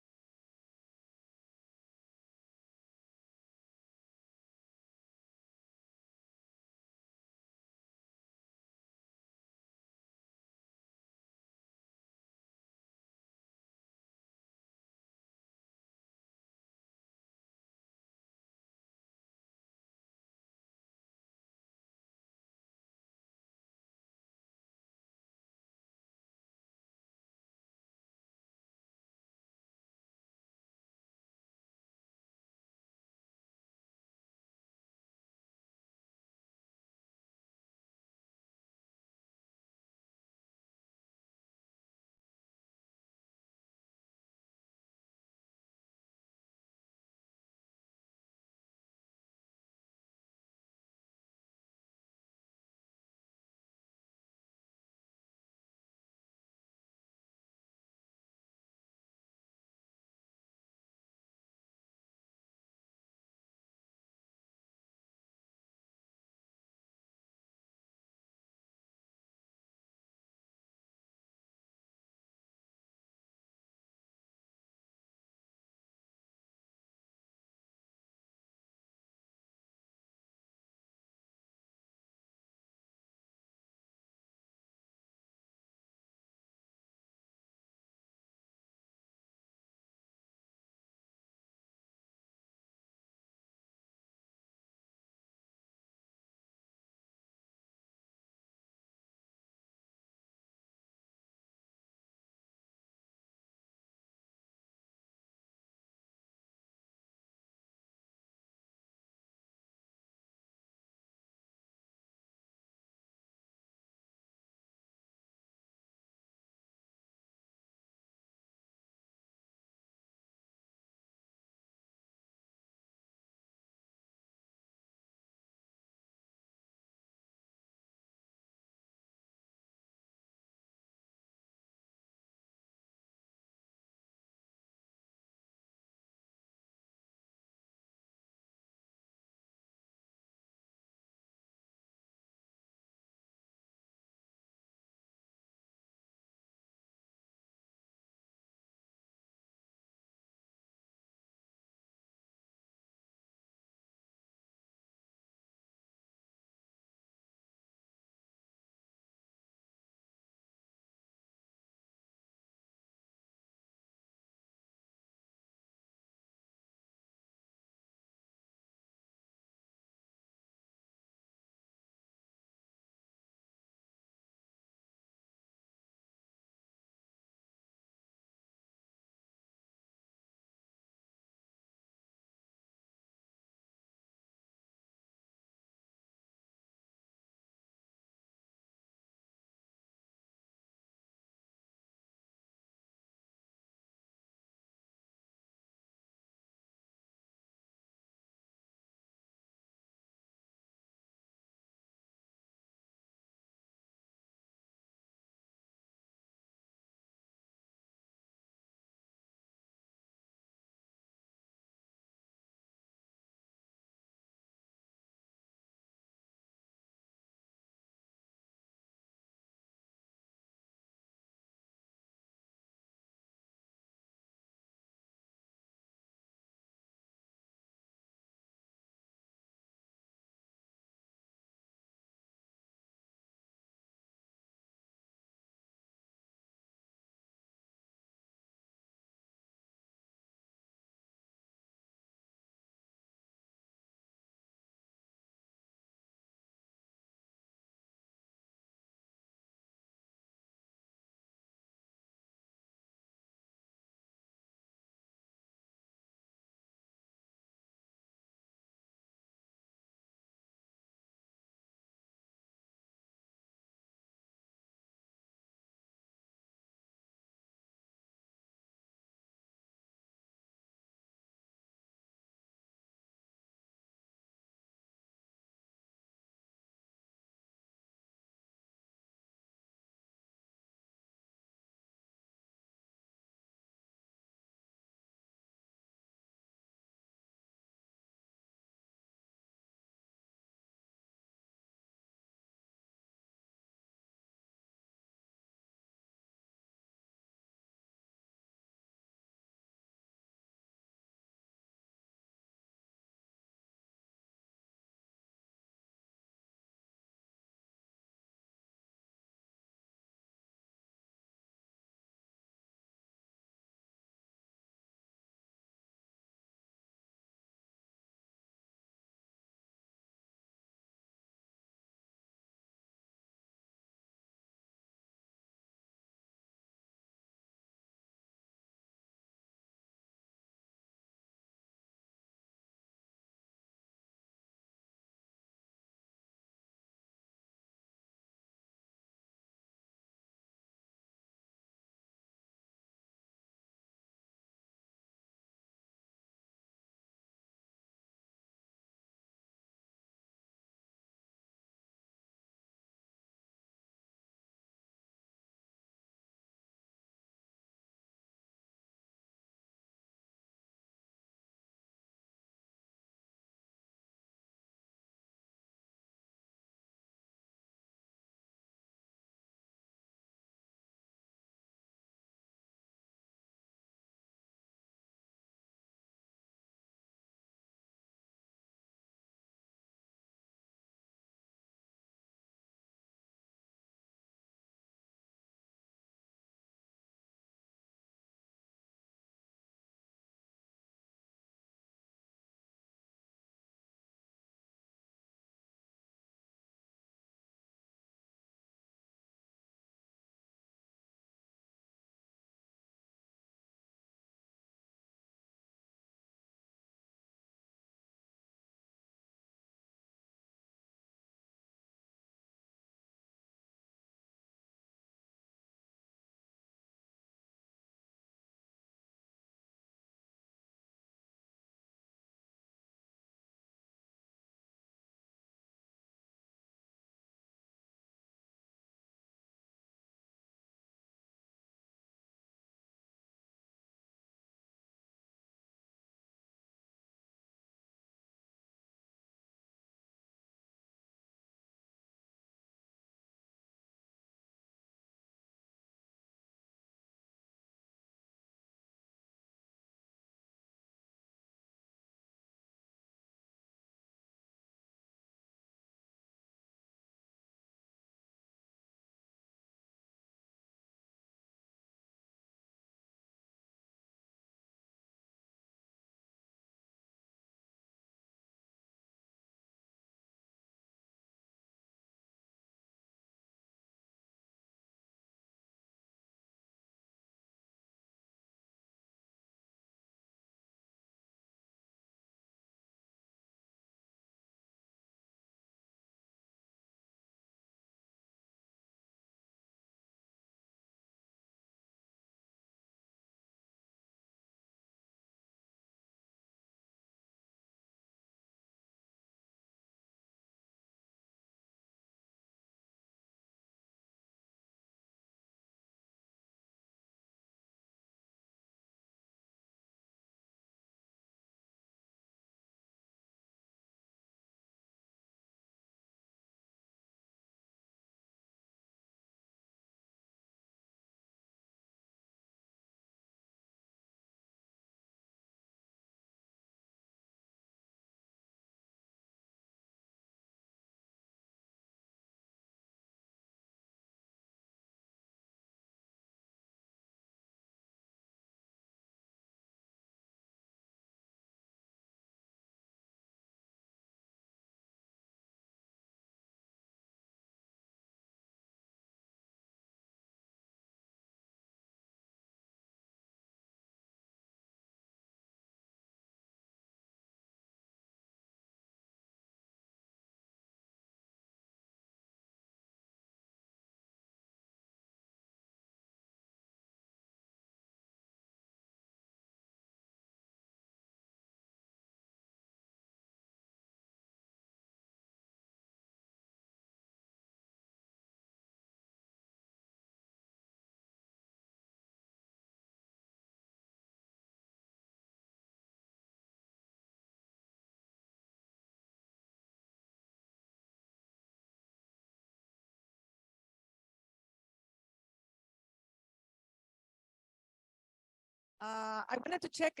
I wanted to check,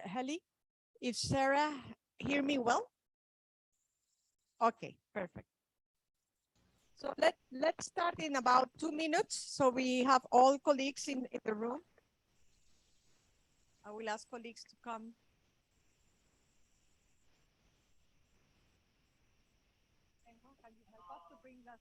Heli, if Sarah hear me well. Okay, perfect. So let's start in about 2 minutes. So we have all colleagues in the room. I will ask colleagues to come. Can you help us to bring that?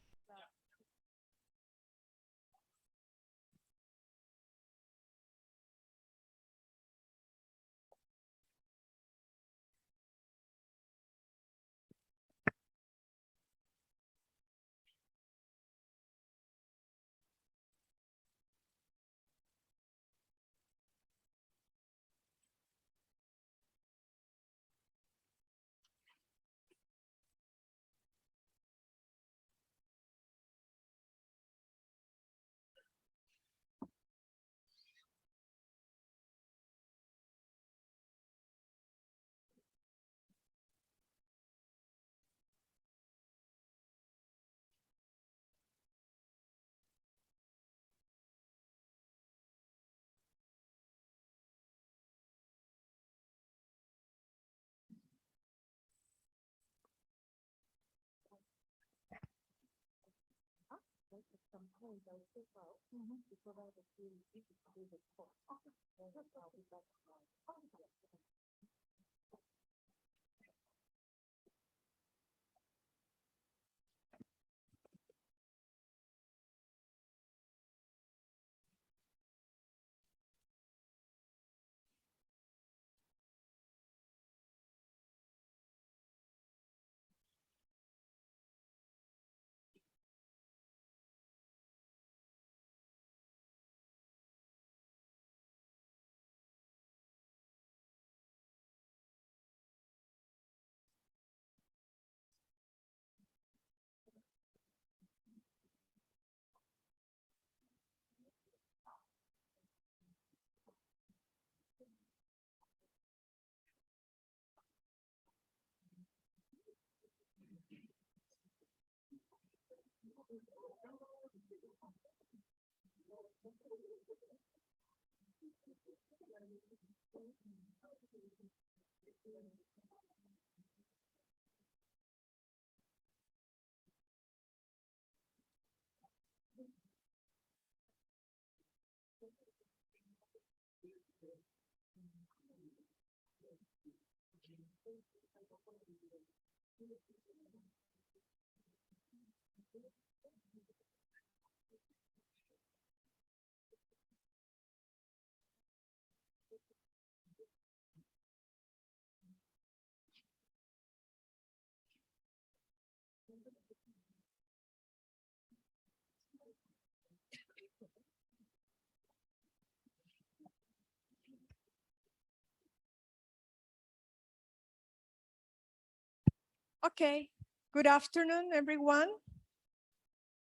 Okay, good afternoon, everyone.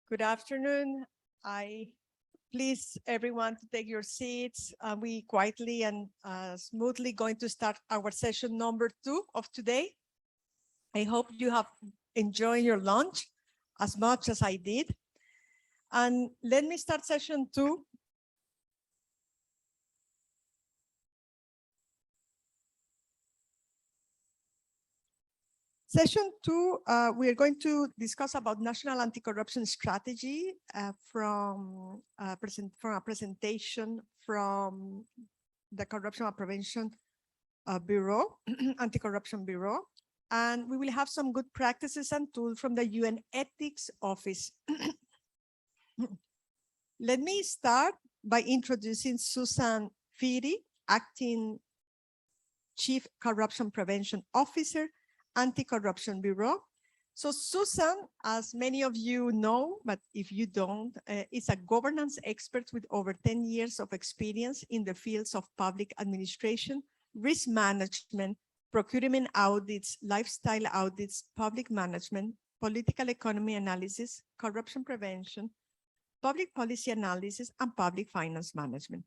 Good afternoon. I please everyone to take your seats. We quietly and smoothly going to start our session number 2 of today. I hope you have enjoyed your lunch as much as I did. And let me start session 2. Session 2, we are going to discuss about national anti-corruption strategy from a presentation from the Corruption and Prevention Bureau, Anti-Corruption Bureau. And we will have some good practices and tools from the UN Ethics Office. Let me start by introducing Susan Feedy, Acting Chief Corruption Prevention Officer, Anti-Corruption Bureau. So Susan, as many of you know, but if you don't, is a governance expert with over 10 years of experience in the fields of public administration, risk management, procurement audits, lifestyle audits, public management, political economy analysis, corruption prevention, public policy analysis, and public finance management.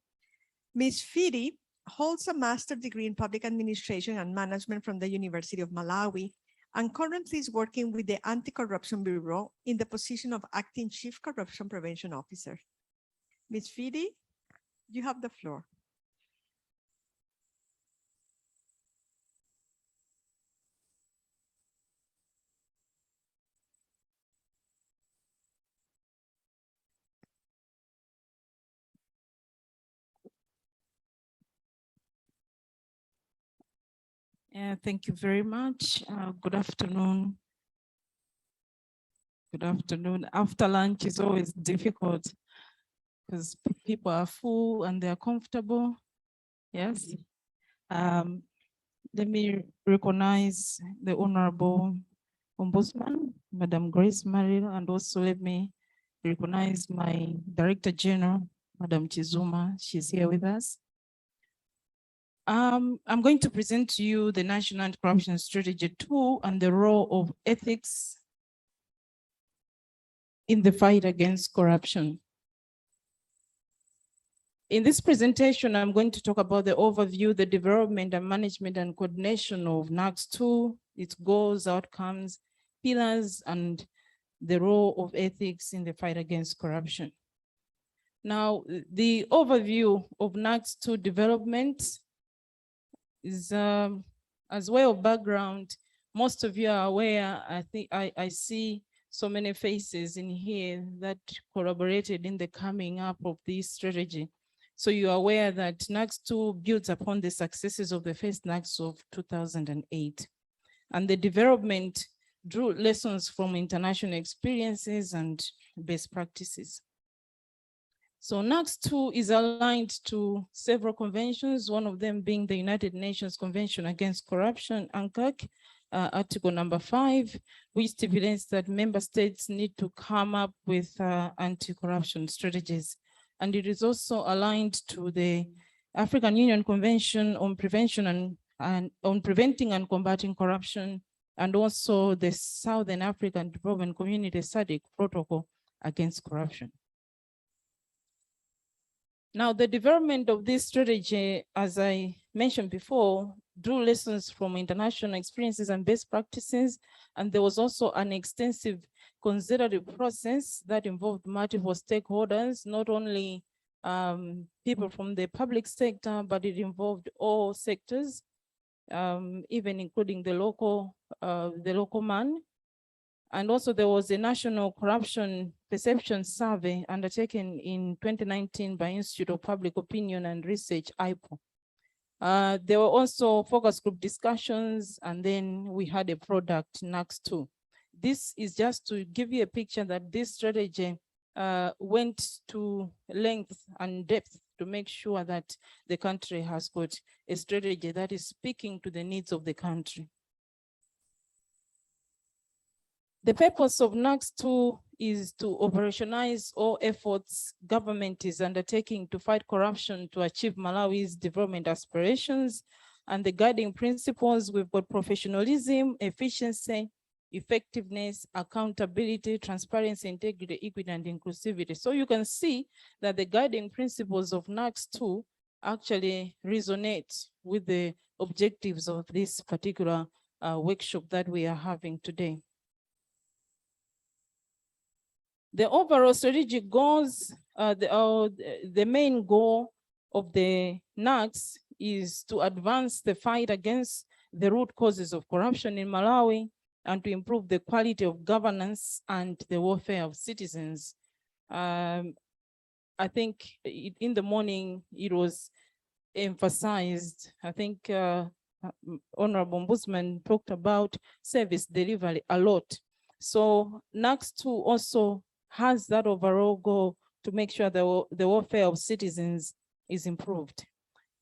Ms. Feedy holds a master's degree in public administration and management from the University of Malawi, and currently is working with the Anti-Corruption Bureau in the position of Acting Chief Corruption Prevention Officer. Ms. Feedy, you have the floor. Thank you very much. Good afternoon. Good afternoon. After lunch is always difficult because people are full and they're comfortable. Yes. Let me recognize the Honorable Ombudsman, Madam Grace Maril, and also let me recognize my Director General, Madam Chizuma. She's here with us. I'm going to present to you the National Anti-Corruption Strategy 2 and the role of ethics in the fight against corruption. In this presentation, I'm going to talk about the overview, the development and management and coordination of NACS2, its goals, outcomes, pillars, and the role of ethics in the fight against corruption. Now, the overview of NACS2 development is, as way of background, most of you are aware, I think I see so many faces in here that collaborated in the coming up of this strategy. So you are aware that NACS2 builds upon the successes of the first NACS of 2008. And the development drew lessons from international experiences and best practices. So NACS2 is aligned to several conventions, one of them being the United Nations Convention Against Corruption, UNPOG, Article number 5, which stipulates that member states need to come up with anti-corruption strategies. And it is also aligned to the African Union Convention on Prevention and on Preventing and Combating Corruption, and also the Southern African Development Community SADC Protocol Against Corruption. Now, the development of this strategy, as I mentioned before, drew lessons from international experiences and best practices, and there was also an extensive consultative process that involved multiple stakeholders, not only people from the public sector, but it involved all sectors, even including the local man. And also there was a national corruption perception survey undertaken in 2019 by Institute of Public Opinion and Research, IPO. There were also focus group discussions, and then we had a product, NACS2. This is just to give you a picture that this strategy went to length and depth to make sure that the country has got a strategy that is speaking to the needs of the country. The purpose of NACS2 is to operationalize all efforts government is undertaking to fight corruption to achieve Malawi's development aspirations. And the guiding principles, we've got professionalism, efficiency, effectiveness, accountability, transparency, integrity, equity, and inclusivity. So you can see that the guiding principles of NACS2 actually resonate with the objectives of this particular workshop that we are having today. The overall strategic goals, the main goal of the NACS is to advance the fight against the root causes of corruption in Malawi and to improve the quality of governance and the welfare of citizens. I think in the morning it was emphasized, I think Honorable Ombudsman talked about service delivery a lot. So NACS2 also has that overall goal to make sure the welfare of citizens is improved.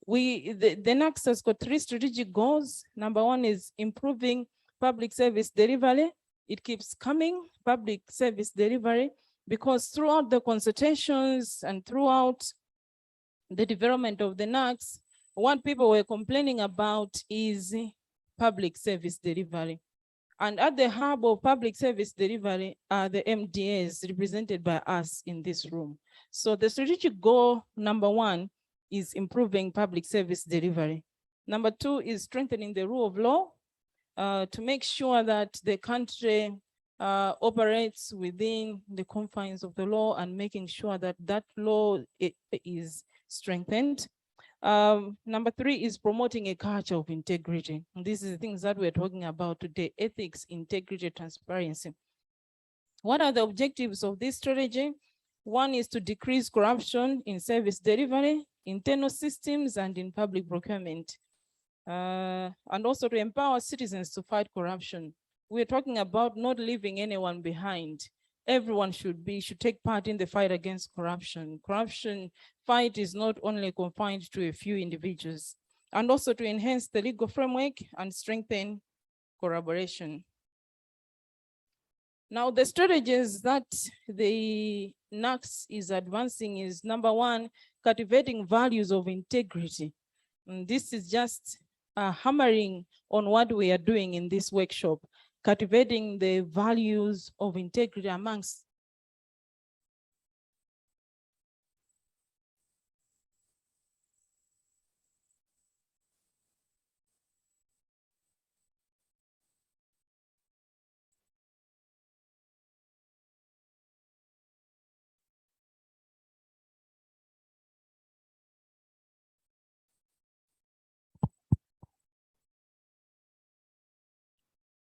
The NACS has got 3 strategic goals. Number 1 is improving public service delivery. It keeps coming, public service delivery, because throughout the consultations and throughout the development of the NACS, what people were complaining about is public service delivery. And at the hub of public service delivery are the MDAs represented by us in this room. So the strategic goal, number 1, is improving public service delivery. Number 2 is strengthening the rule of law to make sure that the country operates within the confines of the law and making sure that that law is strengthened. Number 3 is promoting a culture of integrity. And these are the things that we're talking about today: ethics, integrity, transparency. What are the objectives of this strategy? 1 is to decrease corruption in service delivery, internal systems, and in public procurement. and also to empower citizens to fight corruption. We're talking about not leaving anyone behind. Everyone should take part in the fight against corruption. Corruption fight is not only confined to a few individuals, and also to enhance the legal framework and strengthen collaboration. Now, the strategies that the NACS is advancing is, number one, cultivating values of integrity. And this is just hammering on what we are doing in this workshop, cultivating the values of integrity amongst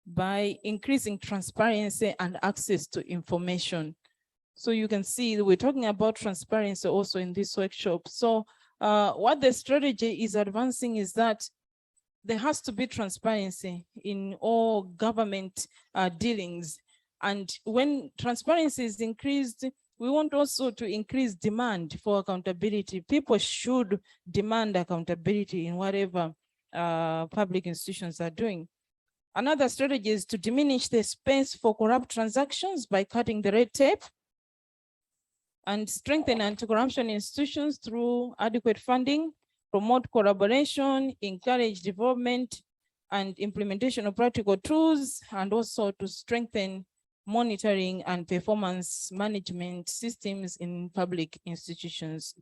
by increasing transparency and access to information. So you can see we're talking about transparency also in this workshop. So what the strategy is advancing is that there has to be transparency in all government dealings. And when transparency is increased, we want also to increase demand for accountability. People should demand accountability in whatever public institutions are doing. Another strategy is to diminish the space for corrupt transactions by cutting the red tape and strengthen anti-corruption institutions through adequate funding, promote collaboration, encourage development and implementation of practical tools, and also to strengthen monitoring and performance management systems in public institutions.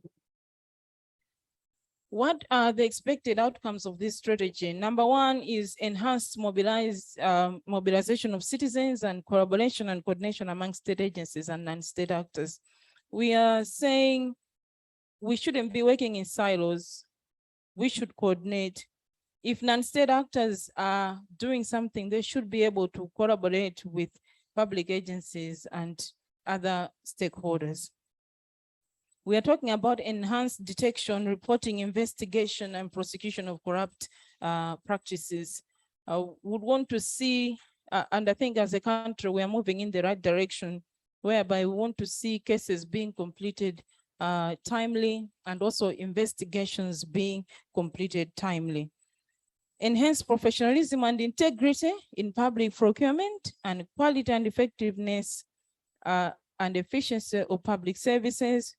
What are the expected outcomes of this strategy? Number one is enhanced mobilization of citizens and collaboration and coordination among state agencies and non-state actors. We are saying we shouldn't be working in silos. We should coordinate. If non-state actors are doing something, they should be able to collaborate with public agencies and other stakeholders. We are talking about enhanced detection, reporting, investigation, and prosecution of corrupt practices. Would want to see, and I think as a country, we are moving in the right direction, whereby we want to see cases being completed timely, and also investigations being completed timely. Enhance professionalism and integrity in public procurement, and quality and effectiveness and efficiency of public services,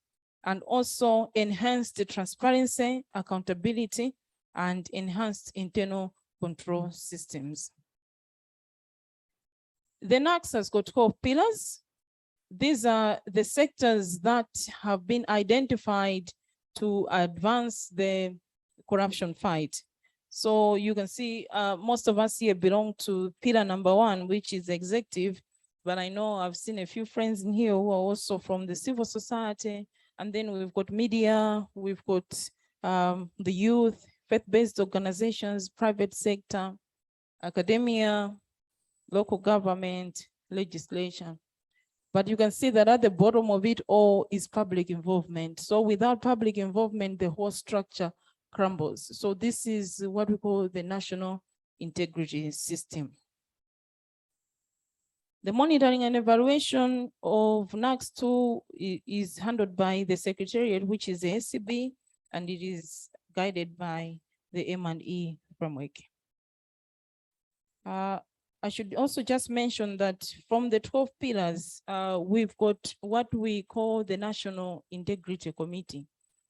and also enhance the transparency, accountability, and enhanced internal control systems. The NACS has got 12 pillars. These are the sectors that have been identified to advance the corruption fight. So you can see most of us here belong to pillar number 1, which is executive, but I know I've seen a few friends in here who are also from the civil society. And then we've got media, we've got the youth, faith-based organizations, private sector, academia, local government, legislation. But you can see that at the bottom of it all is public involvement. So without public involvement, the whole structure crumbles. So this is what we call the national integrity system. The monitoring and evaluation of NACS2 is handled by the Secretariat, which is the SCB, and it is guided by the M&E framework. I should also just mention that from the 12 pillars, we've got what we call the National Integrity Committee.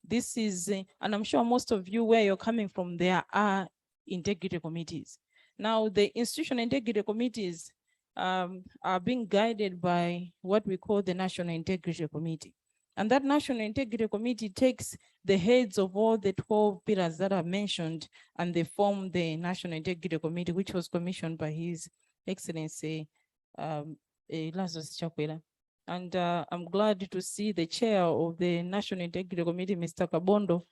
This is, and I'm sure most of you where you're coming from, there are integrity committees. Now, the institutional integrity committees are being guided by what we call the National Integrity Committee. And that National Integrity Committee takes the heads of all the 12 pillars that are mentioned, and they form the National Integrity Committee, which was commissioned by His Excellency Lazarus Chakwera. And I'm glad to see the chair of the National Integrity Committee, Mr. Kabondo,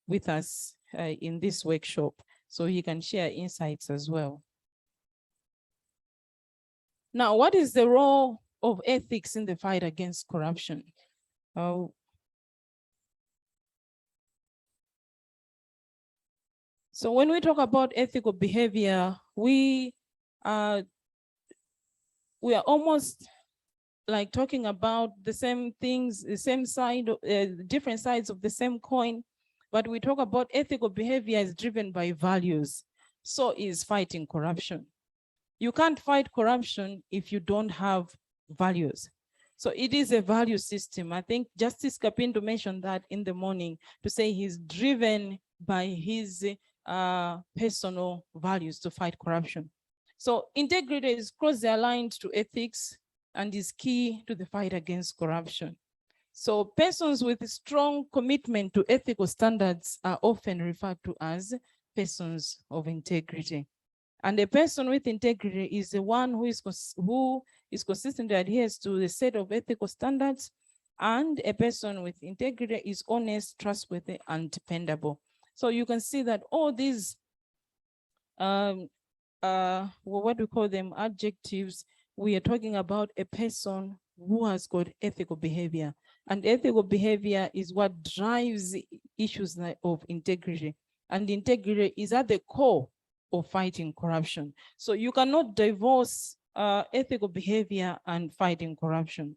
with us in this workshop, so he can share insights as well. Now, what is the role of ethics in the fight against corruption? So when we talk about ethical behavior, we are almost like talking about the same things, the same side, different sides of the same coin. But we talk about ethical behavior is driven by values. So is fighting corruption. You can't fight corruption if you don't have values. So it is a value system. I think Justice Kapindo mentioned that in the morning to say he's driven by his personal values to fight corruption. So integrity is closely aligned to ethics and is key to the fight against corruption. So persons with strong commitment to ethical standards are often referred to as persons of integrity. And a person with integrity is the one who is consistently adheres to the set of ethical standards, and a person with integrity is honest, trustworthy, and dependable. So you can see that all these, what we call them, adjectives, we are talking about a person who has got ethical behavior. And ethical behavior is what drives issues of integrity. And integrity is at the core of fighting corruption. So you cannot divorce ethical behavior and fighting corruption.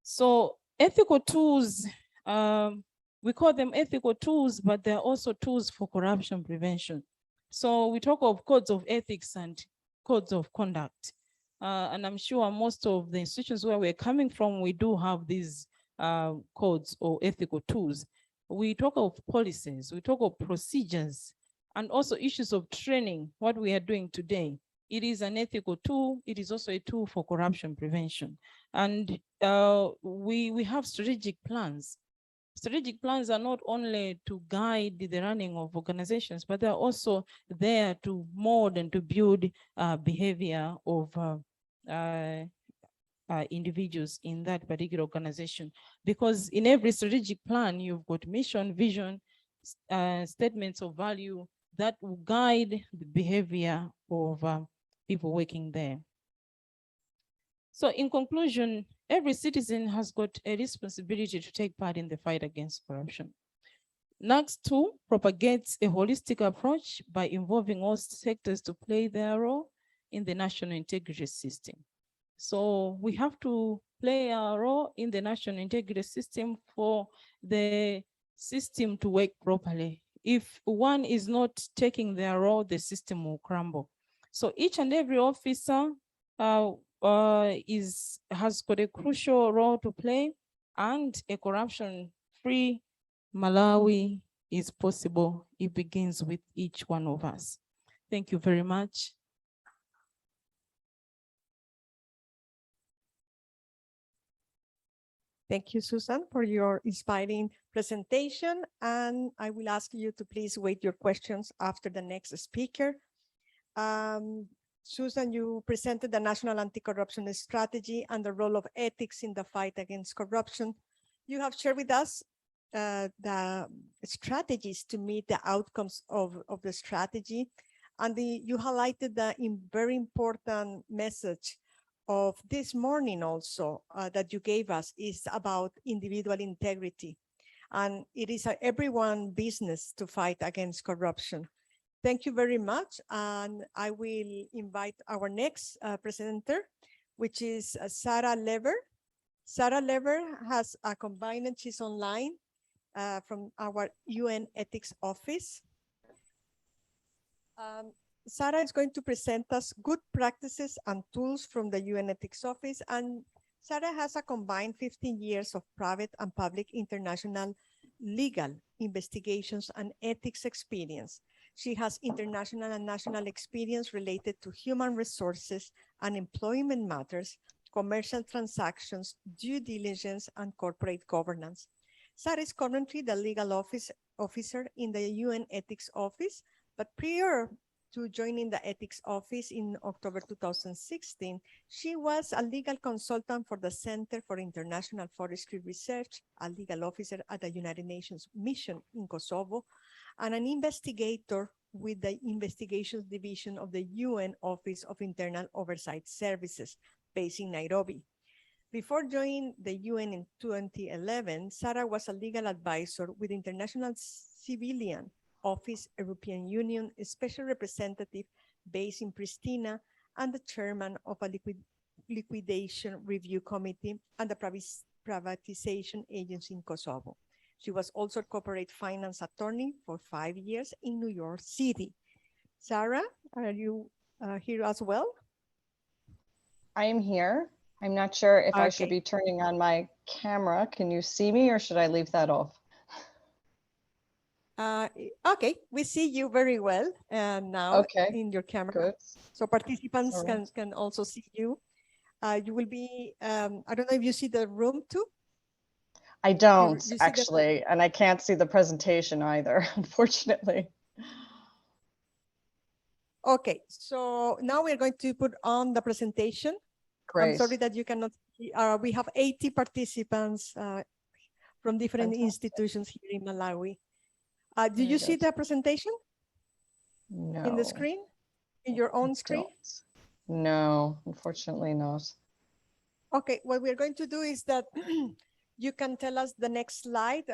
So ethical tools, we call them ethical tools, but they're also tools for corruption prevention. So we talk of codes of ethics and codes of conduct. And I'm sure most of the institutions where we're coming from, we do have these codes or ethical tools. We talk of policies, we talk of procedures, and also issues of training, what we are doing today. It is an ethical tool. It is also a tool for corruption prevention. And we have strategic plans. Strategic plans are not only to guide the running of organizations, but they're also there to mold and to build behavior of individuals in that particular organization. Because in every strategic plan, you've got mission, vision, statements of value that will guide the behavior of people working there. So in conclusion, every citizen has got a responsibility to take part in the fight against corruption. NACS 2 propagates a holistic approach by involving all sectors to play their role in the national integrity system. So we have to play our role in the national integrity system for the system to work properly. If one is not taking their role, the system will crumble. So each and every officer has got a crucial role to play, and a corruption-free Malawi is possible. It begins with each one of us. Thank you very much. Thank you, Susan, for your inspiring presentation. And I will ask you to please wait your questions after the next speaker. Susan, you presented the National Anti-Corruption Strategy and the role of ethics in the fight against corruption. You have shared with us the strategies to meet the outcomes of the strategy. And you highlighted the very important message of this morning also that you gave us is about individual integrity. And it is everyone's business to fight against corruption. Thank you very much. And I will invite our next presenter, which is Sarah Lever. Sarah Lever has a combined, she's online from our UN Ethics Office. Sarah is going to present us good practices and tools from the UN Ethics Office. And Sarah has a combined 15 years of private and public international legal investigations and ethics experience. She has international and national experience related to human resources and employment matters, commercial transactions, due diligence, and corporate governance. Sarah is currently the legal officer in the UN Ethics Office, but prior to joining the Ethics Office in October 2016, she was a legal consultant for the Center for International Forestry Research, a legal officer at the United Nations mission in Kosovo, and an investigator with the Investigations Division of the UN Office of Internal Oversight Services, based in Nairobi. Before joining the UN in 2011, Sarah was a legal advisor with International Civilian Office, European Union, a special representative based in Pristina, and the chairman of a liquidation review committee and the privatization agency in Kosovo. She was also a corporate finance attorney for 5 years in New York City. Sarah, are you here as well? I am here. I'm not sure if I should Okay. be turning on my camera. Can you see me or should I leave that off? Okay, we see you very well now Okay, in your camera. good. So participants All right. can also see you. You will be, I don't know if you see the room too? I don't you see the- actually, and I can't see the presentation either, unfortunately. Okay, so now we're going to put on the presentation. I'm Great. sorry that you cannot see. We have 80 participants from different institutions here in Malawi. Do Very you see good. the presentation No. in the screen, in your own screen? No, unfortunately not. Okay, what we're going to do is that you can tell us the next slide.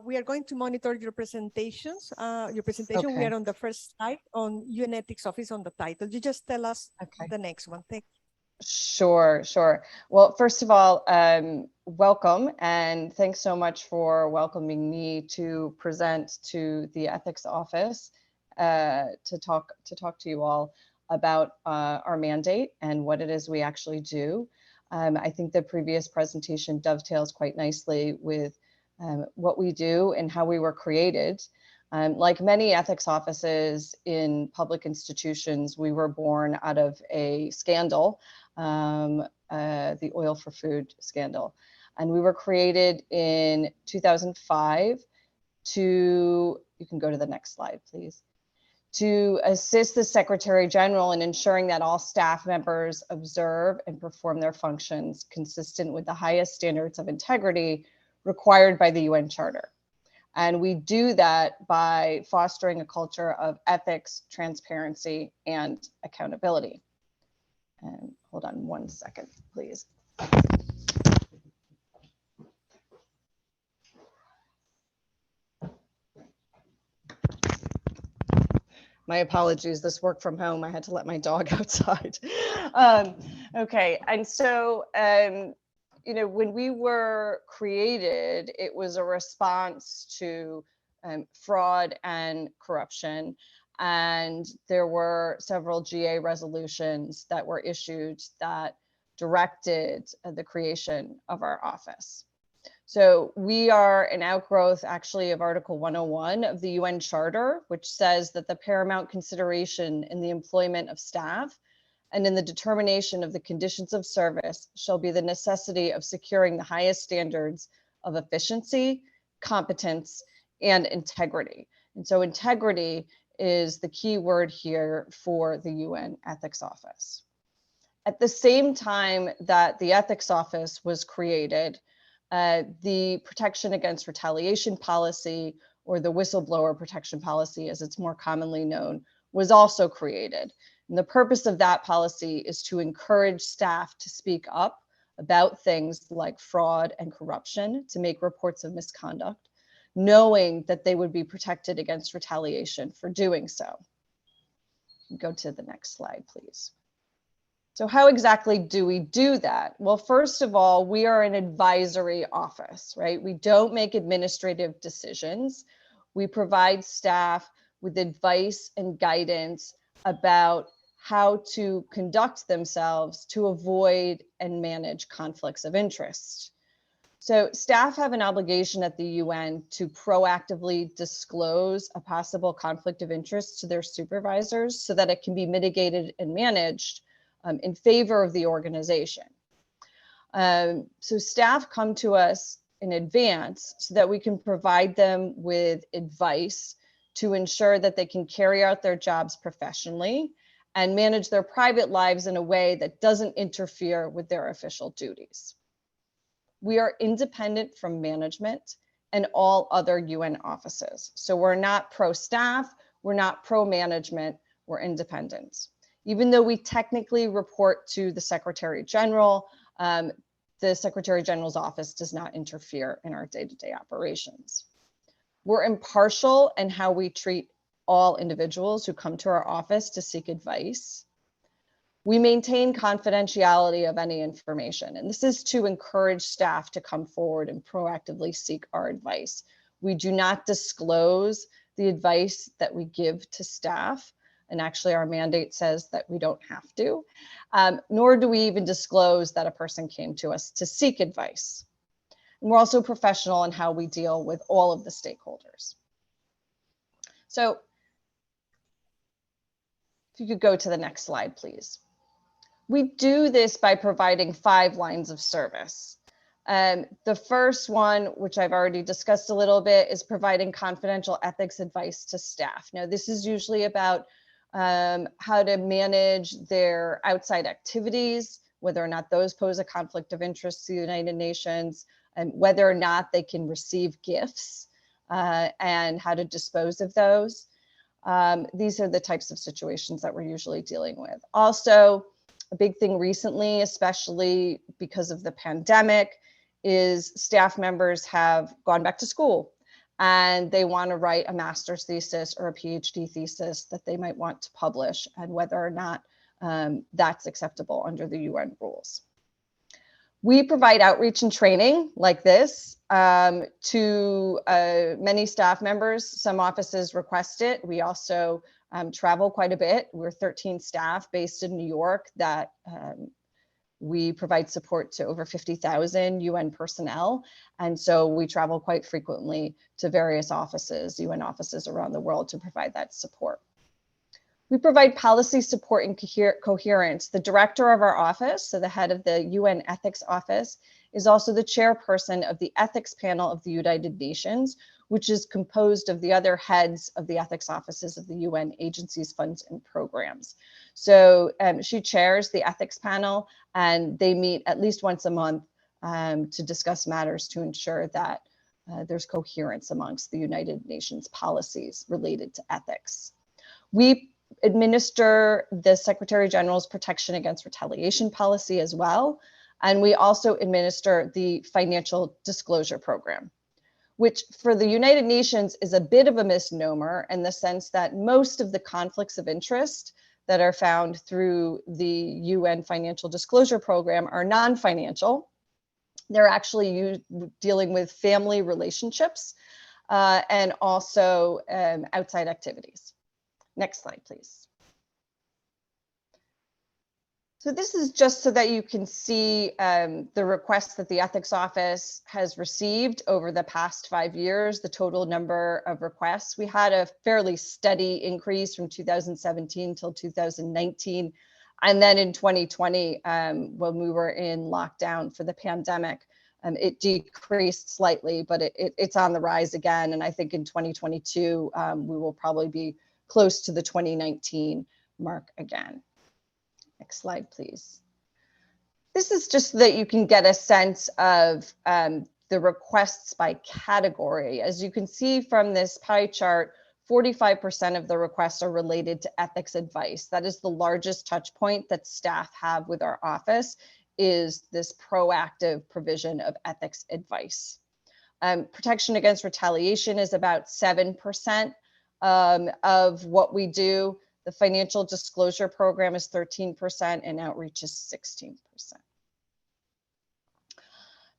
We are going to monitor your presentations. We Okay. are on the first slide on UN Ethics Office on the title. You just tell us the next one. Thank you. Sure, sure. Well, first of all, welcome and thanks so much for welcoming me to present to the Ethics Office to talk to you all about our mandate and what it is we actually do. I think the previous presentation dovetails quite nicely with what we do and how we were created. Like many ethics offices in public institutions, we were born out of a scandal, the oil for food scandal. And we were created in 2005 to, you can go to the next slide, please, to assist the Secretary General in ensuring that all staff members observe and perform their functions consistent with the highest standards of integrity required by the UN Charter. And we do that by fostering a culture of ethics, transparency, and accountability. And hold on 1 second, please. My apologies, this work from home, I had to let my dog outside. Okay, and so, you know, when we were created, it was a response to fraud and corruption. And there were several GA resolutions that were issued that directed the creation of our office. So we are an outgrowth actually of Article 101 of the UN Charter, which says that the paramount consideration in the employment of staff and in the determination of the conditions of service shall be the necessity of securing the highest standards of efficiency, competence, and integrity. And so integrity is the key word here for the UN Ethics Office. At the same time that the Ethics Office was created, the protection against retaliation policy, or the whistleblower protection policy as it's more commonly known, was also created. And the purpose of that policy is to encourage staff to speak up about things like fraud and corruption, to make reports of misconduct, knowing that they would be protected against retaliation for doing so. Go to the next slide, please. So how exactly do we do that? Well, first of all, we are an advisory office, right? We don't make administrative decisions. We provide staff with advice and guidance about how to conduct themselves to avoid and manage conflicts of interest. So staff have an obligation at the UN to proactively disclose a possible conflict of interest to their supervisors so that it can be mitigated and managed in favor of the organization. So staff come to us in advance so that we can provide them with advice to ensure that they can carry out their jobs professionally and manage their private lives in a way that doesn't interfere with their official duties. We are independent from management and all other UN offices. So we're not pro-staff, we're not pro-management, we're independent. Even though we technically report to the Secretary General, the Secretary General's office does not interfere in our day-to-day operations. We're impartial in how we treat all individuals who come to our office to seek advice. We maintain confidentiality of any information, and this is to encourage staff to come forward and proactively seek our advice. We do not disclose the advice that we give to staff, and actually our mandate says that we don't have to, nor do we even disclose that a person came to us to seek advice. And we're also professional in how we deal with all of the stakeholders. So if you could go to the next slide, please. We do this by providing 5 lines of service. The first one, which I've already discussed a little bit, is providing confidential ethics advice to staff. Now, this is usually about how to manage their outside activities, whether or not those pose a conflict of interest to the United Nations, and whether or not they can receive gifts, and how to dispose of those. These are the types of situations that we're usually dealing with. Also, a big thing recently, especially because of the pandemic, is staff members have gone back to school and they want to write a master's thesis or a PhD thesis that they might want to publish, and whether or not that's acceptable under the UN rules. We provide outreach and training like this to many staff members. Some offices request it. We also travel quite a bit. We're 13 staff based in New York that we provide support to over 50,000 UN personnel. And so we travel quite frequently to various offices, UN offices around the world, to provide that support. We provide policy support and coherence. The director of our office, so the head of the UN Ethics Office, is also the chairperson of the Ethics Panel of the United Nations, which is composed of the other heads of the ethics offices of the UN agencies, funds, and programs. So she chairs the ethics panel, and they meet at least once a month to discuss matters to ensure that there's coherence amongst the United Nations policies related to ethics. We administer the Secretary General's Protection Against Retaliation policy as well. And we also administer the Financial Disclosure Program, which for the United Nations is a bit of a misnomer in the sense that most of the conflicts of interest that are found through the UN Financial Disclosure Program are non-financial. They're actually dealing with family relationships and also outside activities. Next slide, please. So this is just so that you can see the requests that the Ethics Office has received over the past 5 years, the total number of requests. We had a fairly steady increase from 2017 till 2019. And then in 2020, when we were in lockdown for the pandemic, it decreased slightly, but it's on the rise again. And I think in 2022, we will probably be close to the 2019 mark again. Next slide, please. This is just so that you can get a sense of the requests by category. As you can see from this pie chart, 45% of the requests are related to ethics advice. That is the largest touch point that staff have with our office, is this proactive provision of ethics advice. Protection against retaliation is about 7% of what we do. The Financial Disclosure Program is 13% and outreach is 16%.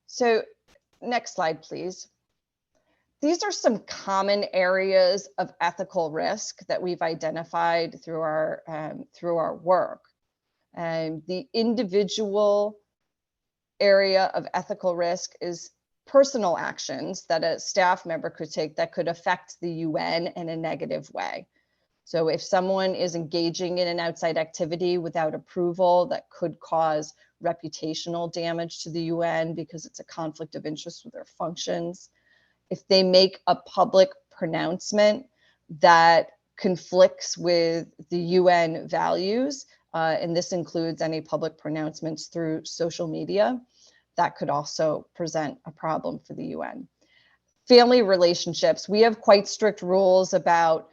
So next slide, please. These are some common areas of ethical risk that we've identified through our work. The individual area of ethical risk is personal actions that a staff member could take that could affect the UN in a negative way. So if someone is engaging in an outside activity without approval that could cause reputational damage to the UN because it's a conflict of interest with their functions, if they make a public pronouncement that conflicts with the UN values, and this includes any public pronouncements through social media, that could also present a problem for the UN. Family relationships, we have quite strict rules about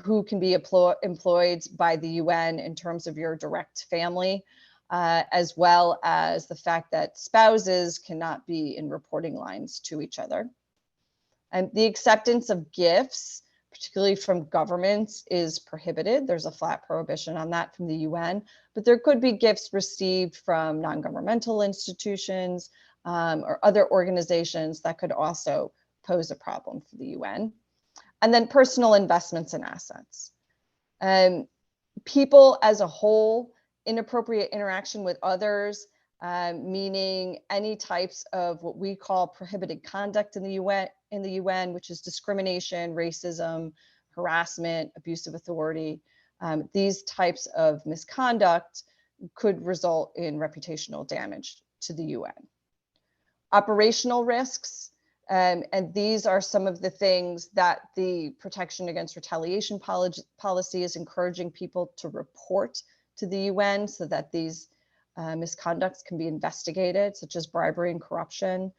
who can be employed by the UN in terms of your direct family, as well as the fact that spouses cannot be in reporting lines to each other. And the acceptance of gifts, particularly from governments, is prohibited. There's a flat prohibition on that from the UN, but there could be gifts received from non-governmental institutions or other organizations that could also pose a problem for the UN. And then personal investments and assets. People as a whole, inappropriate interaction with others, meaning any types of what we call prohibited conduct in the UN, which is discrimination, racism, harassment, abuse of authority. These types of misconduct could result in reputational damage to the UN. Operational risks, and these are some of the things that the Protection Against Retaliation policy is encouraging people to report to the UN so that these misconducts can be investigated, such as bribery and corruption.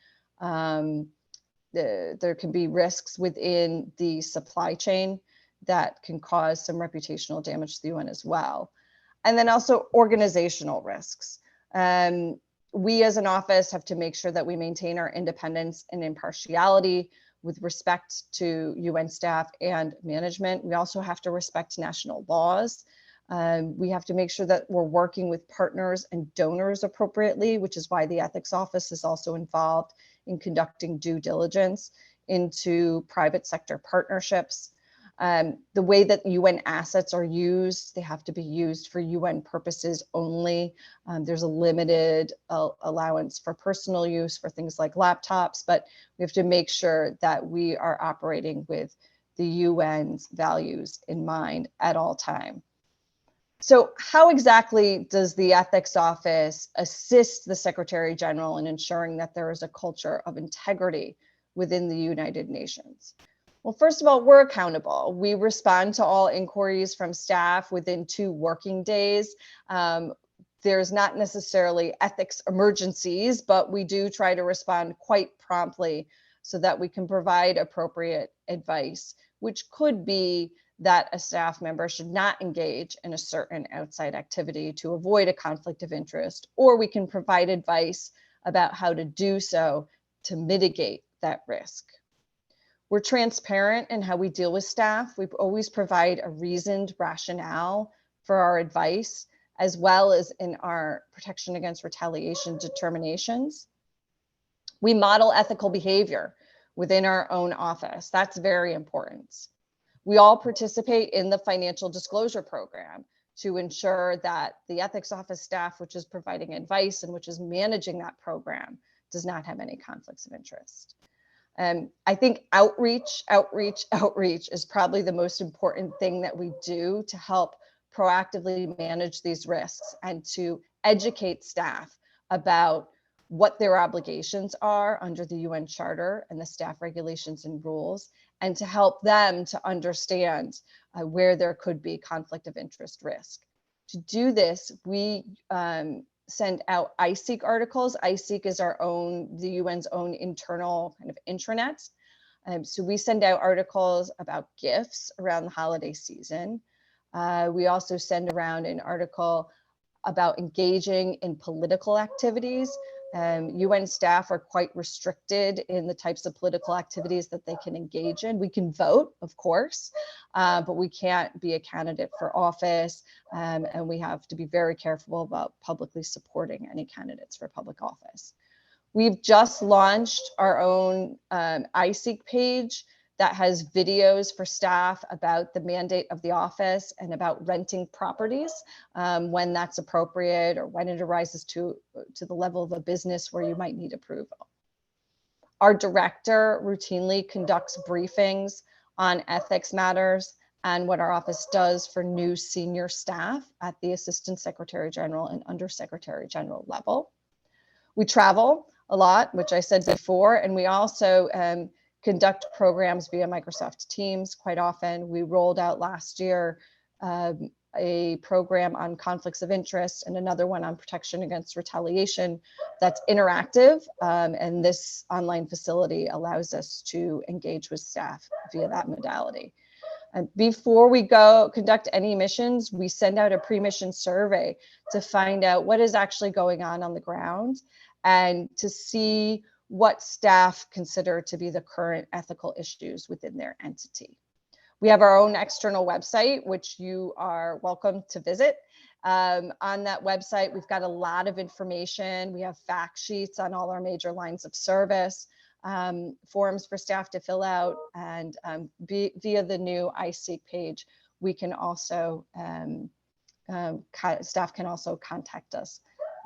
There can be risks within the supply chain that can cause some reputational damage to the UN as well. And then also organizational risks. We as an office have to make sure that we maintain our independence and impartiality with respect to UN staff and management. We also have to respect national laws. We have to make sure that we're working with partners and donors appropriately, which is why the ethics office is also involved in conducting due diligence into private sector partnerships. The way that UN assets are used, they have to be used for UN purposes only. There's a limited allowance for personal use for things like laptops, but we have to make sure that we are operating with the UN's values in mind at all time. So how exactly does the ethics office assist the Secretary General in ensuring that there is a culture of integrity within the United Nations? Well, first of all, we're accountable. We respond to all inquiries from staff within 2 working days. There's not necessarily ethics emergencies, but we do try to respond quite promptly so that we can provide appropriate advice, which could be that a staff member should not engage in a certain outside activity to avoid a conflict of interest, or we can provide advice about how to do so to mitigate that risk. We're transparent in how we deal with staff. We always provide a reasoned rationale for our advice, as well as in our protection against retaliation determinations. We model ethical behavior within our own office. That's very important. We all participate in the financial disclosure program to ensure that the ethics office staff, which is providing advice and which is managing that program, does not have any conflicts of interest. I think outreach is probably the most important thing that we do to help proactively manage these risks and to educate staff about what their obligations are under the UN Charter and the staff regulations and rules, and to help them to understand where there could be conflict of interest risk. To do this, we send out ISEEK articles. ISEEK is the UN's own internal kind of intranet. So we send out articles about gifts around the holiday season. We also send around an article about engaging in political activities. UN staff are quite restricted in the types of political activities that they can engage in. We can vote, of course, but we can't be a candidate for office, and we have to be very careful about publicly supporting any candidates for public office. We've just launched our own ISEEK page that has videos for staff about the mandate of the office and about renting properties when that's appropriate or when it arises to the level of a business where you might need approval. Our director routinely conducts briefings on ethics matters and what our office does for new senior staff at the Assistant Secretary General and Undersecretary General level. We travel a lot, which I said before, and we also conduct programs via Microsoft Teams quite often. We rolled out last year a program on conflicts of interest and another one on protection against retaliation that's interactive. And this online facility allows us to engage with staff via that modality. Before we go conduct any missions, we send out a pre-mission survey to find out what is actually going on the ground and to see what staff consider to be the current ethical issues within their entity. We have our own external website, which you are welcome to visit. On that website, we've got a lot of information. We have fact sheets on all our major lines of service, forms for staff to fill out, and via the new iSeek page, we can also, staff can also contact us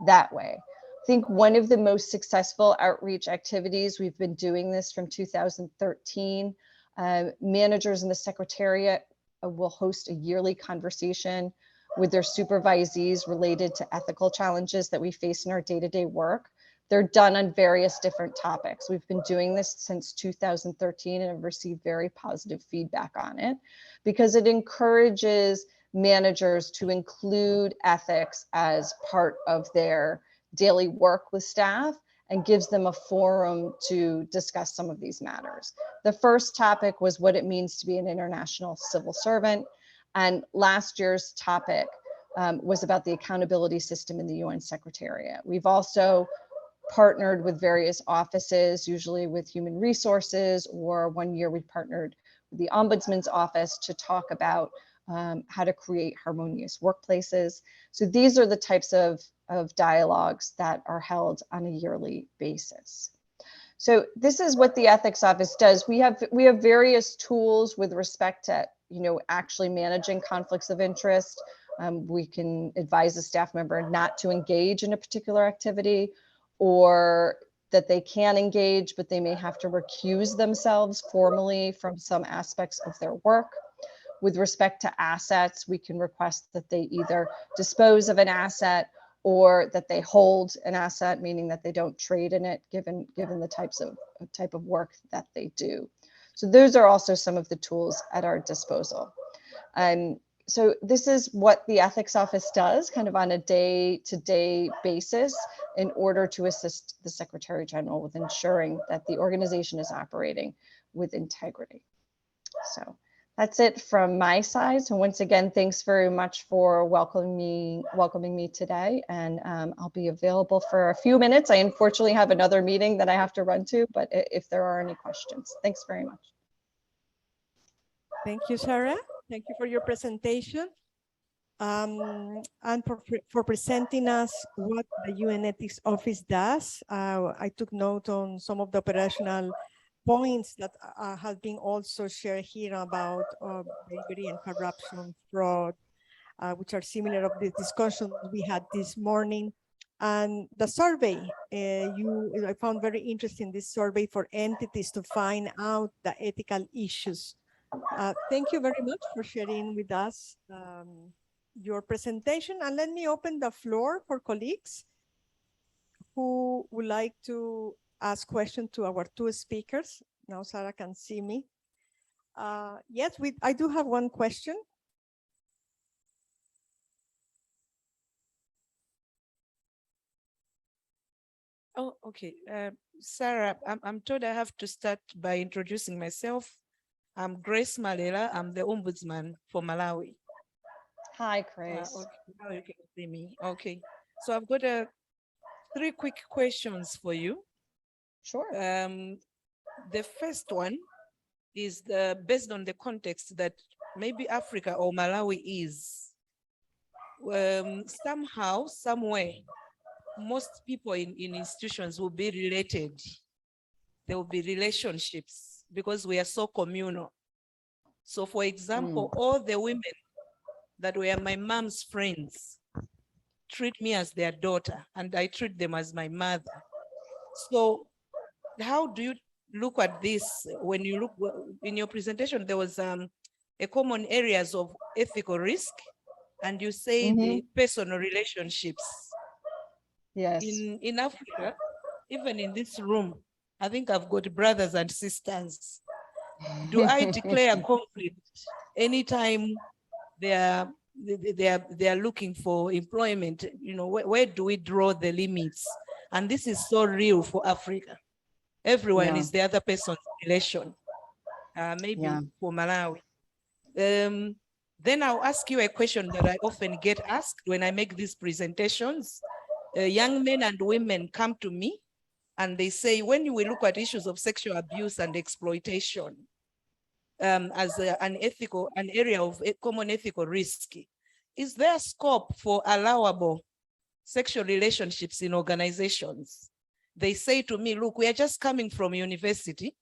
that way. I think one of the most successful outreach activities, we've been doing this from 2013, managers in the Secretariat will host a yearly conversation with their supervisees related to ethical challenges that we face in our day-to-day work. They're done on various different topics. We've been doing this since 2013 and have received very positive feedback on it because it encourages managers to include ethics as part of their daily work with staff and gives them a forum to discuss some of these matters. The first topic was what it means to be an international civil servant. And last year's topic was about the accountability system in the UN Secretariat. We've also partnered with various offices, usually with human resources, or one year we partnered with the Ombudsman's office to talk about how to create harmonious workplaces. So these are the types of dialogues that are held on a yearly basis. So this is what the ethics office does. We have various tools with respect to actually managing conflicts of interest. We can advise a staff member not to engage in a particular activity, or that they can engage, but they may have to recuse themselves formally from some aspects of their work. With respect to assets, we can request that they either dispose of an asset or that they hold an asset, meaning that they don't trade in it, given the type of work that they do. So those are also some of the tools at our disposal. So this is what the ethics office does kind of on a day-to-day basis in order to assist the Secretary General with ensuring that the organization is operating with integrity. So that's it from my side. So once again, thanks very much for welcoming me today. And I'll be available for a few minutes. I unfortunately have another meeting that I have to run to, but if there are any questions, thanks very much. Thank you, Sarah. Thank you for your presentation and for presenting us what the UN Ethics Office does. I took note on some of the operational points that have been also shared here about bribery and corruption, fraud, which are similar of the discussions we had this morning. And the survey, I found very interesting this survey for entities to find out the ethical issues. Thank you very much for sharing with us your presentation. And let me open the floor for colleagues who would like to ask questions to our two speakers. Now Sarah can see me. Yes, I do have one question. Oh, okay. Sarah, I'm told I have to start by introducing myself. I'm Grace Malela. I'm the Ombudsman for Malawi. Hi, Grace. Okay, now you can see me. Okay. So I've got 3 quick questions for you. Sure. The first one is based on the context that maybe Africa or Malawi is. Somehow, somewhere, most people in institutions will be related. There will be relationships because we are so communal. So for example, all the women that were my mom's friends treat me as their daughter and I treat them as my mother. So how do you look at this when you look in your presentation? There was a common areas of ethical risk, and you say the personal relationships. Yes. In Africa, even in this room, I think I've got brothers and sisters. Do I declare conflict anytime they are looking for employment? Where do we draw the limits? And this is so real for Africa. Everyone is the other person's relation. Maybe for Malawi. Then I'll ask you a question that I often get asked when I make these presentations. Young men and women come to me And they say, when we look at issues of sexual abuse and exploitation as an area of common ethical risk, is there scope for allowable sexual relationships in organizations? They say to me, look, we are just coming from university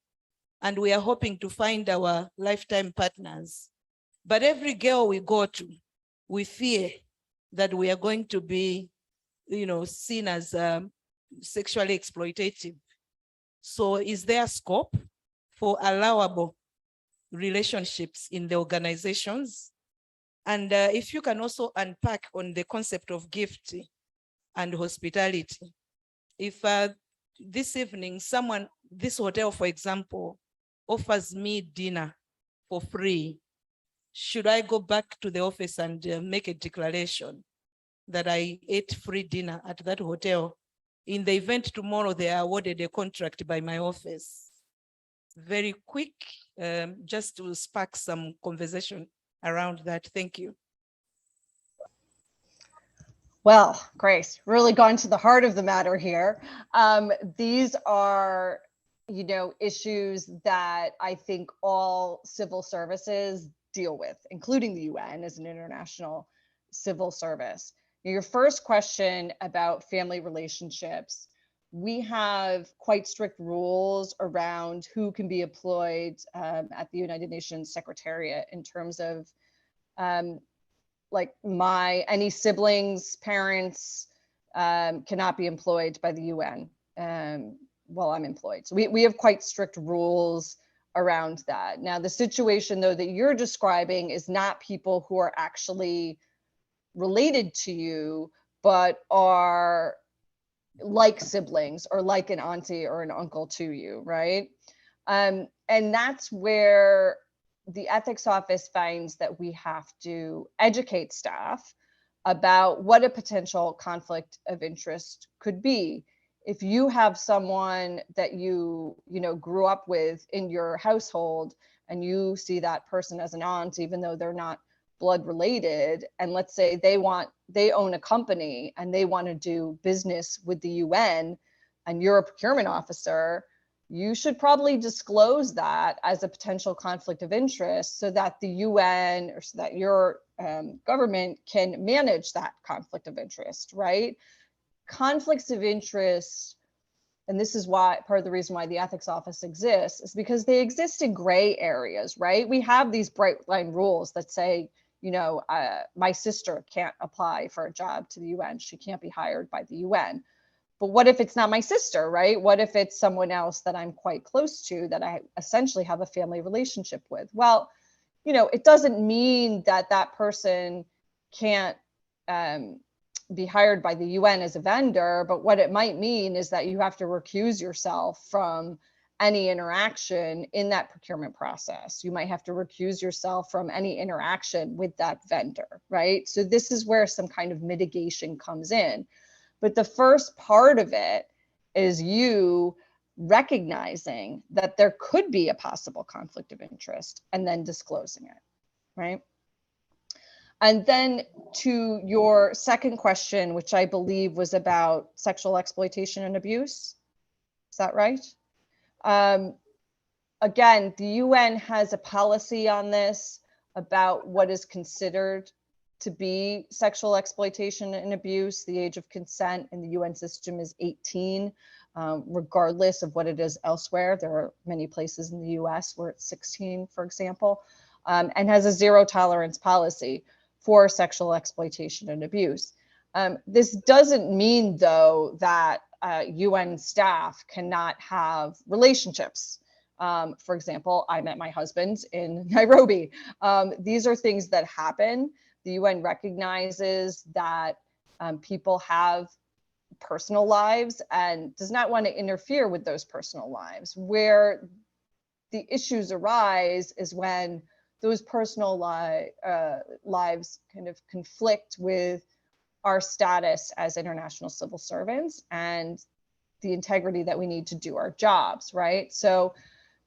and we are hoping to find our lifetime partners. But every girl we go to, we fear that we are going to be, seen as sexually exploitative. So is there scope for allowable relationships in the organizations? And if you can also unpack on the concept of gift and hospitality. If this evening this hotel, for example, offers me dinner for free, should I go back to the office and make a declaration that I ate free dinner at that hotel? In the event tomorrow they are awarded a contract by my office. Very quick, just to spark some conversation around that. Thank you. Well, Grace, really gone to the heart of the matter here. These are, issues that I think all civil services deal with, including the UN as an international civil service. Your first question about family relationships, we have quite strict rules around who can be employed at the United Nations Secretariat in terms of any siblings, parents cannot be employed by the UN while I'm employed. So we have quite strict rules around that. Now, the situation though that you're describing is not people who are actually related to you, but are like siblings or like an auntie or an uncle to you, right? And that's where the ethics office finds that we have to educate staff about what a potential conflict of interest could be. If you have someone that you grew up with in your household and you see that person as an aunt, even though they're not blood related, and let's say they own a company and they want to do business with the UN and you're a procurement officer, you should probably disclose that as a potential conflict of interest so that the UN or so that your government can manage that conflict of interest, right? Conflicts of interest, and this is why part of the reason why the ethics office exists, is because they exist in gray areas, right? We have these bright line rules that say, my sister can't apply for a job to the UN. She can't be hired by the UN. But what if it's not my sister, right? What if it's someone else that I'm quite close to, that I essentially have a family relationship with? Well, it doesn't mean that that person can't be hired by the UN as a vendor, but what it might mean is that you have to recuse yourself from any interaction in that procurement process. You might have to recuse yourself from any interaction with that vendor, right? So this is where some kind of mitigation comes in. But the first part of it is you recognizing that there could be a possible conflict of interest and then disclosing it, right? And then to your second question, which I believe was about sexual exploitation and abuse. Is that right? Again, the UN has a policy on this about what is considered to be sexual exploitation and abuse. The age of consent in the UN system is 18, regardless of what it is elsewhere. There are many places in the US where it's 16, for example, and has a zero tolerance policy for sexual exploitation and abuse. This doesn't mean, though, that UN staff cannot have relationships. For example, I met my husband in Nairobi. These are things that happen. The UN recognizes that people have personal lives and does not want to interfere with those personal lives. Where the issues arise is when those personal lives kind of conflict with our status as international civil servants and the integrity that we need to do our jobs, right? So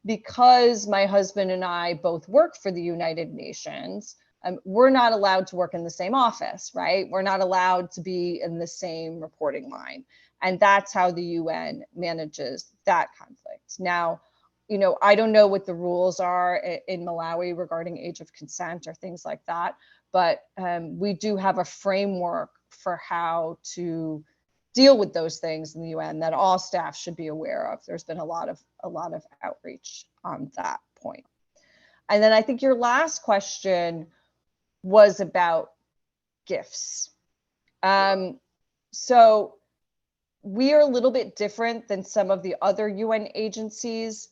because my husband and I both work for the United Nations, we're not allowed to work in the same office, right? We're not allowed to be in the same reporting line. And that's how the UN manages that conflict. Now, I don't know what the rules are in Malawi regarding age of consent or things like that, but we do have a framework for how to deal with those things in the UN that all staff should be aware of. There's been a lot of outreach on that point. And then I think your last question was about gifts. So we are a little bit different than some of the other UN agencies.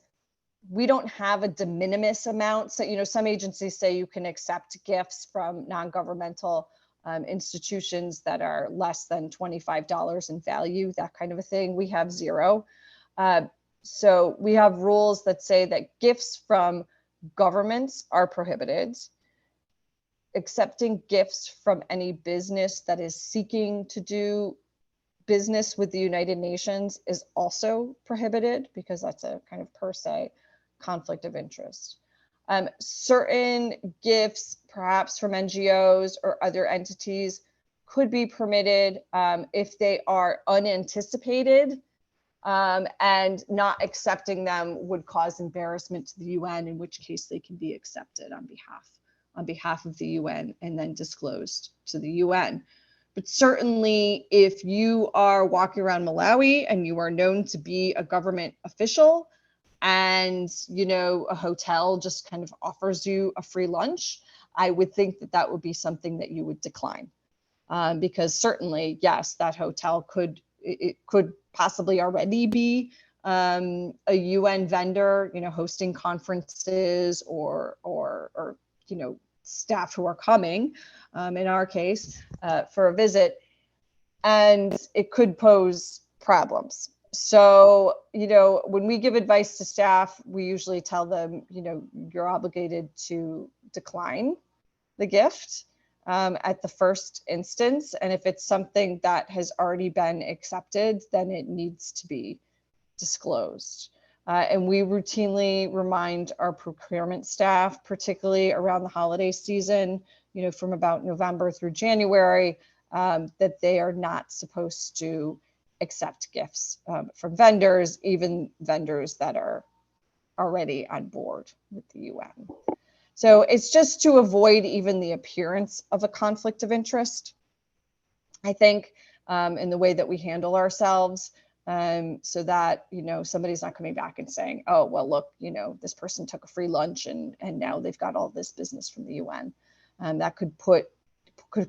We don't have a de minimis amount. So, some agencies say you can accept gifts from non-governmental institutions that are less than $25 in value, that kind of a thing. We have zero. So we have rules that say that gifts from governments are prohibited. Accepting gifts from any business that is seeking to do business with the United Nations is also prohibited, because that's a kind of per se conflict of interest. Certain gifts, perhaps from NGOs or other entities, could be permitted if they are unanticipated, and not accepting them would cause embarrassment to the UN, in which case they can be accepted on behalf of the UN and then disclosed to the UN. But certainly if you are walking around Malawi and you are known to be a government official, and a hotel just kind of offers you a free lunch, I would think that that would be something that you would decline, because certainly, yes, that hotel could possibly already be a UN vendor, hosting conferences or staff who are coming, in our case, for a visit, and it could pose problems. So, when we give advice to staff, we usually tell them, you're obligated to decline the gift at the first instance. And if it's something that has already been accepted, then it needs to be disclosed. And we routinely remind our procurement staff, particularly around the holiday season, from about November through January, that they are not supposed to accept gifts from vendors, even vendors that are already on board with the UN. So it's just to avoid even the appearance of a conflict of interest, I think, in the way that we handle ourselves, so that, somebody's not coming back and saying, oh, well, look, this person took a free lunch and now they've got all this business from the UN. That could put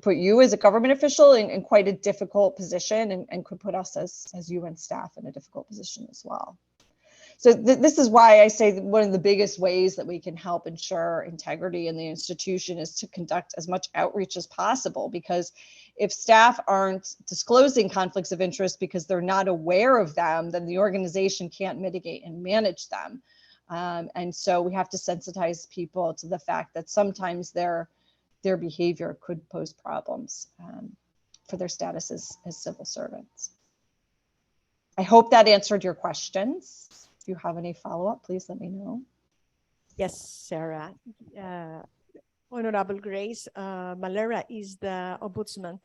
you as a government official in quite a difficult position, and could put us as UN staff in a difficult position as well. So this is why I say that one of the biggest ways that we can help ensure integrity in the institution is to conduct as much outreach as possible, because if staff aren't disclosing conflicts of interest because they're not aware of them, then the organization can't mitigate and manage them. And so we have to sensitize people to the fact that sometimes their behavior could pose problems for their status as civil servants. I hope that answered your questions. If you have any follow-up, please let me know. Yes, Sarah. Honorable Grace, Malera is the ombudsman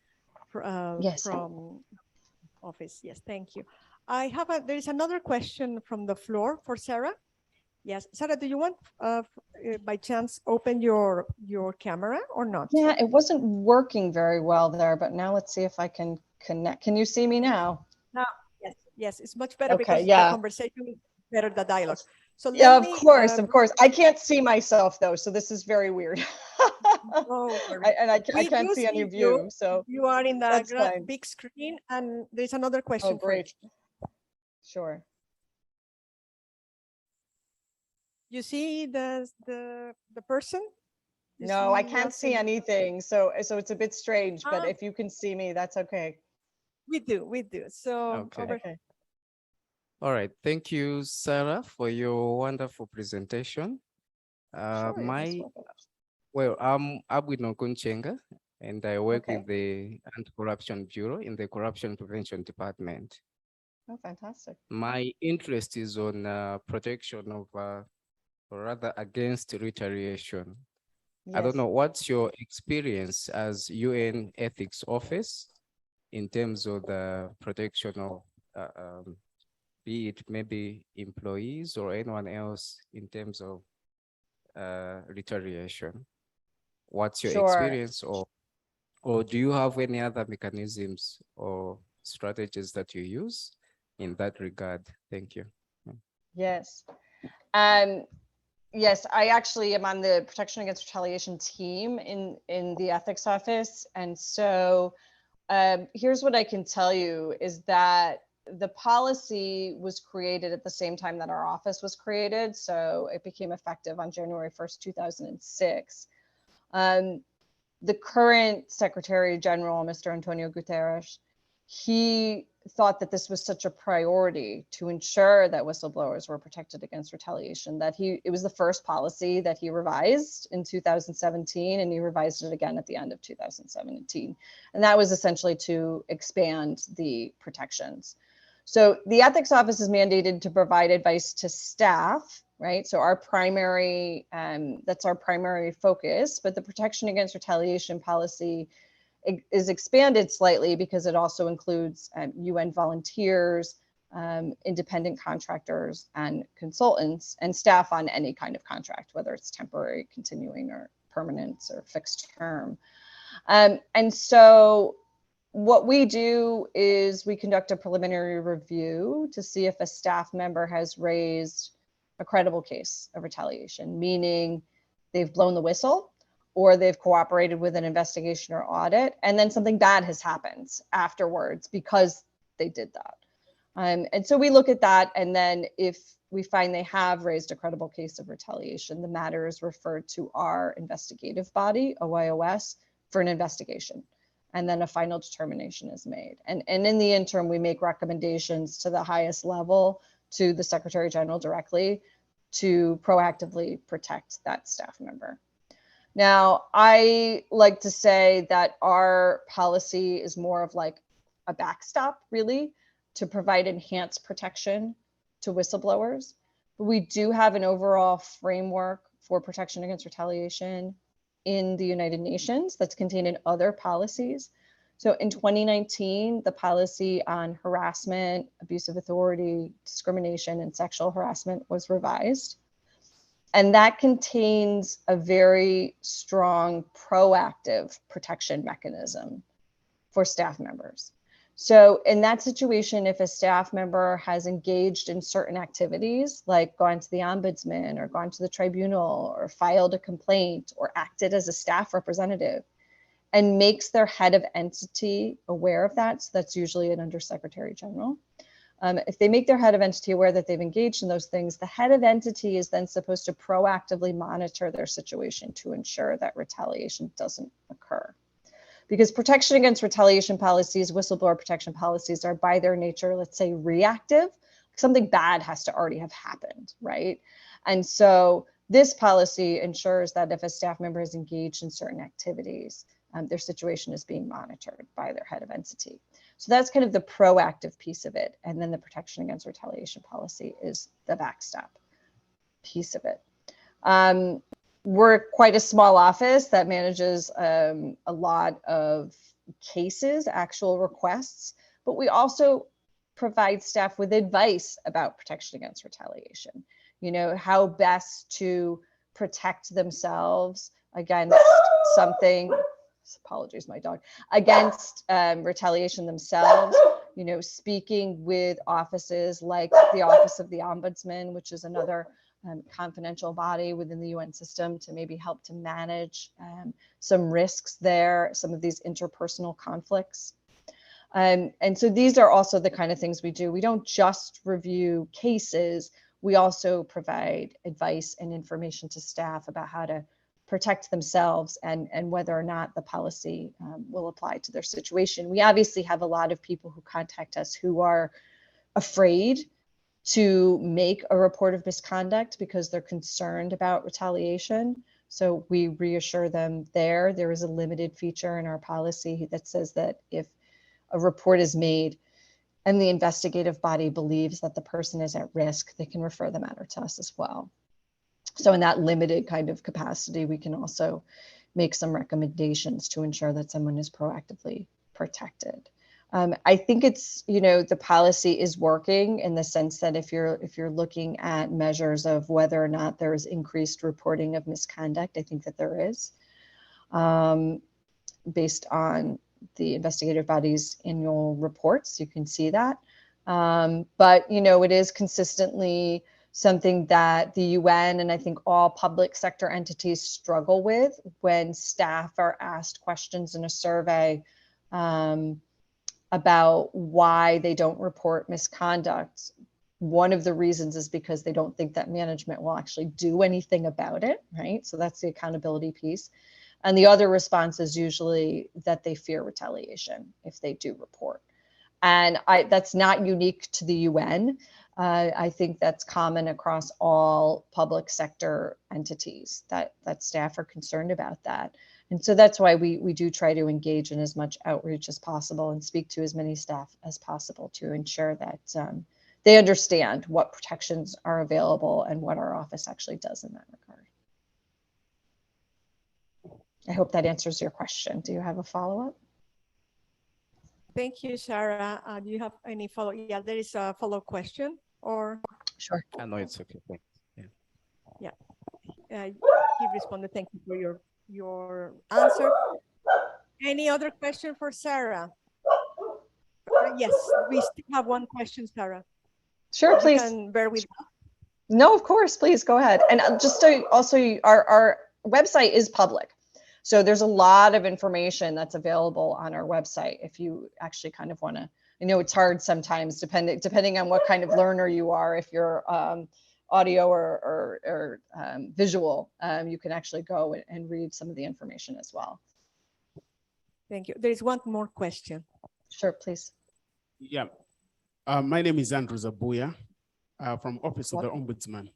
from office. Yes, thank you. There is another question from the floor for Sarah. Yes, Sarah, do you want, by chance, open your camera or not? Yeah, it wasn't working very well there, but now let's see if I can connect. Can you see me now? Now, yes, it's much better, Okay, because yeah. the conversation is better, the dialogue. So Yeah, let me, of course. I can't see myself though, so this is very weird. I can't see any of you, so you are in the that's fine. big screen, and there's another question. Oh, great. Sure. You see the person? You No, I see can't us see in- anything, so it's a bit strange, but Ah. if you can see me, that's okay. We do. So Okay. All right. Thank you, Sarah, for your wonderful presentation. Sure, you're most welcome. I'm Abwino Kunchenga, and I work with the Anti-Corruption Bureau in the Corruption Prevention Department. Oh, fantastic. My interest is on protection of, or rather against retaliation. I don't Yes. know, what's your experience as UN Ethics Office in terms of the protection of be it maybe employees or anyone else in terms of retaliation? What's your Sure. experience, or do you have any other mechanisms or strategies that you use in that regard? Thank you. Yes. Yes, I actually am on the Protection Against Retaliation team in the ethics office. And so here's what I can tell you is that the policy was created at the same time that our office was created. So it became effective on January 1st, 2006. The current Secretary General, Mr. Antonio Guterres, he thought that this was such a priority to ensure that whistleblowers were protected against retaliation that it was the first policy that he revised in 2017, and he revised it again at the end of 2017. And that was essentially to expand the protections. So the ethics office is mandated to provide advice to staff, right? So our primary, that's our primary focus, but the protection against retaliation policy is expanded slightly because it also includes UN volunteers, independent contractors and consultants, and staff on any kind of contract, whether it's temporary, continuing, or permanent or fixed term. And so what we do is we conduct a preliminary review to see if a staff member has raised a credible case of retaliation, meaning they've blown the whistle or they've cooperated with an investigation or audit, and then something bad has happened afterwards because they did that. And so we look at that, and then if we find they have raised a credible case of retaliation, the matter is referred to our investigative body, OIOS, for an investigation. And then a final determination is made. And in the interim, we make recommendations to the highest level, to the Secretary General directly, to proactively protect that staff member. Now, I like to say that our policy is more of like a backstop, really, to provide enhanced protection to whistleblowers. But we do have an overall framework for protection against retaliation in the United Nations that's contained in other policies. So in 2019, the policy on harassment, abuse of authority, discrimination, and sexual harassment was revised. And that contains a very strong proactive protection mechanism for staff members. So in that situation, if a staff member has engaged in certain activities, like gone to the ombudsman or gone to the tribunal or filed a complaint or acted as a staff representative, and makes their head of entity aware of that, so that's usually an undersecretary general. If they make their head of entity aware that they've engaged in those things, the head of entity is then supposed to proactively monitor their situation to ensure that retaliation doesn't occur. Because protection against retaliation policies, whistleblower protection policies, are by their nature, let's say, reactive. Something bad has to already have happened, right? And so this policy ensures that if a staff member is engaged in certain activities, their situation is being monitored by their head of entity. So that's kind of the proactive piece of it. And then the protection against retaliation policy is the backstop piece of it. We're quite a small office that manages a lot of cases, actual requests, but we also provide staff with advice about protection against retaliation. You know, how best to protect themselves against something, apologies, my dog, against retaliation themselves, you know, speaking with offices like the Office of the Ombudsman, which is another confidential body within the UN system, to maybe help to manage some risks there, some of these interpersonal conflicts. And so these are also the kind of things we do. We don't just review cases, we also provide advice and information to staff about how to protect themselves and whether or not the policy will apply to their situation. We obviously have a lot of people who contact us who are afraid to make a report of misconduct because they're concerned about retaliation. So we reassure them there is a limited feature in our policy that says that if a report is made and the investigative body believes that the person is at risk, they can refer the matter to us as well. So in that limited kind of capacity, we can also make some recommendations to ensure that someone is proactively protected. I think it's, the policy is working in the sense that if you're looking at measures of whether or not there is increased reporting of misconduct, I think that there is, based on the investigative body's annual reports, you can see that. But, it is consistently something that the UN and I think all public sector entities struggle with when staff are asked questions in a survey about why they don't report misconduct. One of the reasons is because they don't think that management will actually do anything about it, right? So that's the accountability piece. And the other response is usually that they fear retaliation if they do report. And that's not unique to the UN. I think that's common across all public sector entities, that staff are concerned about that. And so that's why we do try to engage in as much outreach as possible and speak to as many staff as possible to ensure that they understand what protections are available and what our office actually does in that regard. I hope that answers your question. Do you have a follow-up? Thank you, Sarah. Do you have any follow? Yeah, there is a follow-up question or? Sure. No, it's okay. Thanks. Yeah. He responded. Thank you for your answer. Any other question for Sarah? Yes, we still have one question, Sarah. Sure, please. You can bear with us. No, of course, please go ahead. And just to also, our website is public. So there's a lot of information that's available on our website if you actually kind of want to, I know it's hard sometimes depending on what kind of learner you are, if you're audio or visual, you can actually go and read some of the information as well. Thank you. There is one more question. Sure, please. Yeah. My name is Andrew Zabuya from Office of the Ombudsman.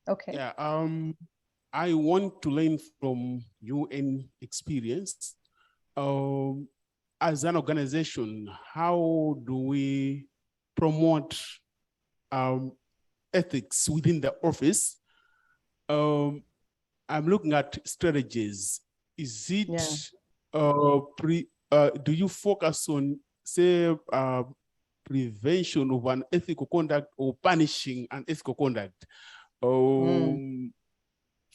Okay. Yeah. I want to learn from UN experience. As an organization, how do we promote ethics within the office? I'm looking at strategies. Is it, do you focus on, say, prevention of unethical conduct or punishing unethical conduct?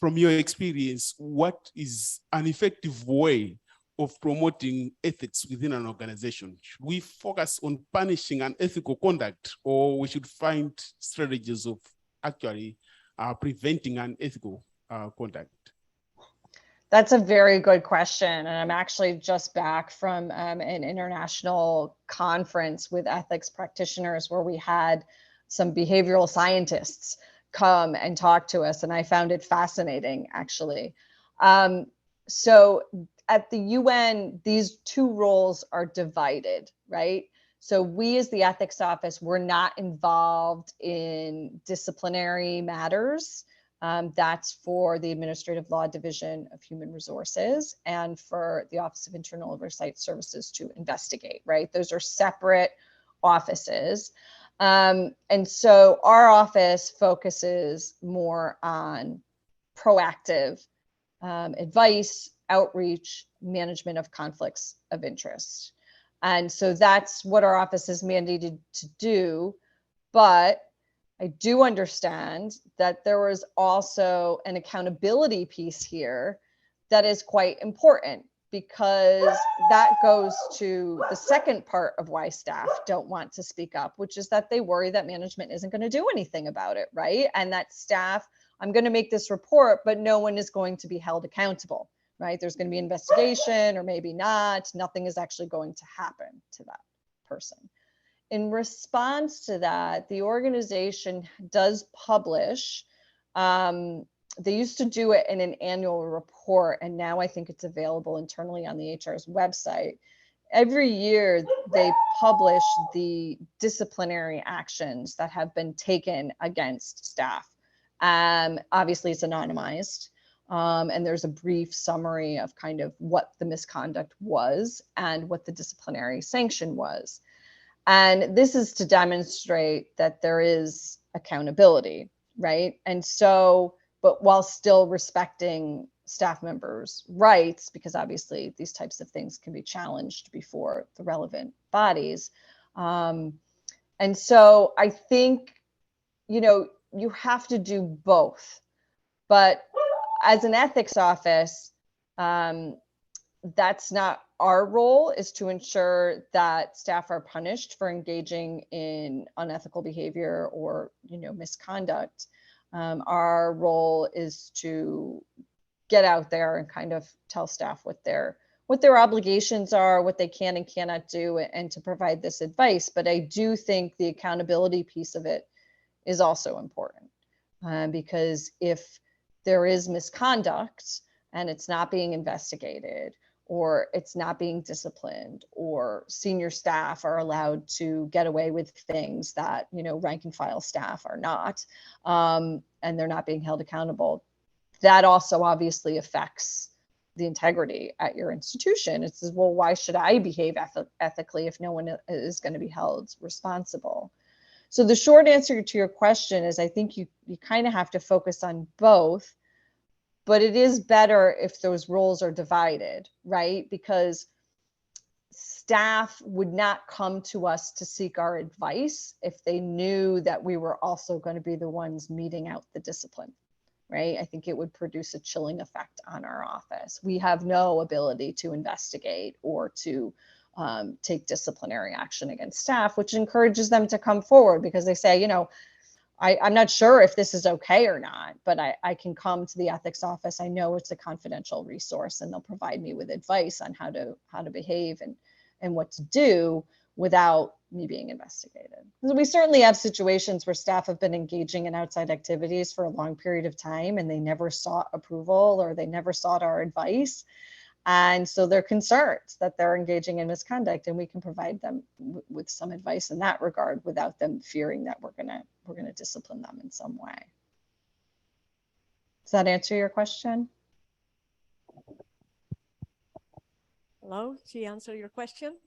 From your experience, what is an effective way of promoting ethics within an organization? Should we focus on punishing unethical conduct, or we should find strategies of actually preventing unethical conduct? That's a very good question. And I'm actually just back from an international conference with ethics practitioners where we had some behavioral scientists come and talk to us. And I found it fascinating, actually. So at the UN, these two roles are divided, right? So we as the ethics office, we're not involved in disciplinary matters. That's for the Administrative Law Division of Human Resources and for the Office of Internal Oversight Services to investigate, right? Those are separate offices. And so our office focuses more on proactive advice, outreach, management of conflicts of interest. And so that's what our office is mandated to do. But I do understand that there was also an accountability piece here that is quite important, because that goes to the second part of why staff don't want to speak up, which is that they worry that management isn't going to do anything about it, right? And that staff, I'm going to make this report, but no one is going to be held accountable, right? There's going to be investigation or maybe not. Nothing is actually going to happen to that person. In response to that, the organization does publish, they used to do it in an annual report, and now I think it's available internally on the HR's website. Every year they publish the disciplinary actions that have been taken against staff. Obviously it's anonymized, and there's a brief summary of kind of what the misconduct was and what the disciplinary sanction was. And this is to demonstrate that there is accountability, right? And so, but while still respecting staff members' rights, because obviously these types of things can be challenged before the relevant bodies. And so I think, you know, you have to do both. But as an ethics office, that's not our role, is to ensure that staff are punished for engaging in unethical behavior or, you know, misconduct. Our role is to get out there and kind of tell staff what their obligations are, what they can and cannot do, and to provide this advice. But I do think the accountability piece of it is also important, because if there is misconduct and it's not being investigated, or it's not being disciplined, or senior staff are allowed to get away with things that, you know, rank and file staff are not, and they're not being held accountable, that also obviously affects the integrity at your institution. It says, well, why should I behave ethically if no one is going to be held responsible? So the short answer to your question is, I think you kind of have to focus on both, but it is better if those roles are divided, right? Because staff would not come to us to seek our advice if they knew that we were also going to be the ones meting out the discipline, right? I think it would produce a chilling effect on our office. We have no ability to investigate or to take disciplinary action against staff, which encourages them to come forward, because they say, you know, I'm not sure if this is okay or not, but I can come to the ethics office. I know it's a confidential resource, and they'll provide me with advice on how to behave and what to do without me being investigated. We certainly have situations where staff have been engaging in outside activities for a long period of time, and they never sought approval or they never sought our advice. And so they're concerned that they're engaging in misconduct, and we can provide them with some advice in that regard without them fearing that we're gonna discipline them in some way. Does that answer your question? Hello, she answered your question?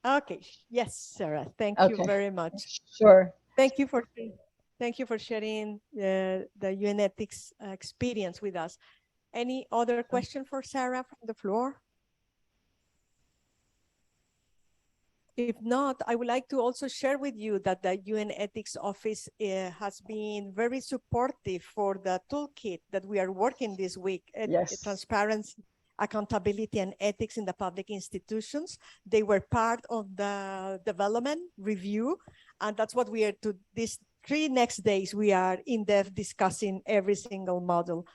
Okay, yes, Sarah, thank you very much. Sure. Thank you for sharing the UNEthics experience with us. Any other question for Sarah from the floor? If not, I would like to also share with you that the UNEthics office has been very supportive for the toolkit that we are working this week. Yes. Transparency, accountability, and ethics in the public institutions. They were part of the development review, and that's what we are to these 3 next days. We are in depth discussing every single module.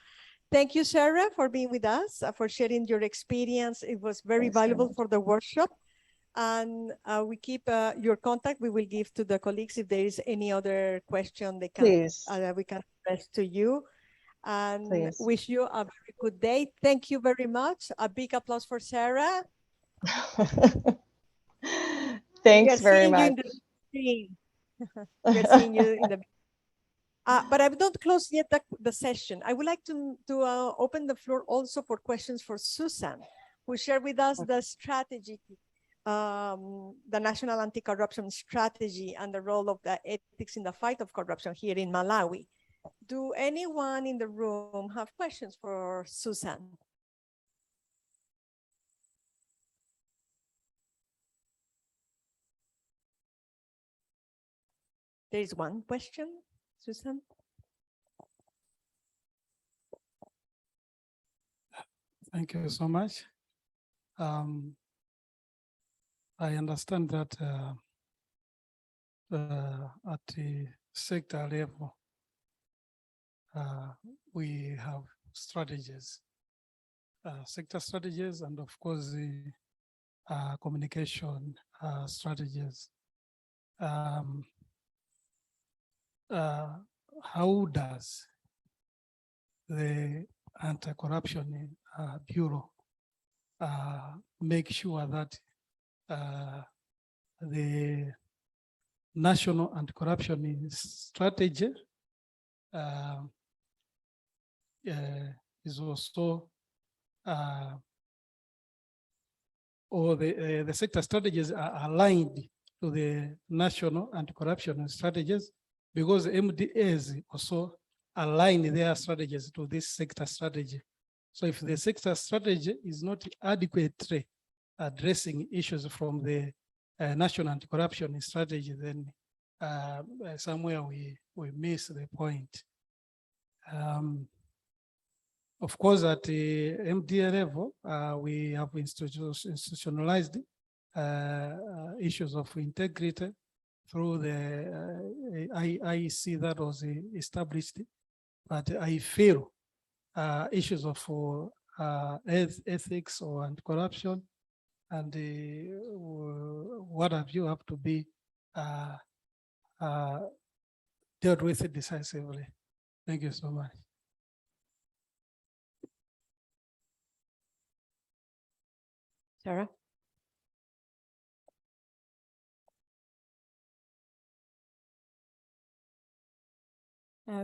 Thank you, Sarah, for being with us, for sharing your experience. It was very valuable for the workshop. And we keep your contact. We will give to the colleagues if there is any other question they can we can address to you. And wish you a very good day. Thank you very much. A big applause for Sarah. Thanks very much. We're seeing you in the but I don't close yet the session. I would like to open the floor also for questions for Susan, who shared with us the strategy, the National Anti-Corruption Strategy, and the role of the ethics in the fight of corruption here in Malawi. Do anyone in the room have questions for Susan? There is one question. Susan? Thank you so much. I understand that at the sector level, we have strategies, sector strategies, and of course the communication strategies. How does the Anti-Corruption Bureau make sure that the National Anti-Corruption Strategy is also, or the sector strategies are aligned to the National Anti-Corruption Strategies, because MDAs also align their strategies to this sector strategy. So if the sector strategy is not adequately addressing issues from the national anti-corruption strategy, then somewhere we miss the point. Of course, at the MDA level, we have institutionalized issues of integrity through the IEC that was established. But I feel issues of ethics or anti-corruption and what have you have to be dealt with decisively. Thank you so much. Sarah?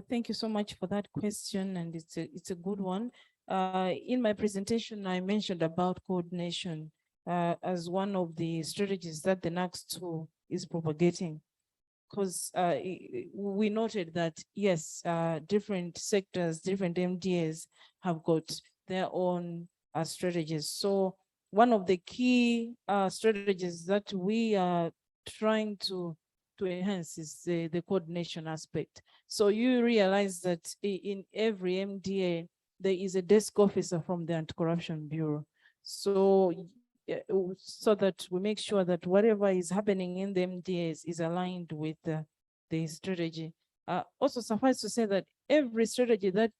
Thank you so much for that question, and it's a good one. In my presentation, I mentioned about coordination as one of the strategies that the NACS2 is propagating, because we noted that, yes, different sectors, different MDAs have got their own strategies. So one of the key strategies that we are trying to enhance is the coordination aspect. So you realize that in every MDA, there is a desk officer from the Anti-Corruption Bureau. So that we make sure that whatever is happening in the MDAs is aligned with the strategy. Also suffice to say that every strategy that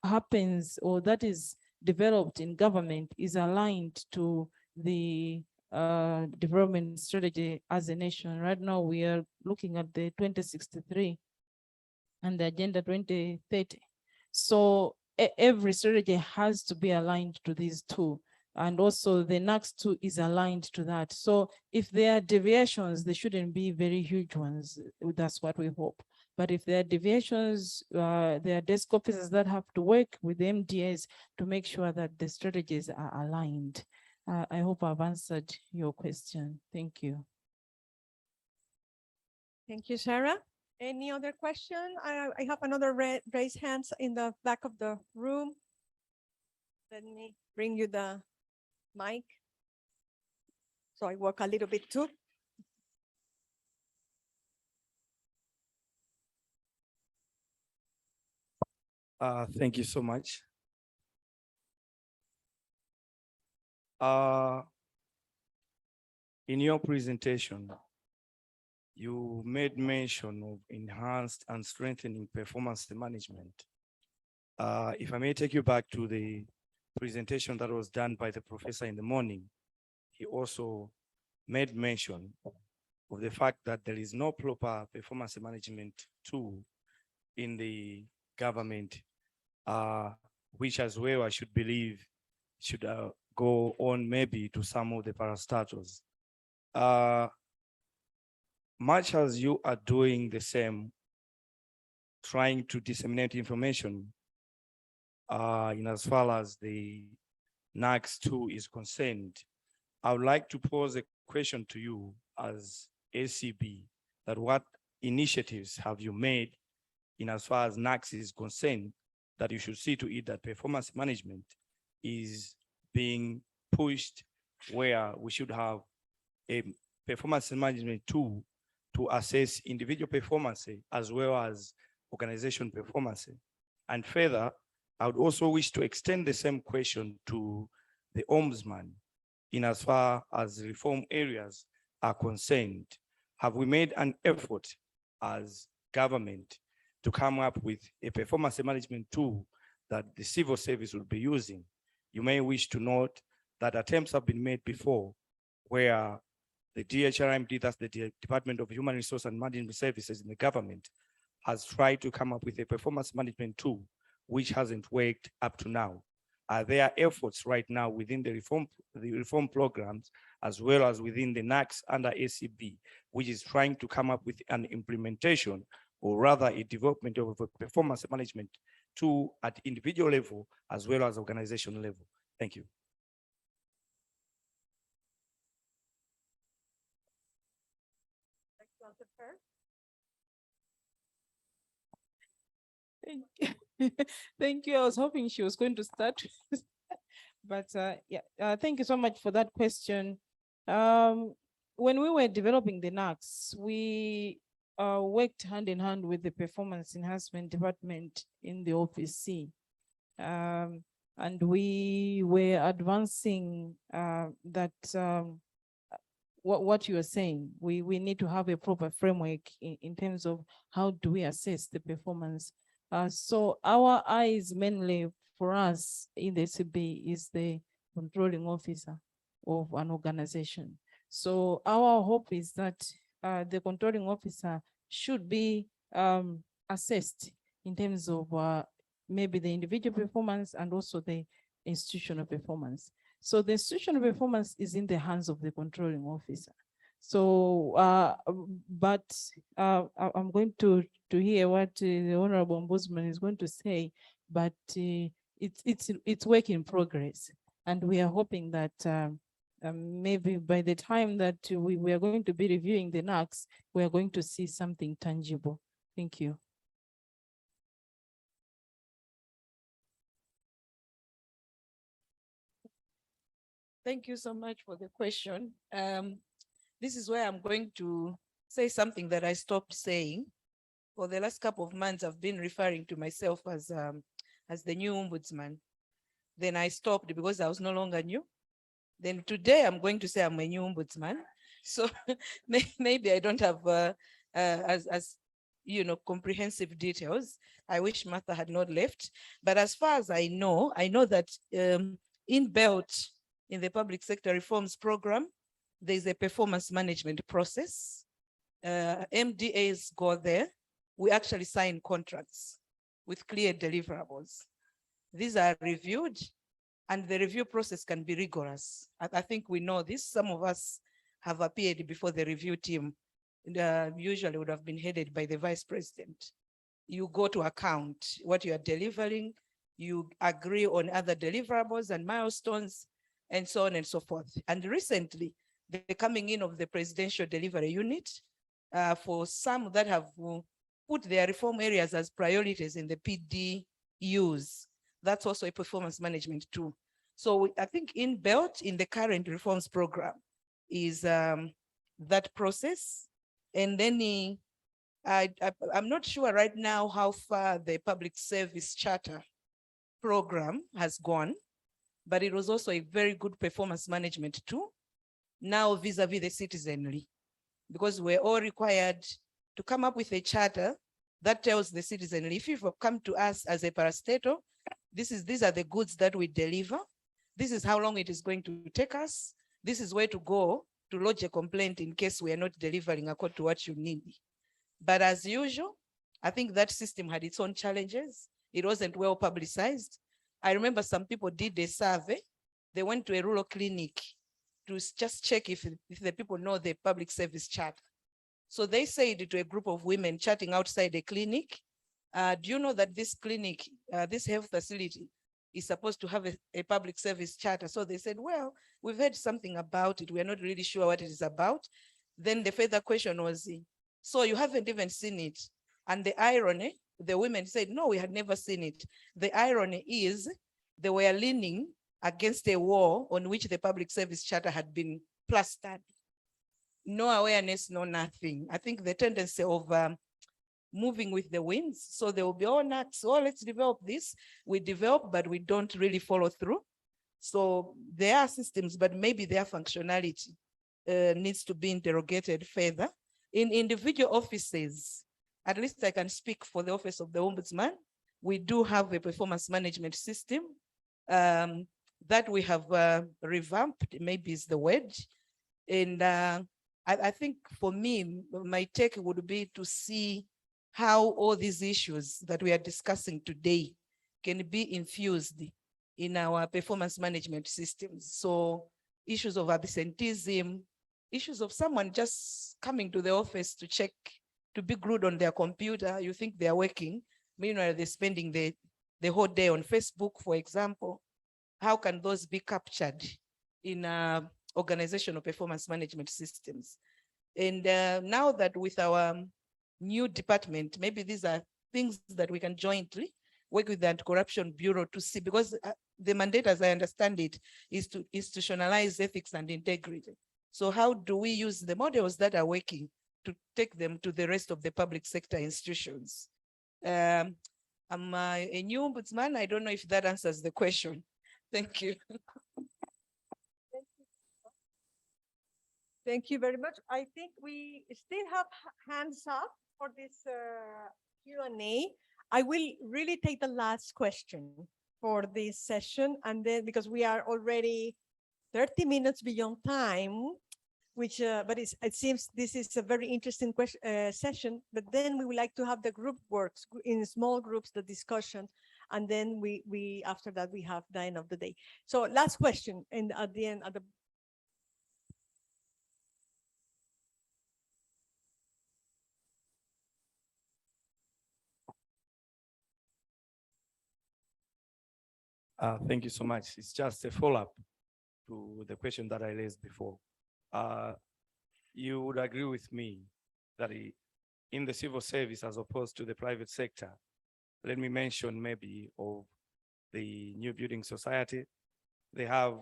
happens or that is developed in government is aligned to the development strategy as a nation. Right now, we are looking at the 2063 and the Agenda 2030. So every strategy has to be aligned to these two. And also the NACS2 is aligned to that. So if there are deviations, they shouldn't be very huge ones. That's what we hope. But if there are deviations, there are desk officers that have to work with the MDAs to make sure that the strategies are aligned. I hope I've answered your question. Thank you. Thank you, Sarah. Any other question? I have another raised hands in the back of the room. Let me bring you the mic. So I walk a little bit too. Thank you so much. In your presentation, you made mention of enhanced and strengthening performance management. If I may take you back to the presentation that was done by the professor in the morning, he also made mention of the fact that there is no proper performance management tool in the government, which as well I should believe should go on maybe to some of the parastatals. Much as you are doing the same, trying to disseminate information in as far as the NACS2 is concerned, I would like to pose a question to you as ACB, that what initiatives have you made in as far as NACS is concerned that you should see to it that performance management is being pushed, where we should have a performance management tool to assess individual performance as well as organization performance. And further, I would also wish to extend the same question to the Ombudsman in as far as reform areas are concerned. Have we made an effort as government to come up with a performance management tool that the civil service will be using? You may wish to note that attempts have been made before where the DHRMD, that's the Department of Human Resource and Management Services in the government, has tried to come up with a performance management tool, which hasn't worked up to now. There are efforts right now within the reform programs, as well as within the NACS under ACB, which is trying to come up with an implementation, or rather a development of a performance management tool at individual level, as well as organizational level. Thank you. Thank you. Thank you. I was hoping she was going to start. But thank you so much for that question. When we were developing the NACS, we worked hand in hand with the Performance Enhancement Department in the Office C. And we were advancing what you are saying. We need to have a proper framework in terms of how do we assess the performance. So our eyes mainly for us in the CB is the controlling officer of an organization. So our hope is that the controlling officer should be assessed in terms of maybe the individual performance and also the institutional performance. So the institutional performance is in the hands of the controlling officer. So, but I'm going to hear what the Honorable Ombudsman is going to say, but it's work in progress. And we are hoping that maybe by the time that we are going to be reviewing the NACS, we are going to see something tangible. Thank you. Thank you so much for the question. This is where I'm going to say something that I stopped saying. For the last couple of months, I've been referring to myself as the new ombudsman. Then I stopped because I was no longer new. Then today I'm going to say I'm a new ombudsman. So maybe I don't have as comprehensive details. I wish Martha had not left. But as far as I know that inbuilt in the public sector reforms program, there's a performance management process. MDAs go there. We actually sign contracts with clear deliverables. These are reviewed, and the review process can be rigorous. I think we know this. Some of us have appeared before the review team. Usually would have been headed by the vice president. You go to account what you are delivering, you agree on other deliverables and milestones, and so on and so forth. And recently, the coming in of the Presidential Delivery Unit, for some that have put their reform areas as priorities in the PDUs, that's also a performance management tool. So I think inbuilt in the current reforms program is that process. And then I'm not sure right now how far the public service charter program has gone, but it was also a very good performance management tool now vis-a-vis the citizenry, because we're all required to come up with a charter that tells the citizenry, if you've come to us as a parastatal, these are the goods that we deliver. This is how long it is going to take us. This is where to go to lodge a complaint in case we are not delivering according to what you need. But as usual, I think that system had its own challenges. It wasn't well publicized. I remember some people did a survey. They went to a rural clinic to just check if the people know the public service charter. So they said to a group of women chatting outside the clinic, do you know that this clinic, this health facility is supposed to have a public service charter? So they said, well, we've heard something about it. We're not really sure what it is about. Then the further question was, so you haven't even seen it. And the irony, the women said, no, we had never seen it. The irony is they were leaning against a wall on which the public service charter had been plastered. No awareness, no nothing. I think the tendency of moving with the winds. So there will be all nuts. Oh, let's develop this. We develop, but we don't really follow through. So there are systems, but maybe their functionality needs to be interrogated further. In individual offices, at least I can speak for the Office of the Ombudsman, we do have a performance management system that we have revamped, maybe is the word. And I think for me, my take would be to see how all these issues that we are discussing today can be infused in our performance management systems. So issues of absenteeism, issues of someone just coming to the office to check, to be glued on their computer, you think they're working, meanwhile they're spending the whole day on Facebook, for example. How can those be captured in organizational performance management systems? And now that with our new department, maybe these are things that we can jointly work with the Anti-Corruption Bureau to see, because the mandate, as I understand it, is to institutionalize ethics and integrity. So how do we use the models that are working to take them to the rest of the public sector institutions? I'm a new ombudsman. I don't know if that answers the question. Thank you. Thank you very much. I think we still have hands up for this Q&A. I will really take the last question for this session, and then because we are already 30 minutes beyond time, which but it seems this is a very interesting session. But then we would like to have the group works in small groups, the discussion, and then we after that we have the end of the day. So last question, and at the end, at the Thank you so much. It's just a follow-up to the question that I raised before. You would agree with me that in the civil service, as opposed to the private sector, let me mention maybe of the New Building Society, they have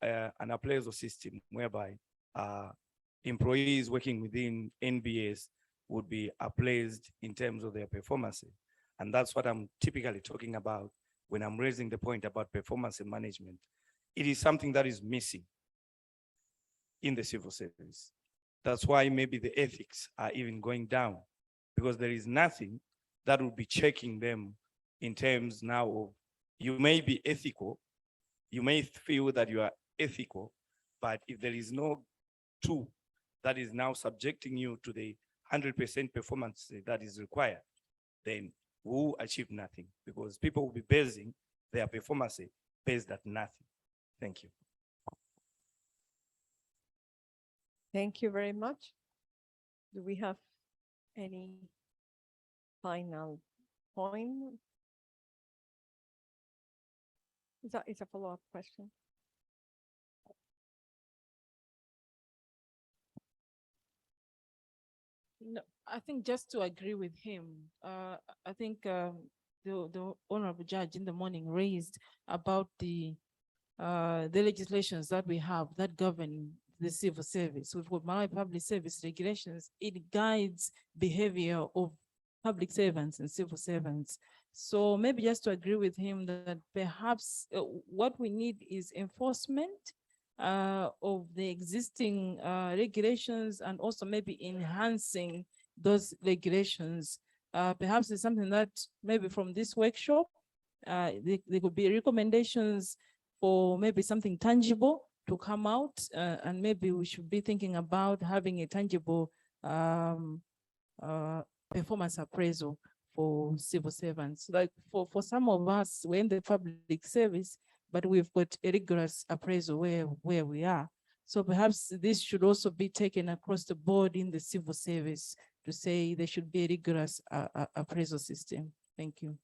an appraisal system whereby employees working within NBS would be appraised in terms of their performance. And that's what I'm typically talking about when I'm raising the point about performance and management. It is something that is missing in the civil service. That's why maybe the ethics are even going down, because there is nothing that will be checking them in terms now of, you may be ethical, you may feel that you are ethical, but if there is no tool that is now subjecting you to the 100% performance that is required, then we'll achieve nothing, because people will be basing their performance based at nothing. Thank you. Thank you very much. Do we have any final point? It's a follow-up question. No, I think just to agree with him, I think the honorable judge in the morning raised about the legislations that we have that govern the civil service. We've got Malawi Public Service regulations. It guides behavior of public servants and civil servants. So maybe just to agree with him that perhaps what we need is enforcement of the existing regulations, and also maybe enhancing those regulations. Perhaps it's something that maybe from this workshop, there could be recommendations for maybe something tangible to come out, and maybe we should be thinking about having a tangible performance appraisal for civil servants. Like for some of us, we're in the public service, but we've got a rigorous appraisal where we are. So perhaps this should also be taken across the board in the civil service to say there should be a rigorous appraisal system. Thank you.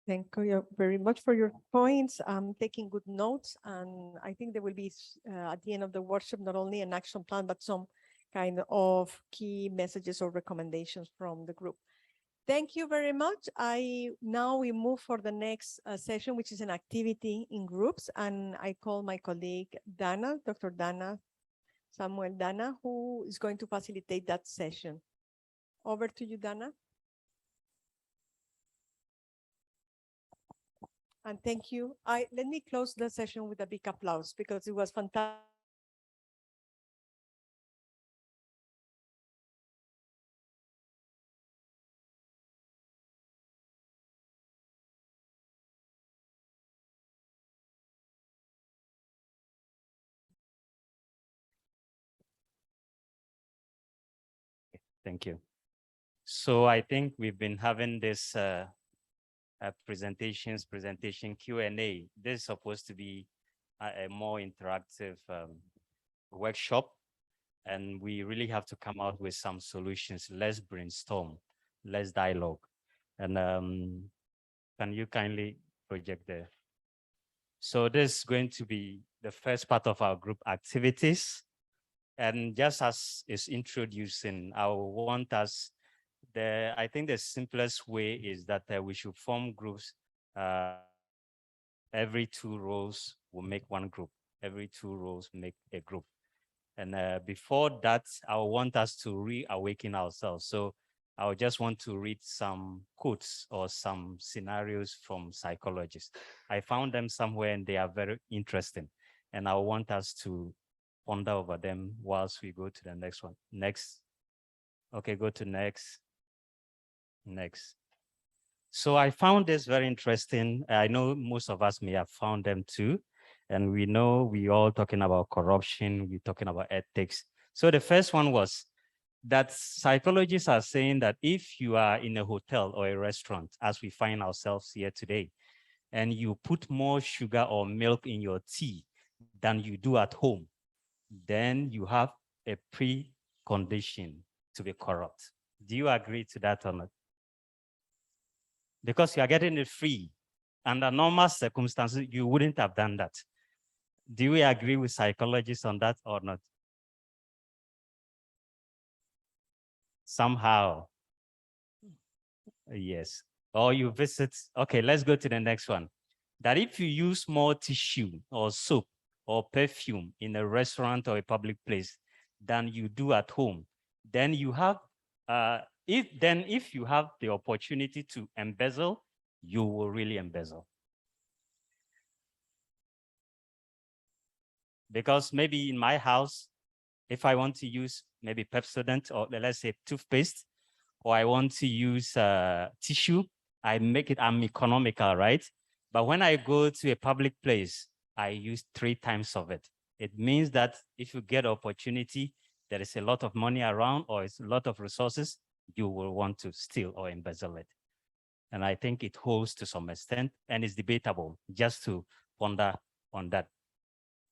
Thank you very much for your points. I'm taking good notes, and I think there will be at the end of the workshop not only an action plan, but some kind of key messages or recommendations from the group. Thank you very much. Now we move for the next session, which is an activity in groups, and I call my colleague Dana, Dr. Dana, Samuel Dana, who is going to facilitate that session. Over to you, Dana. And thank you. Let me close the session with a big applause, because it was fantastic. Thank you. So I think we've been having this presentation Q&A. This is supposed to be a more interactive workshop, and we really have to come out with some solutions. Let's brainstorm, let's dialogue. And can you kindly project there? So this is going to be the first part of our group activities. And just as is introducing, I want us, I think the simplest way is that we should form groups every 2 rows will make one group. Every 2 rows make a group. And before that, I want us to reawaken ourselves. So I just want to read some quotes or some scenarios from psychologists. I found them somewhere and they are very interesting. And I want us to ponder over them whilst we go to the next one. Next. Okay, go to next. Next. So I found this very interesting. I know most of us may have found them too. And we know we all talking about corruption, we're talking about ethics. So the first one was that psychologists are saying that if you are in a hotel or a restaurant, as we find ourselves here today, and you put more sugar or milk in your tea than you do at home, then you have a precondition to be corrupt. Do you agree to that or not? Because you are getting it free. Under normal circumstances, you wouldn't have done that. Do we agree with psychologists on that or not? Somehow. Yes. Or you visit, okay, let's go to the next one. That if you use more tissue or soap or perfume in a restaurant or a public place than you do at home, then you have, if you have the opportunity to embezzle, you will really embezzle. Because maybe in my house, if I want to use maybe Pepsodent or let's say toothpaste, or I want to use tissue, I'm economical, right? But when I go to a public place, I use 3 times of it. It means that if you get opportunity, there is a lot of money around or it's a lot of resources, you will want to steal or embezzle it. And I think it holds to some extent and it's debatable, just to ponder on that.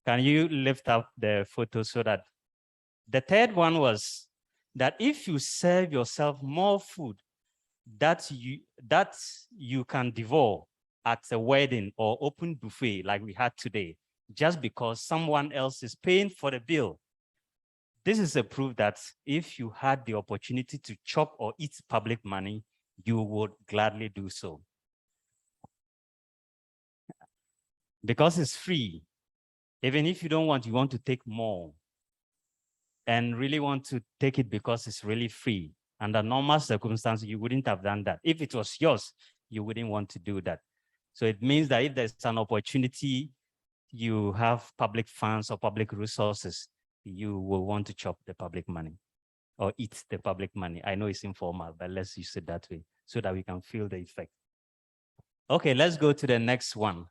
Can you lift up the photo so that the third one was that if you serve yourself more food that you can devour at a wedding or open buffet like we had today, just because someone else is paying for the bill, this is a proof that if you had the opportunity to chop or eat public money, you would gladly do so. Because it's free. Even if you don't want, you want to take more and really want to take it because it's really free. Under normal circumstances, you wouldn't have done that. If it was yours, you wouldn't want to do that. So it means that if there's an opportunity, you have public funds or public resources, you will want to chop the public money or eat the public money. I know it's informal, but let's use it that way so that we can feel the effect. Okay, let's go to the next one.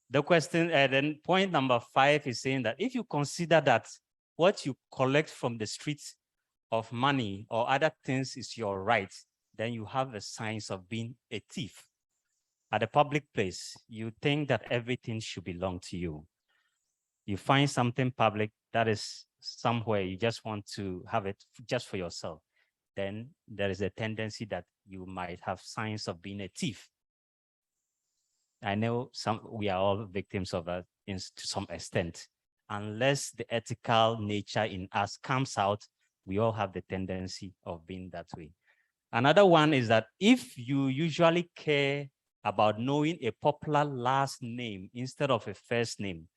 The question, then point number 5 is saying that if you consider that what you collect from the streets of money or other things is your right, then you have the signs of being a thief. At a public place, you think that everything should belong to you. You find something public that is somewhere, you just want to have it just for yourself. Then there is a tendency that you might have signs of being a thief. I know we are all victims of that to some extent. Unless the ethical nature in us comes out, we all have the tendency of being that way. Another one is that if you usually care about knowing a popular last name instead of a first name,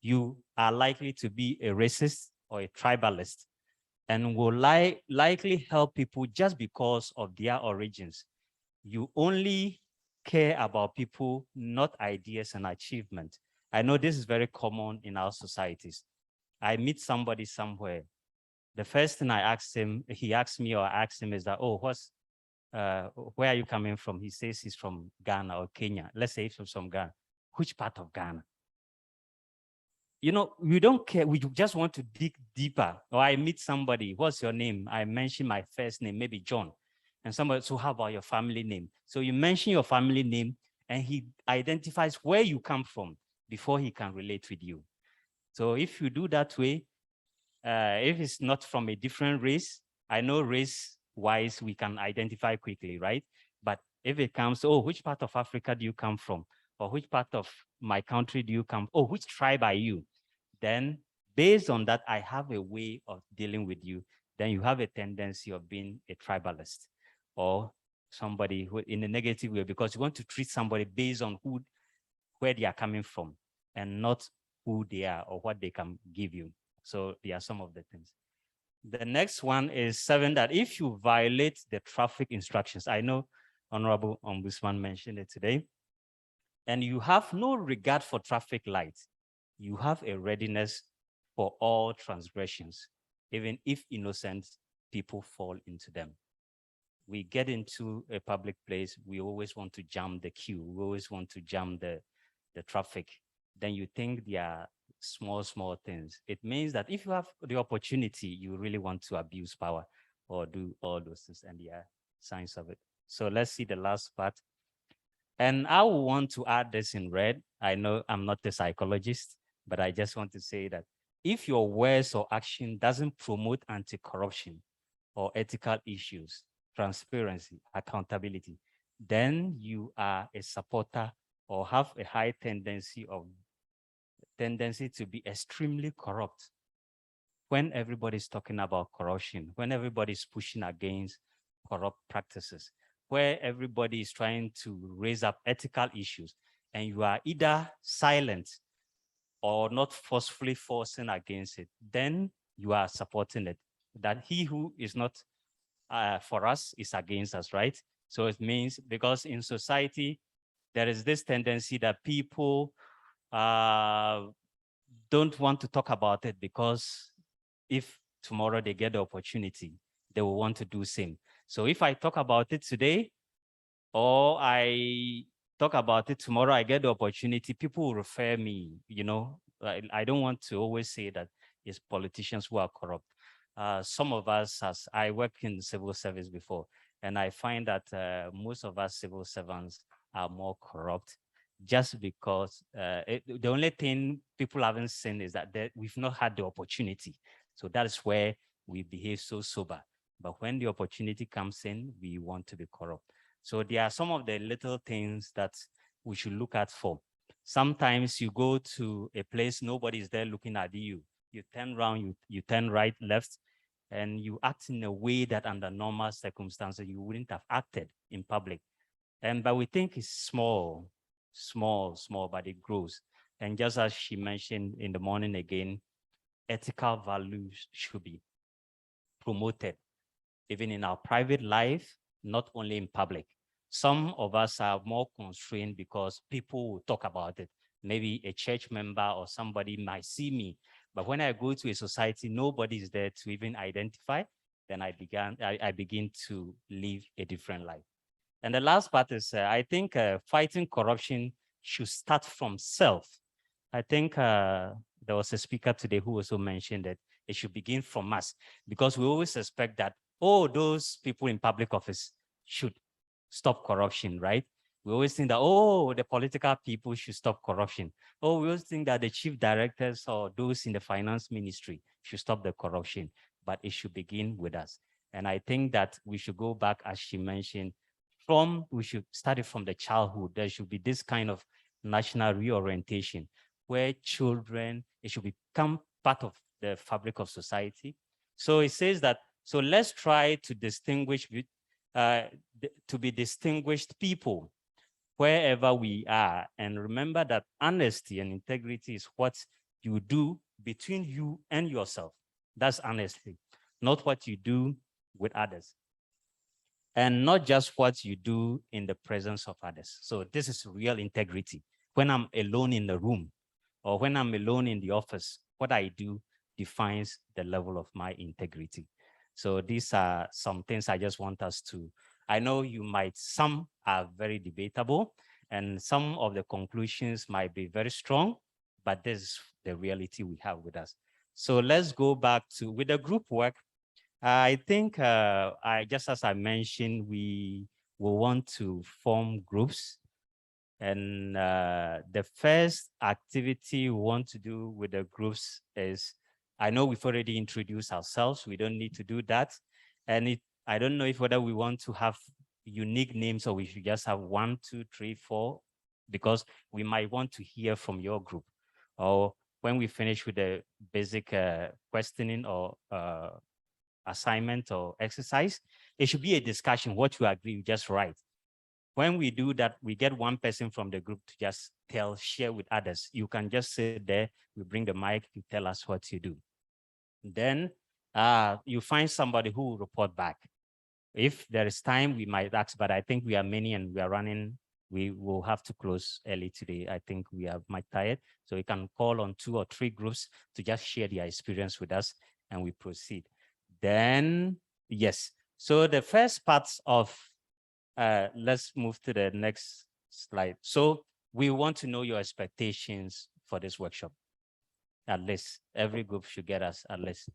you are likely to be a racist or a tribalist and will likely help people just because of their origins. You only care about people, not ideas and achievement. I know this is very common in our societies. I meet somebody somewhere. The first thing I asked him, he asked me or I asked him is that, oh, where are you coming from? He says he's from Ghana or Kenya. Let's say he's from Ghana. Which part of Ghana? You know, we don't care. We just want to dig deeper. Or I meet somebody, what's your name? I mention my first name, maybe John. And somebody, so how about your family name? So you mention your family name and he identifies where you come from before he can relate with you. So if you do that way, if it's not from a different race, I know race-wise we can identify quickly, right? But if it comes to, oh, which part of Africa do you come from? Or which part of my country do you come from? Oh, which tribe are you? Then based on that, I have a way of dealing with you. Then you have a tendency of being a tribalist or somebody who, in a negative way, because you want to treat somebody based on where they are coming from and not who they are or what they can give you. So there are some of the things. The next one is 7, that if you violate the traffic instructions, I know Honorable Ombudsman mentioned it today, and you have no regard for traffic lights, you have a readiness for all transgressions, even if innocent people fall into them. We get into a public place, we always want to jam the queue, we always want to jam the traffic. Then you think they are small things. It means that if you have the opportunity, you really want to abuse power or do all those things, and there are signs of it. So let's see the last part. And I will want to add this in red. I know I'm not a psychologist, but I just want to say that if your words or action doesn't promote anti-corruption or ethical issues, transparency, accountability, then you are a supporter or have a high tendency to be extremely corrupt. When everybody's talking about corruption, when everybody's pushing against corrupt practices, where everybody is trying to raise up ethical issues, and you are either silent or not forcefully forcing against it, then you are supporting it. That he who is not for us is against us, right? So it means, because in society, there is this tendency that people don't want to talk about it, because if tomorrow they get the opportunity, they will want to do same. So if I talk about it today, or I talk about it tomorrow, I get the opportunity, people will refer me, you know. I don't want to always say that it's politicians who are corrupt. Some of us, as I worked in the civil service before, and I find that most of us civil servants are more corrupt, just because the only thing people haven't seen is that we've not had the opportunity. So that is where we behave so sober. But when the opportunity comes in, we want to be corrupt. So there are some of the little things that we should look at for. Sometimes you go to a place, nobody is there looking at you. You turn around, you turn right, left, and you act in a way that under normal circumstances, you wouldn't have acted in public. But we think it's small, but it grows. And just as she mentioned in the morning again, ethical values should be promoted, even in our private life, not only in public. Some of us are more constrained because people will talk about it. Maybe a church member or somebody might see me, but when I go to a society, nobody is there to even identify, then I begin to live a different life. And the last part is, I think fighting corruption should start from self. I think there was a speaker today who also mentioned that it should begin from us, because we always expect that, oh, those people in public office should stop corruption, right? We always think that, oh, the political people should stop corruption. Oh, we always think that the chief directors or those in the finance ministry should stop the corruption, but it should begin with us. And I think that we should go back, as she mentioned, we should start it from the childhood. There should be this kind of national reorientation where children, it should become part of the fabric of society. So it says that, so let's try to distinguish, to be distinguished people wherever we are. And remember that honesty and integrity is what you do between you and yourself. That's honesty, not what you do with others. And not just what you do in the presence of others. So this is real integrity. When I'm alone in the room or when I'm alone in the office, what I do defines the level of my integrity. So these are some things I just want us to, I know some are very debatable and some of the conclusions might be very strong, but this is the reality we have with us. So let's go back to, with the group work, I think, just as I mentioned, we will want to form groups. And the first activity we want to do with the groups is, I know we've already introduced ourselves. We don't need to do that. And I don't know if whether we want to have unique names or we should just have 1, 2, 3, 4, because we might want to hear from your group. Or when we finish with the basic questioning or assignment or exercise. It should be a discussion. What you agree, you just write. When we do that, we get one person from the group to just share with others. You can just sit there, we bring the mic, you tell us what you do. Then you find somebody who will report back. If there is time, we might ask, but I think we are many and we are running. We will have to close early today. I think we are might tired. So we can call on 2 or 3 groups to just share their experience with us and we proceed. Then, yes. So the first part of, let's move to the next slide. So we want to know your expectations for this workshop. At least every group should get us at least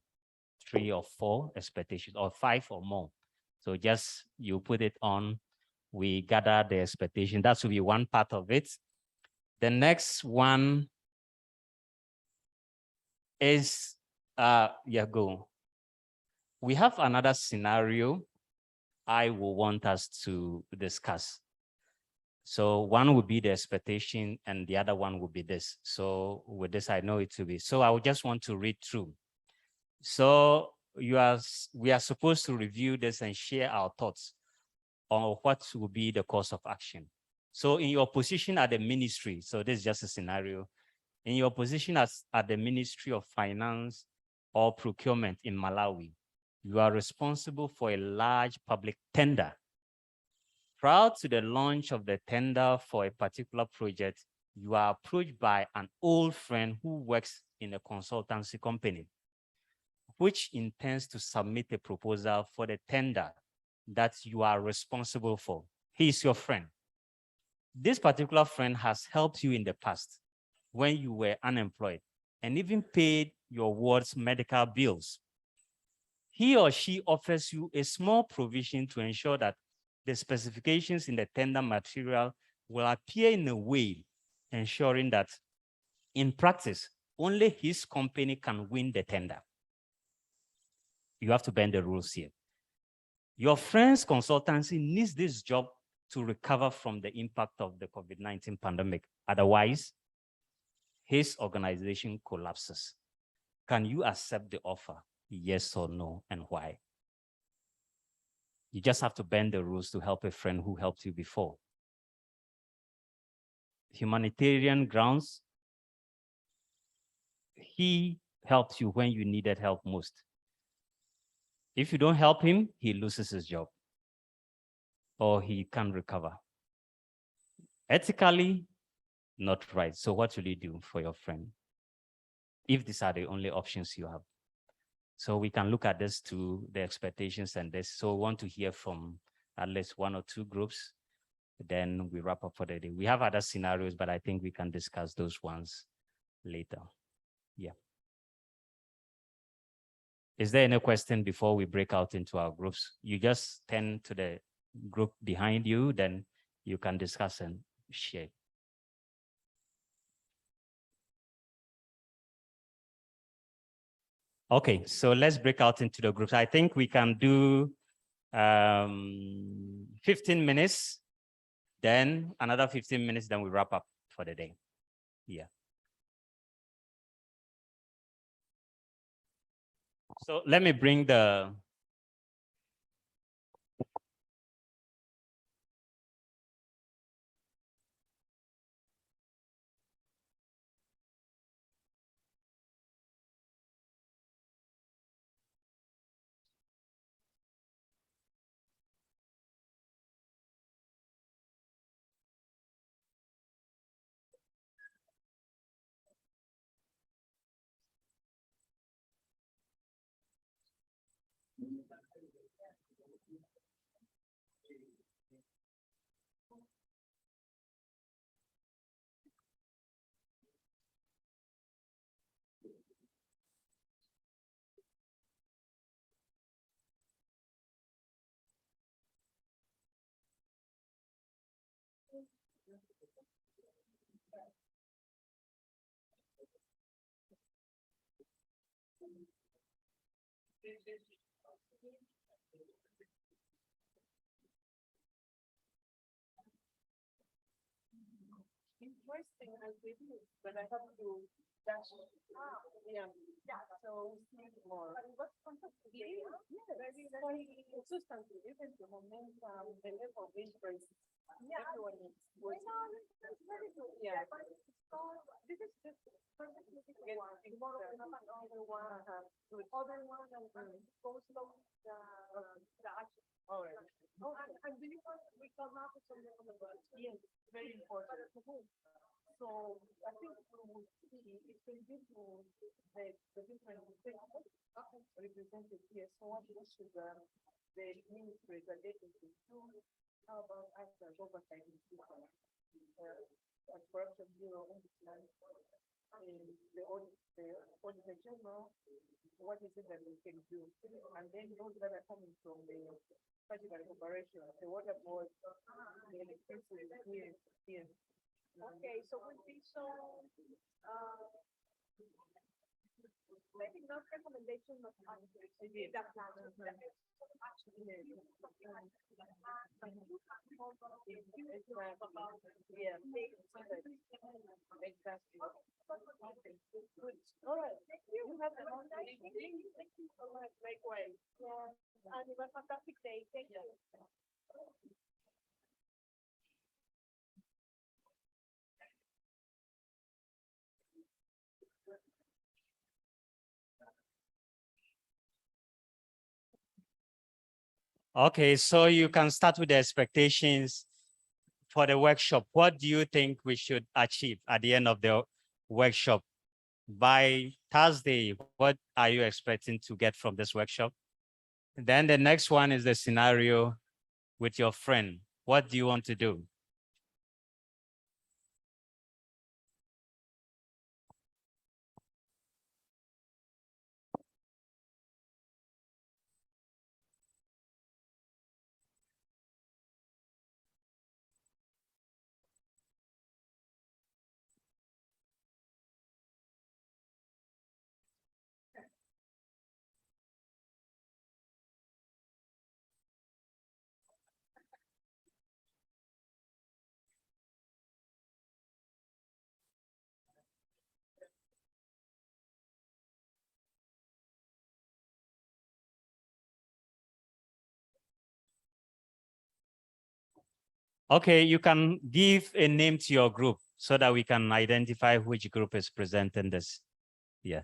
3 or 4 expectations or 5 or more. So just you put it on, we gather the expectation. That should be one part of it. The next one is, go. We have another scenario I will want us to discuss. So one would be the expectation and the other one would be this. So with this, I know it to be. So I would just want to read through. So we are supposed to review this and share our thoughts on what will be the course of action. So in your position at the ministry, so this is just a scenario, in your position at the Ministry of Finance or Procurement in Malawi, you are responsible for a large public tender. Prior to the launch of the tender for a particular project, you are approached by an old friend who works in a consultancy company, which intends to submit a proposal for the tender that you are responsible for. He is your friend. This particular friend has helped you in the past when you were unemployed and even paid your ward's medical bills. He or she offers you a small provision to ensure that the specifications in the tender material will appear in a way ensuring that in practice, only his company can win the tender. You have to bend the rules here. Your friend's consultancy needs this job to recover from the impact of the COVID-19 pandemic. Otherwise, his organization collapses. Can you accept the offer? Yes or no, and why? You just have to bend the rules to help a friend who helped you before. Humanitarian grounds, he helped you when you needed help most. If you don't help him, he loses his job or he can't recover. Ethically, not right. So what will you do for your friend if these are the only options you have? So we can look at this to the expectations and this. So we want to hear from at least 1 or 2 groups. Then we wrap up for the day. We have other scenarios, but I think we can discuss those ones later. Yeah. Is there any question before we break out into our groups? You just turn to the group behind you, then you can discuss and share. Okay, so let's break out into the groups. I think we can do 15 minutes, then another 15 minutes, then we wrap up for the day. Yeah. So let me bring the first thing I did is that I have to dash. Yeah. Yeah. So see more. What's fantastic? Yeah. Very substantive. Even the momentum, the level of interest. Yeah. Everyone is working. That's very good. Yeah. So this is just tomorrow we have another one. Other one and go slow the action. All right. Oh, and do you want we come up with some recommendations? Yes, very important. So I think we will see it's been good to the different stakeholders represented here. So what should the ministries and agencies do? How about us as oversight institutions? As Corruption Bureau, Ombudsman, the Auditor General, what is it that we can do? And then those that are coming from the particular corporation, the water board, the electricity, here. Okay, so would be so, maybe not recommendation, but actually that plan. Yeah. Exactly. Good. All right. You have a long day. Thank you so much. Likewise. Yeah. And it was a fantastic day. Thank you. Okay, so you can start with the expectations for the workshop. What do you think we should achieve at the end of the workshop? By Thursday, what are you expecting to get from this workshop? Then the next one is the scenario with your friend. What do you want to do? Okay, you can give a name to your group so that we can identify which group is presenting this. Yeah.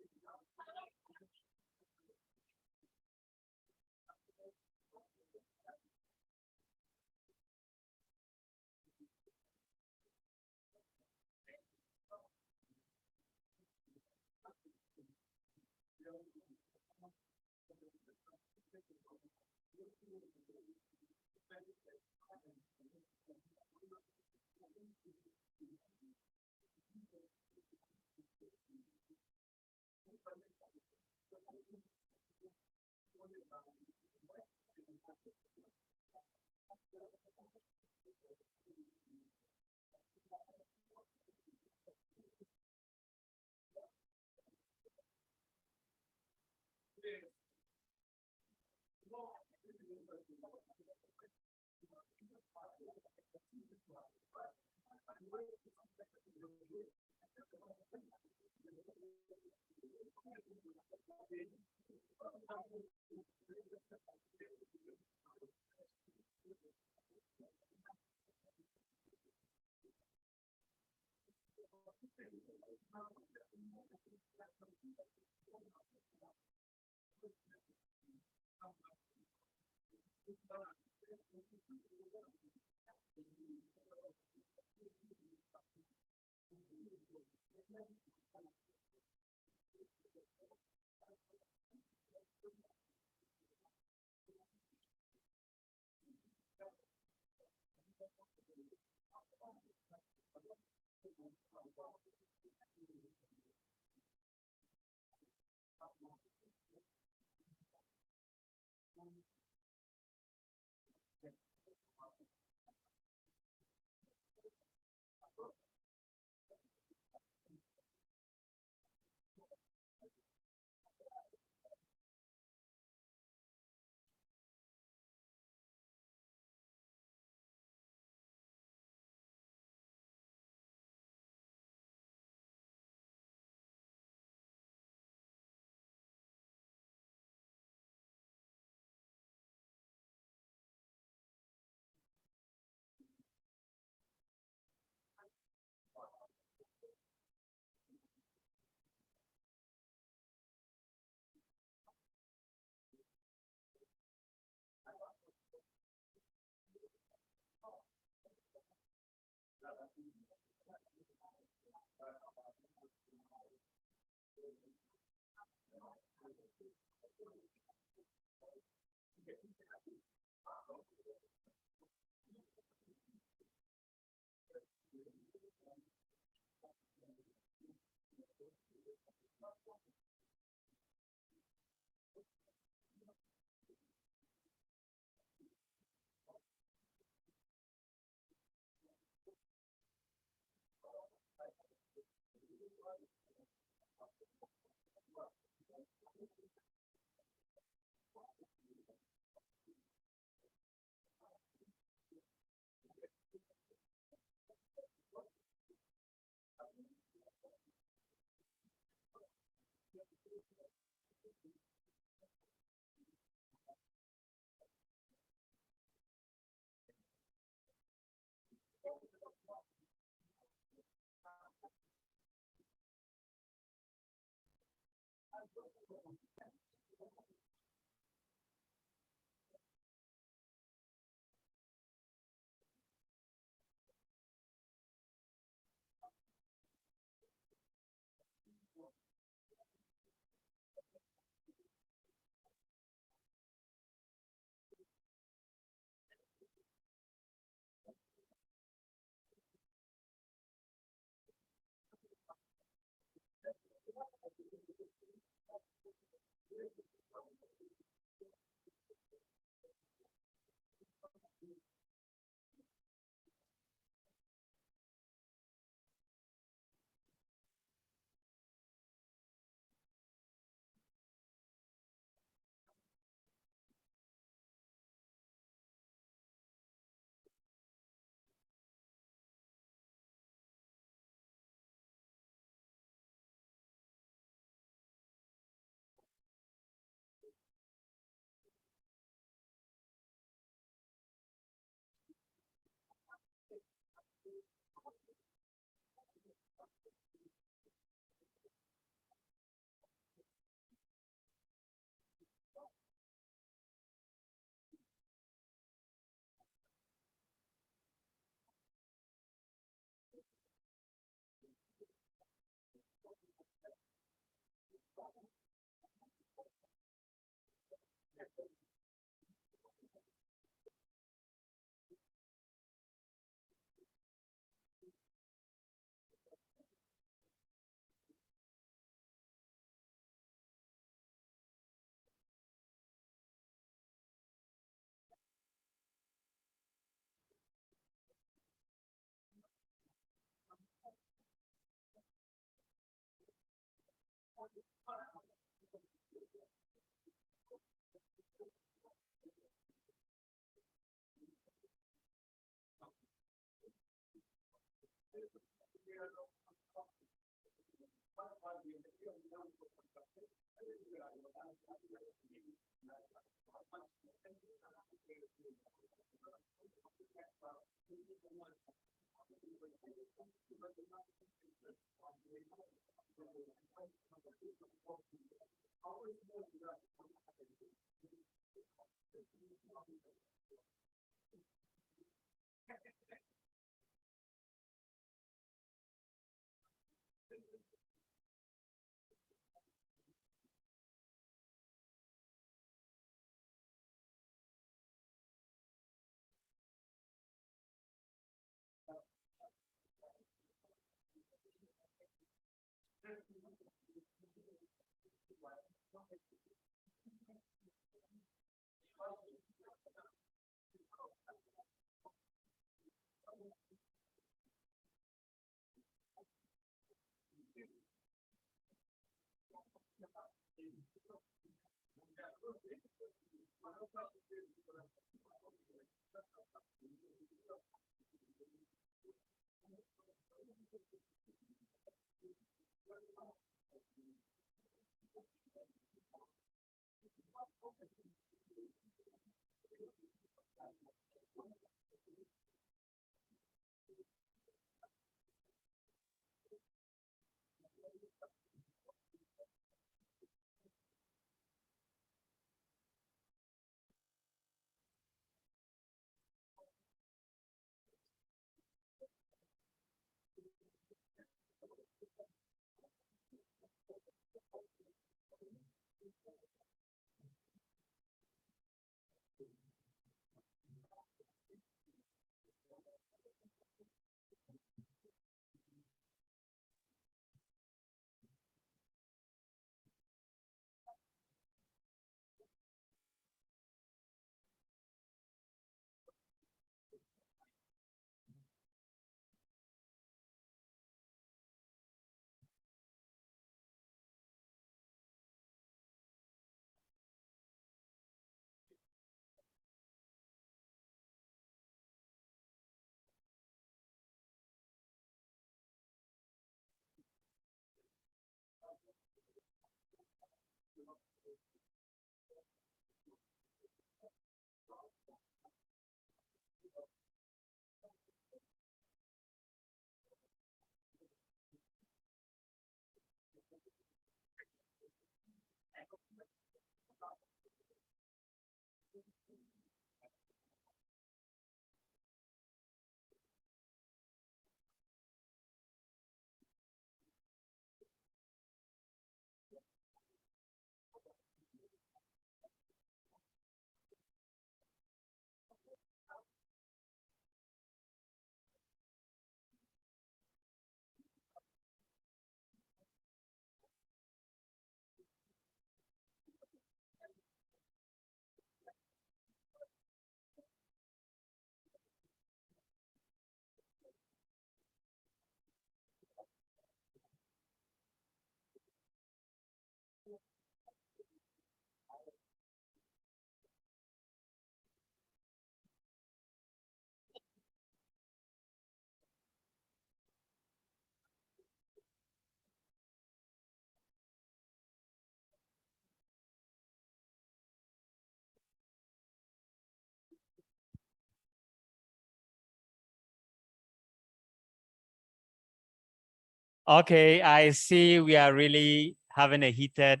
Okay, I see we are really having a heated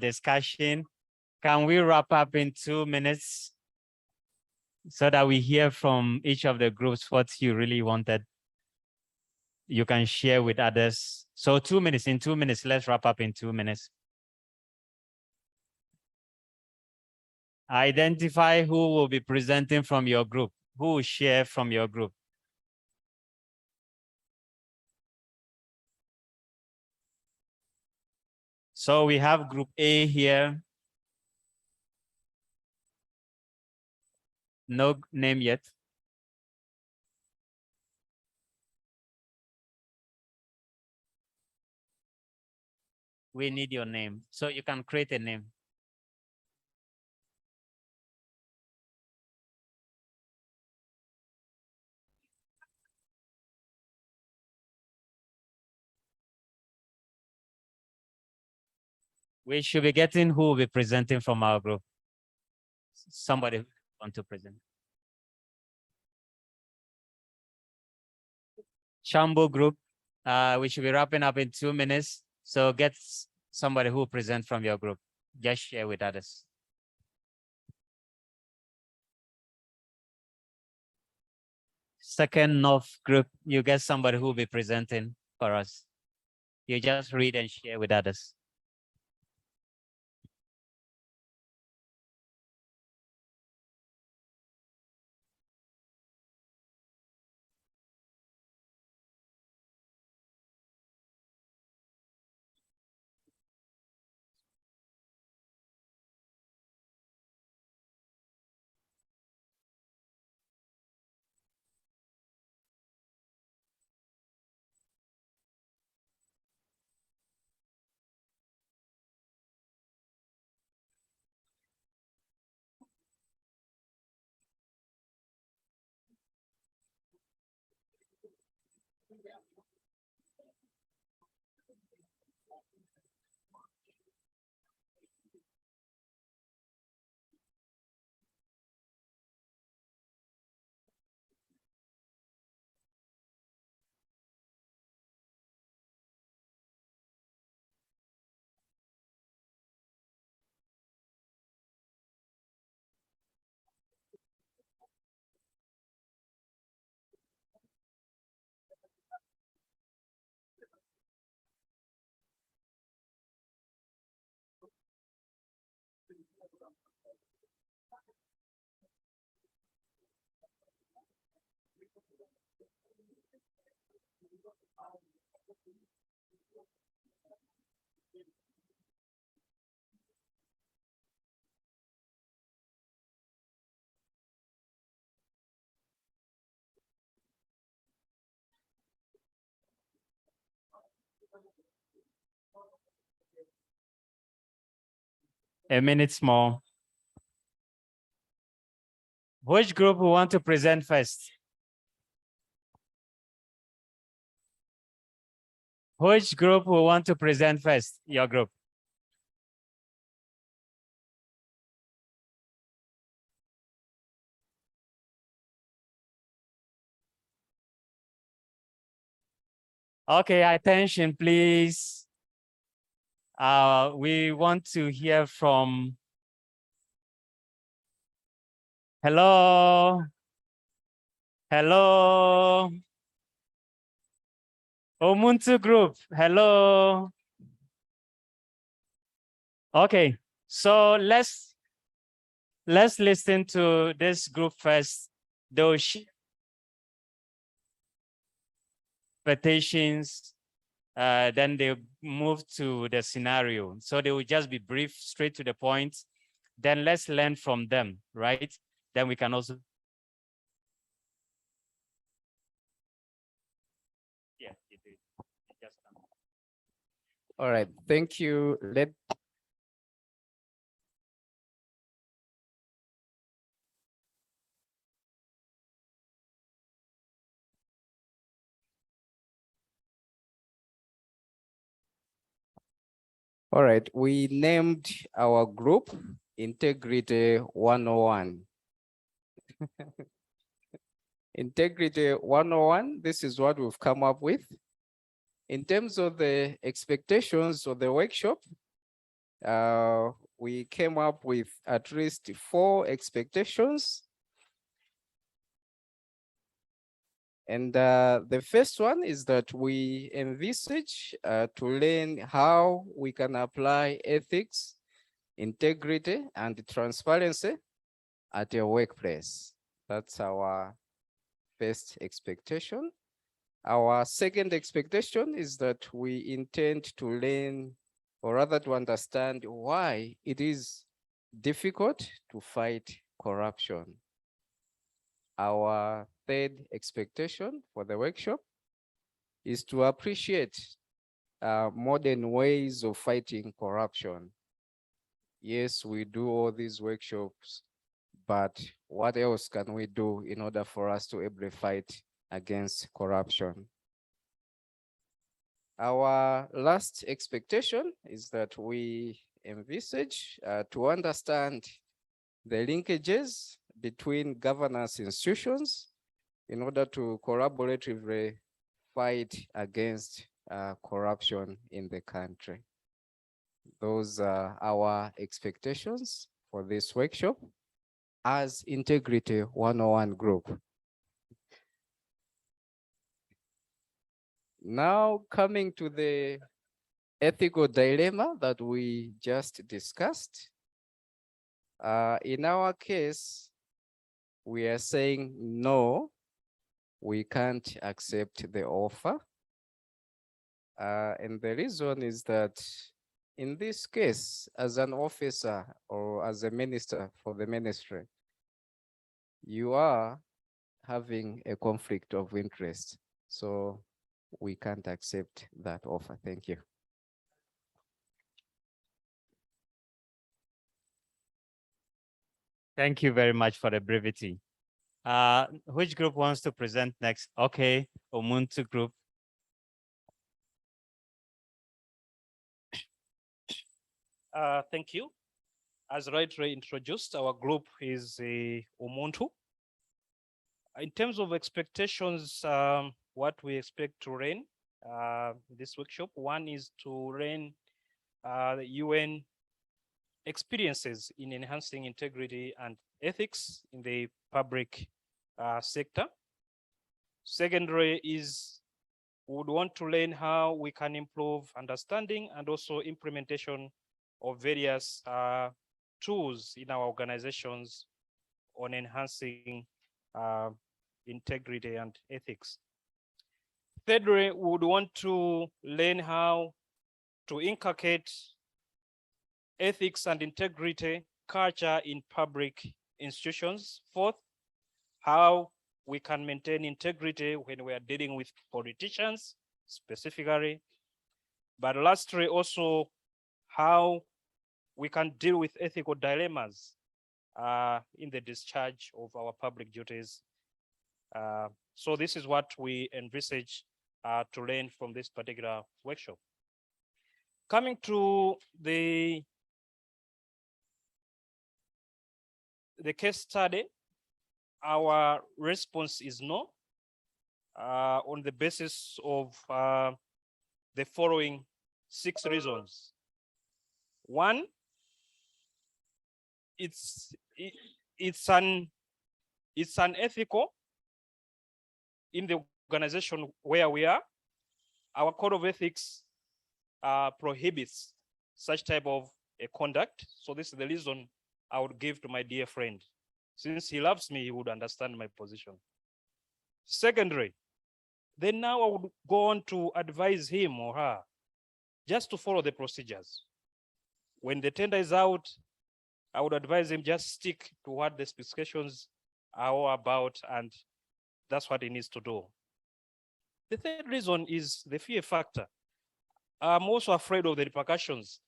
discussion. Can we wrap up in 2 minutes so that we hear from each of the groups what you really wanted? You can share with others. So 2 minutes, in 2 minutes, let's wrap up in 2 minutes. Identify who will be presenting from your group, who will share from your group. So we have group A here. No name yet. We need your name. So you can create a name. We should be getting who will be presenting from our group. Somebody who want to present. Chambo group, we should be wrapping up in 2 minutes. So get somebody who will present from your group. Just share with others. Second North group, you get somebody who will be presenting for us. You just read and share with others. A minute more. Which group will want to present first? Which group will want to present first? Your group. Okay, attention, please. We want to hear from. Hello. Hello. Ubuntu group. Hello. Okay, so let's listen to this group first. Those expectations, then they move to the scenario. So they will just be brief, straight to the point. Then let's learn from them, right? Then we can also. Yeah, you do. Just All right, thank you. All right, we named our group Integrity 101. Integrity 101, this is what we've come up with. In terms of the expectations of the workshop, we came up with at least 4 expectations. And the first one is that we envisage to learn how we can apply ethics, integrity, and transparency at your workplace. That's our first expectation. Our second expectation is that we intend to learn, or rather to understand, why it is difficult to fight corruption. Our third expectation for the workshop is to appreciate modern ways of fighting corruption. Yes, we do all these workshops, but what else can we do in order for us to able to fight against corruption? Our last expectation is that we envisage to understand the linkages between governance institutions in order to collaboratively fight against corruption in the country. Those are our expectations for this workshop as Integrity 101 group. Now coming to the ethical dilemma that we just discussed. In our case, we are saying no, we can't accept the offer. And the reason is that in this case, as an officer or as a minister for the ministry, you are having a conflict of interest. So we can't accept that offer. Thank you. Thank you very much for the brevity. Which group wants to present next? Okay, Ubuntu group. Thank you. As rightly introduced, our group is Ubuntu. In terms of expectations, what we expect to learn this workshop, one is to learn the UN experiences in enhancing integrity and ethics in the public sector. Secondary is we would want to learn how we can improve understanding and also implementation of various tools in our organizations on enhancing integrity and ethics. Thirdly, we would want to learn how to inculcate ethics and integrity culture in public institutions. Fourth, how we can maintain integrity when we are dealing with politicians specifically. But lastly, also how we can deal with ethical dilemmas in the discharge of our public duties. So this is what we envisage to learn from this particular workshop. Coming to the case study, our response is no, on the basis of the following 6 reasons. One, it's unethical in the organization where we are. Our code of ethics prohibits such type of a conduct. So this is the reason I would give to my dear friend. Since he loves me, he would understand my position. Secondly, then now I would go on to advise him or her just to follow the procedures. When the tender is out, I would advise him just stick to what the specifications are all about, and that's what he needs to do. The third reason is the fear factor. I'm also afraid of the repercussions.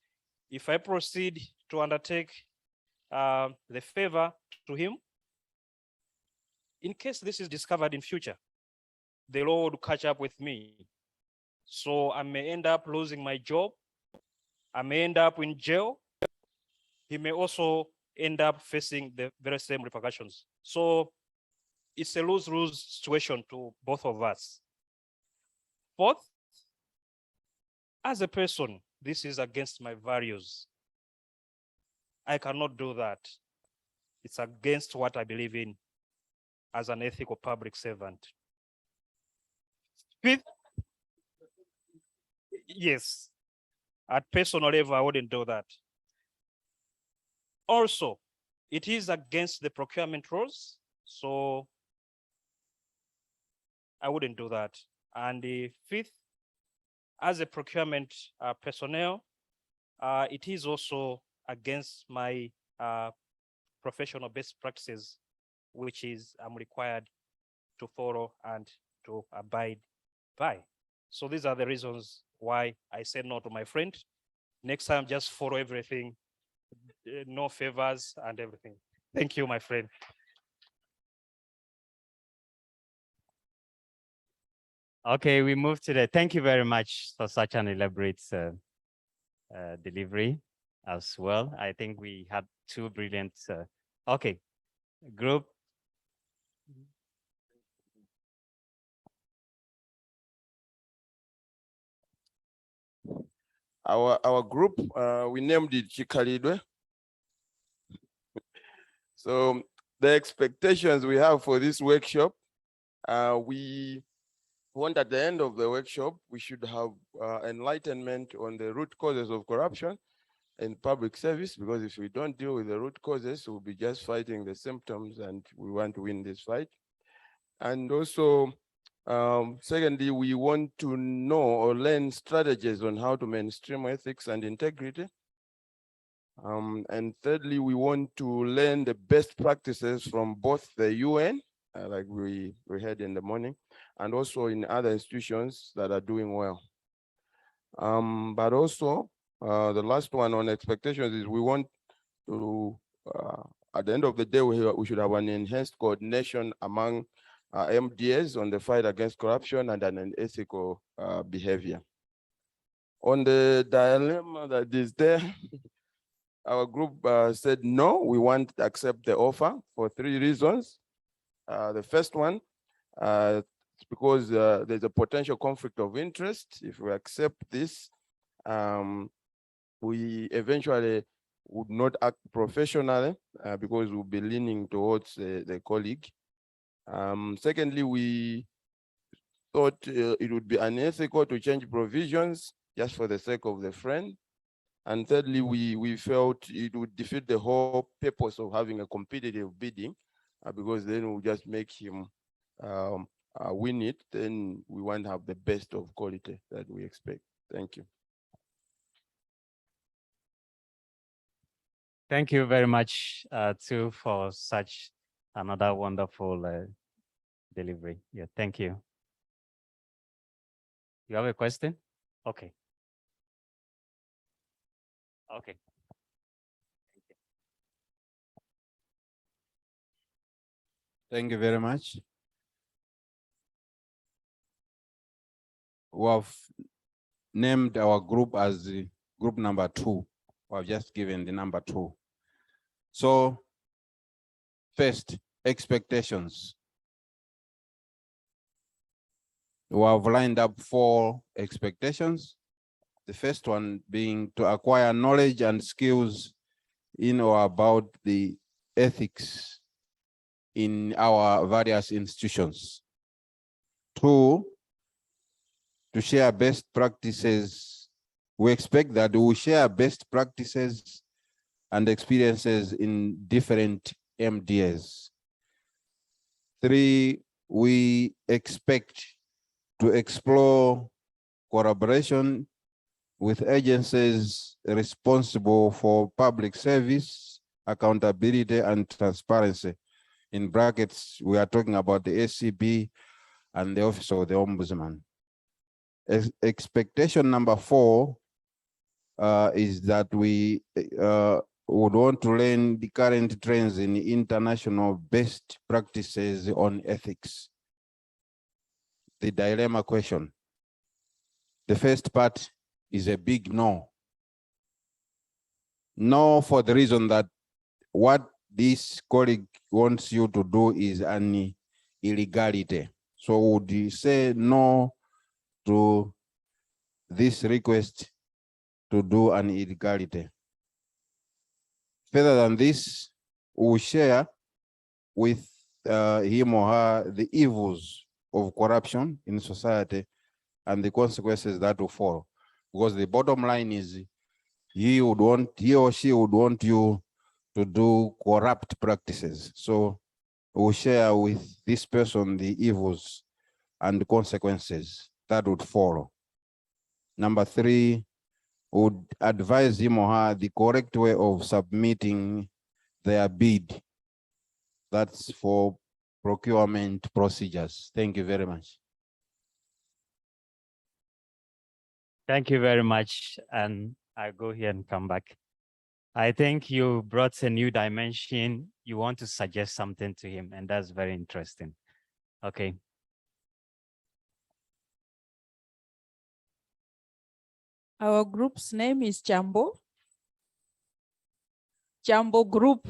If I proceed to undertake the favor to him, in case this is discovered in future, the law would catch up with me. So I may end up losing my job. I may end up in jail. He may also end up facing the very same repercussions. So it's a lose-lose situation to both of us. Fourth, as a person, this is against my values. I cannot do that. It's against what I believe in as an ethical public servant. Fifth, yes, at personal level, I wouldn't do that. Also, it is against the procurement rules, so I wouldn't do that. And the fifth, as a procurement personnel, it is also against my professional best practices, which is I'm required to follow and to abide by. So these are the reasons why I said no to my friend. Next time, just follow everything, no favors and everything. Thank you, my friend. Okay, we move to thank you very much for such an elaborate delivery as well. I think we had 2 brilliant, okay, group. Our group, we named it Chikalidwe. So the expectations we have for this workshop, we want at the end of the workshop, we should have enlightenment on the root causes of corruption in public service, because if we don't deal with the root causes, we'll be just fighting the symptoms, and we want to win this fight. And also, secondly, we want to know or learn strategies on how to mainstream ethics and integrity. And thirdly, we want to learn the best practices from both the UN, like we heard in the morning, and also in other institutions that are doing well. But also, the last one on expectations is we want to, at the end of the day, we should have an enhanced coordination among MDAs on the fight against corruption and an ethical behavior. On the dilemma that is there, our group said no, we want to accept the offer for 3 reasons. The first one, it's because there's a potential conflict of interest. If we accept this, we eventually would not act professionally because we'll be leaning towards the colleague. Secondly, we thought it would be unethical to change provisions just for the sake of the friend. And thirdly, we felt it would defeat the whole purpose of having a competitive bidding, because then we'll just make him win it. Then we won't have the best of quality that we expect. Thank you. Thank you very much, too, for such another wonderful delivery. Yeah, thank you. You have a question? Okay. Okay. Thank you very much. We have named our group as group number 2. We have just given the number 2. So first, expectations. We have lined up 4 expectations. The first one being to acquire knowledge and skills in or about the ethics in our various institutions. 2, to share best practices. We expect that we will share best practices and experiences in different MDAs. 3, we expect to explore collaboration with agencies responsible for public service, accountability, and transparency. In brackets, we are talking about the SCB and the Office of the Ombudsman. Expectation number 4 is that we would want to learn the current trends in international best practices on ethics. The dilemma question. The first part is a big no. No, for the reason that what this colleague wants you to do is an illegality. So would you say no to this request to do an illegality? Further than this, we share with him or her the evils of corruption in society and the consequences that will follow. Because the bottom line is he or she would want you to do corrupt practices. So we'll share with this person the evils and the consequences that would follow. Number 3, would advise him or her the correct way of submitting their bid. That's for procurement procedures. Thank you very much. Thank you very much. And I'll go here and come back. I think you brought a new dimension. You want to suggest something to him, and that's very interesting. Okay. Our group's name is Jambo. Jambo Group.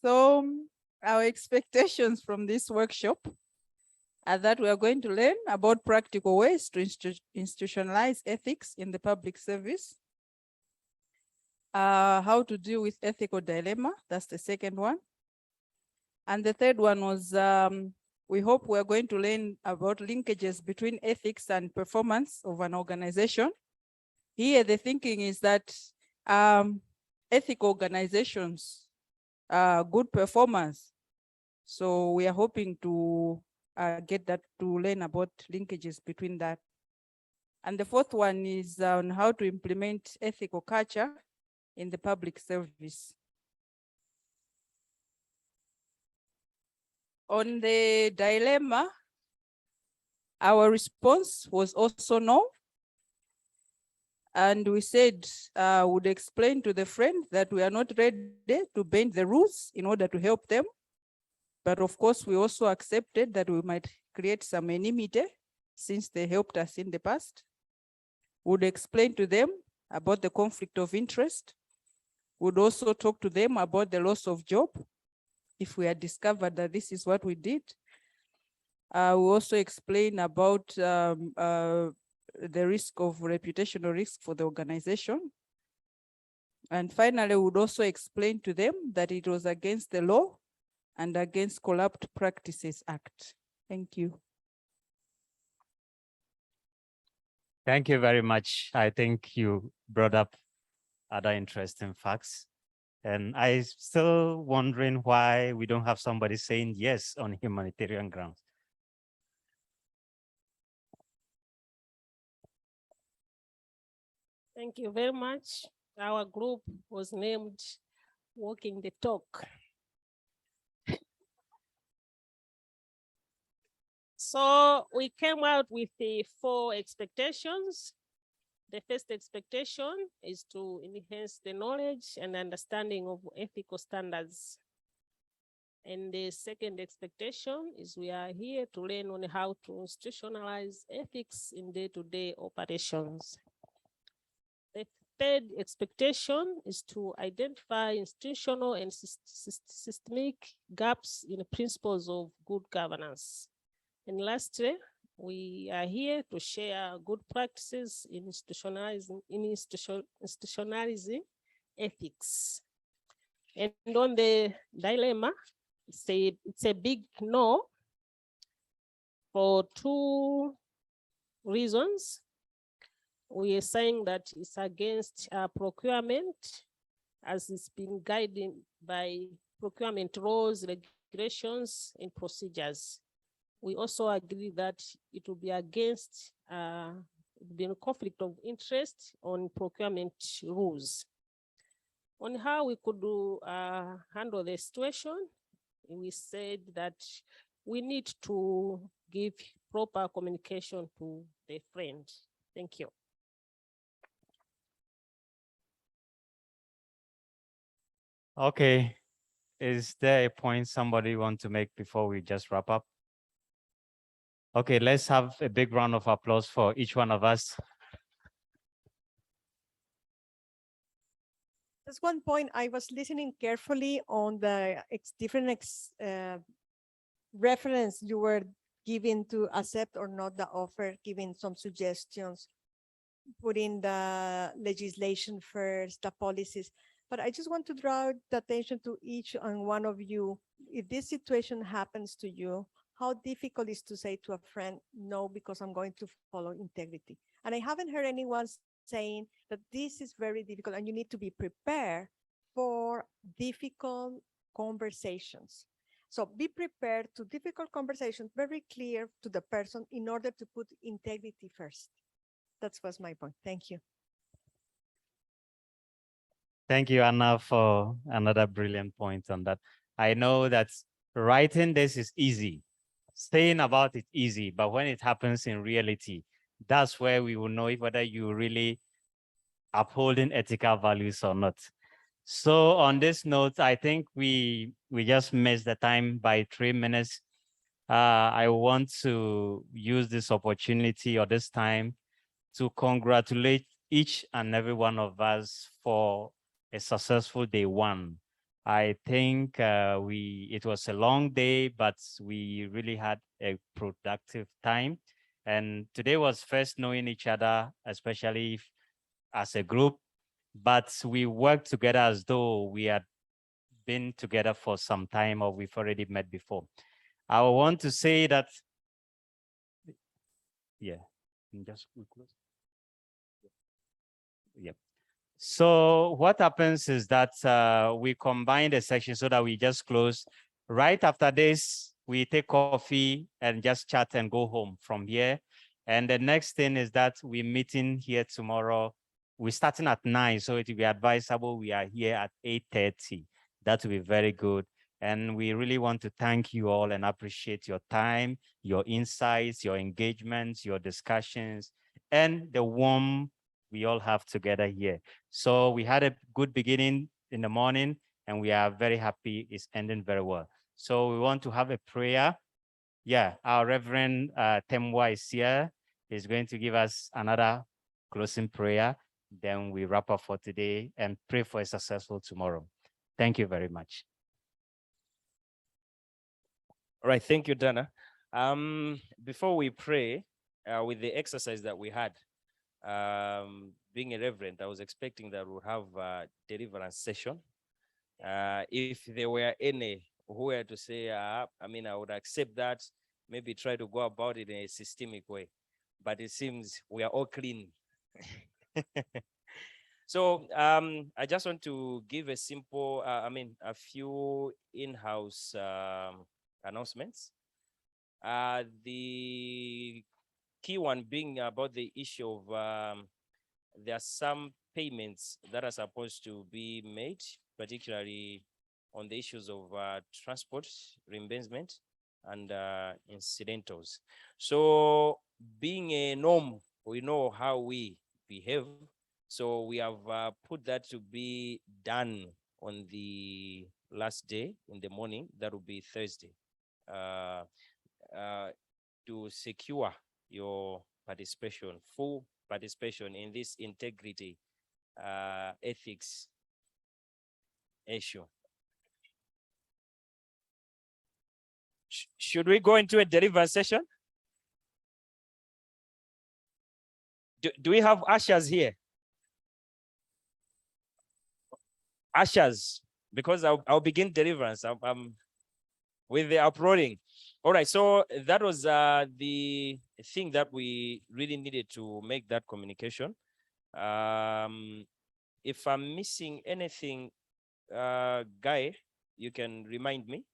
So our expectations from this workshop are that we are going to learn about practical ways to institutionalize ethics in the public service, how to deal with ethical dilemma, that's the second one. And the third one was, we hope we're going to learn about linkages between ethics and performance of an organization. Here, the thinking is that ethical organizations are good performers. So we are hoping to get that, to learn about linkages between that. And the fourth one is on how to implement ethical culture in the public service. On the dilemma, our response was also no. And we said, would explain to the friend that we are not ready to bend the rules in order to help them. But of course, we also accepted that we might create some enmity since they helped us in the past. Would explain to them about the conflict of interest. Would also talk to them about the loss of job if we had discovered that this is what we did. We also explain about the risk of reputational risk for the organization. And finally, we would also explain to them that it was against the law and against Corrupt Practices Act. Thank you. Thank you very much. I think you brought up other interesting facts. And I'm still wondering why we don't have somebody saying yes on humanitarian grounds. Thank you very much. Our group was named Walking the Talk. So we came out with the 4 expectations. The first expectation is to enhance the knowledge and understanding of ethical standards. And the second expectation is we are here to learn on how to institutionalize ethics in day-to-day operations. The third expectation is to identify institutional and systemic gaps in the principles of good governance. And lastly, we are here to share good practices in institutionalizing ethics. And on the dilemma, it's a big no for 2 reasons. We are saying that it's against procurement, as it's been guided by procurement laws, regulations, and procedures. We also agree that it will be against the conflict of interest on procurement rules. On how we could handle the situation, we said that we need to give proper communication to the friend. Thank you. Okay, is there a point somebody want to make before we just wrap up? Okay, let's have a big round of applause for each one of us. Just one point, I was listening carefully on the different reference you were giving to accept or not the offer, giving some suggestions, putting the legislation first, the policies. But I just want to draw the attention to each and one of you. If this situation happens to you, how difficult it is to say to a friend, no, because I'm going to follow integrity. And I haven't heard anyone saying that this is very difficult and you need to be prepared for difficult conversations. So be prepared to difficult conversations, very clear to the person in order to put integrity first. That was my point. Thank you. Thank you, Anna, for another brilliant point on that. I know that writing this is easy. Saying about it easy, but when it happens in reality, that's where we will know whether you really upholding ethical values or not. So on this note, I think we just missed the time by 3 minutes. I want to use this opportunity or this time to congratulate each and every one of us for a successful day 1. I think it was a long day, but we really had a productive time. And today was first knowing each other, especially as a group, but we worked together as though we had been together for some time or we've already met before. I want to say that, yeah, just close. Yep. So what happens is that we combine the section so that we just close. Right after this, we take coffee and just chat and go home from here. And the next thing is that we're meeting here tomorrow. We're starting at 9, so it will be advisable we are here at 8:30. That will be very good. And we really want to thank you all and appreciate your time, your insights, your engagements, your discussions, and the warm we all have together here. So we had a good beginning in the morning and we are very happy it's ending very well. So we want to have a prayer. Yeah, our Reverend Temwa is here. He's going to give us another closing prayer. Then we wrap up for today and pray for a successful tomorrow. Thank you very much. All right, thank you, Dana. Before we pray, with the exercise that we had, being a reverend, I was expecting that we'll have a deliverance session. If there were any who were to say, I would accept that, maybe try to go about it in a systemic way, but it seems we are all clean. So I just want to give a simple, a few in-house announcements. The key one being about the issue of there are some payments that are supposed to be made, particularly on the issues of transport reimbursement. and incidentals. So being a norm, we know how we behave. So we have put that to be done on the last day in the morning. That will be Thursday, to secure your participation, full participation in this integrity ethics issue. Should we go into a deliverance session? Do we have ushers here? Ushers, because I'll begin deliverance. I'm with the uploading. All right, so that was the thing that we really needed to make that communication. If I'm missing anything, Guy, you can remind me,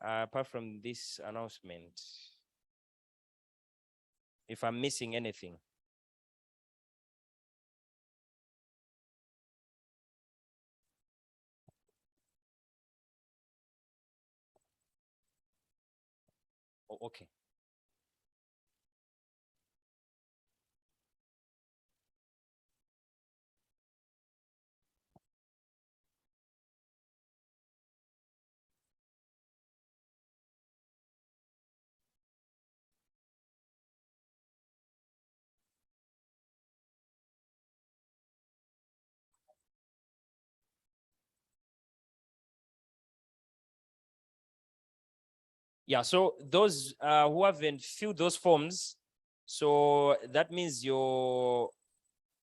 apart from this announcement, if I'm missing anything. Oh, okay. Yeah, so those who haven't filled those forms, so that means your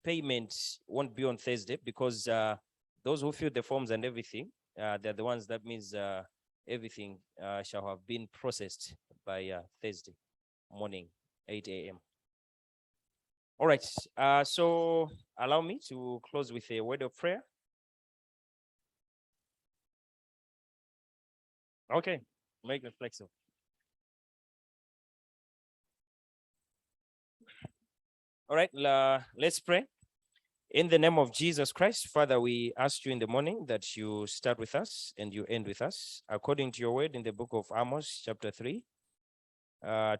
payment won't be on Thursday, because those who filled the forms and everything, they're the ones that means everything shall have been processed by Thursday morning, 8 a.m. All right, so allow me to close with a word of prayer. Okay, make it flexible. All right, let's pray. In the name of Jesus Christ, Father, we ask you in the morning that you start with us and you end with us. According to your word in the book of Amos, chapter 3,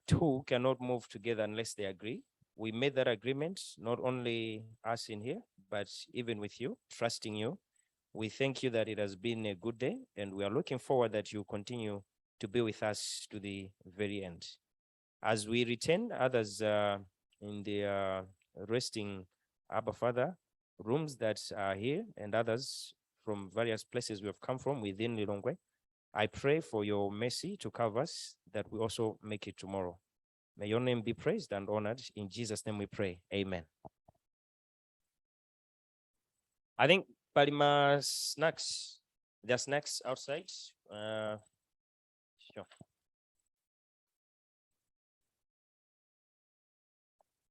two cannot move together unless they agree. We made that agreement, not only us in here, but even with you, trusting you. We thank you that it has been a good day, and we are looking forward that you continue to be with us to the very end. As we return others in the resting Abba Father rooms that are here, and others from various places we have come from within Lilongwe, I pray for your mercy to cover us, that we also make it tomorrow. May your name be praised and honored. In Jesus' name we pray. Amen. I think Palima snacks, there are snacks outside. Sure.